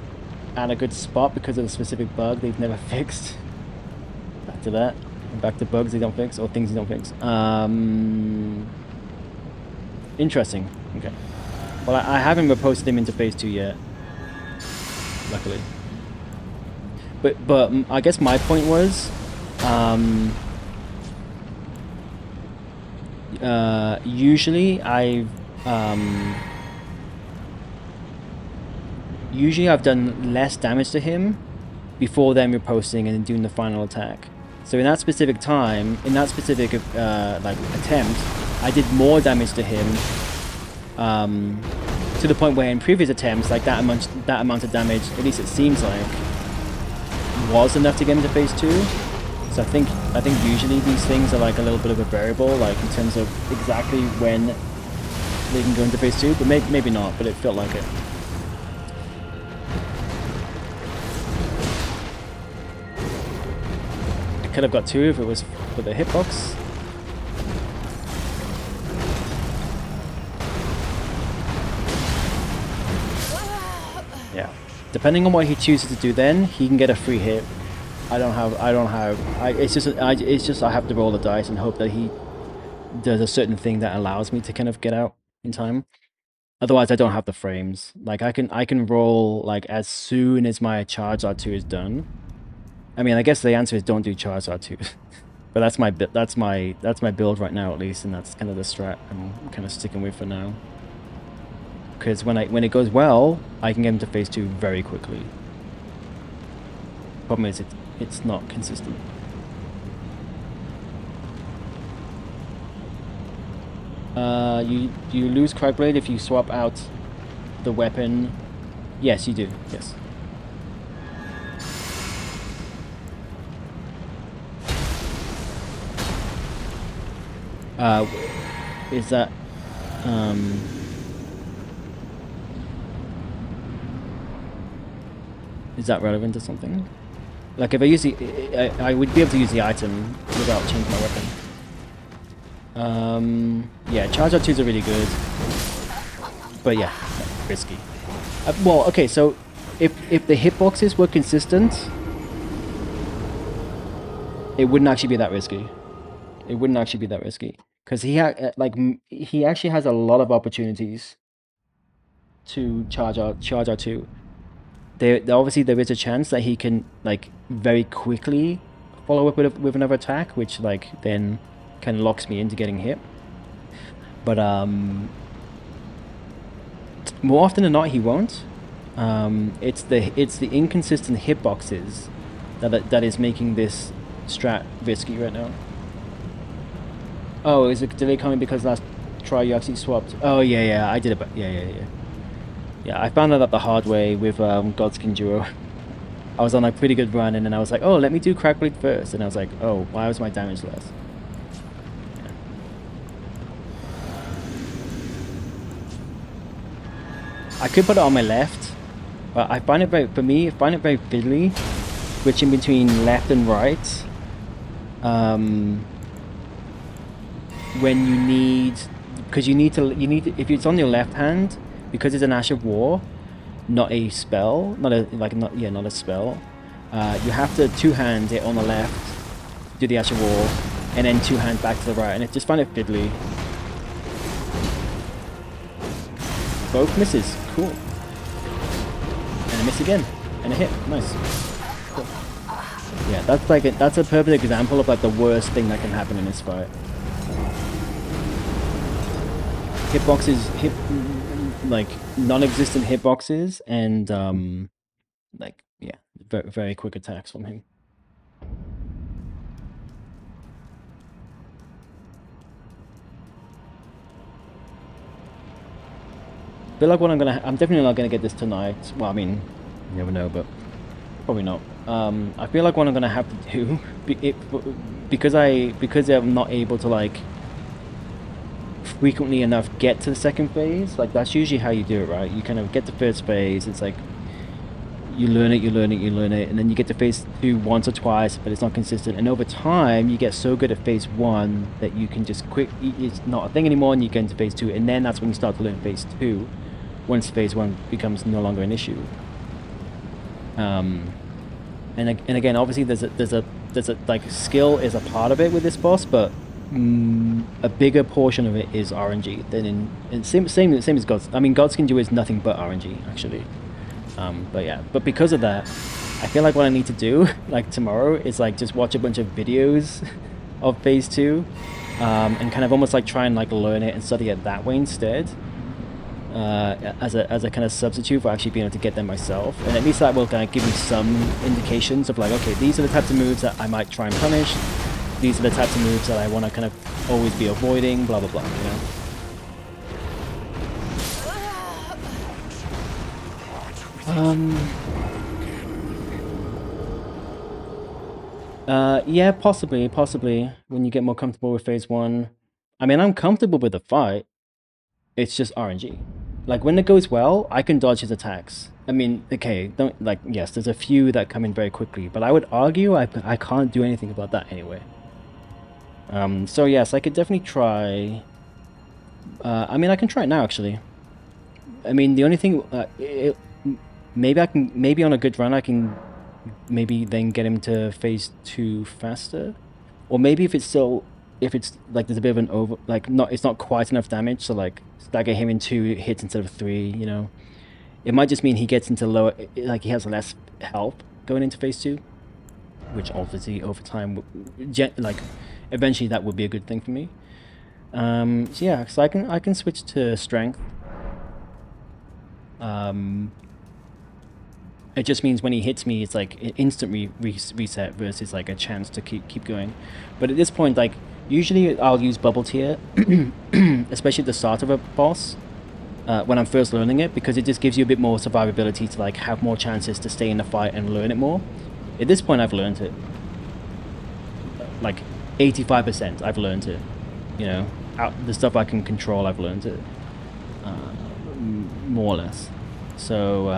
Speaker 1: a good spot because of a specific bug they've never fixed. Back to that. Back to bugs they don't fix, or things they don't fix. Interesting. Okay. Well, I haven't riposted him into phase 2 yet. Luckily. But I guess my point was... usually I've done less damage to him before then riposting and then doing the final attack. So in that specific time, in that specific like attempt, I did more damage to him to the point where in previous attempts, like that amount of damage, at least it seems like, was enough to get into phase 2. So I think usually these things are like a little bit of a variable, like in terms of exactly when they can go into phase 2, but maybe not, but it felt like it. could have got 2 if it was for the hitbox. Yeah. Depending on what he chooses to do then, he can get a free hit. It's just I have to roll the dice and hope that he does a certain thing that allows me to kind of get out in time. Otherwise, I don't have the frames. Like I can roll like as soon as my charge R2 is done. I mean, I guess the answer is don't do charge R2, but that's my build right now at least, and that's kind of the strat I'm kind of sticking with for now. Because when it goes well, I can get into phase 2 very quickly. Problem is it's not consistent. You lose Crackblade if you swap out the weapon. Yes, you do. Yes. Is that is that relevant to something? Like if I use I would be able to use the item without changing my weapon. Yeah, charge R2s are really good, but yeah, risky. Well, okay, so if the hitboxes were consistent, it wouldn't actually be that risky. It wouldn't actually be that risky because he actually has a lot of opportunities to charge R2. Obviously there is a chance that he can like very quickly follow up with another attack, which like then kind of locks me into getting hit. But more often than not, he won't. It's the inconsistent hitboxes that is making this strat risky right now. Oh, is it delay coming because last try you actually swapped? Oh yeah, I did it. Yeah, I found out the hard way with Godskin Duo. I was on a pretty good run, and then I was like, oh, let me do Crackblade first, and I was like, oh, why was my damage less? I could put it on my left, but I find it very fiddly, switching between left and right. When you need, because you need to, if it's on your left hand, because it's an Ash of War, not a spell, not a spell. You have to two-hand it on the left, do the Ash of War, and then two-hand back to the right, and I just find it fiddly. Both misses, cool. And a miss again, and a hit, nice. Cool. Yeah, that's a perfect example of like the worst thing that can happen in this fight. Hitboxes, like non-existent hitboxes, and like yeah, very, very quick attacks from him. I feel like what I'm definitely not gonna get this tonight. Well, I mean, you never know, but probably not. I feel like what I'm gonna have to do, because I'm not able to like frequently enough get to the second phase. Like that's usually how you do it, right? You kind of get to first phase. It's like you learn it, and then you get to phase 2 once or twice, but it's not consistent. And over time, you get so good at phase 1 that you can just it's not a thing anymore, and you get into phase 2, and then that's when you start to learn phase 2. Once phase 1 becomes no longer an issue. And again, obviously there's a like skill is a part of it with this boss, but a bigger portion of it is RNG than in same as Gods. I mean, Godskin Duo is nothing but RNG actually. But yeah, but because of that, I feel like what I need to do like tomorrow is like just watch a bunch of videos of phase 2, and kind of almost like try and like learn it and study it that way instead. As a kind of substitute for actually being able to get them myself, and at least that will kind of give me some indications of like, okay, these are the types of moves that I might try and punish, these are the types of moves that I want to kind of always be avoiding, blah blah blah, you know. Yeah, possibly when you get more comfortable with phase 1. I mean, I'm comfortable with the fight, it's just RNG. Like when it goes well, I can dodge his attacks. I mean, okay, don't like yes, there's a few that come in very quickly, but I would argue I can't do anything about that anyway. So yes, I could definitely try. I mean, I can try it now actually. I mean, the only thing, maybe I can, maybe on a good run, I can maybe then get him to phase two faster, or maybe if it's still, if it's like there's a bit of an over, like not, it's not quite enough damage, so like stagger him in 2 hits instead of 3. You know, it might just mean he gets into lower, like he has less health going into phase two, which obviously over time, like eventually that would be a good thing for me. So yeah, so I can switch to strength. Um, It just means when he hits me, it's like an instant reset versus like a chance to keep going. But at this point, like usually I'll use bubble tier, especially at the start of a boss when I'm first learning it, because it just gives you a bit more survivability to like have more chances to stay in the fight and learn it more. At this point, I've learned it like 85%. I've learned it. You know, the stuff I can control, I've learned it more or less. So.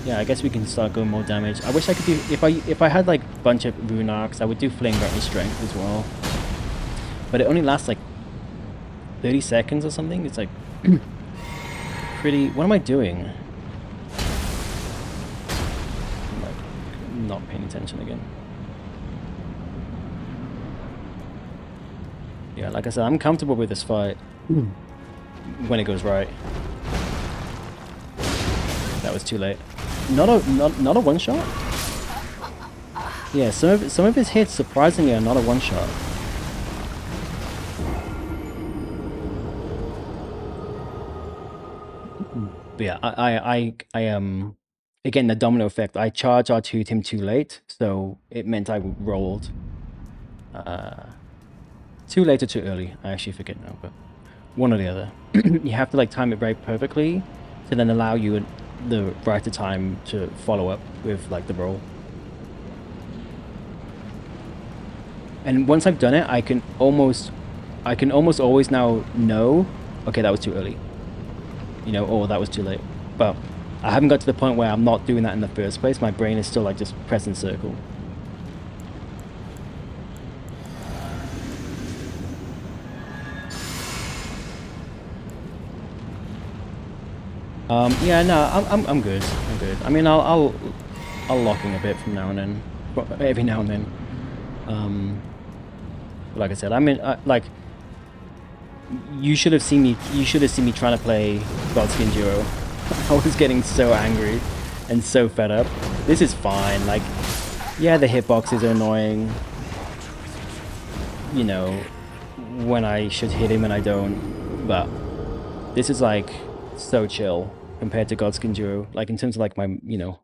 Speaker 1: Yeah, I guess we can start going more damage. I wish I could do if I had like a bunch of rune arcs, I would do flame granting strength as well. But it only lasts like 30 seconds or something. It's like pretty. What am I doing? I'm like not paying attention again. Yeah, like I said, I'm comfortable with this fight when it goes right. That was too late. Not a one shot. Yeah, some of his hits surprisingly are not a one shot. But yeah, I again the domino effect. I charge R2'd him too late, so it meant I rolled. Too late or too early. I actually forget now, but one or the other. You have to like time it very perfectly to then allow you the right time to follow up with like the roll. And once I've done it, I can almost always now know, okay, that was too early, you know, or that was too late. But I haven't got to the point where I'm not doing that in the first place. My brain is still like just pressing circle. Yeah, no, I'm good. I'm good. I mean, I'll lock in a bit from now and then, every now and then. Like I said, I mean, like you should have seen me. You should have seen me trying to play Godskin Duo. I was getting so angry and so fed up. This is fine. Like, yeah, the hitboxes are annoying. You know, when I should hit him and I don't. But this is like so chill compared to Godskin Duo. Like in terms of like my, you know,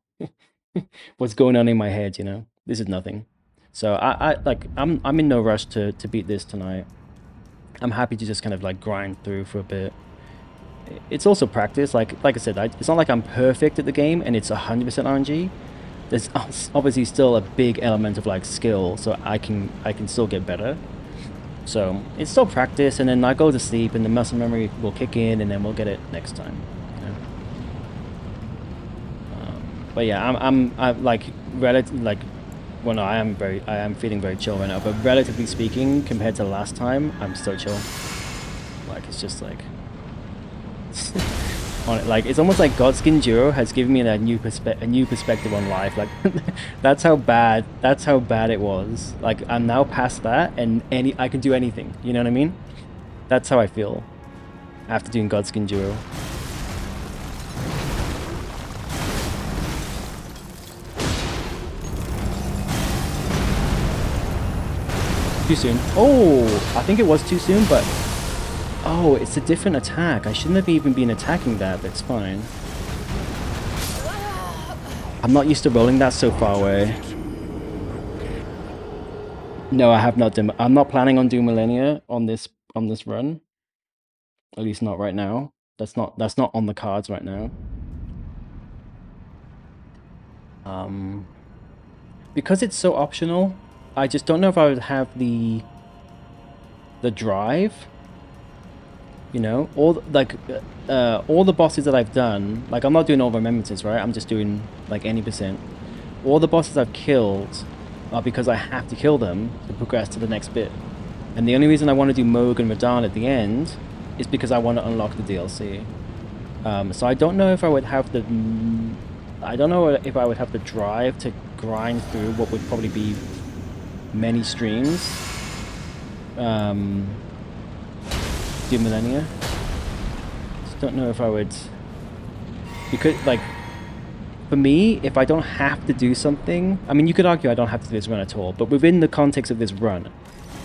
Speaker 1: what's going on in my head. You know, this is nothing. So I'm in no rush to beat this tonight. I'm happy to just kind of like grind through for a bit. It's also practice. Like I said, it's not like I'm perfect at the game and it's 100% RNG. There's obviously still a big element of like skill, so I can still get better. So it's still practice, and then I go to sleep, and the muscle memory will kick in, and then we'll get it next time. You know? But yeah, I'm like relative like. Well, no, I am feeling very chill right now. But relatively speaking, compared to last time, I'm so chill. Like it's just like, on it, like it's almost like Godskin Duo has given me a new perspective on life. Like that's how bad it was. Like I'm now past that, and I can do anything. You know what I mean? That's how I feel after doing Godskin Duo. Too soon. Oh, I think it was too soon, but oh, it's a different attack. I shouldn't have even been attacking that. That's fine. I'm not used to rolling that so far away. No, I have not done. I'm not planning on doing Millennia on this run. At least not right now. That's not on the cards right now. Because it's so optional, I just don't know if I would have the drive You know, all the bosses that I've done, like I'm not doing all remembrances, right? I'm just doing like any percent. All the bosses I've killed are because I have to kill them to progress to the next bit. And the only reason I want to do Moog and Radahn at the end is because I want to unlock the DLC. So I don't know if I would have the... I don't know if I would have the drive to grind through what would probably be many streams. Do Millennia. Just don't know if I would... Because, like, for me, if I don't have to do something... I mean, you could argue I don't have to do this run at all, but within the context of this run,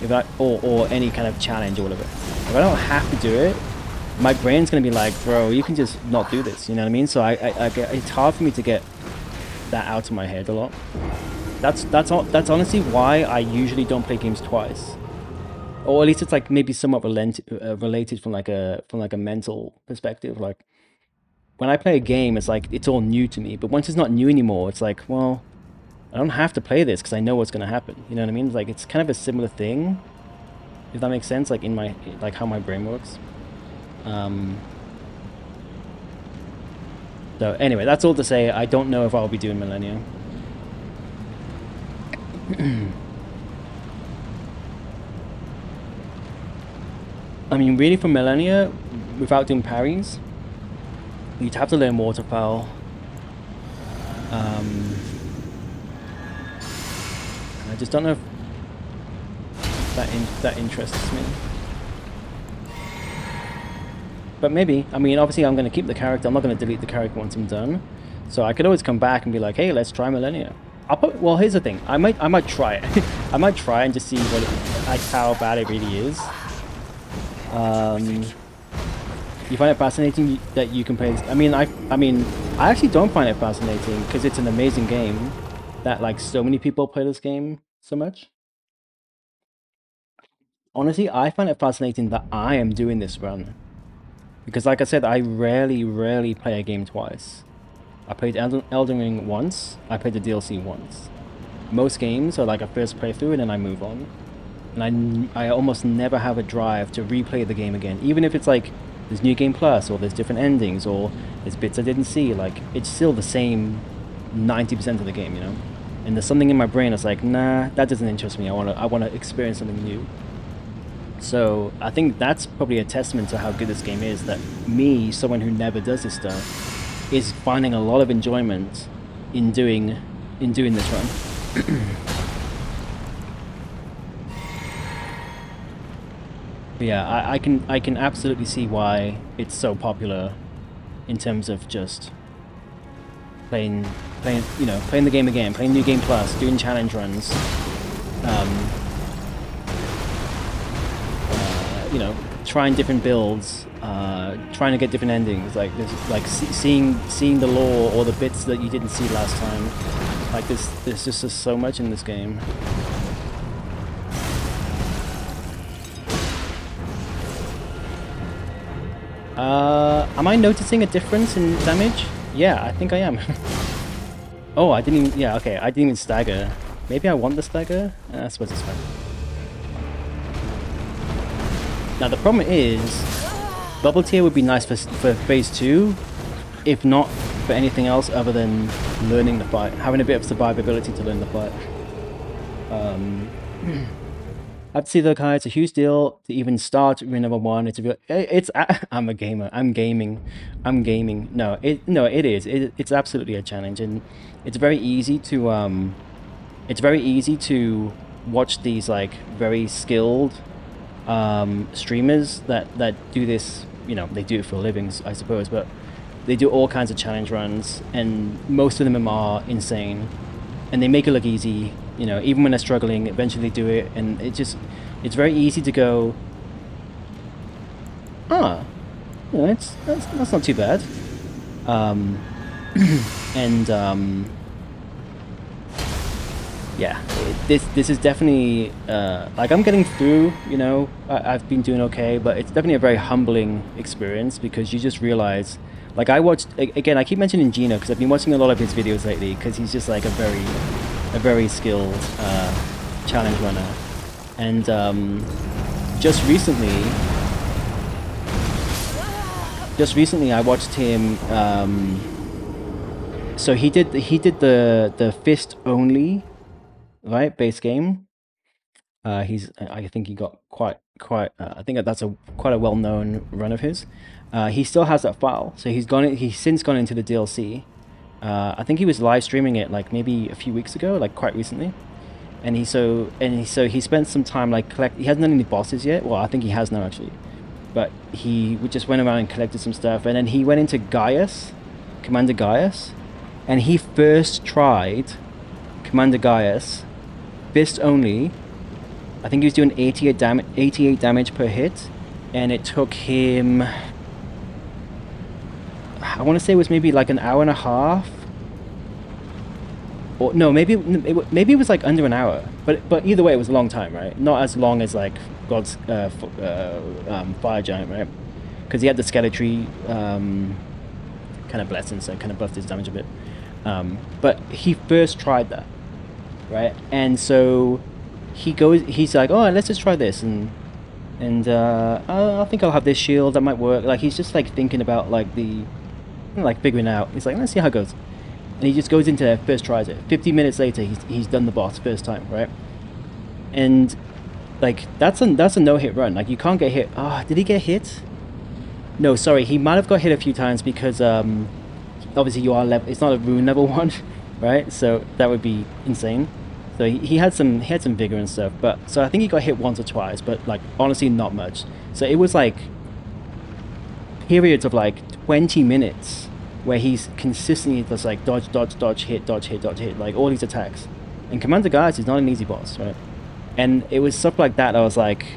Speaker 1: if I, or any kind of challenge or whatever, if I don't have to do it, my brain's gonna be like, bro, you can just not do this, you know what I mean? So it's hard for me to get that out of my head a lot. That's honestly why I usually don't play games twice, or at least it's like maybe somewhat related from like a mental perspective. Like when I play a game, it's like it's all new to me, but once it's not new anymore, it's like, well, I don't have to play this because I know what's gonna happen. You know what I mean? Like it's kind of a similar thing, if that makes sense. Like in my how my brain works. So anyway, that's all to say, I don't know if I'll be doing Millennia. I mean, really for Millennia, without doing parries, you'd have to learn Waterfowl. And I just don't know if that interests me. But maybe. I mean, obviously I'm going to keep the character. I'm not going to delete the character once I'm done. So I could always come back and be like, hey, let's try Millennia. Well, here's the thing. I might try it. I might try and just see how bad it really is. You find it fascinating that you can play this? I mean, I actually don't find it fascinating because it's an amazing game that like so many people play this game so much. Honestly, I find it fascinating that I am doing this run. Because like I said, I rarely play a game twice. I played Elden Ring once, I played the DLC once. Most games are like a first playthrough and then I move on. And I almost never have a drive to replay the game again. Even if it's like, there's New Game Plus, or there's different endings, or there's bits I didn't see, like, it's still the same 90% of the game, you know? And there's something in my brain that's like, nah, that doesn't interest me, I wanna experience something new. So I think that's probably a testament to how good this game is, that me, someone who never does this stuff, is finding a lot of enjoyment in doing this run. But yeah, I can absolutely see why it's so popular in terms of just playing the game again, playing New Game Plus, doing challenge runs. You know, trying different builds, trying to get different endings, like seeing the lore or the bits that you didn't see last time. Like there's just so much in this game. Am I noticing a difference in damage? Yeah, I think I am. Oh, I didn't even, yeah, okay, I didn't even stagger. Maybe I want the stagger? I suppose it's fine. Now the problem is, bubble tier would be nice for phase 2, if not for anything else other than learning the fight, having a bit of survivability to learn the fight. I'd say though, Kai, it's a huge deal to even start Rune number 1. I'm a gamer. I'm gaming. No, it is. It's absolutely a challenge, and it's very easy to watch these like very skilled streamers that do this. You know, they do it for a living, I suppose, but they do all kinds of challenge runs, and most of them are insane, and they make it look easy. You know, even when they're struggling, eventually do it, and it's very easy to go, you know, that's not too bad. Yeah, this is definitely like I'm getting through. You know, I've been doing okay, but it's definitely a very humbling experience because you just realize. Like I watched again. I keep mentioning Gino because I've been watching a lot of his videos lately because he's just like a very skilled challenge runner, and just recently just recently I watched him. So he did the fist only, right, base game. I think he got quite. I think that's a quite a well known run of his. He still has that file, so he's since gone into the DLC. I think he was live streaming it like maybe a few weeks ago, like quite recently. And he spent some time like he hasn't done any bosses yet. Well, I think he has now actually, but he just went around and collected some stuff, and then he went into Gaius, Commander Gaius, and he first tried Commander Gaius fist only. I think he was doing 88 damage per hit, and it took him, I want to say it was maybe like an hour and a half. Or no, maybe it was like under an hour. But either way, it was a long time, right? Not as long as like God's fire giant, right? Because he had the Skeletry kind of blessing, so it kind of buffed his damage a bit. But he first tried that, right? And so he's like, oh, let's just try this, and I think I'll have this shield that might work. Like he's just like thinking about like figuring out. He's like, let's see how it goes, and he just goes into there, first tries it. 50 minutes later, he's done the boss first time, right? And like that's a no-hit run. Like you can't get hit. Ah, did he get hit? No, sorry, he might have got hit a few times because obviously you are level. It's not a rune level 1, right? So that would be insane. So he had some vigor and stuff, but so I think he got hit once or twice, but like honestly not much. So it was like periods of like 20 minutes where he's consistently just like dodge, hit, like all these attacks. And Commander Gaius is not an easy boss, right? And it was stuff like that. I was like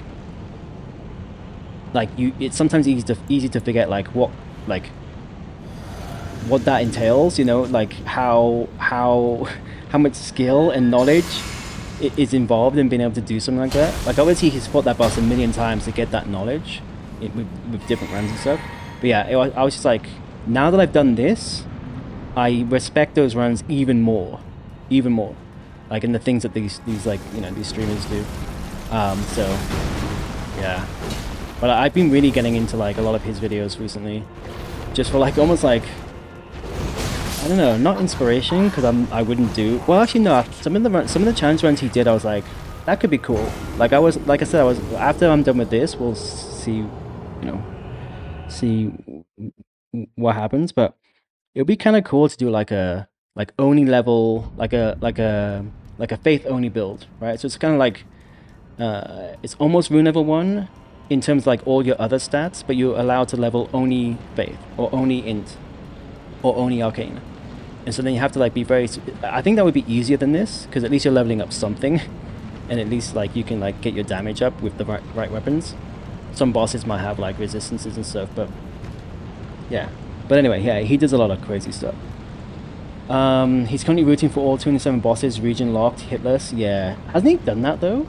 Speaker 1: it's sometimes easy to forget like what that entails, you know, like how much skill and knowledge is involved in being able to do something like that. Like obviously he's fought that boss a million times to get that knowledge with different runs and stuff. But yeah, I was just like, now that I've done this, I respect those runs even more, like in the things that these like, you know, these streamers do. So yeah, but I've been really getting into like a lot of his videos recently, just for like almost like, I don't know, not inspiration, because I wouldn't do well. Actually, no. Some of the challenge runs he did, I was like, that could be cool. Like I said, after I'm done with this, we'll see, you know, see what happens. But it would be kind of cool to do like a Oni level, like a faith Oni build, right? So it's kind of like it's almost rune level 1 in terms of like all your other stats, but you're allowed to level Oni faith or Oni int or Oni arcane. And so then you have to like be very. I think that would be easier than this, because at least you're leveling up something, and at least like you can like get your damage up with the right weapons. Some bosses might have like resistances and stuff, but yeah. But anyway, yeah, he does a lot of crazy stuff. He's currently rooting for all 27 bosses, region locked, hitless. Yeah, hasn't he done that though?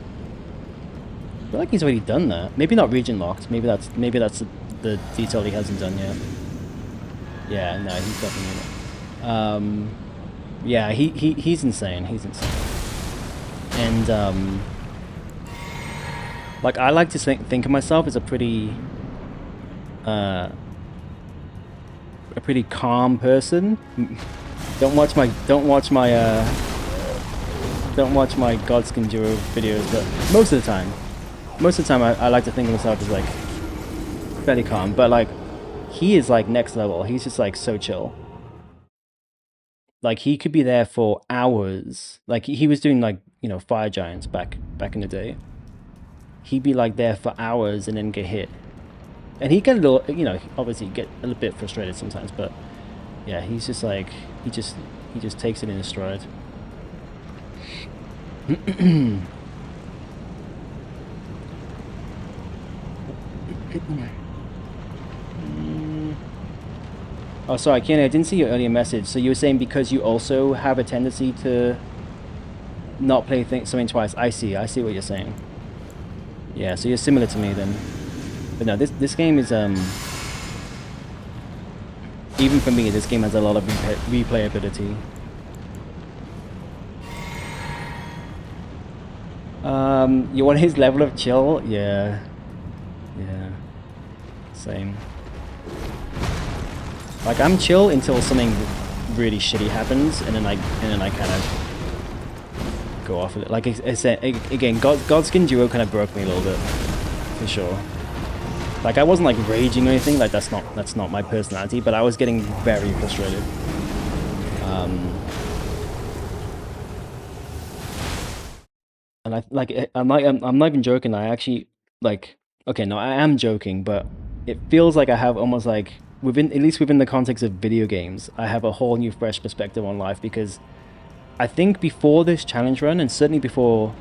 Speaker 1: I feel like he's already done that. Maybe not region locked. Maybe that's the detail he hasn't done yet. Yeah, no, he's definitely in it. Yeah, he's insane. He's insane. And like I like to think of myself as a pretty calm person. Don't watch my Godskin Duo videos, but most of the time I like to think of myself as like fairly calm. But like he is like next level. He's just like so chill. Like he could be there for hours. Like he was doing like, you know, fire giants back in the day. He'd be like there for hours and then get hit. And he get a little, you know, obviously get a little bit frustrated sometimes, but yeah, he's just like he just takes it in his stride. Oh, sorry, Kenny, I didn't see your earlier message. So you were saying because you also have a tendency to not play something twice. I see what you're saying. Yeah, so you're similar to me then. But no, this game is even for me, this game has a lot of replayability. You want his level of chill? Yeah. Yeah. Same. Like I'm chill until something really shitty happens, and then I kind of go off of it. Like I said again, Godskin Duo kind of broke me a little bit, for sure. Like I wasn't like raging or anything. Like that's not my personality. But I was getting very frustrated. And I'm not even joking. I actually like okay, no, I am joking, but it feels like I have almost like within at least within the context of video games, I have a whole new fresh perspective on life because I think before this challenge run and certainly before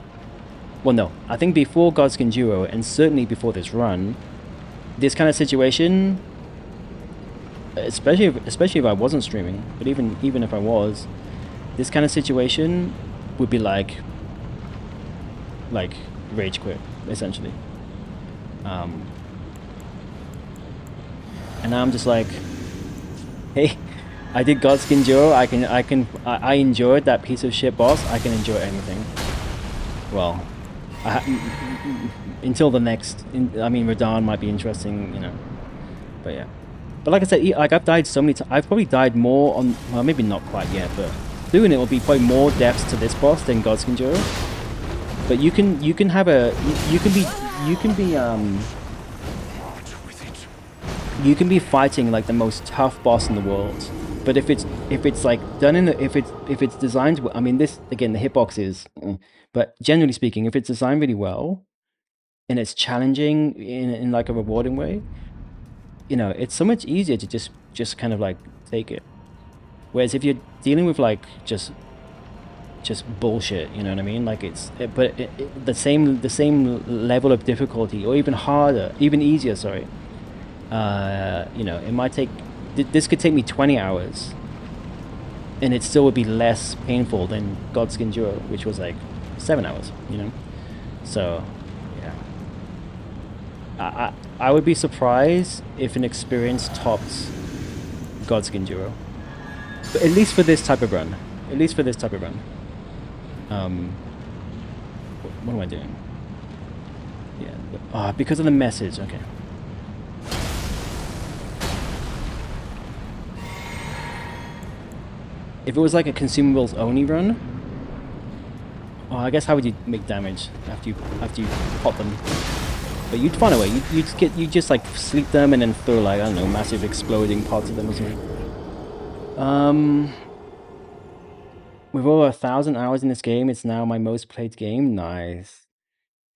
Speaker 1: well no, I think before Godskin Duo and certainly before this run, this kind of situation especially if I wasn't streaming, but even if I was, this kind of situation would be like rage quit essentially. And now I'm just like, hey, I did Godskin Duo. I enjoyed that piece of shit boss. I can enjoy anything. Well, until the next. I mean, Radahn might be interesting, you know. But yeah. But like I said, like I've died so many times. I've probably died more on. Well, maybe not quite yet, but doing it will be probably more depths to this boss than Godskin Duo. But you can have a you can be fighting like the most tough boss in the world. But if it's like done in if it's designed, I mean this again the hitbox is, but generally speaking, if it's designed really well and it's challenging in like a rewarding way, you know, it's so much easier to just kind of like take it. Whereas if you're dealing with like just bullshit, you know what I mean? Like the same level of difficulty, or even harder, even easier. Sorry. You know, it might take. This could take me 20 hours, and it still would be less painful than Godskin Duo, which was like 7 hours. You know, so yeah. I would be surprised if an experience tops Godskin Duo, but at least for this type of run. At least for this type of run. What am I doing? Yeah, because of the message. Okay. If it was like a consumables only run, oh, I guess how would you make damage after you pop them? But you'd find a way. You just like sleep them and then throw like I don't know massive exploding parts of them or something. With over 1,000 hours in this game, it's now my most played game. Nice.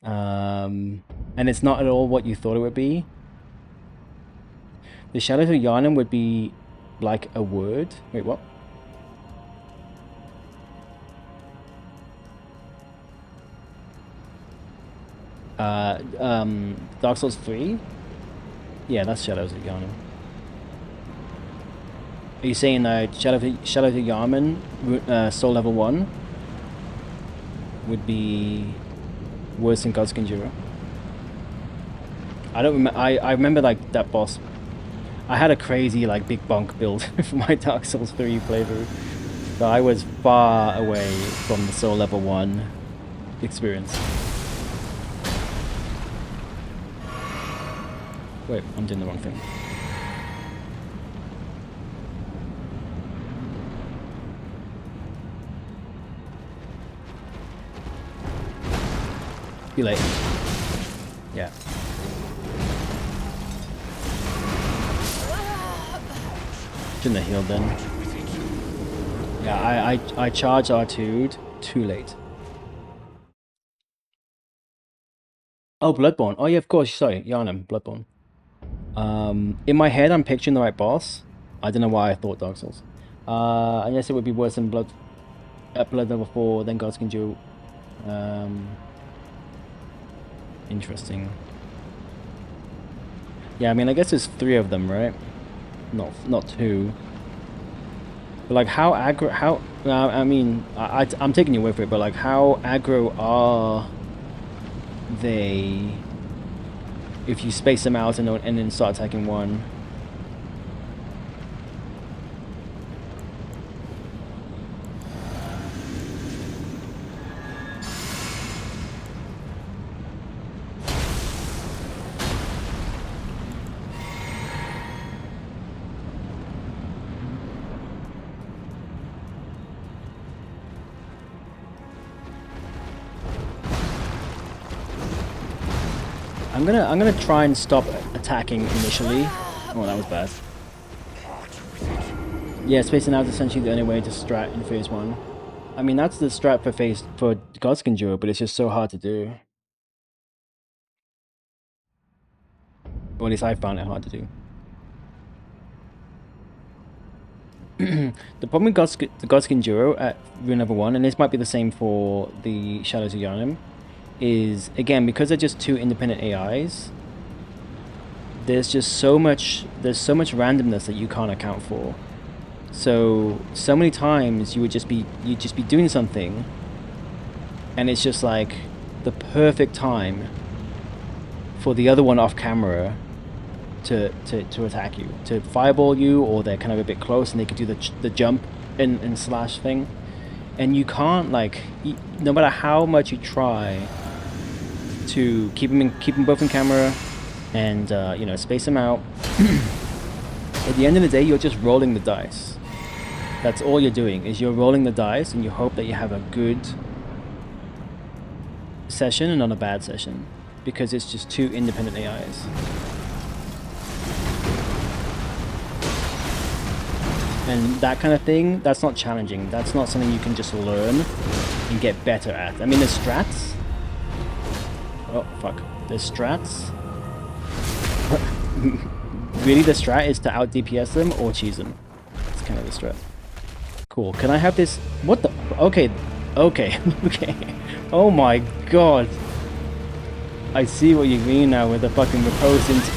Speaker 1: And it's not at all what you thought it would be. The Shadows of Yharnam would be like a word. Wait, what? Dark Souls 3? Yeah, that's Shadows of Yharnam. Are you saying Shadow of Yharnam, Soul Level 1 would be worse than Godskin Duo? I don't remember. I remember like that boss. I had a crazy like big bonk build for my Dark Souls 3 playthrough, so I was far away from the Soul Level 1 experience. Wait, I'm doing the wrong thing. Too late. Yeah. Shouldn't have healed then. Yeah, I charged R2'd too late. Oh, Bloodborne. Oh yeah, of course. Sorry, Yharnam, Bloodborne. In my head, I'm picturing the right boss. I don't know why I thought Dark Souls. I guess it would be worse than Blood Level 4 than Godskin Duo. Interesting. Yeah, I mean, I guess there's 3 of them, right? Not 2. But like, how aggro? How? I mean, I'm taking your word for it, but like, how aggro are they? If you space them out and then start attacking one. I'm gonna try and stop attacking initially. Oh, that was bad. Yeah, spacing out is essentially the only way to strat in phase 1. I mean, that's the strat for Godskin Duo, but it's just so hard to do. Or at least I found it hard to do. The problem with the Godskin Duo at rune level 1, and this might be the same for the Shadows of Yharnam, is, again, because they're just two independent AIs, there's so much randomness that you can't account for. So many times you'd just be doing something, and it's just like the perfect time for the other one off camera to attack you, to fireball you, or they're kind of a bit close and they could do the jump and slash thing, and you can't, like, no matter how much you try to keep them both in camera and you know, space them out. At the end of the day, you're just rolling the dice. That's all you're doing, is you're rolling the dice, and you hope that you have a good session and not a bad session, because it's just two independent AIs. And that kind of thing, that's not challenging. That's not something you can just learn and get better at. I mean, there's strats. Oh, fuck. There's strats. Really, the strat is to out DPS them or cheese them. That's kind of the strat. Cool. Can I have this? What the? Okay. Okay. Okay. Oh my god. I see what you mean now with the fucking repose into...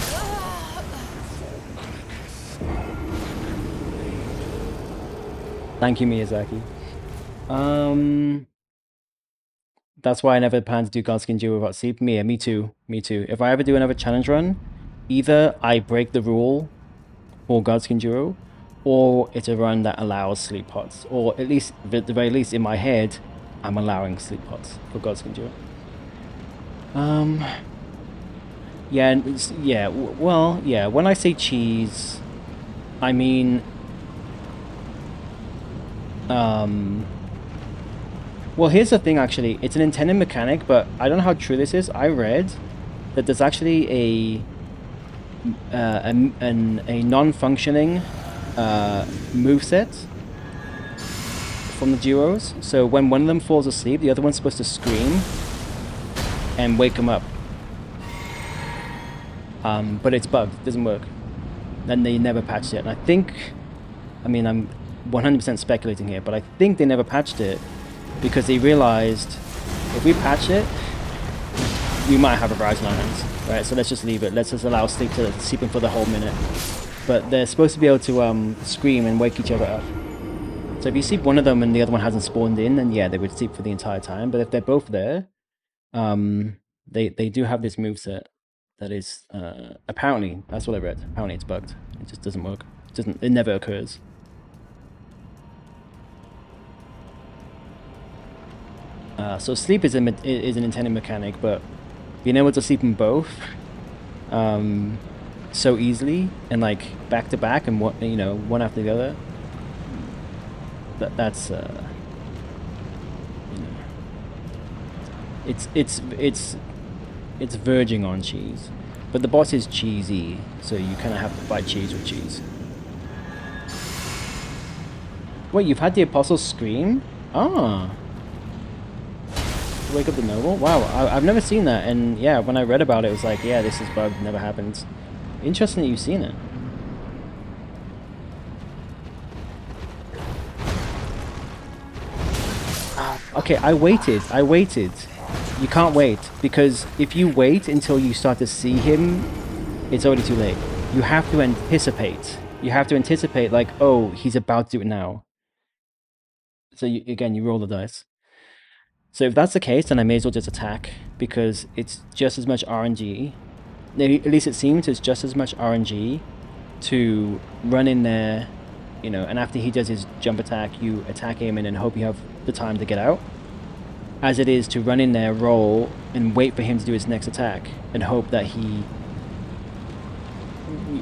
Speaker 1: Thank you, Miyazaki. That's why I never plan to do Godskin Duo without sleep. Me too. Me too. If I ever do another challenge run, either I break the rule for Godskin Duo, or it's a run that allows sleep pots. Or at least, at the very least, in my head, I'm allowing sleep pots for Godskin Duo. Yeah, yeah, well, yeah, when I say cheese, I mean... Well, here's the thing, actually. It's an intended mechanic, but I don't know how true this is. I read that there's actually a non-functioning moveset from the duos. So when one of them falls asleep, the other one's supposed to scream and wake them up. But it's bugged. It doesn't work. And they never patched it. And I think... I mean, I'm 100% speculating here, but I think they never patched it because they realized if we patch it, we might have a rise on our hands, right? So let's just leave it. Let's just allow sleep to sleep in for the whole minute. But they're supposed to be able to scream and wake each other up. So if you sleep one of them and the other one hasn't spawned in, then yeah, they would sleep for the entire time. But if they're both there, they do have this moveset that is apparently, that's what I read. Apparently it's bugged. It just doesn't work. It never occurs. So sleep is an intended mechanic, but being able to sleep in both so easily and like back to back and what, you know, one after the other, that's you know, it's verging on cheese, but the boss is cheesy, so you kind of have to fight cheese with cheese. Wait, you've had the Apostle scream? Ah. Wake up the noble? Wow, I've never seen that, and yeah, when I read about it, it was like, yeah, this is bugged, never happens. Interesting that you've seen it. Okay, I waited. You can't wait, because if you wait until you start to see him, it's already too late. You have to anticipate. You have to anticipate, like, oh, he's about to do it now. So again, you roll the dice. So if that's the case, then I may as well just attack, because it's just as much RNG. At least it seems it's just as much RNG to run in there, you know, and after he does his jump attack, you attack him and then hope you have the time to get out, as it is to run in there, roll, and wait for him to do his next attack, and hope that he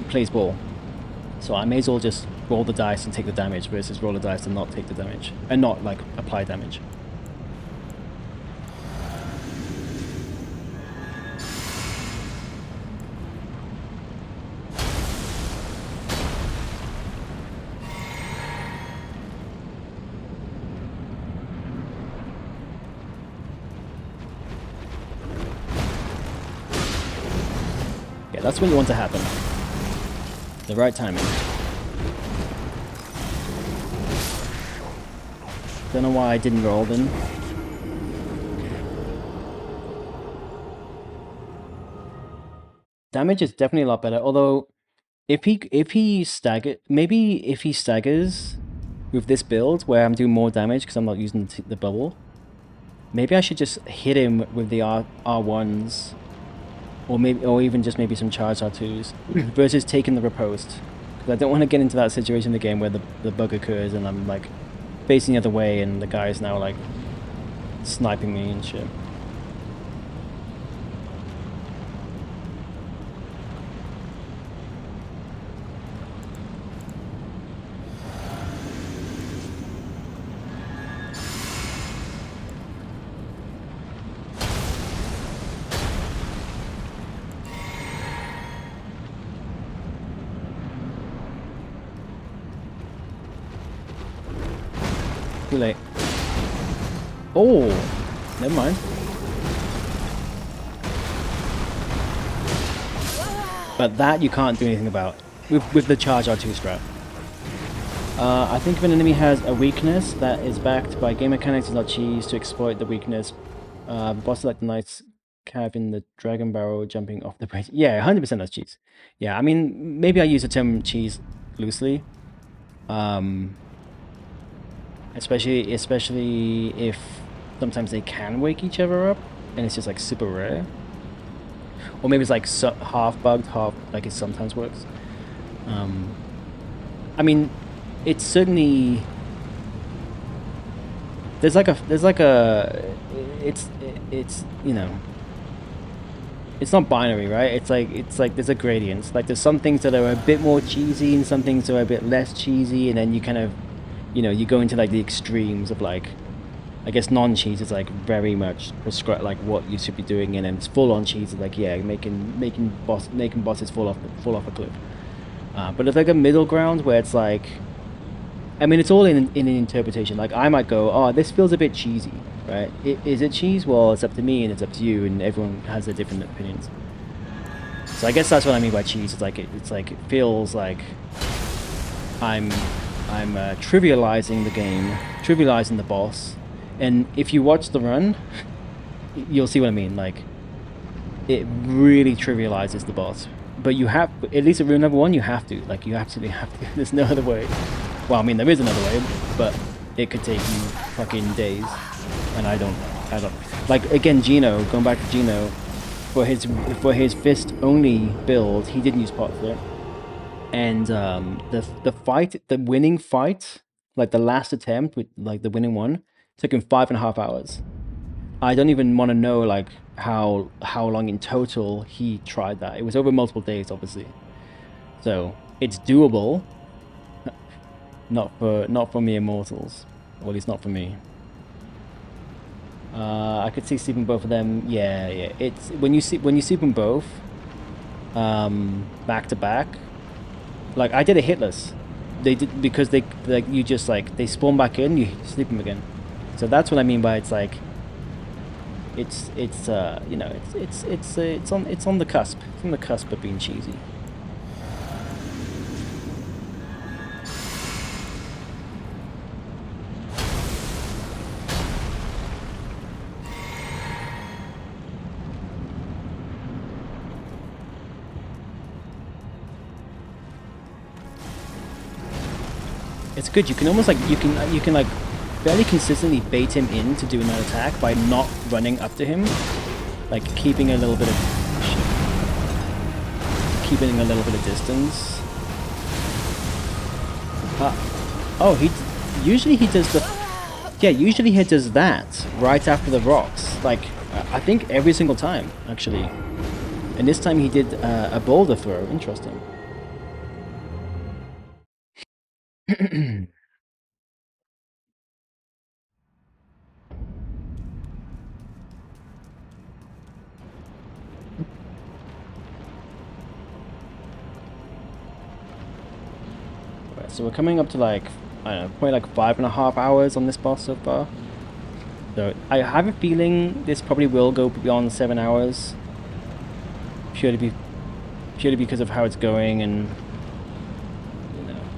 Speaker 1: plays ball. So I may as well just roll the dice and take the damage, versus roll the dice and not take the damage, and not, like, apply damage. that's what you want to happen. The right timing. Don't know why I didn't roll then. Damage is definitely a lot better, although if he staggers with this build where I'm doing more damage because I'm not using the bubble, maybe I should just hit him with the R1s, or even just maybe some charge R2s versus taking the riposte, because I don't want to get into that situation again where the bug occurs and I'm like facing the other way and the guy is now like sniping me and shit. Too late. Oh, never mind. But that you can't do anything about with the charge R2 strat. I think if an enemy has a weakness that is backed by game mechanics, it's not cheese to exploit the weakness. Bosses like the knights having the dragon barrel jumping off the bridge. Yeah, 100% that's cheese. Yeah, I mean, maybe I use the term cheese loosely. Especially if sometimes they can wake each other up and it's just like super rare, or maybe it's like half bugged, half like it sometimes works. I mean, it's certainly it's you know, it's not binary, right? It's like there's a gradient. Like there's some things that are a bit more cheesy and some things that are a bit less cheesy, and then you kind of, you know, you go into like the extremes of like, I guess non-cheese is like very much prescribed, like what you should be doing, and then it's full-on cheese is like, yeah, making bosses fall off a cliff. But it's like a middle ground where it's like, I mean, it's all in an interpretation. Like I might go, oh, this feels a bit cheesy, right? Is it cheese? Well, it's up to me and it's up to you, and everyone has their different opinions. So I guess that's what I mean by cheese. It's like it feels like I'm trivializing the game, trivializing the boss, and if you watch the run, you'll see what I mean. Like, it really trivializes the boss, but you have, at least at rune number 1, you have to. Like, you absolutely have to. There's no other way. Well, I mean, there is another way, but it could take you fucking days, and I don't. Like, again, Gino, going back to Gino, for his fist only build, he didn't use pot flip. And the winning fight, like the last attempt with like the winning one, took him 5.5 hours. I don't even want to know like how long in total he tried that. It was over multiple days, obviously. So it's doable. Not for me immortals, or at least not for me. I could see sleeping both of them. Yeah. It's when you sleep them both, back to back. Like I did a hitless. They did, because they like, you just like, they spawn back in, you sleep them again. So that's what I mean by it's like, it's you know, it's on the cusp. It's on the cusp of being cheesy. It's good. You can almost like you can like fairly consistently bait him in to do another attack by not running up to him, like keeping a little bit of distance. Oh, usually he does that right after the rocks. Like I think every single time actually, and this time he did a boulder throw. Interesting. So we're coming up to like, I don't know, probably like 5.5 hours on this boss so far. So I have a feeling this probably will go beyond 7 hours. Purely purely because of how it's going and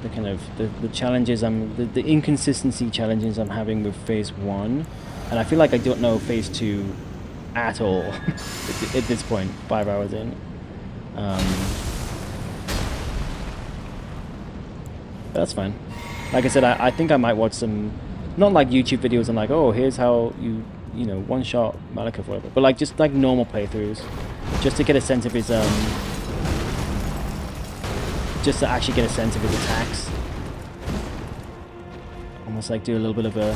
Speaker 1: the kind of the challenges the inconsistency challenges I'm having with phase 1, and I feel like I don't know phase 2 at all at this point, 5 hours in. But that's fine. Like I said, I think I might watch some, not like YouTube videos and like, oh, here's how you know, one shot Malekith or whatever, but like just like normal playthroughs, just to get a sense of his just to actually get a sense of his attacks. Almost like do a little bit of a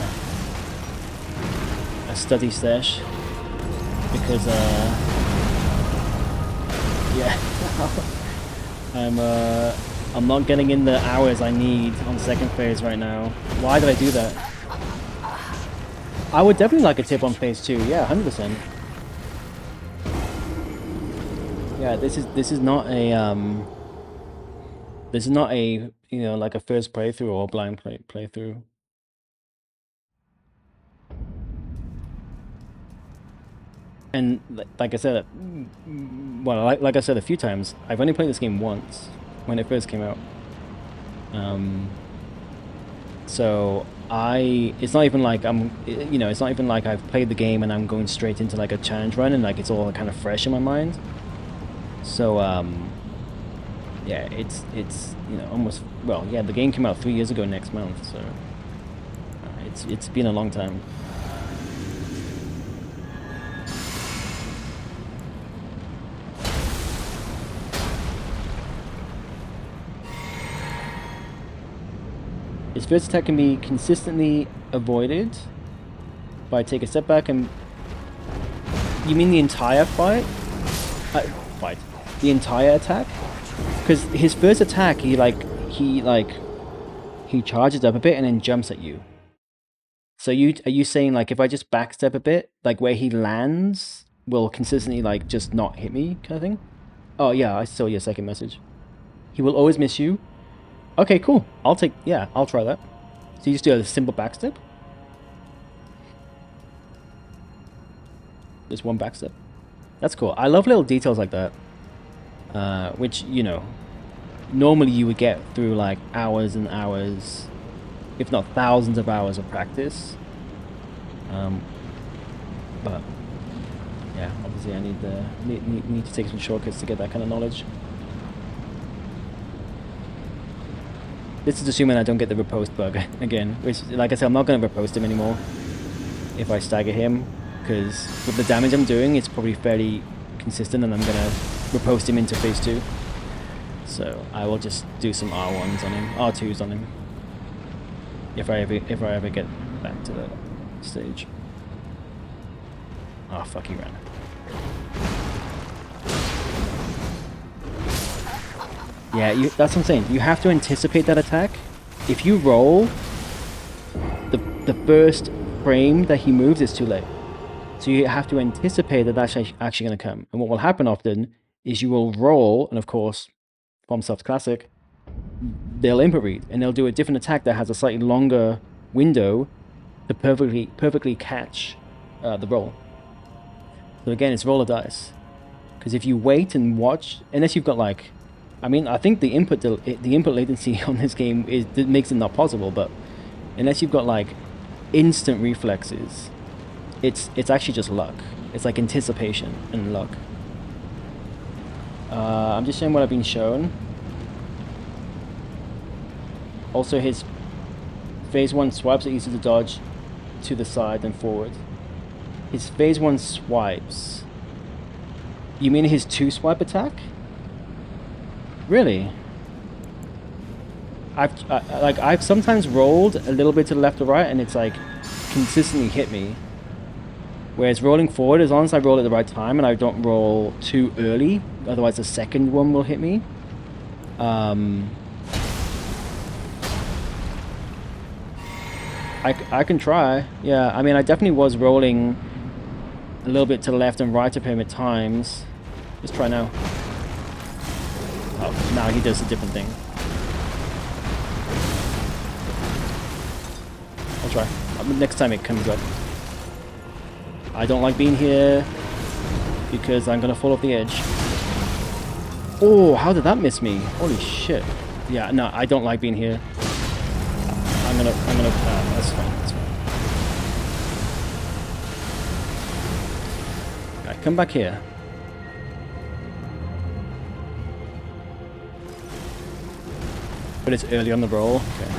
Speaker 1: study sesh, because yeah, I'm not getting in the hours I need on second phase right now. Why did I do that? I would definitely like a tip on phase 2. Yeah, 100%. Yeah, this is not a you know, like a first playthrough or blind playthrough. And like I said, well, like I said a few times, I've only played this game once when it first came out. So it's not even like you know, it's not even like I've played the game and I'm going straight into like a challenge run and like it's all kind of fresh in my mind. So yeah, it's you know, almost, well, yeah, the game came out 3 years ago next month, so it's been a long time. His first attack can be consistently avoided by take a step back and... You mean the entire fight? The entire attack? Because his first attack, he charges up a bit and then jumps at you. So are you saying like if I just backstep a bit, like where he lands will consistently like just not hit me kind of thing? Oh yeah, I saw your second message. He will always miss you. Okay, cool. I'll try that. So you just do a simple backstep? Just one backstep. That's cool. I love little details like that. Which, you know, normally you would get through like hours and hours, if not thousands of hours of practice. But yeah, obviously I need to take some shortcuts to get that kind of knowledge. This is assuming I don't get the riposte bug again, which, like I said, I'm not going to riposte him anymore if I stagger him, because with the damage I'm doing, it's probably fairly consistent, and I'm going to riposte him into phase 2. So I will just do some R1s on him, R2s on him, if I ever get back to that stage. Oh fuck, he ran. Yeah, that's what I'm saying. You have to anticipate that attack. If you roll, the first frame that he moves is too late. So you have to anticipate that that's actually going to come. And what will happen often is you will roll, and of course, FromSoft Classic, they'll input read, and they'll do a different attack that has a slightly longer window to perfectly catch the roll. So again, it's roll of dice. Because if you wait and watch, unless you've got like... I mean, I think the input latency on this game makes it not possible, but unless you've got like instant reflexes, it's actually just luck. It's like anticipation and luck. I'm just showing what I've been shown. Also, his phase 1 swipes are easy to dodge to the side and forward. His phase 1 swipes. You mean his 2 swipe attack? Really? I've sometimes rolled a little bit to the left or right, and it's like consistently hit me. Whereas rolling forward, as long as I roll at the right time and I don't roll too early, otherwise the second one will hit me. I can try. Yeah, I mean, I definitely was rolling a little bit to the left and right of him at times. Let's try now. Oh, now he does a different thing. I'll try. Next time it comes up. I don't like being here because I'm gonna fall off the edge. Oh, how did that miss me? Holy shit. Yeah, no, I don't like being here. That's fine, that's fine. Alright, come back here. But it's early on the roll. Okay.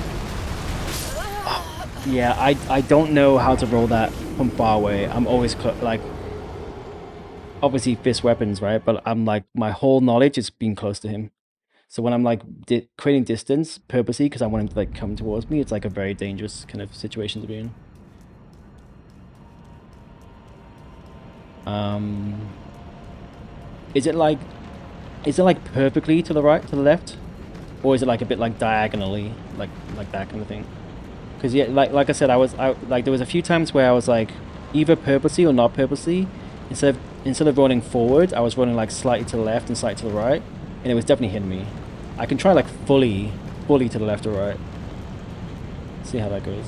Speaker 1: Oh, yeah, I don't know how to roll that from far away. I'm always like, obviously fist weapons, right? But I'm like, my whole knowledge is being close to him. So when I'm like creating distance purposely because I want him to like come towards me, it's like a very dangerous kind of situation to be in. Is it like perfectly to the right, to the left? Or is it like a bit like diagonally, like that kind of thing? Because yeah, like I said, I like there was a few times where I was like either purposely or not purposely. Instead of rolling forward, I was rolling like slightly to the left and slightly to the right, and it was definitely hitting me. I can try like fully to the left or right. See how that goes.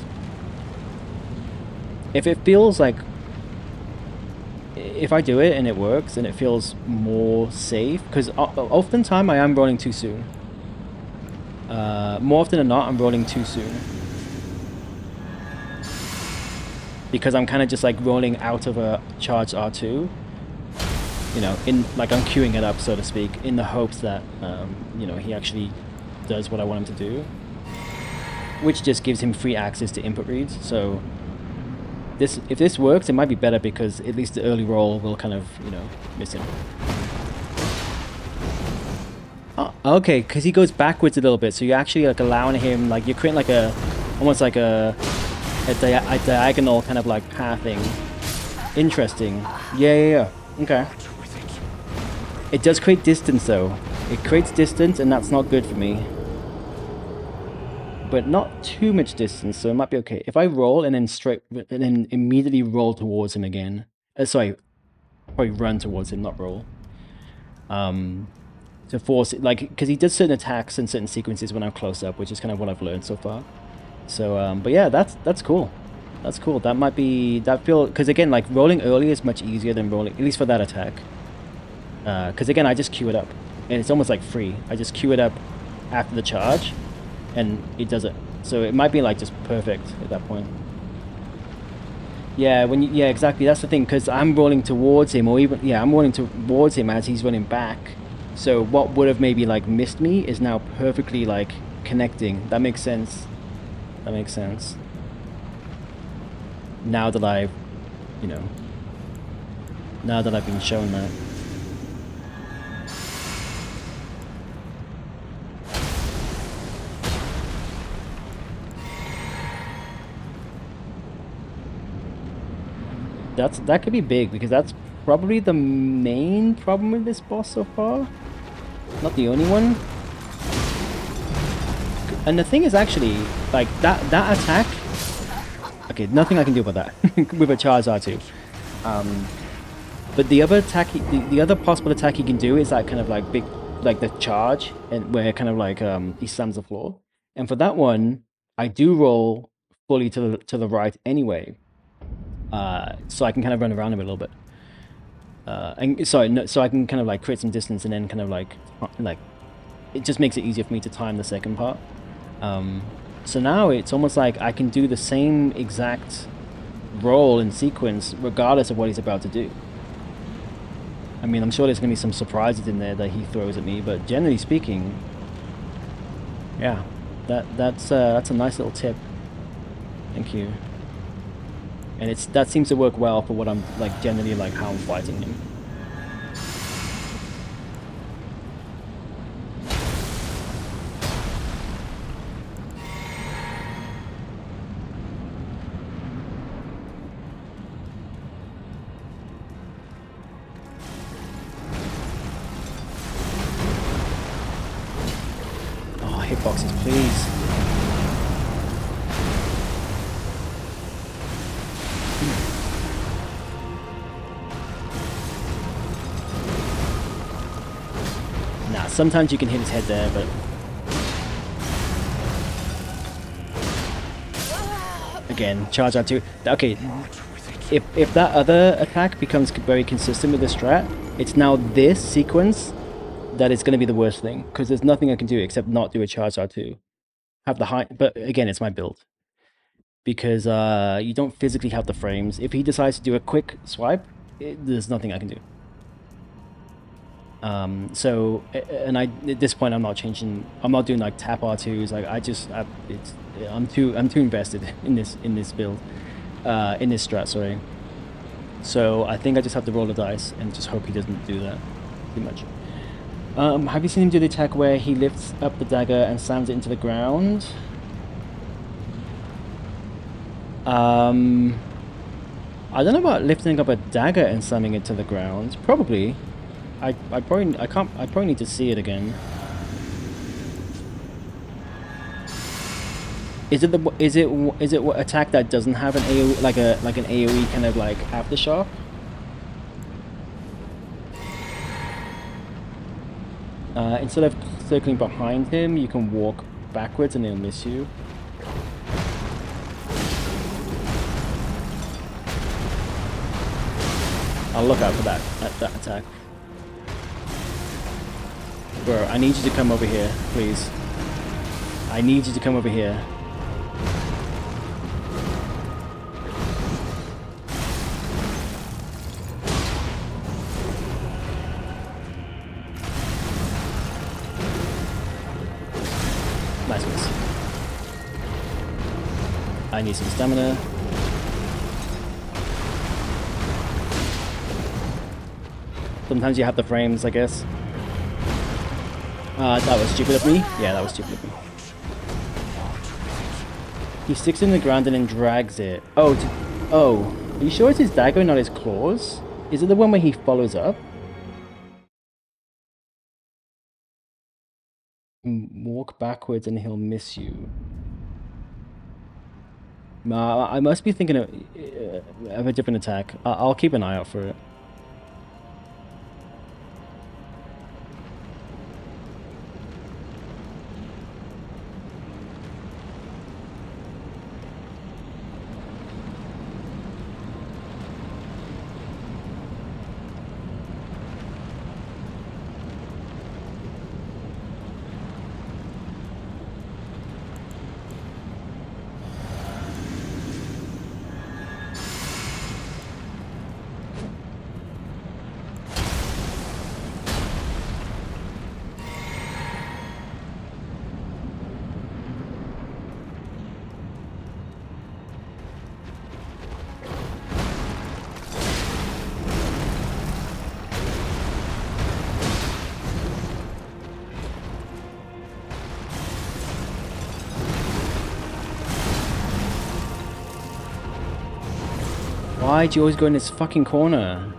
Speaker 1: If it feels like, if I do it and it works and it feels more safe, because oftentimes I am rolling too soon. More often than not, I'm rolling too soon. Because I'm kind of just like rolling out of a charged R2. You know, like I'm queuing it up, so to speak, in the hopes that, you know, he actually does what I want him to do. Which just gives him free access to input reads, so if this works, it might be better because at least the early roll will kind of, you know, miss him. Oh, okay, because he goes backwards a little bit, so you're actually like allowing him, like you're creating like almost like a diagonal kind of like pathing. Interesting. Yeah. Okay. It does create distance though. It creates distance and that's not good for me. But not too much distance, so it might be okay. If I roll and then immediately roll towards him again. Sorry, probably run towards him, not roll. To force it, like, because he does certain attacks and certain sequences when I'm close up, which is kind of what I've learned so far. So, but yeah, that's cool. That's cool. That might be because again, like rolling early is much easier than rolling, at least for that attack. Because again, I just queue it up, and it's almost like free. I just queue it up after the charge, and it does it. So it might be like just perfect at that point. Yeah, yeah, exactly. That's the thing, because I'm rolling towards him, or even I'm rolling towards him as he's running back. So what would have maybe like missed me is now perfectly like connecting. That makes sense. That makes sense. Now that I've, you know, now that I've been shown that. That could be big, because that's probably the main problem with this boss so far. Not the only one. And the thing is actually, like, that attack... Okay, nothing I can do about that with a charged R2. But the other attack, the other possible attack he can do is that kind of like big, like the charge, and where kind of like he slams the floor. And for that one, I do roll fully to the right anyway. So I can kind of run around him a little bit. And sorry, no, so I can kind of like create some distance and then kind of like it just makes it easier for me to time the second part. So now it's almost like I can do the same exact roll and sequence regardless of what he's about to do. I mean, I'm sure there's going to be some surprises in there that he throws at me, but generally speaking, yeah, that's a nice little tip. Thank you. And that seems to work well for what I'm like generally like how I'm fighting him. Oh, hitboxes, please. Nah, sometimes you can hit his head there, but... Again, charge R2. Okay, if that other attack becomes very consistent with the strat, it's now this sequence that is going to be the worst thing, because there's nothing I can do except not do a charge R2. Have the high, but again, it's my build. Because you don't physically have the frames. If he decides to do a quick swipe, there's nothing I can do. So, and at this point, I'm not changing. I'm not doing like tap R2s. Like I'm too invested in this build, in this strat. Sorry. So I think I just have to roll the dice and just hope he doesn't do that too much. Have you seen him do the attack where he lifts up the dagger and slams it into the ground? I don't know about lifting up a dagger and slamming it to the ground. Probably. I probably need to see it again. Is it what attack that doesn't have an AoE, like an AoE kind of like aftershock? Instead of circling behind him, you can walk backwards and he'll miss you. I'll look out for that attack. Bro, I need you to come over here, please. I need you to come over here. Nice miss. I need some stamina. Sometimes you have the frames, I guess. That was stupid of me. Yeah, that was stupid of me. He sticks it in the ground and then drags it. Oh, are you sure it's his dagger, not his claws? Is it the one where he follows up? Walk backwards and he'll miss you. I must be thinking of a different attack. I'll keep an eye out for it. Why'd you always go in this fucking corner?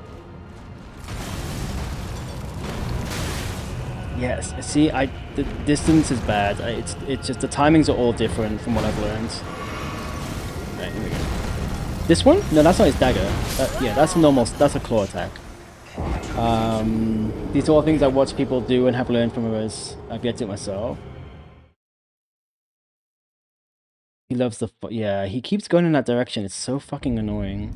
Speaker 1: Yes, see, the distance is bad. It's just the timings are all different from what I've learned. Right, here we go. This one? No, that's not his dagger. Yeah, that's a normal, that's a claw attack. These are all things I watch people do and have learned from others. I've yet to do it myself. He loves the, yeah, he keeps going in that direction. It's so fucking annoying.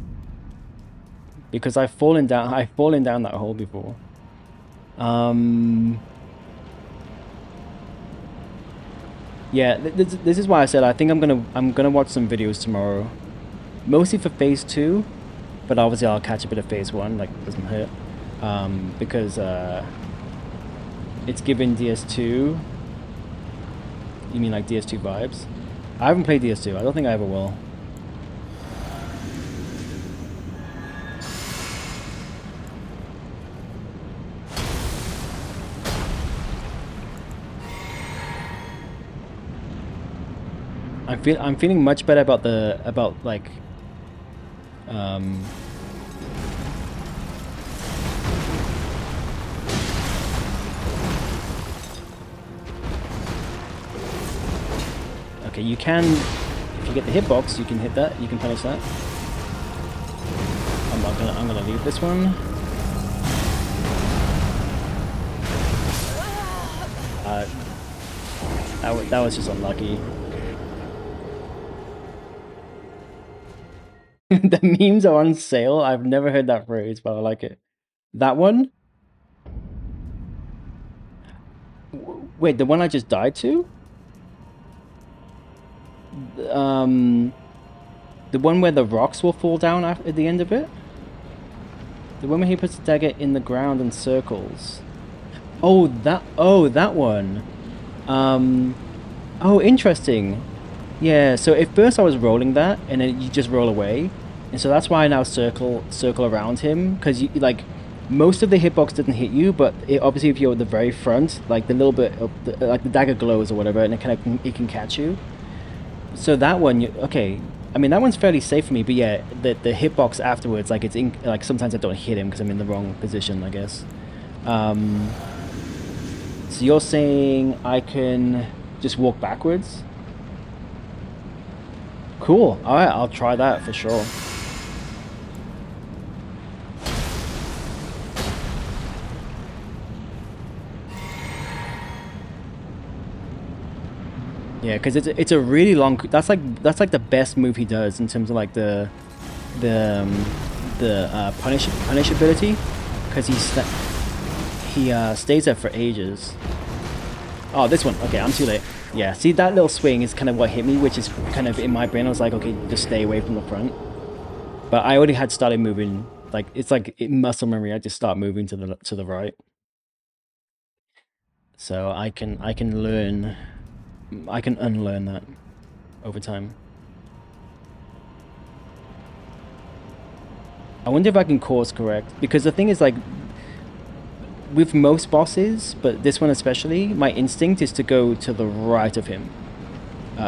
Speaker 1: Because I've fallen down that hole before. Yeah, this is why I said I think I'm gonna watch some videos tomorrow, mostly for phase 2, but obviously I'll catch a bit of phase 1, like it doesn't hurt, because it's given DS2. You mean like DS2 vibes? I haven't played DS2. I don't think I ever will. I'm feeling much better about like okay, you can, if you get the hitbox, you can hit that, you can punish that. I'm gonna leave this one. That was just unlucky. The memes are on sale. I've never heard that phrase, but I like it. That one? Wait, the one I just died to? Um, the one where the rocks will fall down at the end of it? The one where he puts the dagger in the ground and circles. Oh, that one. Um, oh, interesting. Yeah, so at first I was rolling that, and then you just roll away, and so that's why I now circle around him, because you like most of the hitbox doesn't hit you, but obviously if you're at the very front, like the little bit of like the dagger glows or whatever, and it can catch you. So that one, okay. I mean that one's fairly safe for me, but yeah, the hitbox afterwards, like like sometimes I don't hit him because I'm in the wrong position, I guess. Um, so you're saying I can just walk backwards? Cool. All right, I'll try that for sure. Yeah, because it's a really long. That's like the best move he does in terms of like the punish ability, because he stays there for ages. Oh, this one. Okay, I'm too late. Yeah, see that little swing is kind of what hit me, which is kind of in my brain. I was like, okay, just stay away from the front. But I already had started moving. Like it's like muscle memory. I just start moving to the right. So I can learn. I can unlearn that over time. I wonder if I can course correct, because the thing is like with most bosses, but this one especially, my instinct is to go to the right of him.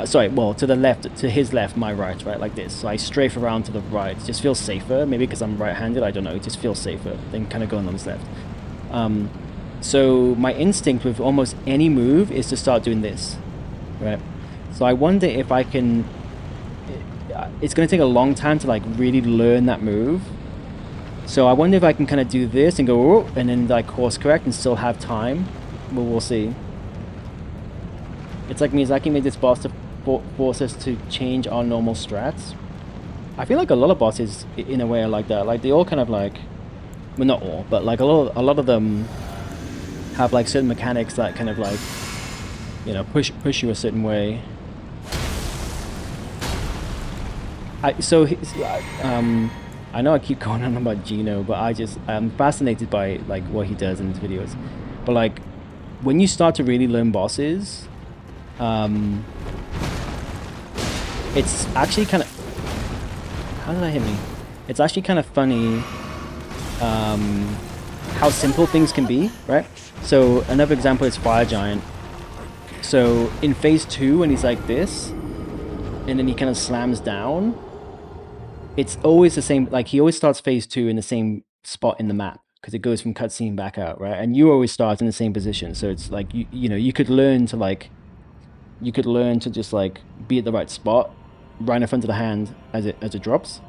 Speaker 1: Sorry, well, to the left, to his left, my right, right, like this. So I strafe around to the right. It just feels safer, maybe because I'm right-handed, I don't know, it just feels safer than kind of going on his left. So my instinct with almost any move is to start doing this, right? So I wonder if I can... It's going to take a long time to like really learn that move. So I wonder if I can kind of do this and go, oh, and then like course correct and still have time. But we'll see. It's like Miyazaki made this boss to force us to change our normal strats. I feel like a lot of bosses, in a way, are like that. Like they all kind of like, well, not all, but like a lot of them have like certain mechanics that kind of like, you know, push you a certain way. I know I keep going on about Gino, but I'm fascinated by like what he does in his videos. But like when you start to really learn bosses, it's actually kind of... How did that hit me? It's actually kind of funny how simple things can be, right? So another example is Fire Giant. So in phase 2, when he's like this, and then he kind of slams down, it's always the same. Like he always starts phase 2 in the same spot in the map, because it goes from cutscene back out, right? And you always start in the same position. So it's like you know, you could learn to just like be at the right spot right in front of the hand as it drops.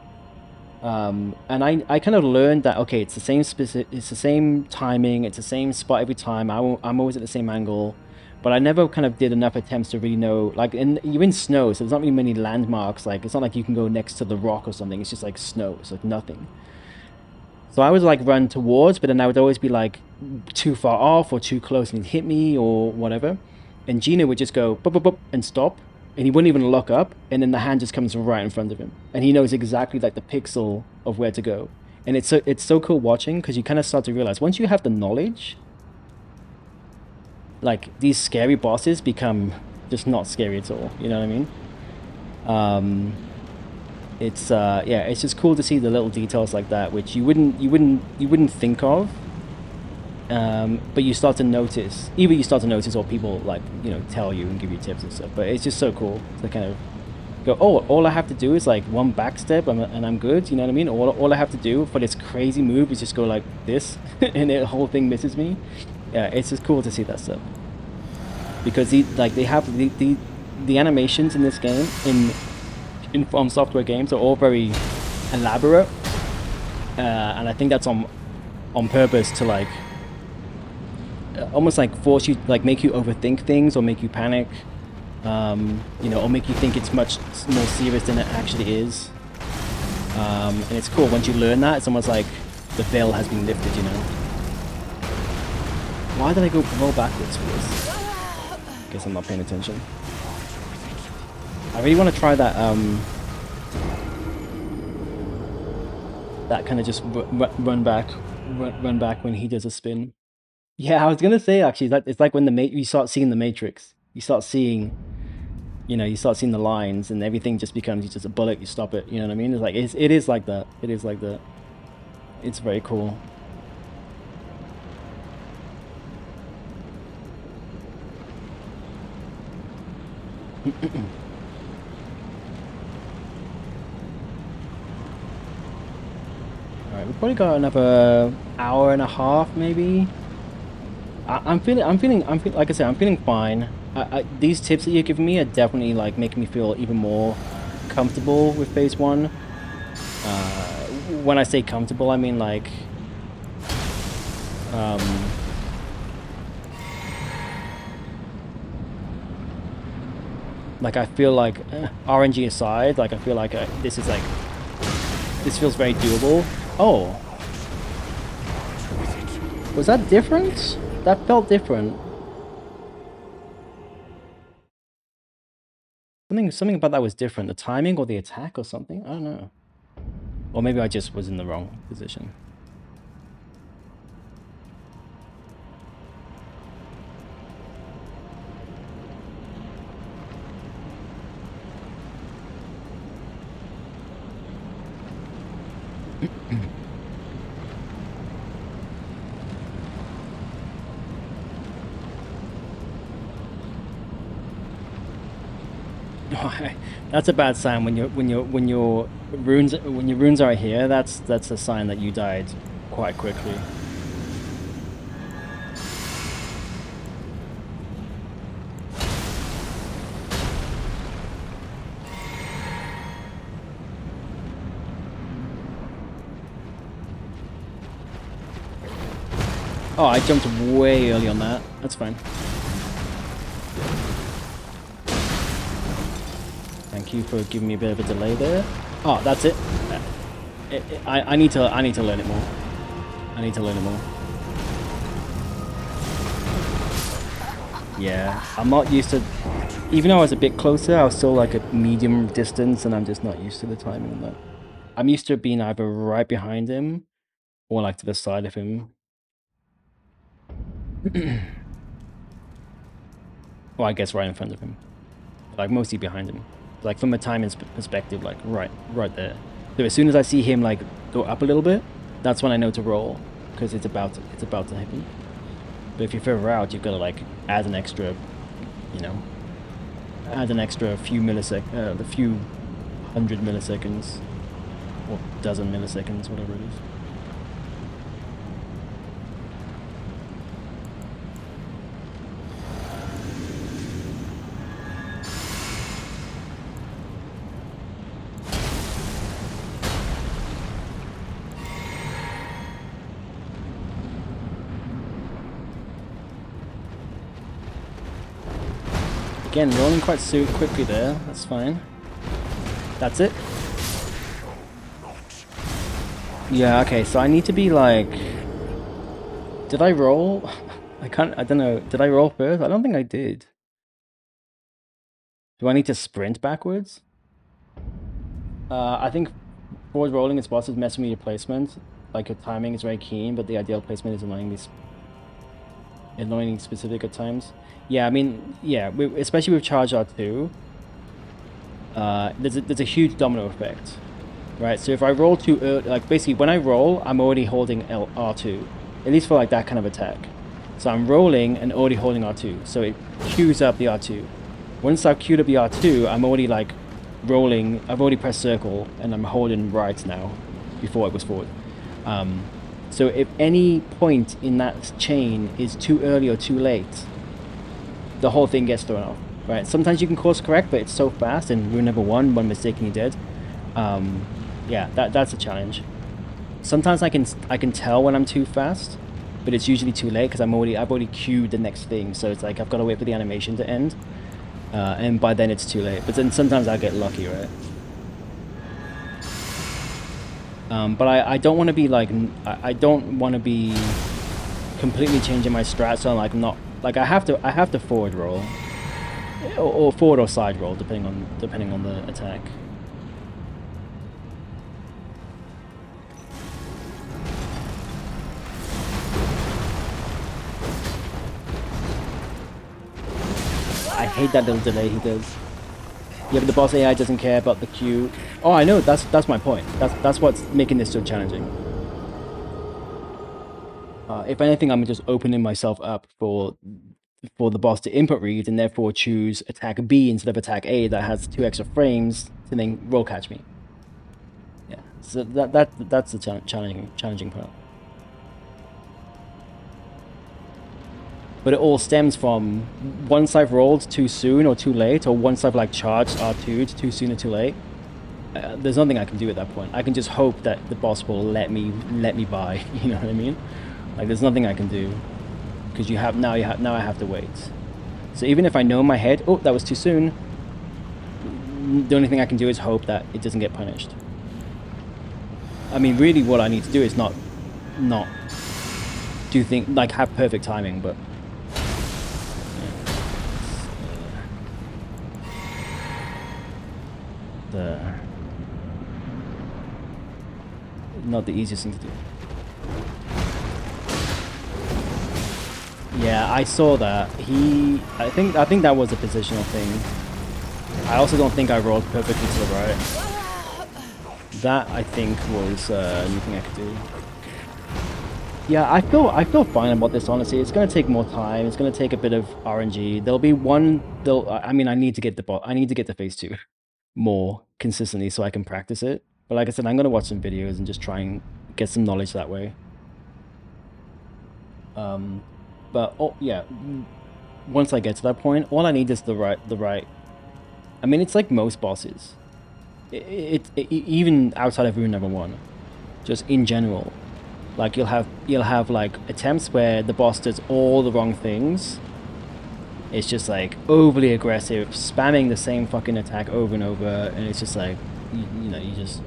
Speaker 1: And I kind of learned that, okay, it's the same it's the same timing, it's the same spot every time. I'm always at the same angle, but I never kind of did enough attempts to really know, like, you're in snow, so there's not really many landmarks. Like it's not like you can go next to the rock or something. It's just like snow, it's like nothing. So I would like run towards, but then I would always be like too far off or too close and he'd hit me or whatever. And Gina would just go boop, boop, boop, and stop, and he wouldn't even look up, and then the hand just comes right in front of him, and he knows exactly like the pixel of where to go. And it's so cool watching, because you kind of start to realize once you have the knowledge, like these scary bosses become just not scary at all. You know what I mean? It's yeah, it's just cool to see the little details like that, which you wouldn't think of. But you start to notice, either you start to notice or people like, you know, tell you and give you tips and stuff. But it's just so cool to kind of go, oh, all I have to do is like one back step and I'm good. You know what I mean? All I have to do for this crazy move is just go like this, and the whole thing misses me. Yeah, it's just cool to see that stuff, because they have the animations in this game in From Software games are all very elaborate, and I think that's on purpose to like almost like force you, like make you overthink things or make you panic, you know, or make you think it's much more serious than it actually is. And it's cool once you learn that. It's almost like the veil has been lifted, you know. Why did I go roll backwards for this? Guess I'm not paying attention. I really want to try that that kind of just run back when he does a spin. Yeah, I was gonna say actually that it's like when you start seeing the Matrix. You start seeing, you start seeing the lines, and everything just becomes just a bullet. You stop it. You know what I mean? It's like it is like that. It is like that. It's very cool. Alright, we've probably got another hour and a half, maybe. I'm feeling, like I said, I'm feeling fine. These tips that you're giving me are definitely like making me feel even more comfortable with phase one. When I say comfortable, I mean like, I feel like RNG aside, like I feel like this feels very doable. Oh, was that different? That felt different. Something about that was different. The timing or the attack or something? I don't know. Or maybe I just was in the wrong position. That's a bad sign when your runes are here. That's a sign that you died quite quickly. Oh, I jumped way early on that. That's fine. Thank you for giving me a bit of a delay there. Oh, that's it. I need to learn it more. I need to learn it more. Yeah, I'm not used to. Even though I was a bit closer, I was still like a medium distance, and I'm just not used to the timing on that. I'm used to being either right behind him or like to the side of him. Well, I guess right in front of him, like mostly behind him. Like from a timing perspective, like right there. So as soon as I see him like go up a little bit, that's when I know to roll, because it's about to hit him. But if you're further out, you've got to like add an extra, add an extra few milliseconds, a few 100 milliseconds, or dozen milliseconds, whatever it is. Again, rolling quite quickly there. That's fine. That's it. Yeah, okay, so I need to be like... Did I roll? I don't know. Did I roll first? I don't think I did. Do I need to sprint backwards? I think forward rolling is bosses messing with your placement. Like your timing is very keen, but the ideal placement is annoyingly specific at times. Yeah, I mean, yeah, especially with charge R2, there's a huge domino effect, right? So if I roll too early, like basically when I roll, I'm already holding R2, at least for like that kind of attack. So I'm rolling and already holding R2, so it queues up the R2. Once I've queued up the R2, I'm already like rolling. I've already pressed circle and I'm holding right now, before it was forward. So if any point in that chain is too early or too late, the whole thing gets thrown off, right? Sometimes you can course correct, but it's so fast, and rune number one mistake and you're dead. Yeah, that's a challenge. Sometimes I can tell when I'm too fast, but it's usually too late because I've already queued the next thing, so it's like I've got to wait for the animation to end, and by then it's too late. But then sometimes I get lucky, right? But I don't want to be like, I don't want to be completely changing my strat, so I'm like not like I have to forward roll, or forward or side roll, depending on the attack. I hate that little delay he does. Yeah, but the boss AI doesn't care about the Q. Oh, I know. That's my point. That's what's making this so challenging. If anything, I'm just opening myself up for the boss to input read and therefore choose attack B instead of attack A that has 2 extra frames to then roll catch me. Yeah, so that's the challenging part. But it all stems from once I've rolled too soon or too late, or once I've like charged R2 too soon or too late. There's nothing I can do at that point. I can just hope that the boss will let me buy. You know what I mean? Like there's nothing I can do because now I have to wait. So even if I know in my head, oh, that was too soon, the only thing I can do is hope that it doesn't get punished. I mean, really, what I need to do is not do things like have perfect timing, but not the easiest thing to do. Yeah, I saw that. I think that was a positional thing. I also don't think I rolled perfectly to the right. That I think was anything I could do. Yeah, I feel fine about this, honestly. It's gonna take more time. It's gonna take a bit of RNG. There'll be one. I mean, I need to get the phase 2 more consistently so I can practice it. But like I said, I'm gonna watch some videos and just try and get some knowledge that way. But oh yeah, once I get to that point, all I need is the right. I mean, it's like most bosses. Even outside of Rune Number 1, just in general, like you'll have like attempts where the boss does all the wrong things. It's just like overly aggressive, spamming the same fucking attack over and over, and it's just like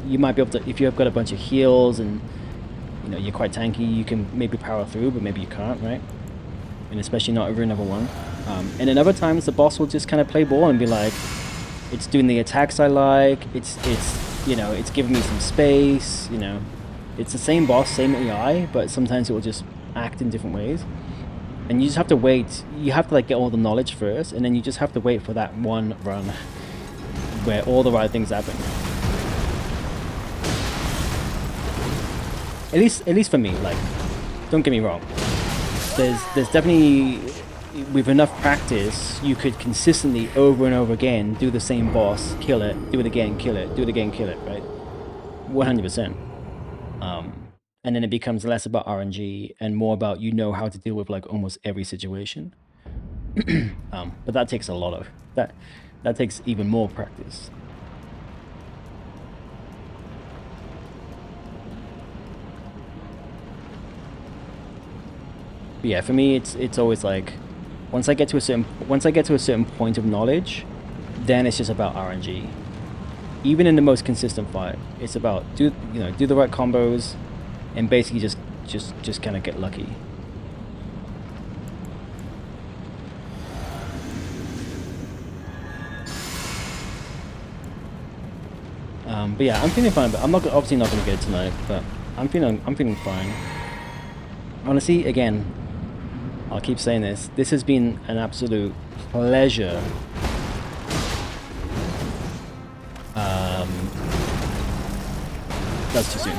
Speaker 1: you might be able to, if you've got a bunch of heals and you're quite tanky, you can maybe power through, but maybe you can't, right? And especially not over Number 1. And then other times the boss will just kind of play ball and be like, it's doing the attacks I like, it's giving me some space, it's the same boss, same AI, but sometimes it will just act in different ways. And you just have to wait. You have to like get all the knowledge first, and then you just have to wait for that one run where all the right things happen. At least for me, like, don't get me wrong. There's definitely, with enough practice, you could consistently over and over again do the same boss, kill it, do it again, kill it, do it again, kill it, right? 100%. And then it becomes less about RNG and more about how to deal with like almost every situation. But that takes a lot of that takes even more practice. But yeah, for me, it's always like once I get to a certain point of knowledge, then it's just about RNG. Even in the most consistent fight, it's about do the right combos, and basically just kind of get lucky. But yeah, I'm feeling fine. But I'm obviously not gonna get it tonight. But I'm feeling fine. Honestly, again, I'll keep saying this. This has been an absolute pleasure. That's too soon.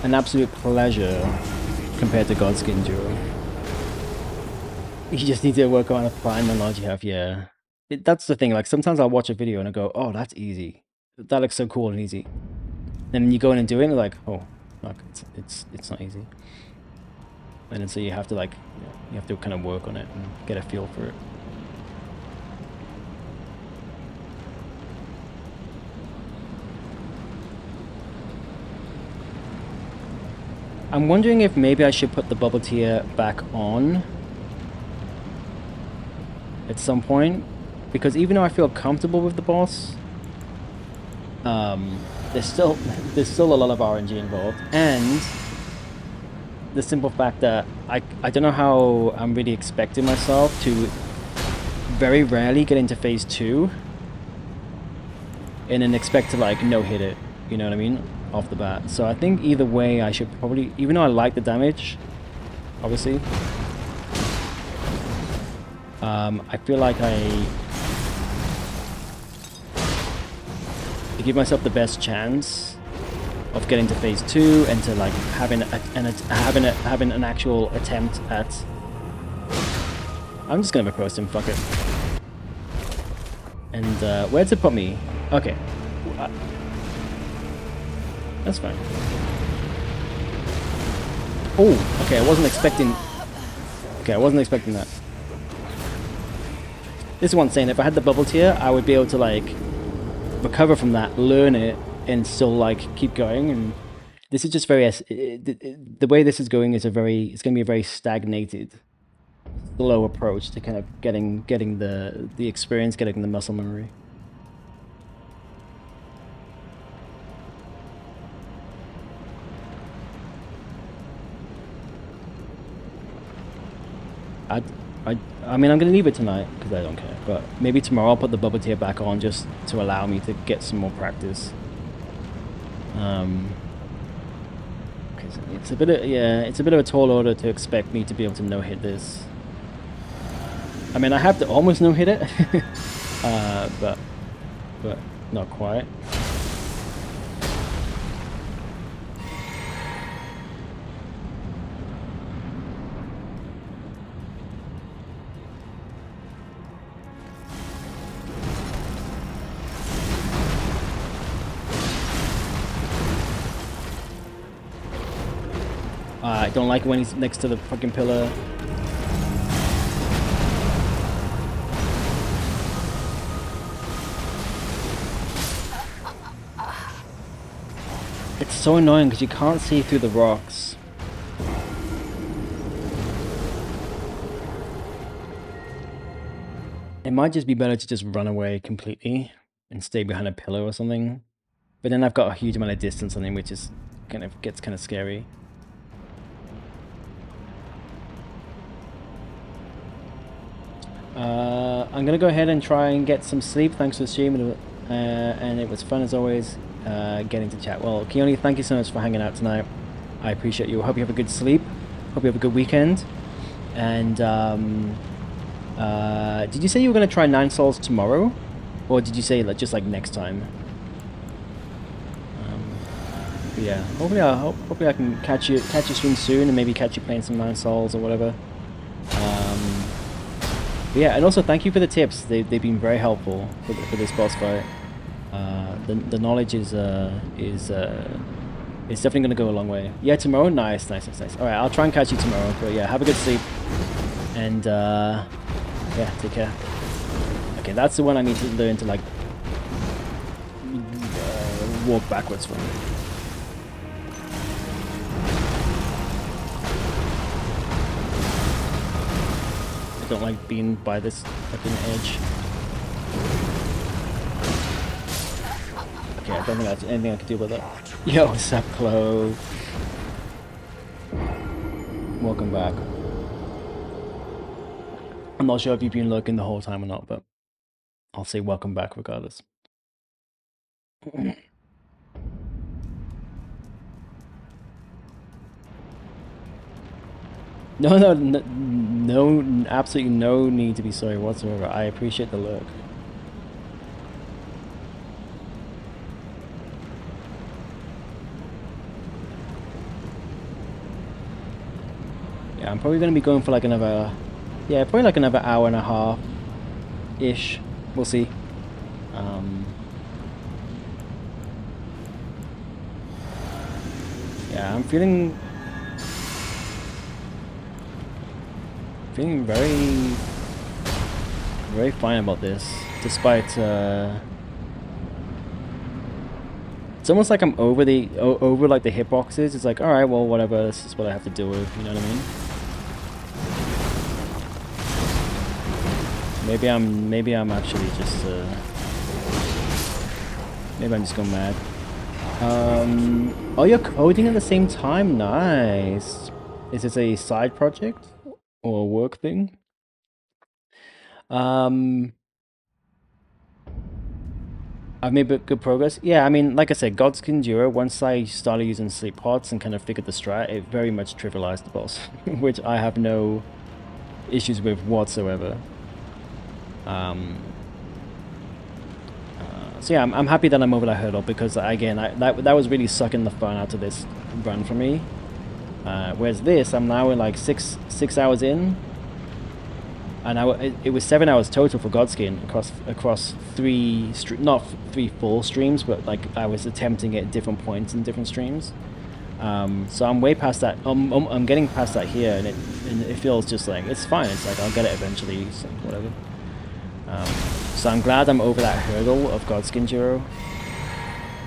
Speaker 1: An absolute pleasure compared to Godskin Duo. You just need to work on applying the knowledge you have. Yeah, that's the thing. Like sometimes I'll watch a video and I go, "Oh, that's easy. That looks so cool and easy." And then you go in and do it, and you're like, "Oh, fuck, it's not easy." And then so you have to you have to kind of work on it and get a feel for it. I'm wondering if maybe I should put the bubble tier back on at some point, because even though I feel comfortable with the boss, there's still a lot of RNG involved, and the simple fact that I don't know how I'm really expecting myself to very rarely get into phase 2 and then expect to like no hit it, you know what I mean, off the bat. So I think either way I should probably, even though I like the damage, obviously, I feel like to give myself the best chance of getting to phase 2 and to like having an actual attempt at. I'm just gonna approach him, fuck it. And where'd it put me? Okay. That's fine. Oh, okay, I wasn't expecting... Okay, I wasn't expecting that. This is what I'm saying, if I had the bubble tier, I would be able to, like, recover from that, learn it, and still, like, keep going, and this is just very... The way this is going is it's going to be a very stagnated, slow approach to kind of getting the experience, getting the muscle memory. I mean, I'm going to leave it tonight because I don't care. But maybe tomorrow I'll put the bubble tier back on just to allow me to get some more practice. It's a bit of, yeah, it's a bit of a tall order to expect me to be able to no hit this. I mean, I have to almost no hit it, but not quite. I don't like it when he's next to the fucking pillar. It's so annoying because you can't see through the rocks. It might just be better to just run away completely and stay behind a pillar or something. But then I've got a huge amount of distance on him, which is gets kind of scary. I'm gonna go ahead and try and get some sleep. Thanks for the stream, and it was fun as always getting to chat. Well, Keone, thank you so much for hanging out tonight. I appreciate you. Hope you have a good sleep. Hope you have a good weekend. And did you say you were gonna try 9 Souls tomorrow, or did you say like just like next time? Yeah. Hopefully I can catch you stream soon, and maybe catch you playing some 9 Souls or whatever. Yeah, and also thank you for the tips. They've been very helpful for this boss fight. The knowledge is definitely going to go a long way. Yeah, tomorrow? Nice. Alright, I'll try and catch you tomorrow. But yeah, have a good sleep. And yeah, take care. Okay, that's the one I need to learn to like walk backwards from. I don't like being by this fucking edge. Okay, I don't think that's anything I can do with it. Yo, what's up, Chloe? Welcome back. I'm not sure if you've been lurking the whole time or not, but I'll say welcome back regardless. No, absolutely no need to be sorry whatsoever. I appreciate the lurk. Yeah, I'm probably going to be going for like another, yeah, probably like another hour and a half-ish. We'll see. Yeah, I'm feeling very fine about this, despite it's almost like I'm over like the hitboxes. It's like, all right, well, whatever, this is what I have to deal with, you know what I mean? Maybe I'm actually just maybe I'm just going mad. Oh, you're coding at the same time? Nice. Is this a side project or a work thing? Um, I've made good progress. Yeah, I mean, like I said, Godskin Duo, once I started using sleep pots and kind of figured the strat, it very much trivialized the boss, which I have no issues with whatsoever. So yeah, I'm happy that I'm over that hurdle because again, that was really sucking the fun out of this run for me. Whereas this, I'm now in like six hours in, and it was 7 hours total for Godskin across not three full streams, but like I was attempting it at different points in different streams. So I'm way past that. I'm getting past that here, and it feels just like it's fine. It's like I'll get it eventually, so whatever. So I'm glad I'm over that hurdle of Godskin Duo,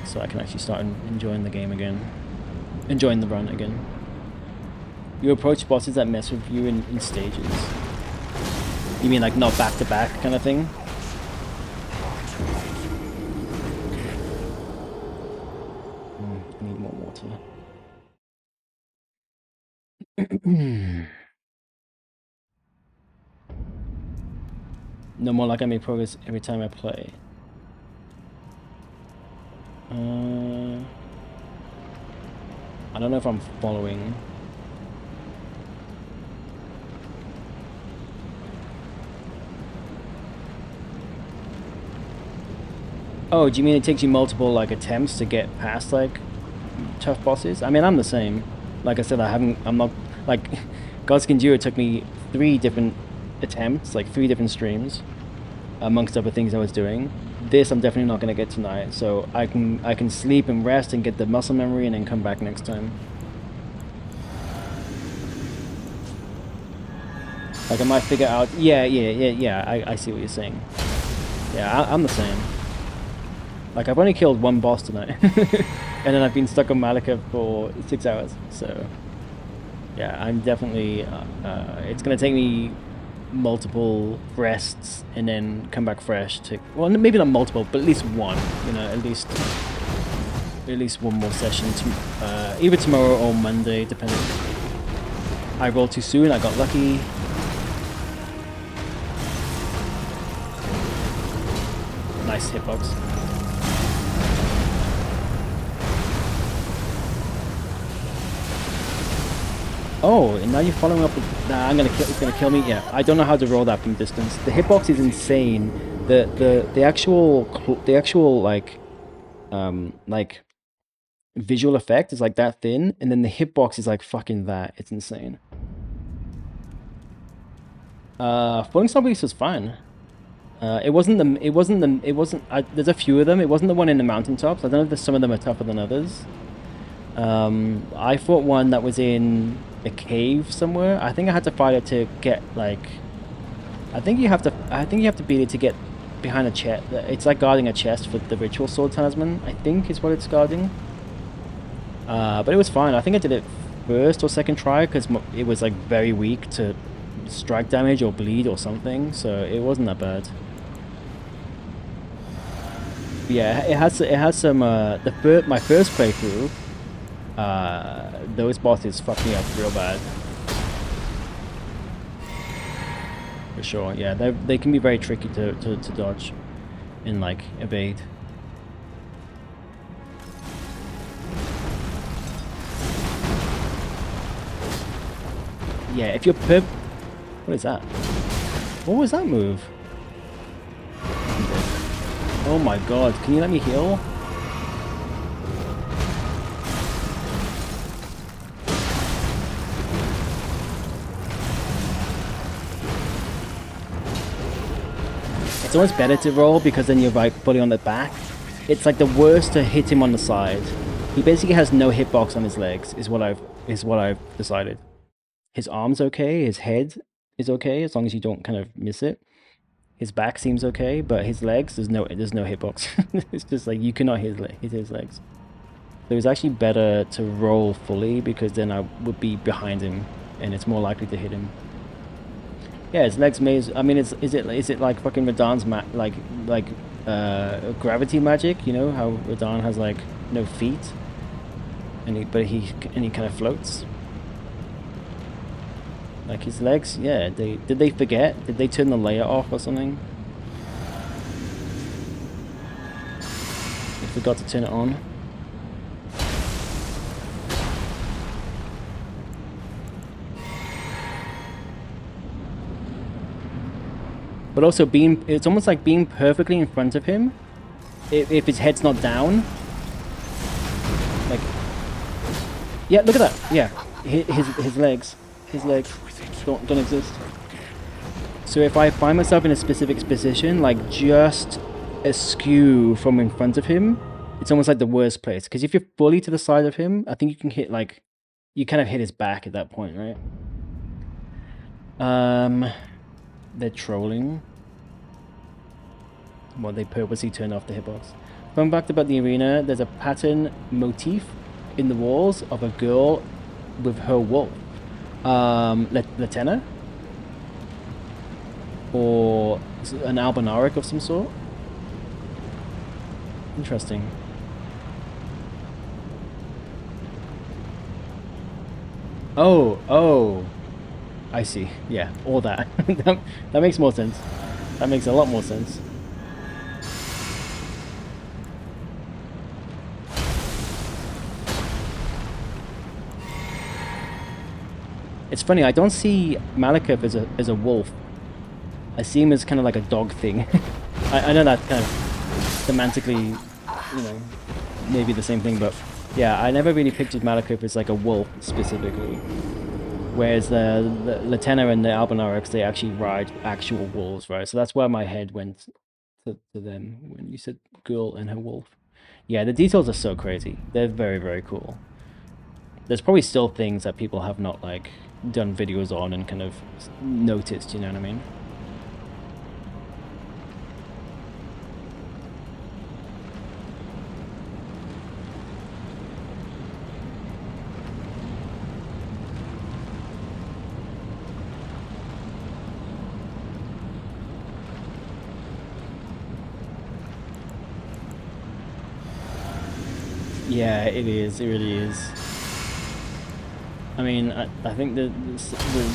Speaker 1: so I can actually start enjoying the game again, enjoying the run again. You approach bosses that mess with you in stages. You mean like not back to back kind of thing? I need more water. No more like I make progress every time I play. I don't know if I'm following. Oh, do you mean it takes you multiple like attempts to get past like tough bosses? I mean, I'm the same. Like I said, I'm not like Godskin Duo took me 3 different attempts, like 3 different streams, amongst other things I was doing. This I'm definitely not gonna get tonight, so I can sleep and rest and get the muscle memory and then come back next time. Like I might figure out. Yeah. I see what you're saying. Yeah, I'm the same. Like I've only killed 1 boss tonight, and then I've been stuck on Malika for 6 hours. So yeah, I'm definitely. It's gonna take me multiple rests and then come back fresh to. Well, maybe not multiple, but at least one. You know, at least one more session. Either tomorrow or Monday, depending. I rolled too soon. I got lucky. Nice hitbox. Oh, and now you're following up with... Nah, it's gonna kill me. Yeah, I don't know how to roll that from distance. The hitbox is insane. The actual like visual effect is like that thin, and then the hitbox is like fucking that. It's insane. Falling Star Beast was fine. There's a few of them. It wasn't the one in the mountaintops. I don't know if some of them are tougher than others. I fought one that was in a cave somewhere. I think I had to fight it to get like. I think you have to beat it to get behind a chest. It's like guarding a chest for the ritual sword talisman. I think is what it's guarding. But it was fine. I think I did it first or second try because it was like very weak to strike damage or bleed or something. So it wasn't that bad. But yeah, it has some. My first playthrough. Those bosses fuck me up real bad. For sure, yeah, they can be very tricky to dodge and like evade. Yeah, if you're what is that? What was that move? Oh my god, can you let me heal? It's almost better to roll because then you're like fully on the back. It's like the worst to hit him on the side. He basically has no hitbox on his legs, is what I've decided. His arm's okay, his head is okay as long as you don't kind of miss it. His back seems okay, but his legs there's no hitbox. It's just like you cannot hit his legs. So it's actually better to roll fully because then I would be behind him and it's more likely to hit him. Yeah, his legs maze. I mean, is it like fucking Radahn's gravity magic? You know how Radahn has like no feet, and he kind of floats. Like his legs, yeah. Did they forget? Did they turn the layer off or something? They forgot to turn it on. But also it's almost like being perfectly in front of him. If his head's not down, like, yeah, look at that. Yeah, his legs don't exist. So if I find myself in a specific position, like just askew from in front of him, it's almost like the worst place. Because if you're fully to the side of him, I think you can hit like, you kind of hit his back at that point, right? They're trolling. Well, they purposely turned off the hitbox. Fun fact about the arena, there's a pattern motif in the walls of a girl with her wolf. Latenna? Or an albinaric of some sort? Interesting. Oh. I see. Yeah, all that. That makes more sense. That makes a lot more sense. It's funny, I don't see Malekith as a wolf. I see him as kind of like a dog thing. I know that kind of semantically, you know, maybe the same thing, but yeah, I never really pictured Malekith as like a wolf specifically. Whereas the Latenna and the Albinarics, they actually ride actual wolves, right? So that's where my head went to them when you said girl and her wolf. Yeah, the details are so crazy. They're very, very cool. There's probably still things that people have not like done videos on and kind of noticed, you know what I mean? Yeah, it is. It really is. I mean, I think that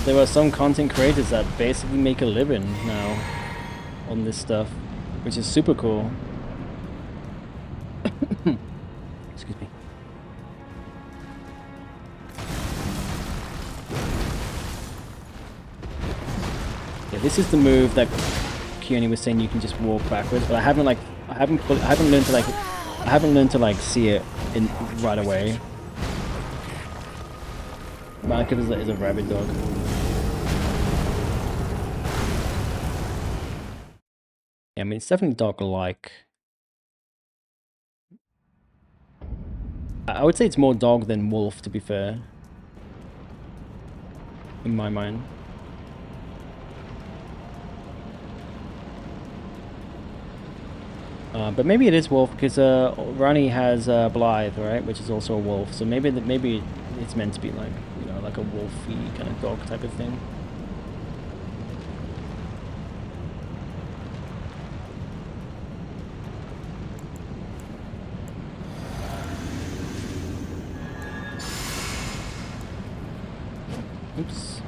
Speaker 1: there are some content creators that basically make a living now on this stuff, which is super cool. Excuse me. Yeah, this is the move that Keone was saying you can just walk backwards, but I haven't learned to like see it in right away. Malekith is a rabid dog. Yeah, I mean it's definitely dog-like. I would say it's more dog than wolf, to be fair. In my mind. But maybe it is wolf because Rani has Blythe, right, which is also a wolf. So maybe it's meant to be like, you know, like a wolfy kind of dog type of thing. Oops.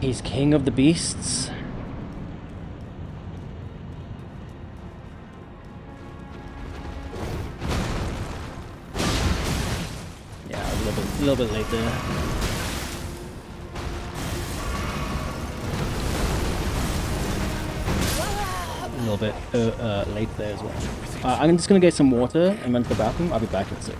Speaker 1: He's king of the beasts. Yeah, a little bit late there. A little bit late there as well. I'm just gonna get some water and run to the bathroom. I'll be back in a sec.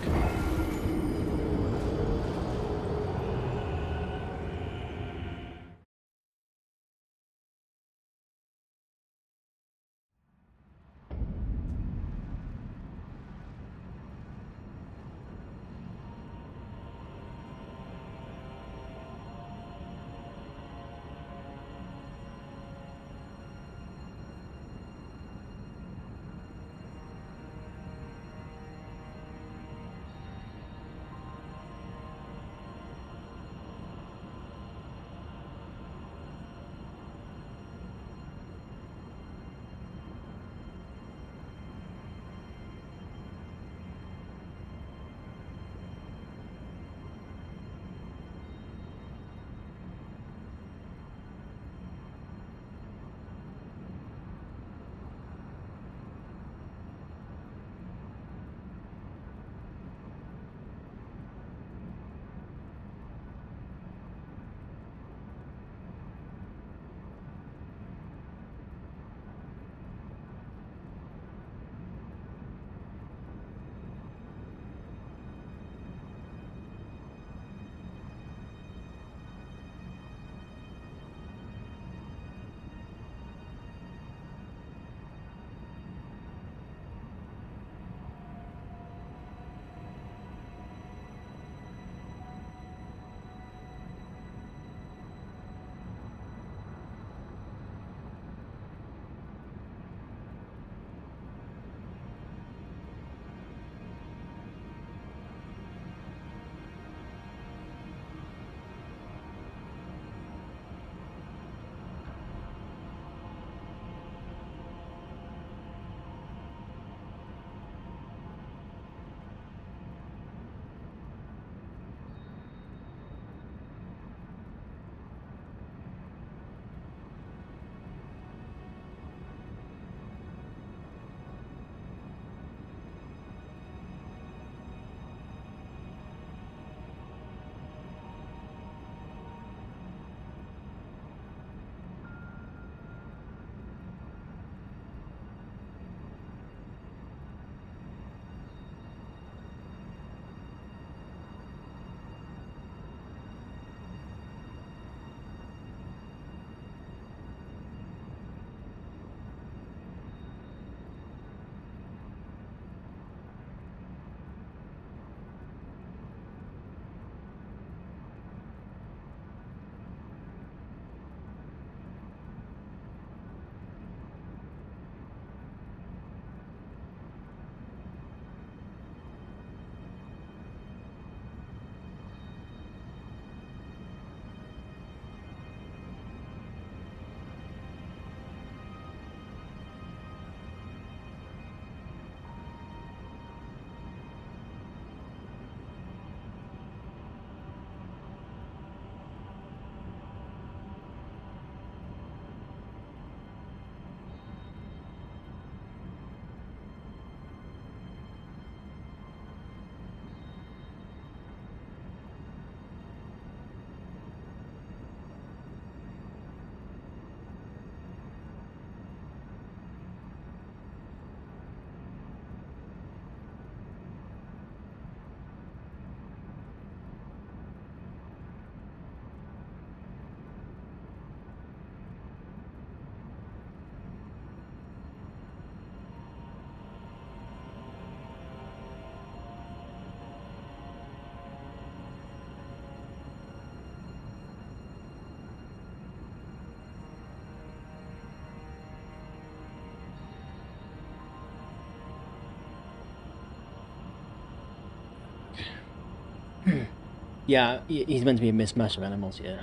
Speaker 1: Yeah, he's meant to be a mismatch of animals, yeah.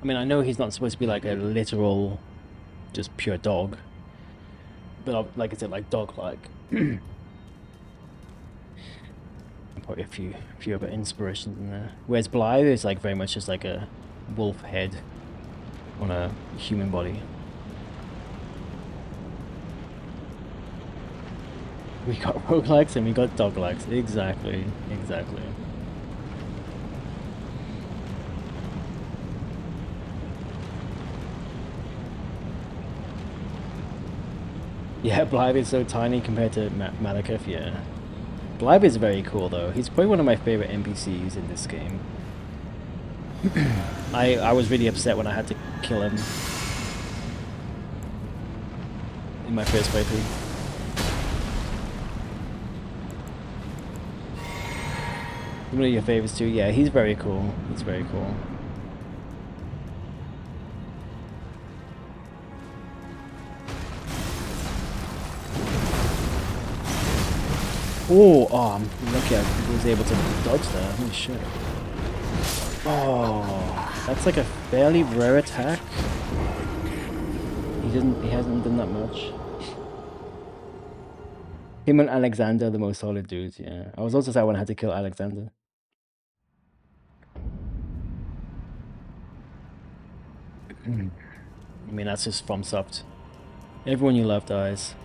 Speaker 1: I mean, I know he's not supposed to be like a literal, just pure dog, but like I said, like dog-like. Probably a few other inspirations in there. Whereas Blythe is like very much just like a wolf head on a human body. We got roguelikes and we got doglikes. Exactly, exactly. Yeah, Blythe is so tiny compared to Malekith, yeah. Blythe is very cool though. He's probably one of my favorite NPCs in this game. I was really upset when I had to kill him in my first playthrough. One of your favorites too? Yeah, he's very cool. He's very cool. Oh, I'm lucky I was able to dodge there. Holy shit. Oh, that's like a fairly rare attack. He hasn't done that much. Him and Alexander, the most solid dudes, yeah. I was also sad when I had to kill Alexander. I mean, that's just FromSoft. Everyone you love dies.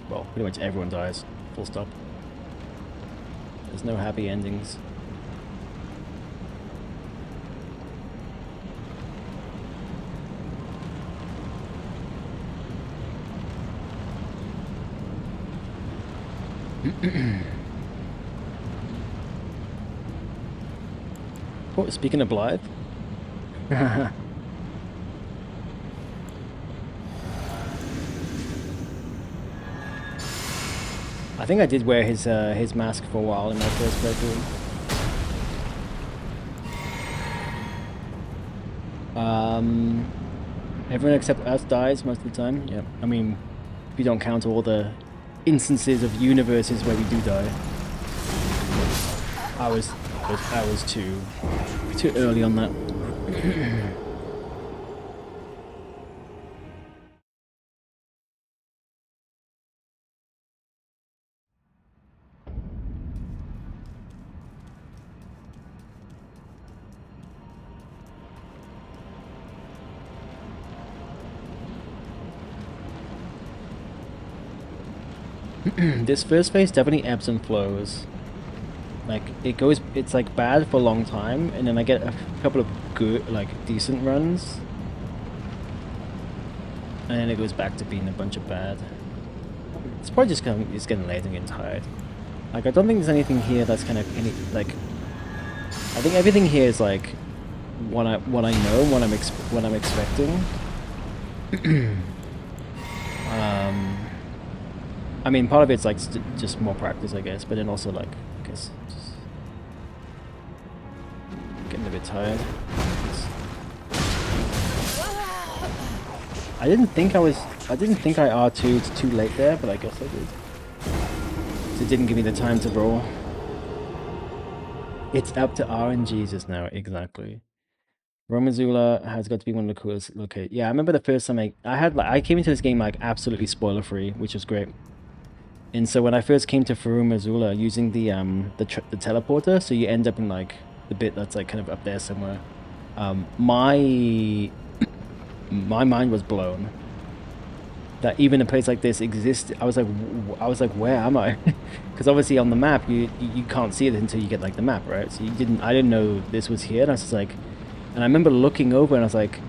Speaker 1: Well, pretty much everyone dies. Full stop. There's no happy endings. Oh, speaking of Blythe. I think I did wear his mask for a while in my first playthrough. Everyone except us dies most of the time. Yep. I mean, if you don't count all the instances of universes where we do die. I was too early on that. This first phase definitely ebbs and flows. Like it's like bad for a long time, and then I get a couple of good, like decent runs, and then it goes back to being a bunch of bad. It's probably just it's getting late and getting tired. Like I don't think there's anything here that's kind of like. I think everything here is like what I know, what I'm expecting. I mean, part of it's like just more practice, I guess, but then also like, I guess, just getting a bit tired. I didn't think I R2'd too late there, but I guess I did. So it didn't give me the time to roll. It's up to RNGs just now, exactly. Romazula has got to be one of the coolest. Okay, yeah, I remember the first time I came into this game like absolutely spoiler free, which was great. And so when I first came to Farum Azula using the teleporter, so you end up in like the bit that's like kind of up there somewhere. My mind was blown that even a place like this existed. I was like, where am I? Because obviously on the map you can't see it until you get like the map, right? So I didn't know this was here. And I was just like, and I remember looking over and I was like,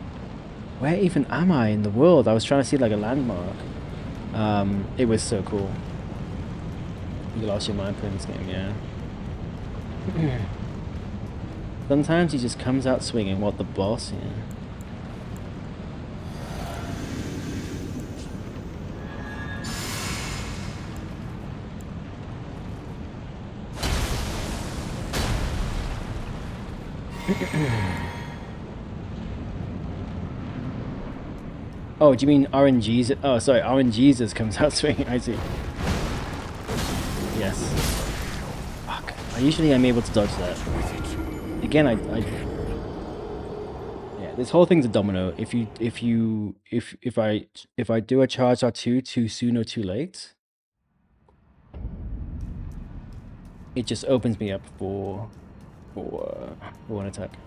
Speaker 1: where even am I in the world? I was trying to see like a landmark. It was so cool. You lost your mind playing this game, yeah. Sometimes he just comes out swinging. What, the boss? Yeah. Oh, do you mean RNGs? Oh, sorry, RNGs comes out swinging. I see. Yes. Fuck. I usually am able to dodge that. Again, yeah, this whole thing's a domino. If I do a charge R2 too soon or too late, it just opens me up for one attack.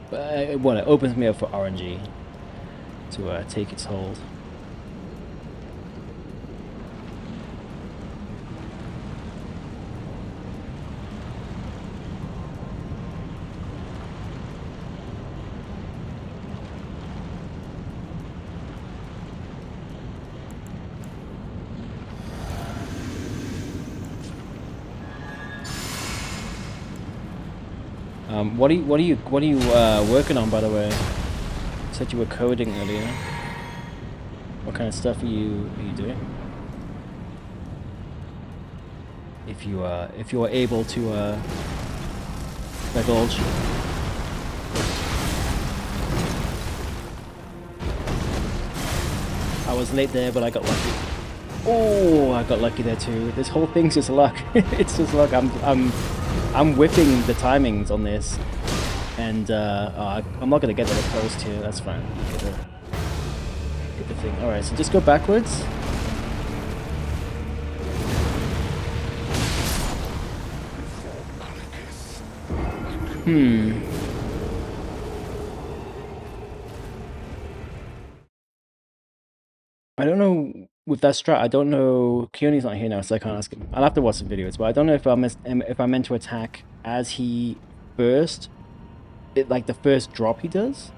Speaker 1: But it opens me up for RNG to take its hold. What are you working on, by the way? You said you were coding earlier. What kind of stuff are you doing? If you are able to divulge. I was late there, but I got lucky. Oh, I got lucky there too. This whole thing's just luck. It's just luck. I'm whipping the timings on this, and I'm not gonna get that post here. That's fine. Get the thing. All right, so just go backwards. I don't know with that strat. I don't know. Keone's not here now, so I can't ask him. I'll have to watch some videos, but I don't know if I'm meant to attack as he first, like the first drop he does,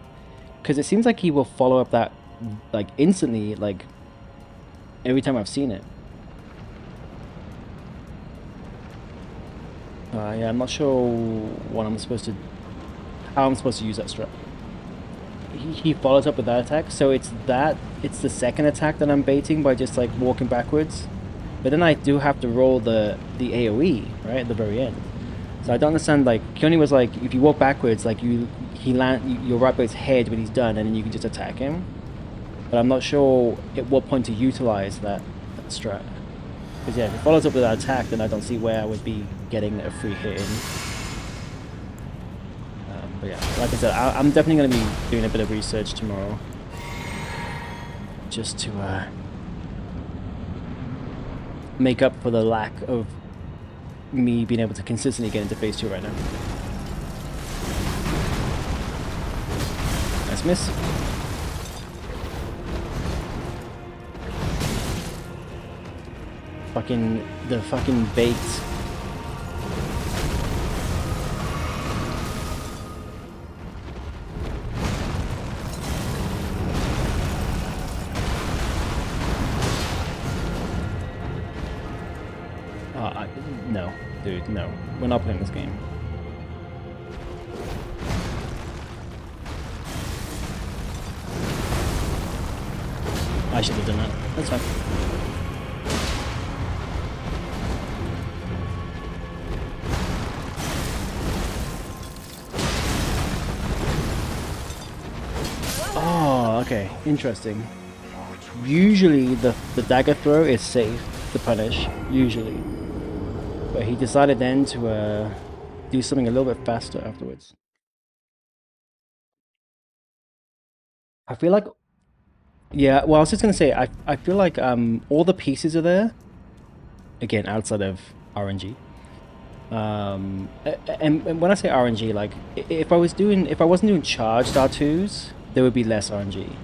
Speaker 1: because it seems like he will follow up that like instantly, like every time I've seen it. Yeah, I'm not sure what how I'm supposed to use that strat. He follows up with that attack, so it's the second attack that I'm baiting by just like walking backwards, but then I do have to roll the AoE right at the very end. So I don't understand. Like Keone was like, if you walk backwards, like you're right by his head when he's done, and then you can just attack him. But I'm not sure at what point to utilize that strat. Because yeah, if it follows up with that attack, then I don't see where I would be getting a free hit in. But yeah, like I said, I'm definitely going to be doing a bit of research tomorrow, just to make up for the lack of me being able to consistently get into phase 2 right now. Nice miss. The fucking bait. No, dude, no. We're not playing this game. I should have done that. That's fine. Oh, okay. Interesting. Usually the dagger throw is safe to punish, usually. But he decided then to do something a little bit faster afterwards. I feel like, yeah, well, I was just going to say, I feel like all the pieces are there, again, outside of RNG. And when I say RNG, like, if I wasn't doing charged R2s, there would be less RNG,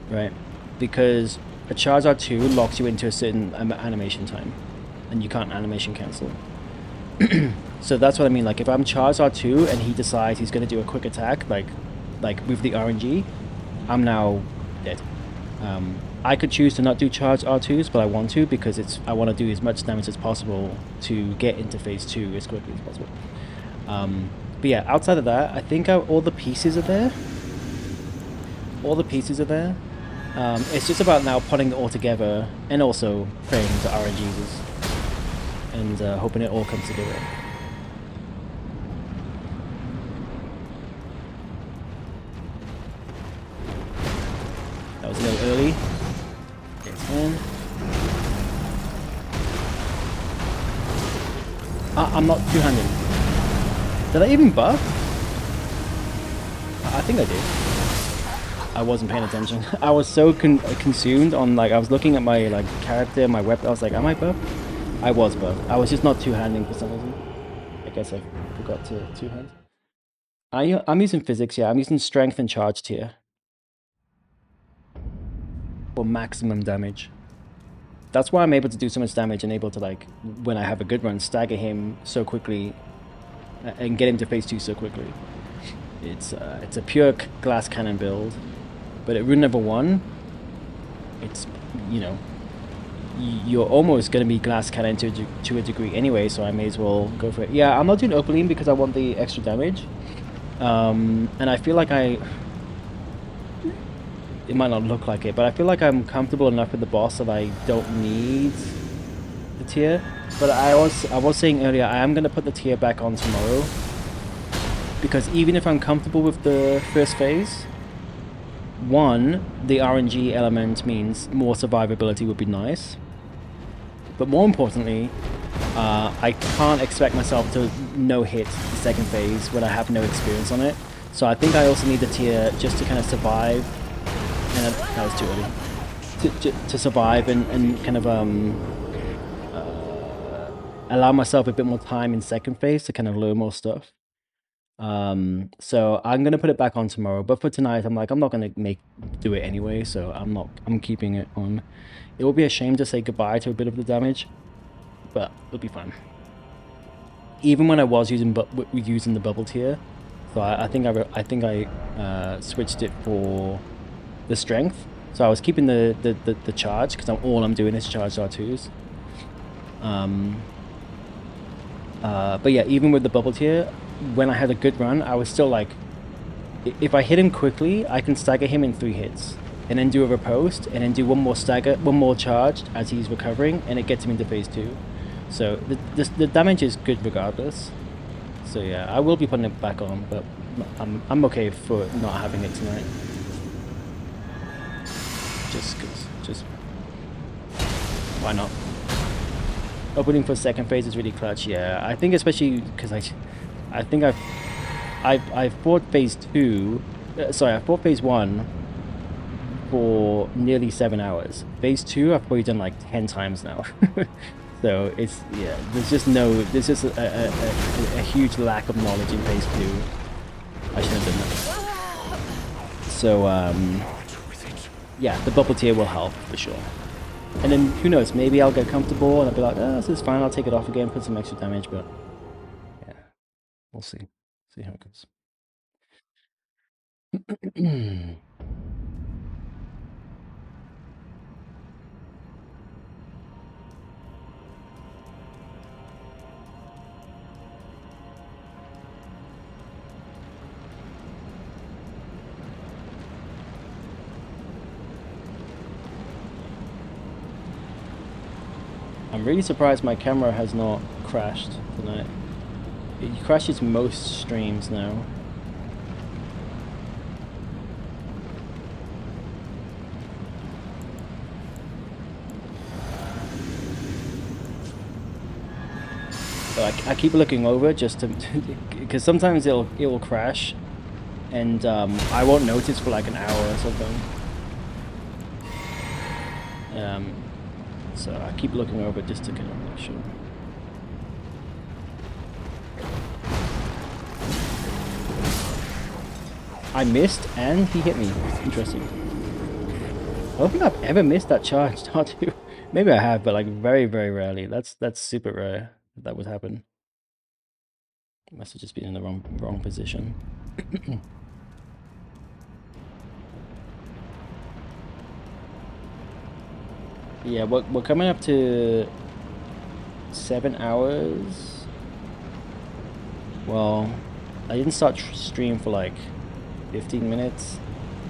Speaker 1: right? Because a charged R2 locks you into a certain animation time, and you can't animation cancel. So that's what I mean. Like if I'm charged R2 and he decides he's going to do a quick attack, like with the RNG, I'm now dead. I could choose to not do charged R2s, but I want to because I want to do as much damage as possible to get into phase 2 as quickly as possible. But yeah, outside of that, I think all the pieces are there. All the pieces are there. It's just about now putting it all together and also praying to RNGs and hoping it all comes together. That was a little early. It's in. I'm not two-handed. Did I even buff? I think I did. I wasn't paying attention. I was so consumed on, like, I was looking at my, like, character, my weapon. I was like, am I buff? I was buff. I was just not two-handing for some reason. I guess I forgot to two-hand. I'm using physics, yeah. I'm using strength and charge tier for maximum damage. That's why I'm able to do so much damage and able to, like, when I have a good run, stagger him so quickly and get him to phase 2 so quickly. It's a pure glass cannon build, but at rune number 1, it's, you know, you're almost going to be glass cannon to a degree anyway, so I may as well go for it. Yeah, I'm not doing Opaline because I want the extra damage. And I feel like it might not look like it, but I feel like I'm comfortable enough with the boss that I don't need the tier. But I was saying earlier, I am going to put the tier back on tomorrow, because even if I'm comfortable with the first phase, one, the RNG element means more survivability would be nice. But more importantly, I can't expect myself to no-hit the second phase when I have no experience on it. So I think I also need the tier just to kind of survive. And that was too early. To survive and kind of allow myself a bit more time in second phase to kind of learn more stuff. So I'm gonna put it back on tomorrow, but for tonight, I'm like, I'm not gonna do it anyway, so I'm keeping it on. It will be a shame to say goodbye to a bit of the damage, but it'll be fine. Even when I was using the bubble tier, so I think I switched it for the strength. So I was keeping the charge because all I'm doing is charge R2s. But yeah, even with the bubble tier, when I had a good run, I was still like, if I hit him quickly, I can stagger him in 3 hits, and then do a riposte, and then do one more charge as he's recovering, and it gets him into phase 2. So the damage is good regardless. So yeah, I will be putting it back on, but I'm okay for not having it tonight. Just why not? Opening for second phase is really clutch. Yeah, I think especially because I think I fought phase 2. Sorry, I fought phase 1 for nearly 7 hours. Phase 2 I've probably done like 10 times now. So it's, yeah, there's just a huge lack of knowledge in phase 2. I shouldn't have done that. So yeah, the bubble tier will help for sure. And then who knows, maybe I'll get comfortable and I'll be like, oh, this is fine, I'll take it off again, put some extra damage, but yeah, we'll see. See how it goes. I'm really surprised my camera has not crashed tonight. It crashes most streams now. So I keep looking over just to, because sometimes it will crash, and I won't notice for like an hour or something. So I keep looking over just to kind of make sure. I missed and he hit me. Interesting. I don't think I've ever missed that charge, Stardew. Maybe I have, but like very, very rarely. That's super rare that would happen. Must have just been in the wrong position. Yeah, we're coming up to 7 hours. Well, I didn't start stream for like 15 minutes,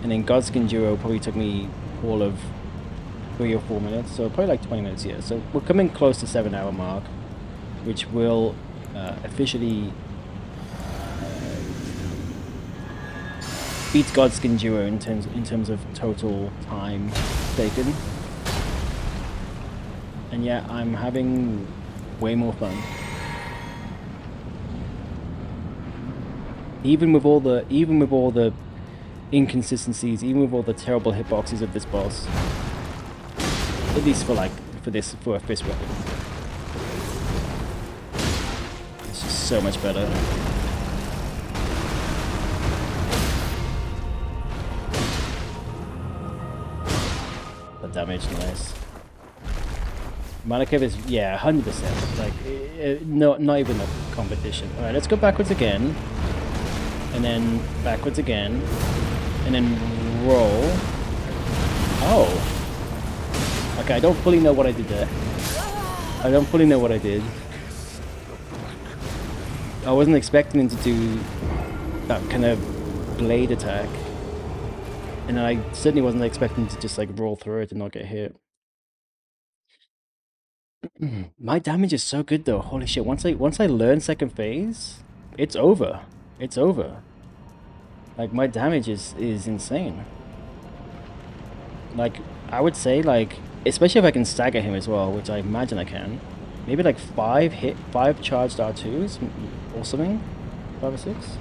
Speaker 1: and then Godskin Duo probably took me all of 3 or 4 minutes, so probably like 20 minutes here. So we're coming close to 7 hour mark, which will officially beat Godskin Duo in terms of total time taken. And yeah, I'm having way more fun. Even with all the inconsistencies, even with all the terrible hitboxes of this boss, at least for a fist weapon, it's just so much better. The damage, nice. Mana curve is, yeah, 100%. Like, not even a competition. All right, let's go backwards again, and then backwards again, and then roll. Oh. Okay, I don't fully know what I did there. I don't fully know what I did. I wasn't expecting him to do that kind of blade attack. And I certainly wasn't expecting to just like roll through it and not get hit. My damage is so good though. Holy shit! Once I learn second phase, it's over. It's over. Like my damage is insane. Like I would say like, especially if I can stagger him as well, which I imagine I can. Maybe like 5 charged R2s or something, 5 or 6.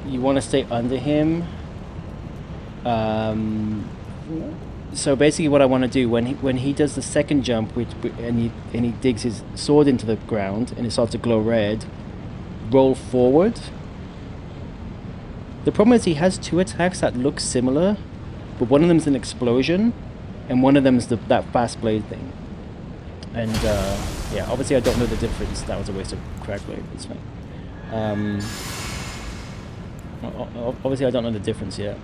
Speaker 1: You want to stay under him. So basically, what I want to do when he does the second jump, and he digs his sword into the ground and it starts to glow red, roll forward. The problem is he has 2 attacks that look similar, but one of them is an explosion, and one of them is that fast blade thing. And yeah, obviously I don't know the difference. That was a waste of crack blade. It's fine. Obviously I don't know the difference yet.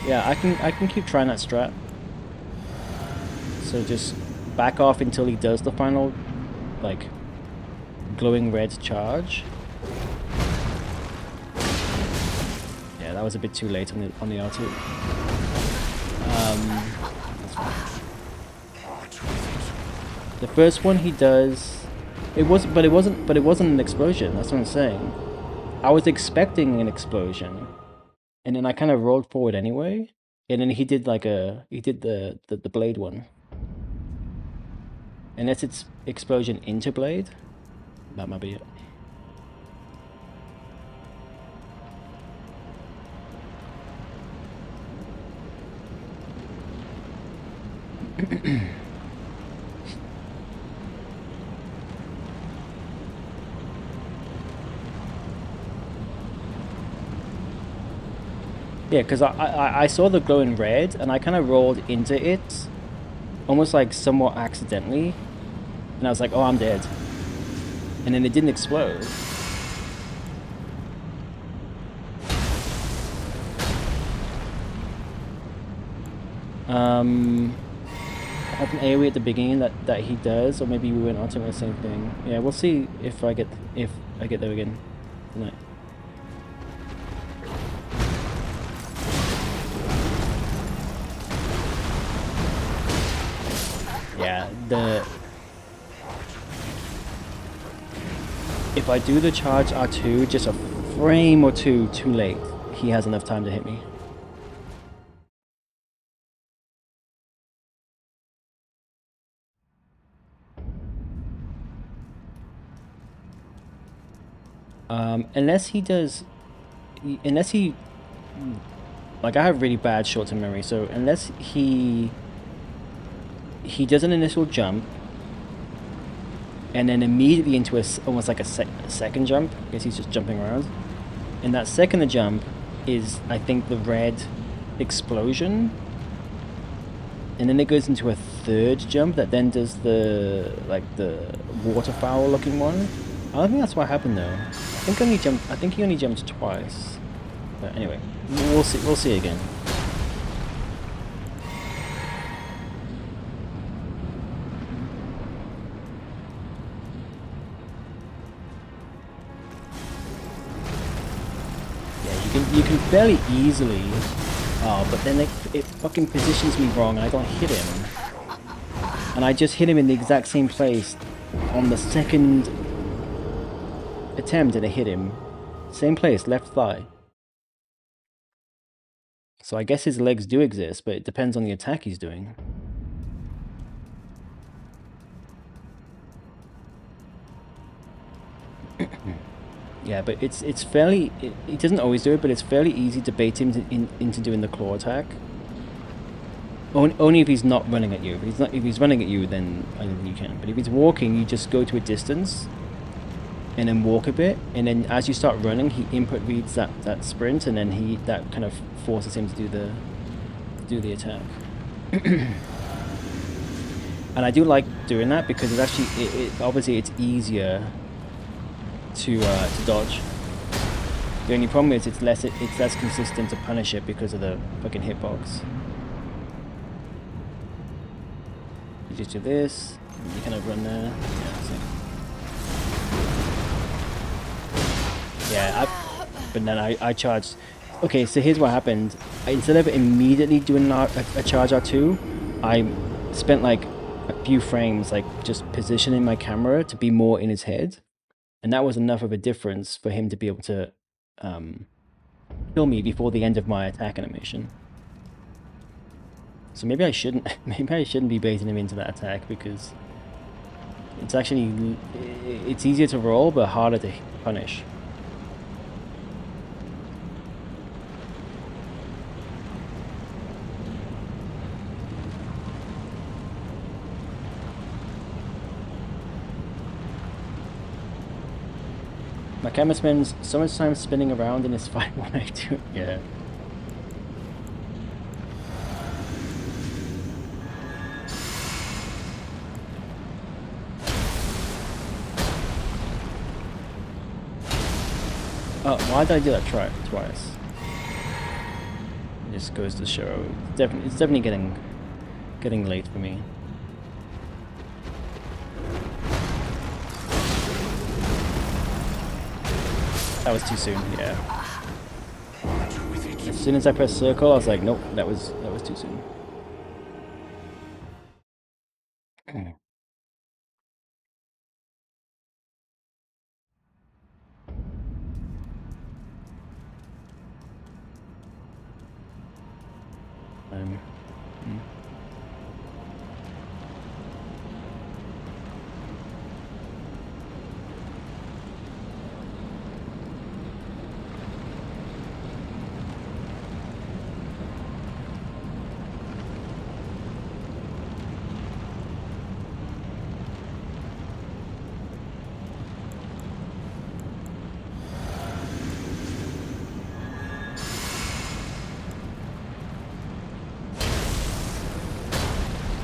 Speaker 1: Yeah, I can keep trying that strat. So just back off until he does the final, like, glowing red charge. Yeah, that was a bit too late on the R2. That's fine. The first one he does, it wasn't an explosion. That's what I'm saying. I was expecting an explosion. And then I kind of rolled forward anyway, and then he did the blade one. Unless it's explosion into blade, that might be it. Yeah, because I saw the glowing red, and I kind of rolled into it, almost like somewhat accidentally, and I was like, oh, I'm dead. And then it didn't explode. I have an AoE at the beginning that he does, or maybe we went on to the same thing. Yeah, we'll see if I get there again tonight. Yeah, if I do the charge R2 just a frame or two too late, he has enough time to hit me. Unless he, like, I have really bad short-term memory, so unless he does an initial jump, and then immediately into almost like a second jump, I guess he's just jumping around, and that second jump is, I think, the red explosion, and then it goes into a third jump that then does the waterfowl looking one. I don't think that's what happened though. I think he only jumped twice. But anyway, we'll see again. Yeah, you can fairly easily. Oh, but then it fucking positions me wrong, and I don't hit him. And I just hit him in the exact same place on the second attempt, and I hit him. Same place, left thigh. So I guess his legs do exist, but it depends on the attack he's doing. Yeah, but it's fairly. He doesn't always do it, but it's fairly easy to bait him into doing the claw attack. Only if he's not running at you. If he's running at you, then I don't think you can. But if he's walking, you just go to a distance, and then walk a bit, and then as you start running, he input reads that sprint, and then that kind of forces him to do the attack. And I do like doing that because it actually obviously it's easier to dodge. The only problem is it's less consistent to punish it because of the fucking hitbox. You just do this, you kind of run there. Yeah, but then I charged. Okay, so here's what happened. Instead of immediately doing a charge R2, I spent like a few frames like just positioning my camera to be more in his head. And that was enough of a difference for him to be able to kill me before the end of my attack animation. So maybe I shouldn't be baiting him into that attack because it's easier to roll but harder to punish. My camera spends so much time spinning around in this fight when I do it. Yeah. Oh, why did I do that twice? It just goes to show. It's definitely getting late for me. That was too soon, yeah. As soon as I pressed circle, I was like, nope, that was too soon.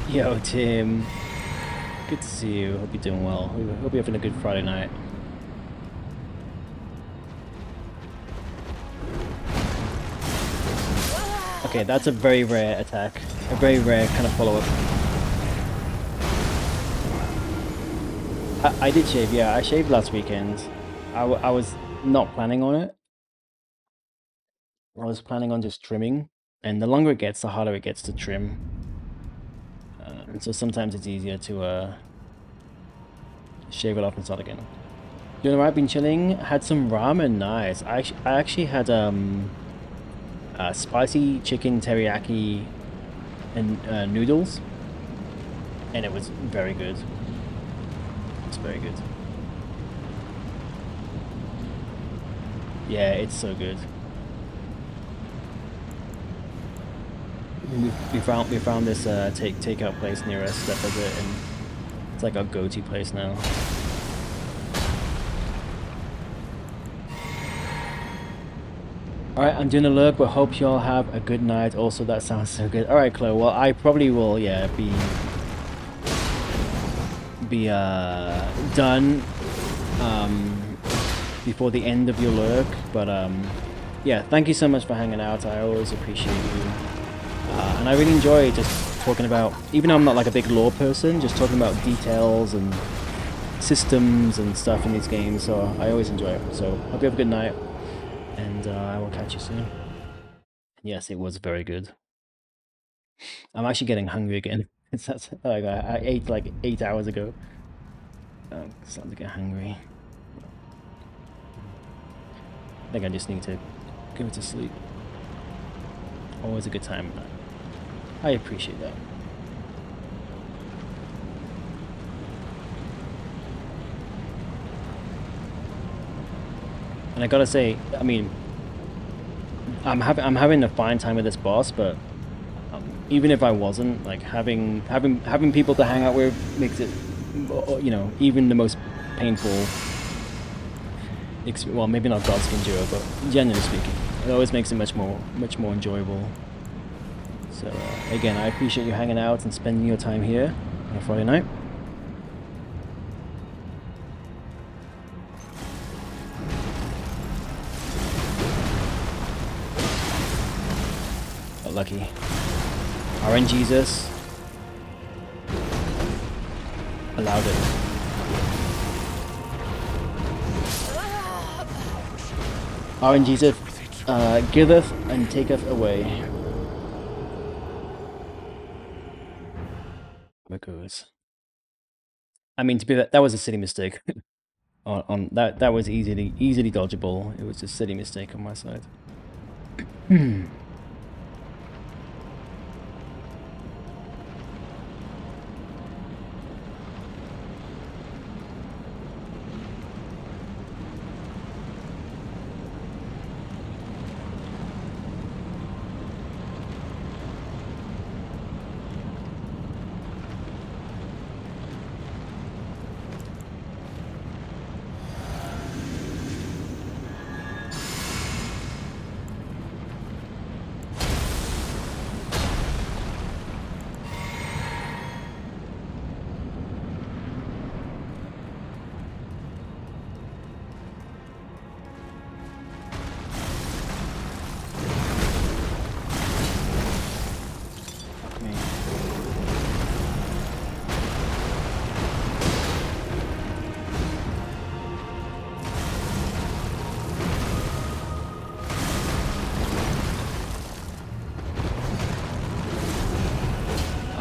Speaker 1: Yo, Tim. Good to see you. Hope you're doing well. Hope you're having a good Friday night. Okay, that's a very rare attack. A very rare kind of follow-up. I did shave, yeah. I shaved last weekend. I was not planning on it. I was planning on just trimming. And the longer it gets, the harder it gets to trim. And so sometimes it's easier to shave it off and start again. Doing alright, been chilling. Had some ramen, nice. I actually had spicy chicken teriyaki and noodles, and it was very good. It's very good. Yeah, it's so good. We found this takeout place near us that does it, and it's like our go-to place now. Alright, I'm doing a lurk, but hope you all have a good night. Also, that sounds so good. Alright, Chloe, well, I probably will, yeah, be done before the end of your lurk, but yeah, thank you so much for hanging out. I always appreciate you. And I really enjoy just talking about, even though I'm not like a big lore person, just talking about details and systems and stuff in these games, so I always enjoy it. So, hope you have a good night, and I will catch you soon. Yes, it was very good. I'm actually getting hungry again. Like I ate like 8 hours ago. I'm starting to get hungry. I think I just need to go to sleep. Always a good time. I appreciate that. And I gotta say, I mean, I'm having a fine time with this boss, but even if I wasn't, like having people to hang out with makes it, you know, even the most painful. Well, maybe not God's Endure, but generally speaking, it always makes it much more enjoyable. So again, I appreciate you hanging out and spending your time here on a Friday night. Got lucky. RNGesus allowed it. RNGesus giveth and taketh away. Where goes? I mean, to be that was a silly mistake. on that was easily dodgeable. It was a silly mistake on my side.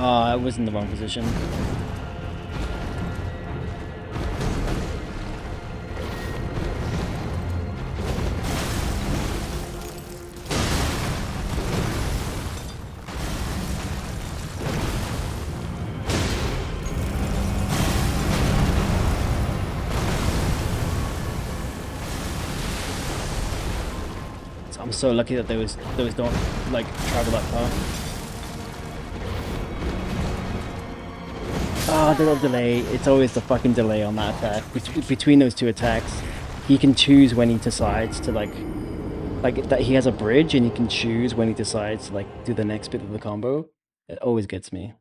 Speaker 1: I was in the wrong position. I'm so lucky that those don't like travel that far. Ah, the little delay. It's always the fucking delay on that attack. Between those two attacks, he can choose when he decides to like that he has a bridge and he can choose when he decides to like do the next bit of the combo. It always gets me.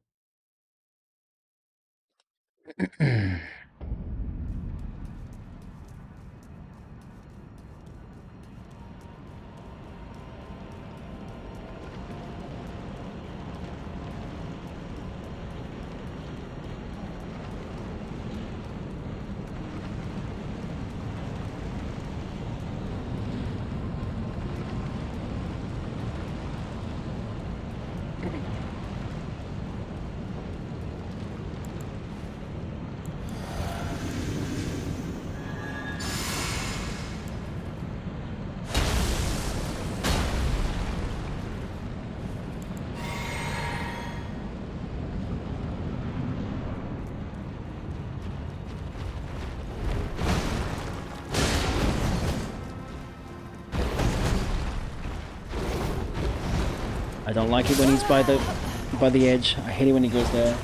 Speaker 1: I don't like it when he's by the edge. I hate it when he goes there.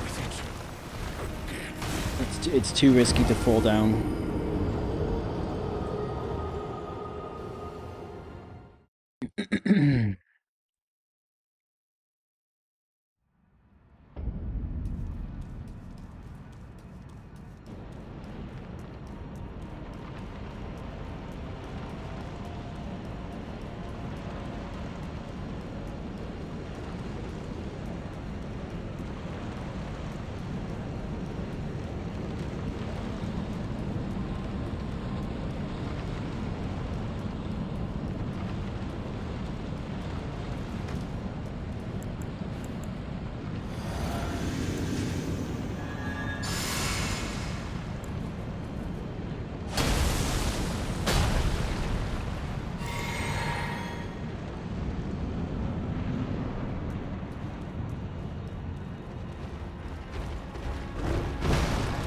Speaker 1: It's too risky to fall down.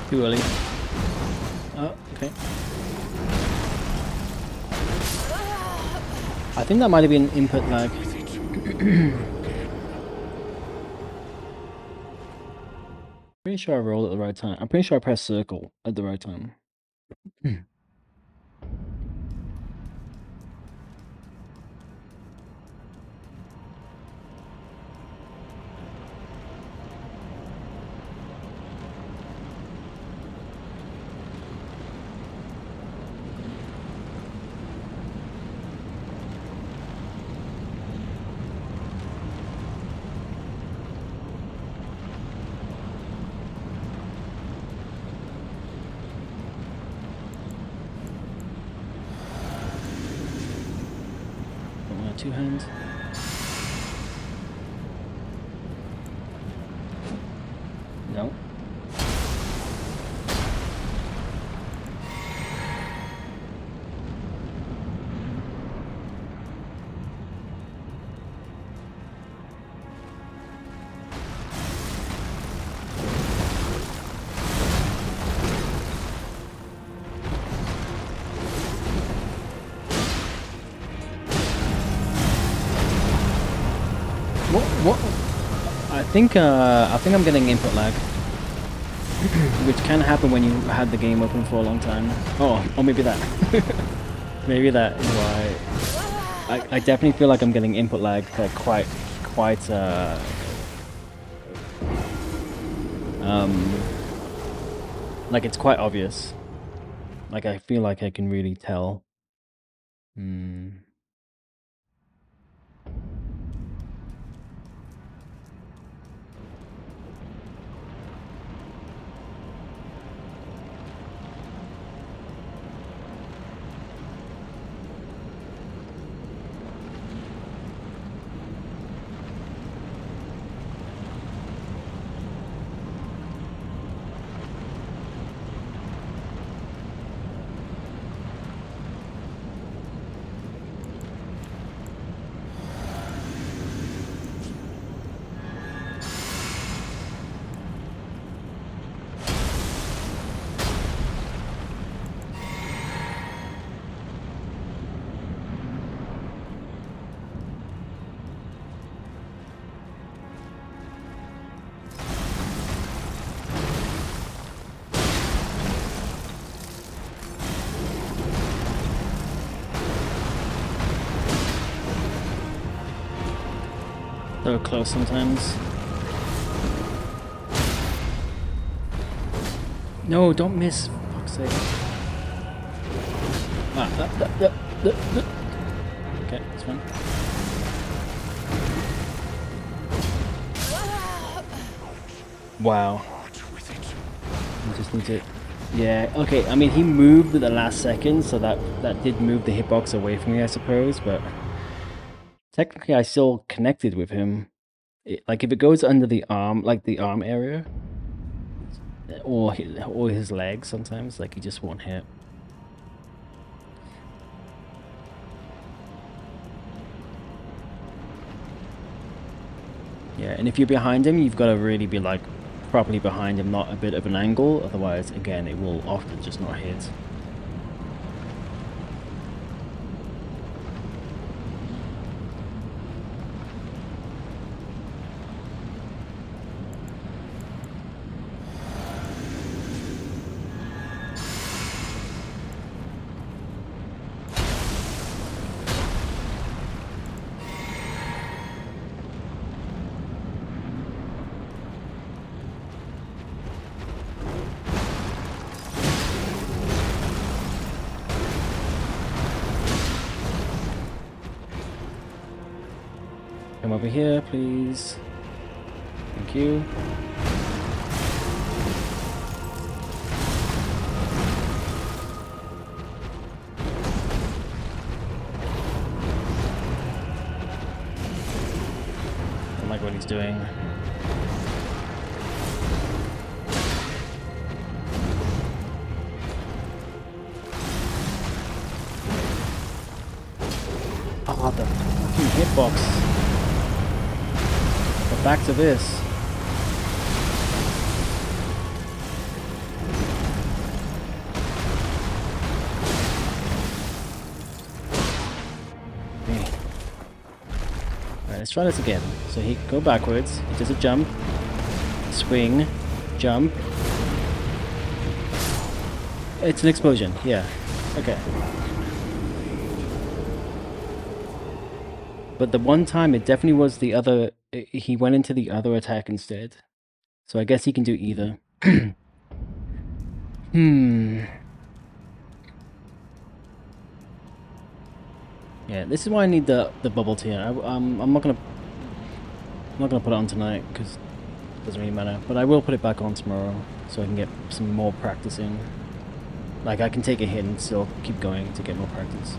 Speaker 1: Too early. Oh, okay. I think that might have been input lag. Pretty sure I rolled at the right time. I'm pretty sure I pressed circle at the right time. Two hands. No. What? I think I'm getting input lag, which can happen when you had the game open for a long time. Or maybe that. Maybe that is why. I definitely feel like I'm getting input lag quite like it's quite obvious. Like I feel like I can really tell. So close sometimes. No, don't miss. For fuck's sake. Okay, it's fine. Wow. I just need to. Yeah, okay, I mean, he moved at the last second, so that did move the hitbox away from me, I suppose, but technically I still connected with him. Like, if it goes under the arm, like the arm area, or his legs sometimes, like, he just won't hit. Yeah, and if you're behind him, you've got to really be, like, properly behind him, not a bit of an angle, otherwise, again, it will often just not hit. Come over here, please. Thank you. I don't like what he's doing. Oh, the fucking hitbox. But back to this. Okay. let's try this again. So he go backwards, he does a jump, swing, jump. It's an explosion, yeah. Okay. But the one time it definitely was the other, he went into the other attack instead. So I guess he can do either. Hmm. Yeah, this is why I need the bubble tier. I'm not gonna put it on tonight because it doesn't really matter. But I will put it back on tomorrow so I can get some more practice in. Like I can take a hit and still keep going to get more practice.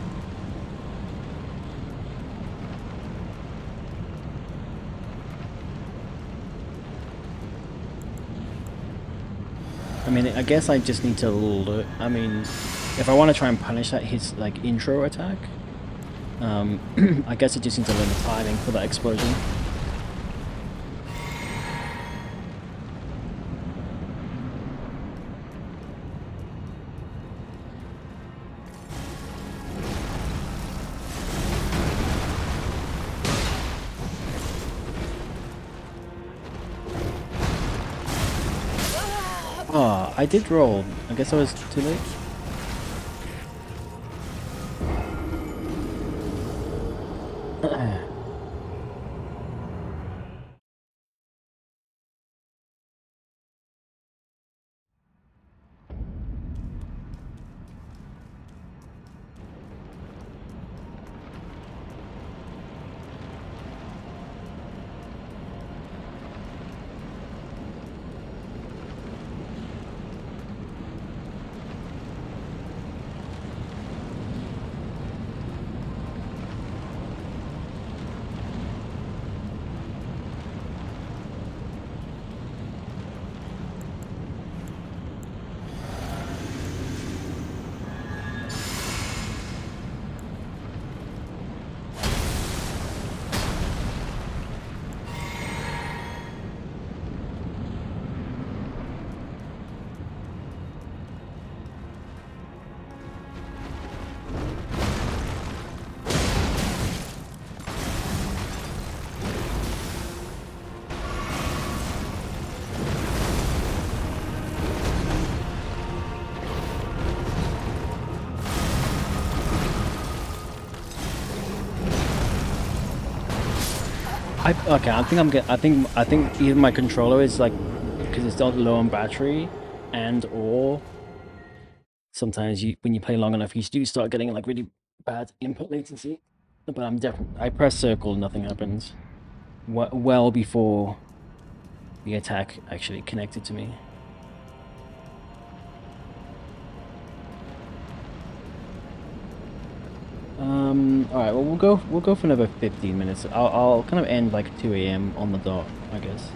Speaker 1: I mean, I guess I just need to. I mean, if I want to try and punish that his like intro attack, I guess I just need to learn the timing for that explosion. Oh, I did roll. I guess I was too late. Okay, I think either my controller is like because it's not low on battery, and or sometimes when you play long enough, you do start getting like really bad input latency. But I press circle, nothing happens. Well before the attack actually connected to me. All right. Well, we'll go for another 15 minutes. I'll kind of end like 2 a.m. on the dot, I guess.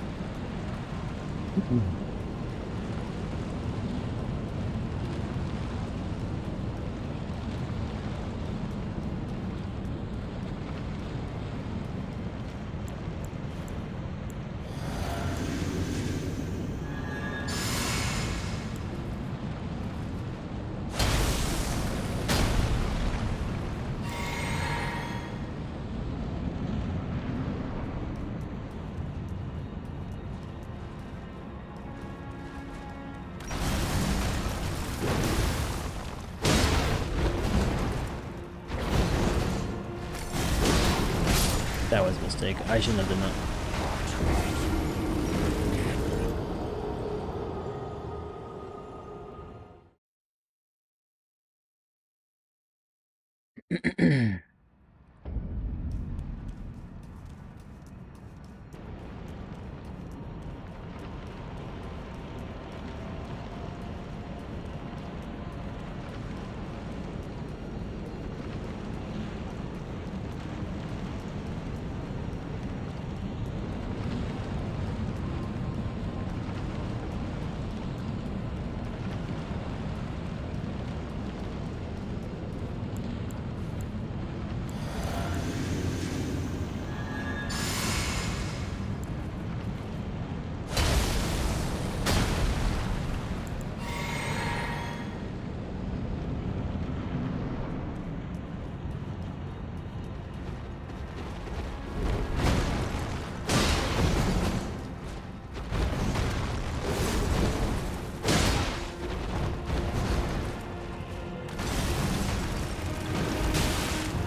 Speaker 1: That was a mistake. I shouldn't have done that.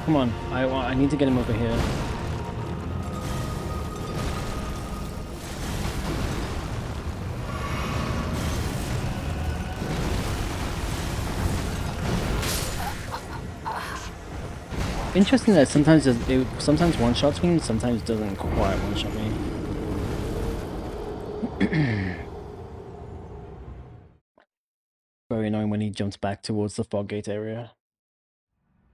Speaker 1: Come on, I need to get him over here. Interesting that sometimes it sometimes one-shots me and sometimes doesn't quite one-shot me. Very annoying when he jumps back towards the fog gate area.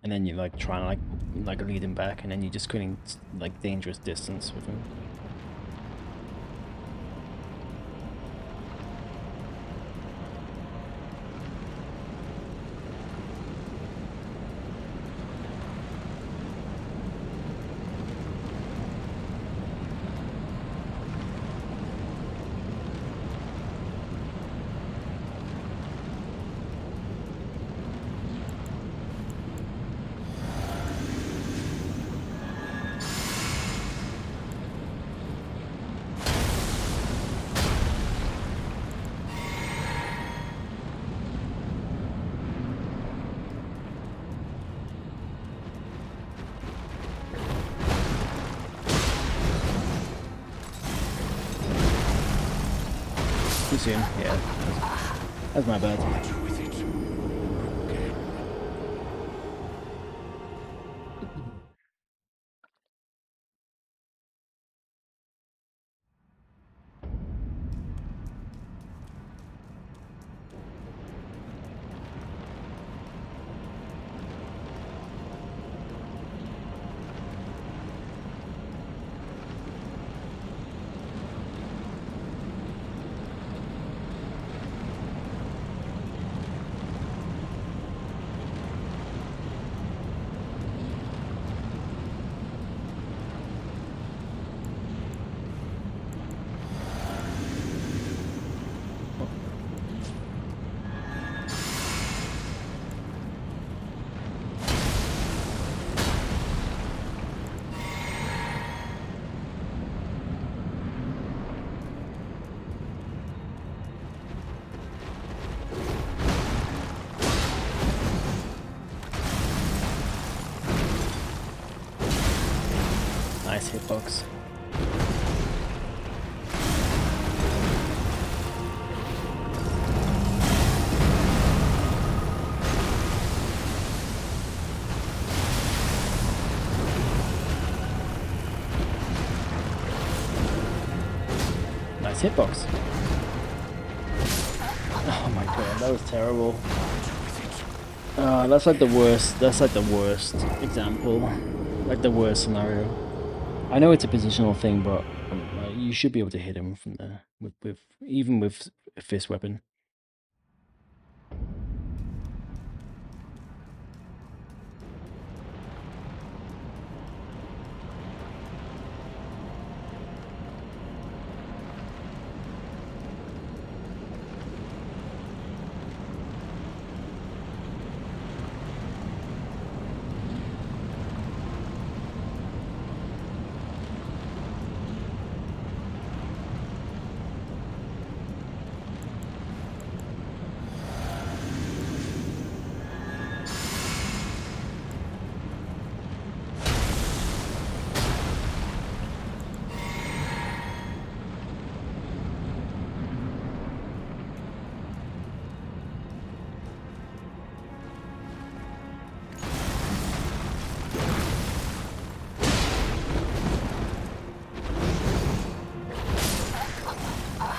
Speaker 1: And then you like try and like lead him back and then you're just creating like dangerous distance with him. Too soon, yeah. That's my bad. Nice hitbox. Nice hitbox. Oh my god, that was terrible. That's like the worst. That's like the worst example. Like the worst scenario. I know it's a positional thing, but you should be able to hit him from there with even with a fist weapon.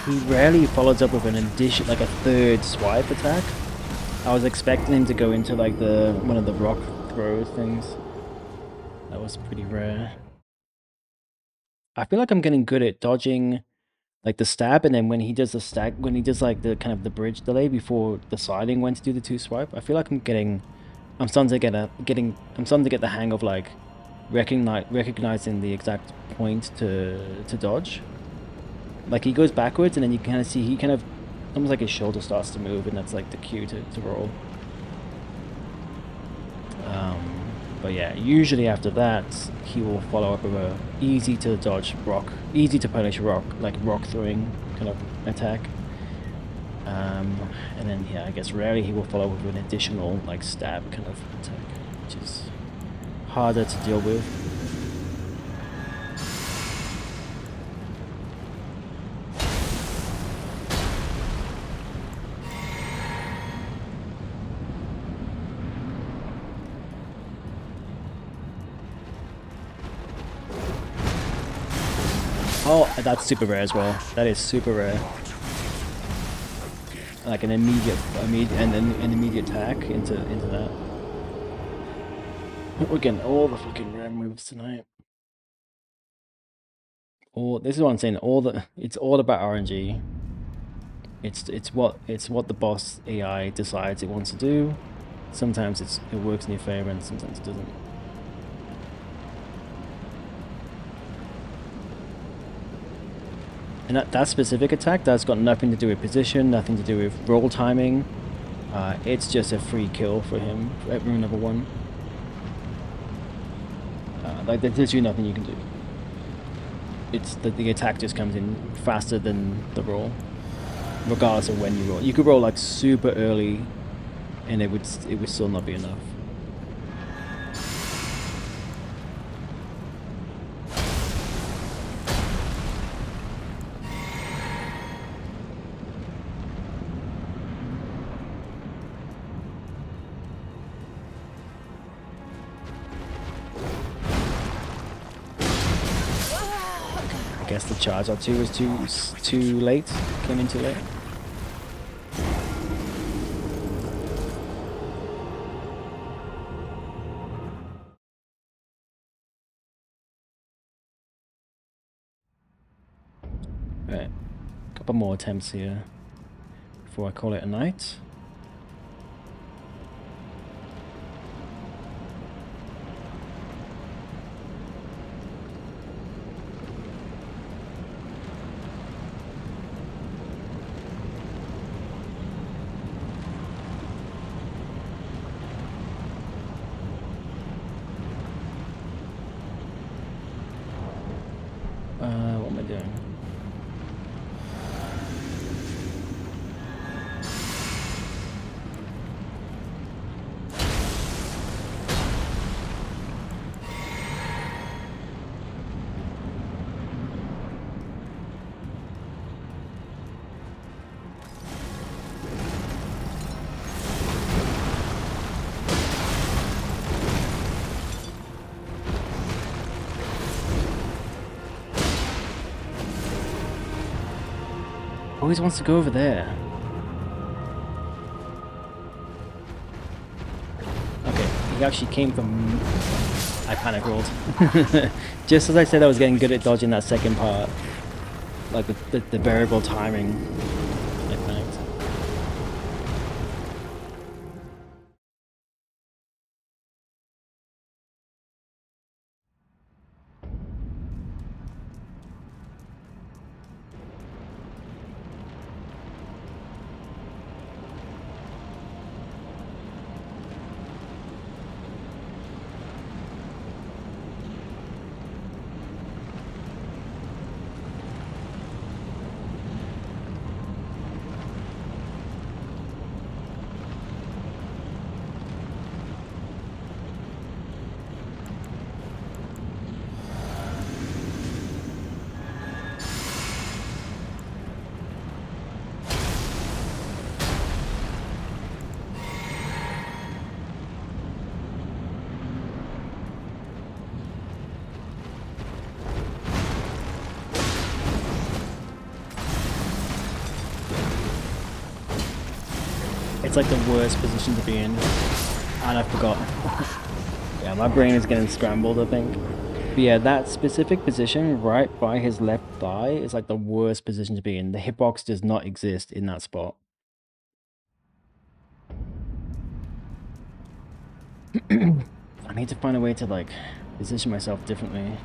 Speaker 1: He rarely follows up with an addition, like a third swipe attack. I was expecting him to go into like one of the rock throw things. That was pretty rare. I feel like I'm getting good at dodging like the stab, and then when he does the stack, when he does like the kind of the bridge delay before deciding when to do the two swipe, I feel like I'm starting to get the hang of like recognizing the exact point to dodge. Like he goes backwards and then you kind of see he kind of almost like his shoulder starts to move and that's like the cue to roll. But yeah, usually after that he will follow up with a easy to dodge rock, easy to punish rock, like rock throwing kind of attack. And then yeah, I guess rarely he will follow up with an additional like stab kind of attack, which is harder to deal with. Oh, that's super rare as well. That is super rare. Like an immediate and an immediate attack into that. We're getting all the fucking rare moves tonight. This is what I'm saying. It's all about RNG. It's what the boss AI decides it wants to do. Sometimes it works in your favor, and sometimes it doesn't. And that specific attack, that's got nothing to do with position, nothing to do with roll timing. It's just a free kill for him at rune number 1. Like there's literally nothing you can do. It's the attack just comes in faster than the roll, regardless of when you roll. You could roll like super early, and it would still not be enough. I guess the charge R2 was too late. Came in too late. Right, couple more attempts here before I call it a night. What am I doing? Always wants to go over there. Okay, he actually came from... I panic rolled. Just as I said I was getting good at dodging that second part. Like the variable timing. I panicked. It's like the worst position to be in. And I forgot. Yeah, my brain is getting scrambled, I think. But yeah, that specific position right by his left thigh is like the worst position to be in. The hitbox does not exist in that spot. I need to find a way to like position myself differently.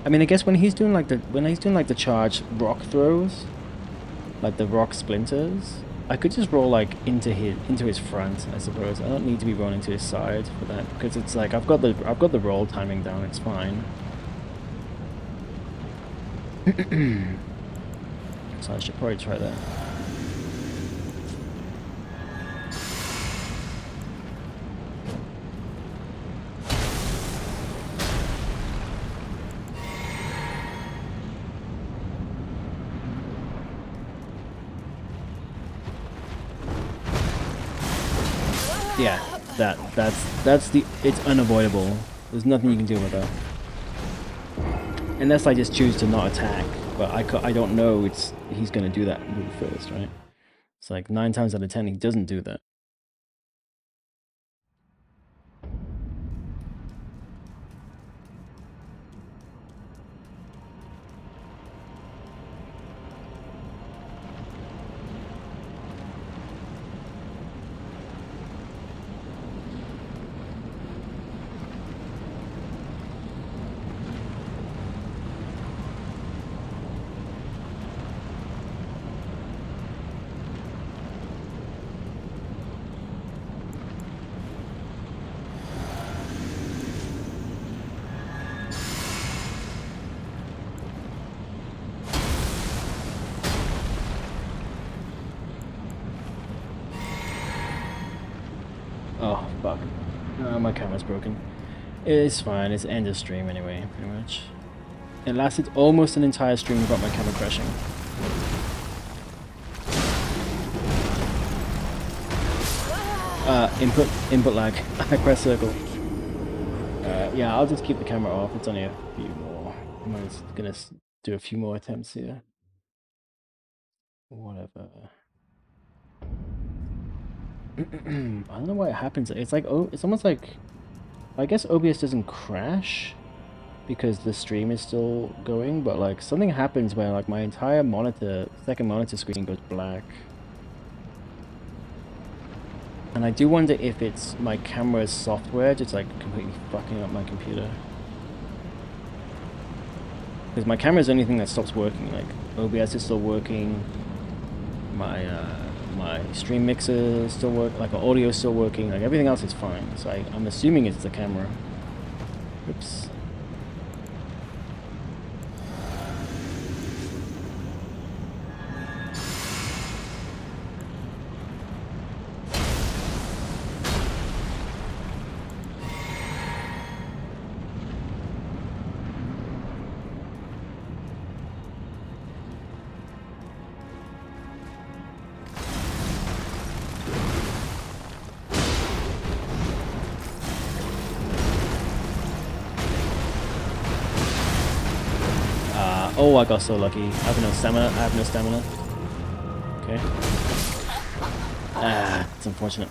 Speaker 1: I mean, I guess when he's doing like the charge rock throws, like the rock splinters, I could just roll like into his front, I suppose. I don't need to be rolling to his side for that because it's like I've got the roll timing down. It's fine. So I should probably try that. Yeah, it's unavoidable. There's nothing you can do with that. Unless I just choose to not attack, but I don't know he's gonna do that move first, right? It's like 9 times out of 10 he doesn't do that. Oh, fuck. My camera's broken. It's fine, it's end of stream anyway, pretty much. It lasted almost an entire stream without my camera crashing. Input lag. I press circle. Yeah, I'll just keep the camera off, it's only a few more. I'm just gonna do a few more attempts here. Whatever. I don't know why it happens. It's like, oh, it's almost like, I guess OBS doesn't crash because the stream is still going, but like something happens where like my entire monitor, second monitor screen goes black. And I do wonder if it's my camera's software just like completely fucking up my computer. Because my camera is the only thing that stops working, like OBS is still working, my stream mixer still work, like audio is still working, like everything else is fine. So I'm assuming it's the camera. Oops. Oh, I got so lucky. I have no stamina. Okay. Ah, it's unfortunate.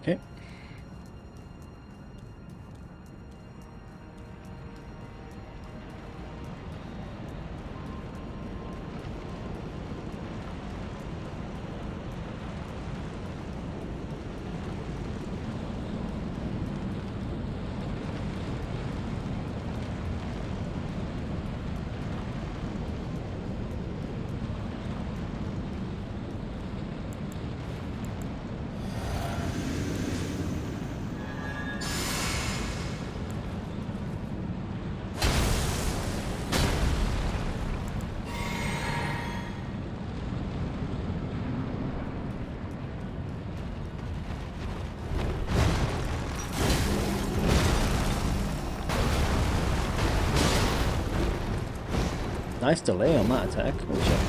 Speaker 1: Okay. Nice delay on that attack. Holy shit.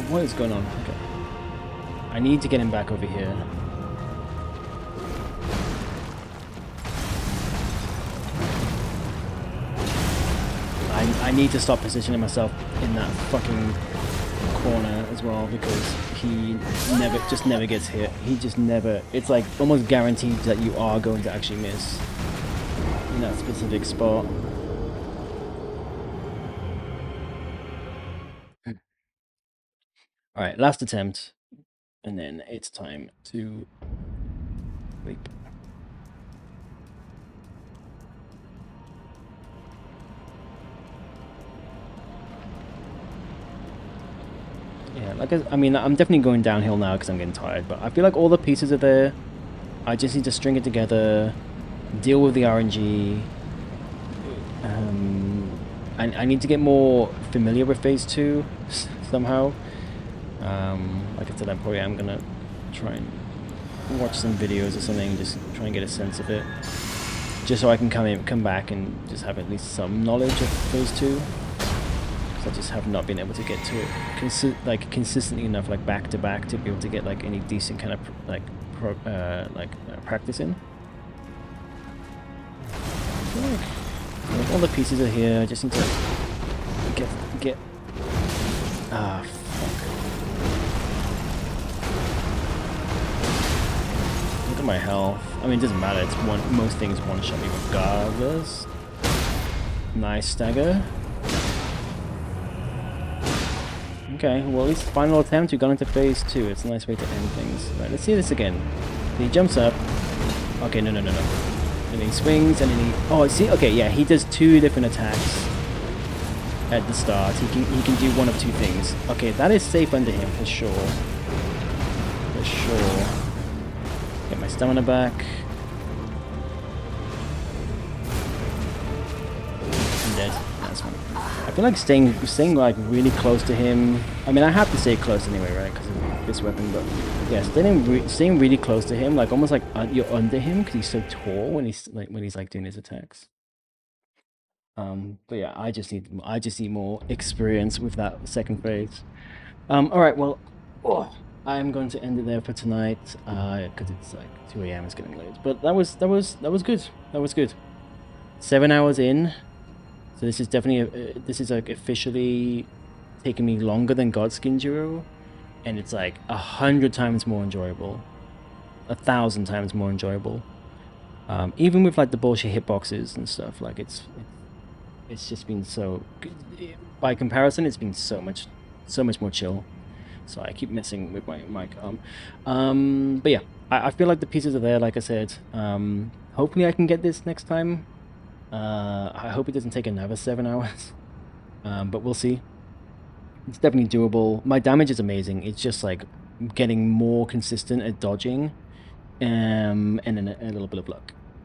Speaker 1: What is going on? Okay. I need to get him back over here. I need to stop positioning myself in that fucking corner as well because he never gets hit. He just never. It's like almost guaranteed that you are going to actually miss in that specific spot. Alright, last attempt, and then it's time to sleep. Yeah, like I mean, I'm definitely going downhill now because I'm getting tired, but I feel like all the pieces are there. I just need to string it together, deal with the RNG. I need to get more familiar with Phase 2 somehow. Like I said, I probably am gonna try and watch some videos or something, just try and get a sense of it. Just so I can come back and just have at least some knowledge of Phase 2. Because I just have not been able to get to it consistently enough, like back to back, to be able to get like any decent kind of practice in. I feel like all the pieces are here. I just need to get. Ah, fuck. Look at my health. I mean, it doesn't matter. It's most things one-shot me regardless. Nice stagger. Okay, well, at least final attempt, we got into Phase 2. It's a nice way to end things. Right, let's see this again. He jumps up. Okay, no. And he swings, and then he... Oh, see? Okay, yeah, he does 2 different attacks at the start. He can do one of 2 things. Okay, that is safe under him, for sure. For sure. Get my stamina back. I'm dead. That's one. I feel like staying like really close to him. I mean, I have to stay close anyway, right? Because of this weapon. But yeah, staying really close to him, like almost like you're under him because he's so tall when he's doing his attacks. But yeah, I just need more experience with that second phase. All right, well, I'm going to end it there for tonight because it's like 2 a.m. It's getting late. But that was good. That was good. 7 hours in. So this is definitely this is like officially taking me longer than Godskin Duo, and it's like 100 times more enjoyable, 1,000 times more enjoyable. Even with like the bullshit hitboxes and stuff, like it's just been so. By comparison, it's been so much more chill. So I keep messing with my mic. But yeah, I feel like the pieces are there. Like I said, hopefully I can get this next time. I hope it doesn't take another 7 hours, but we'll see. It's definitely doable. My damage is amazing. It's just like getting more consistent at dodging, and then a little bit of luck.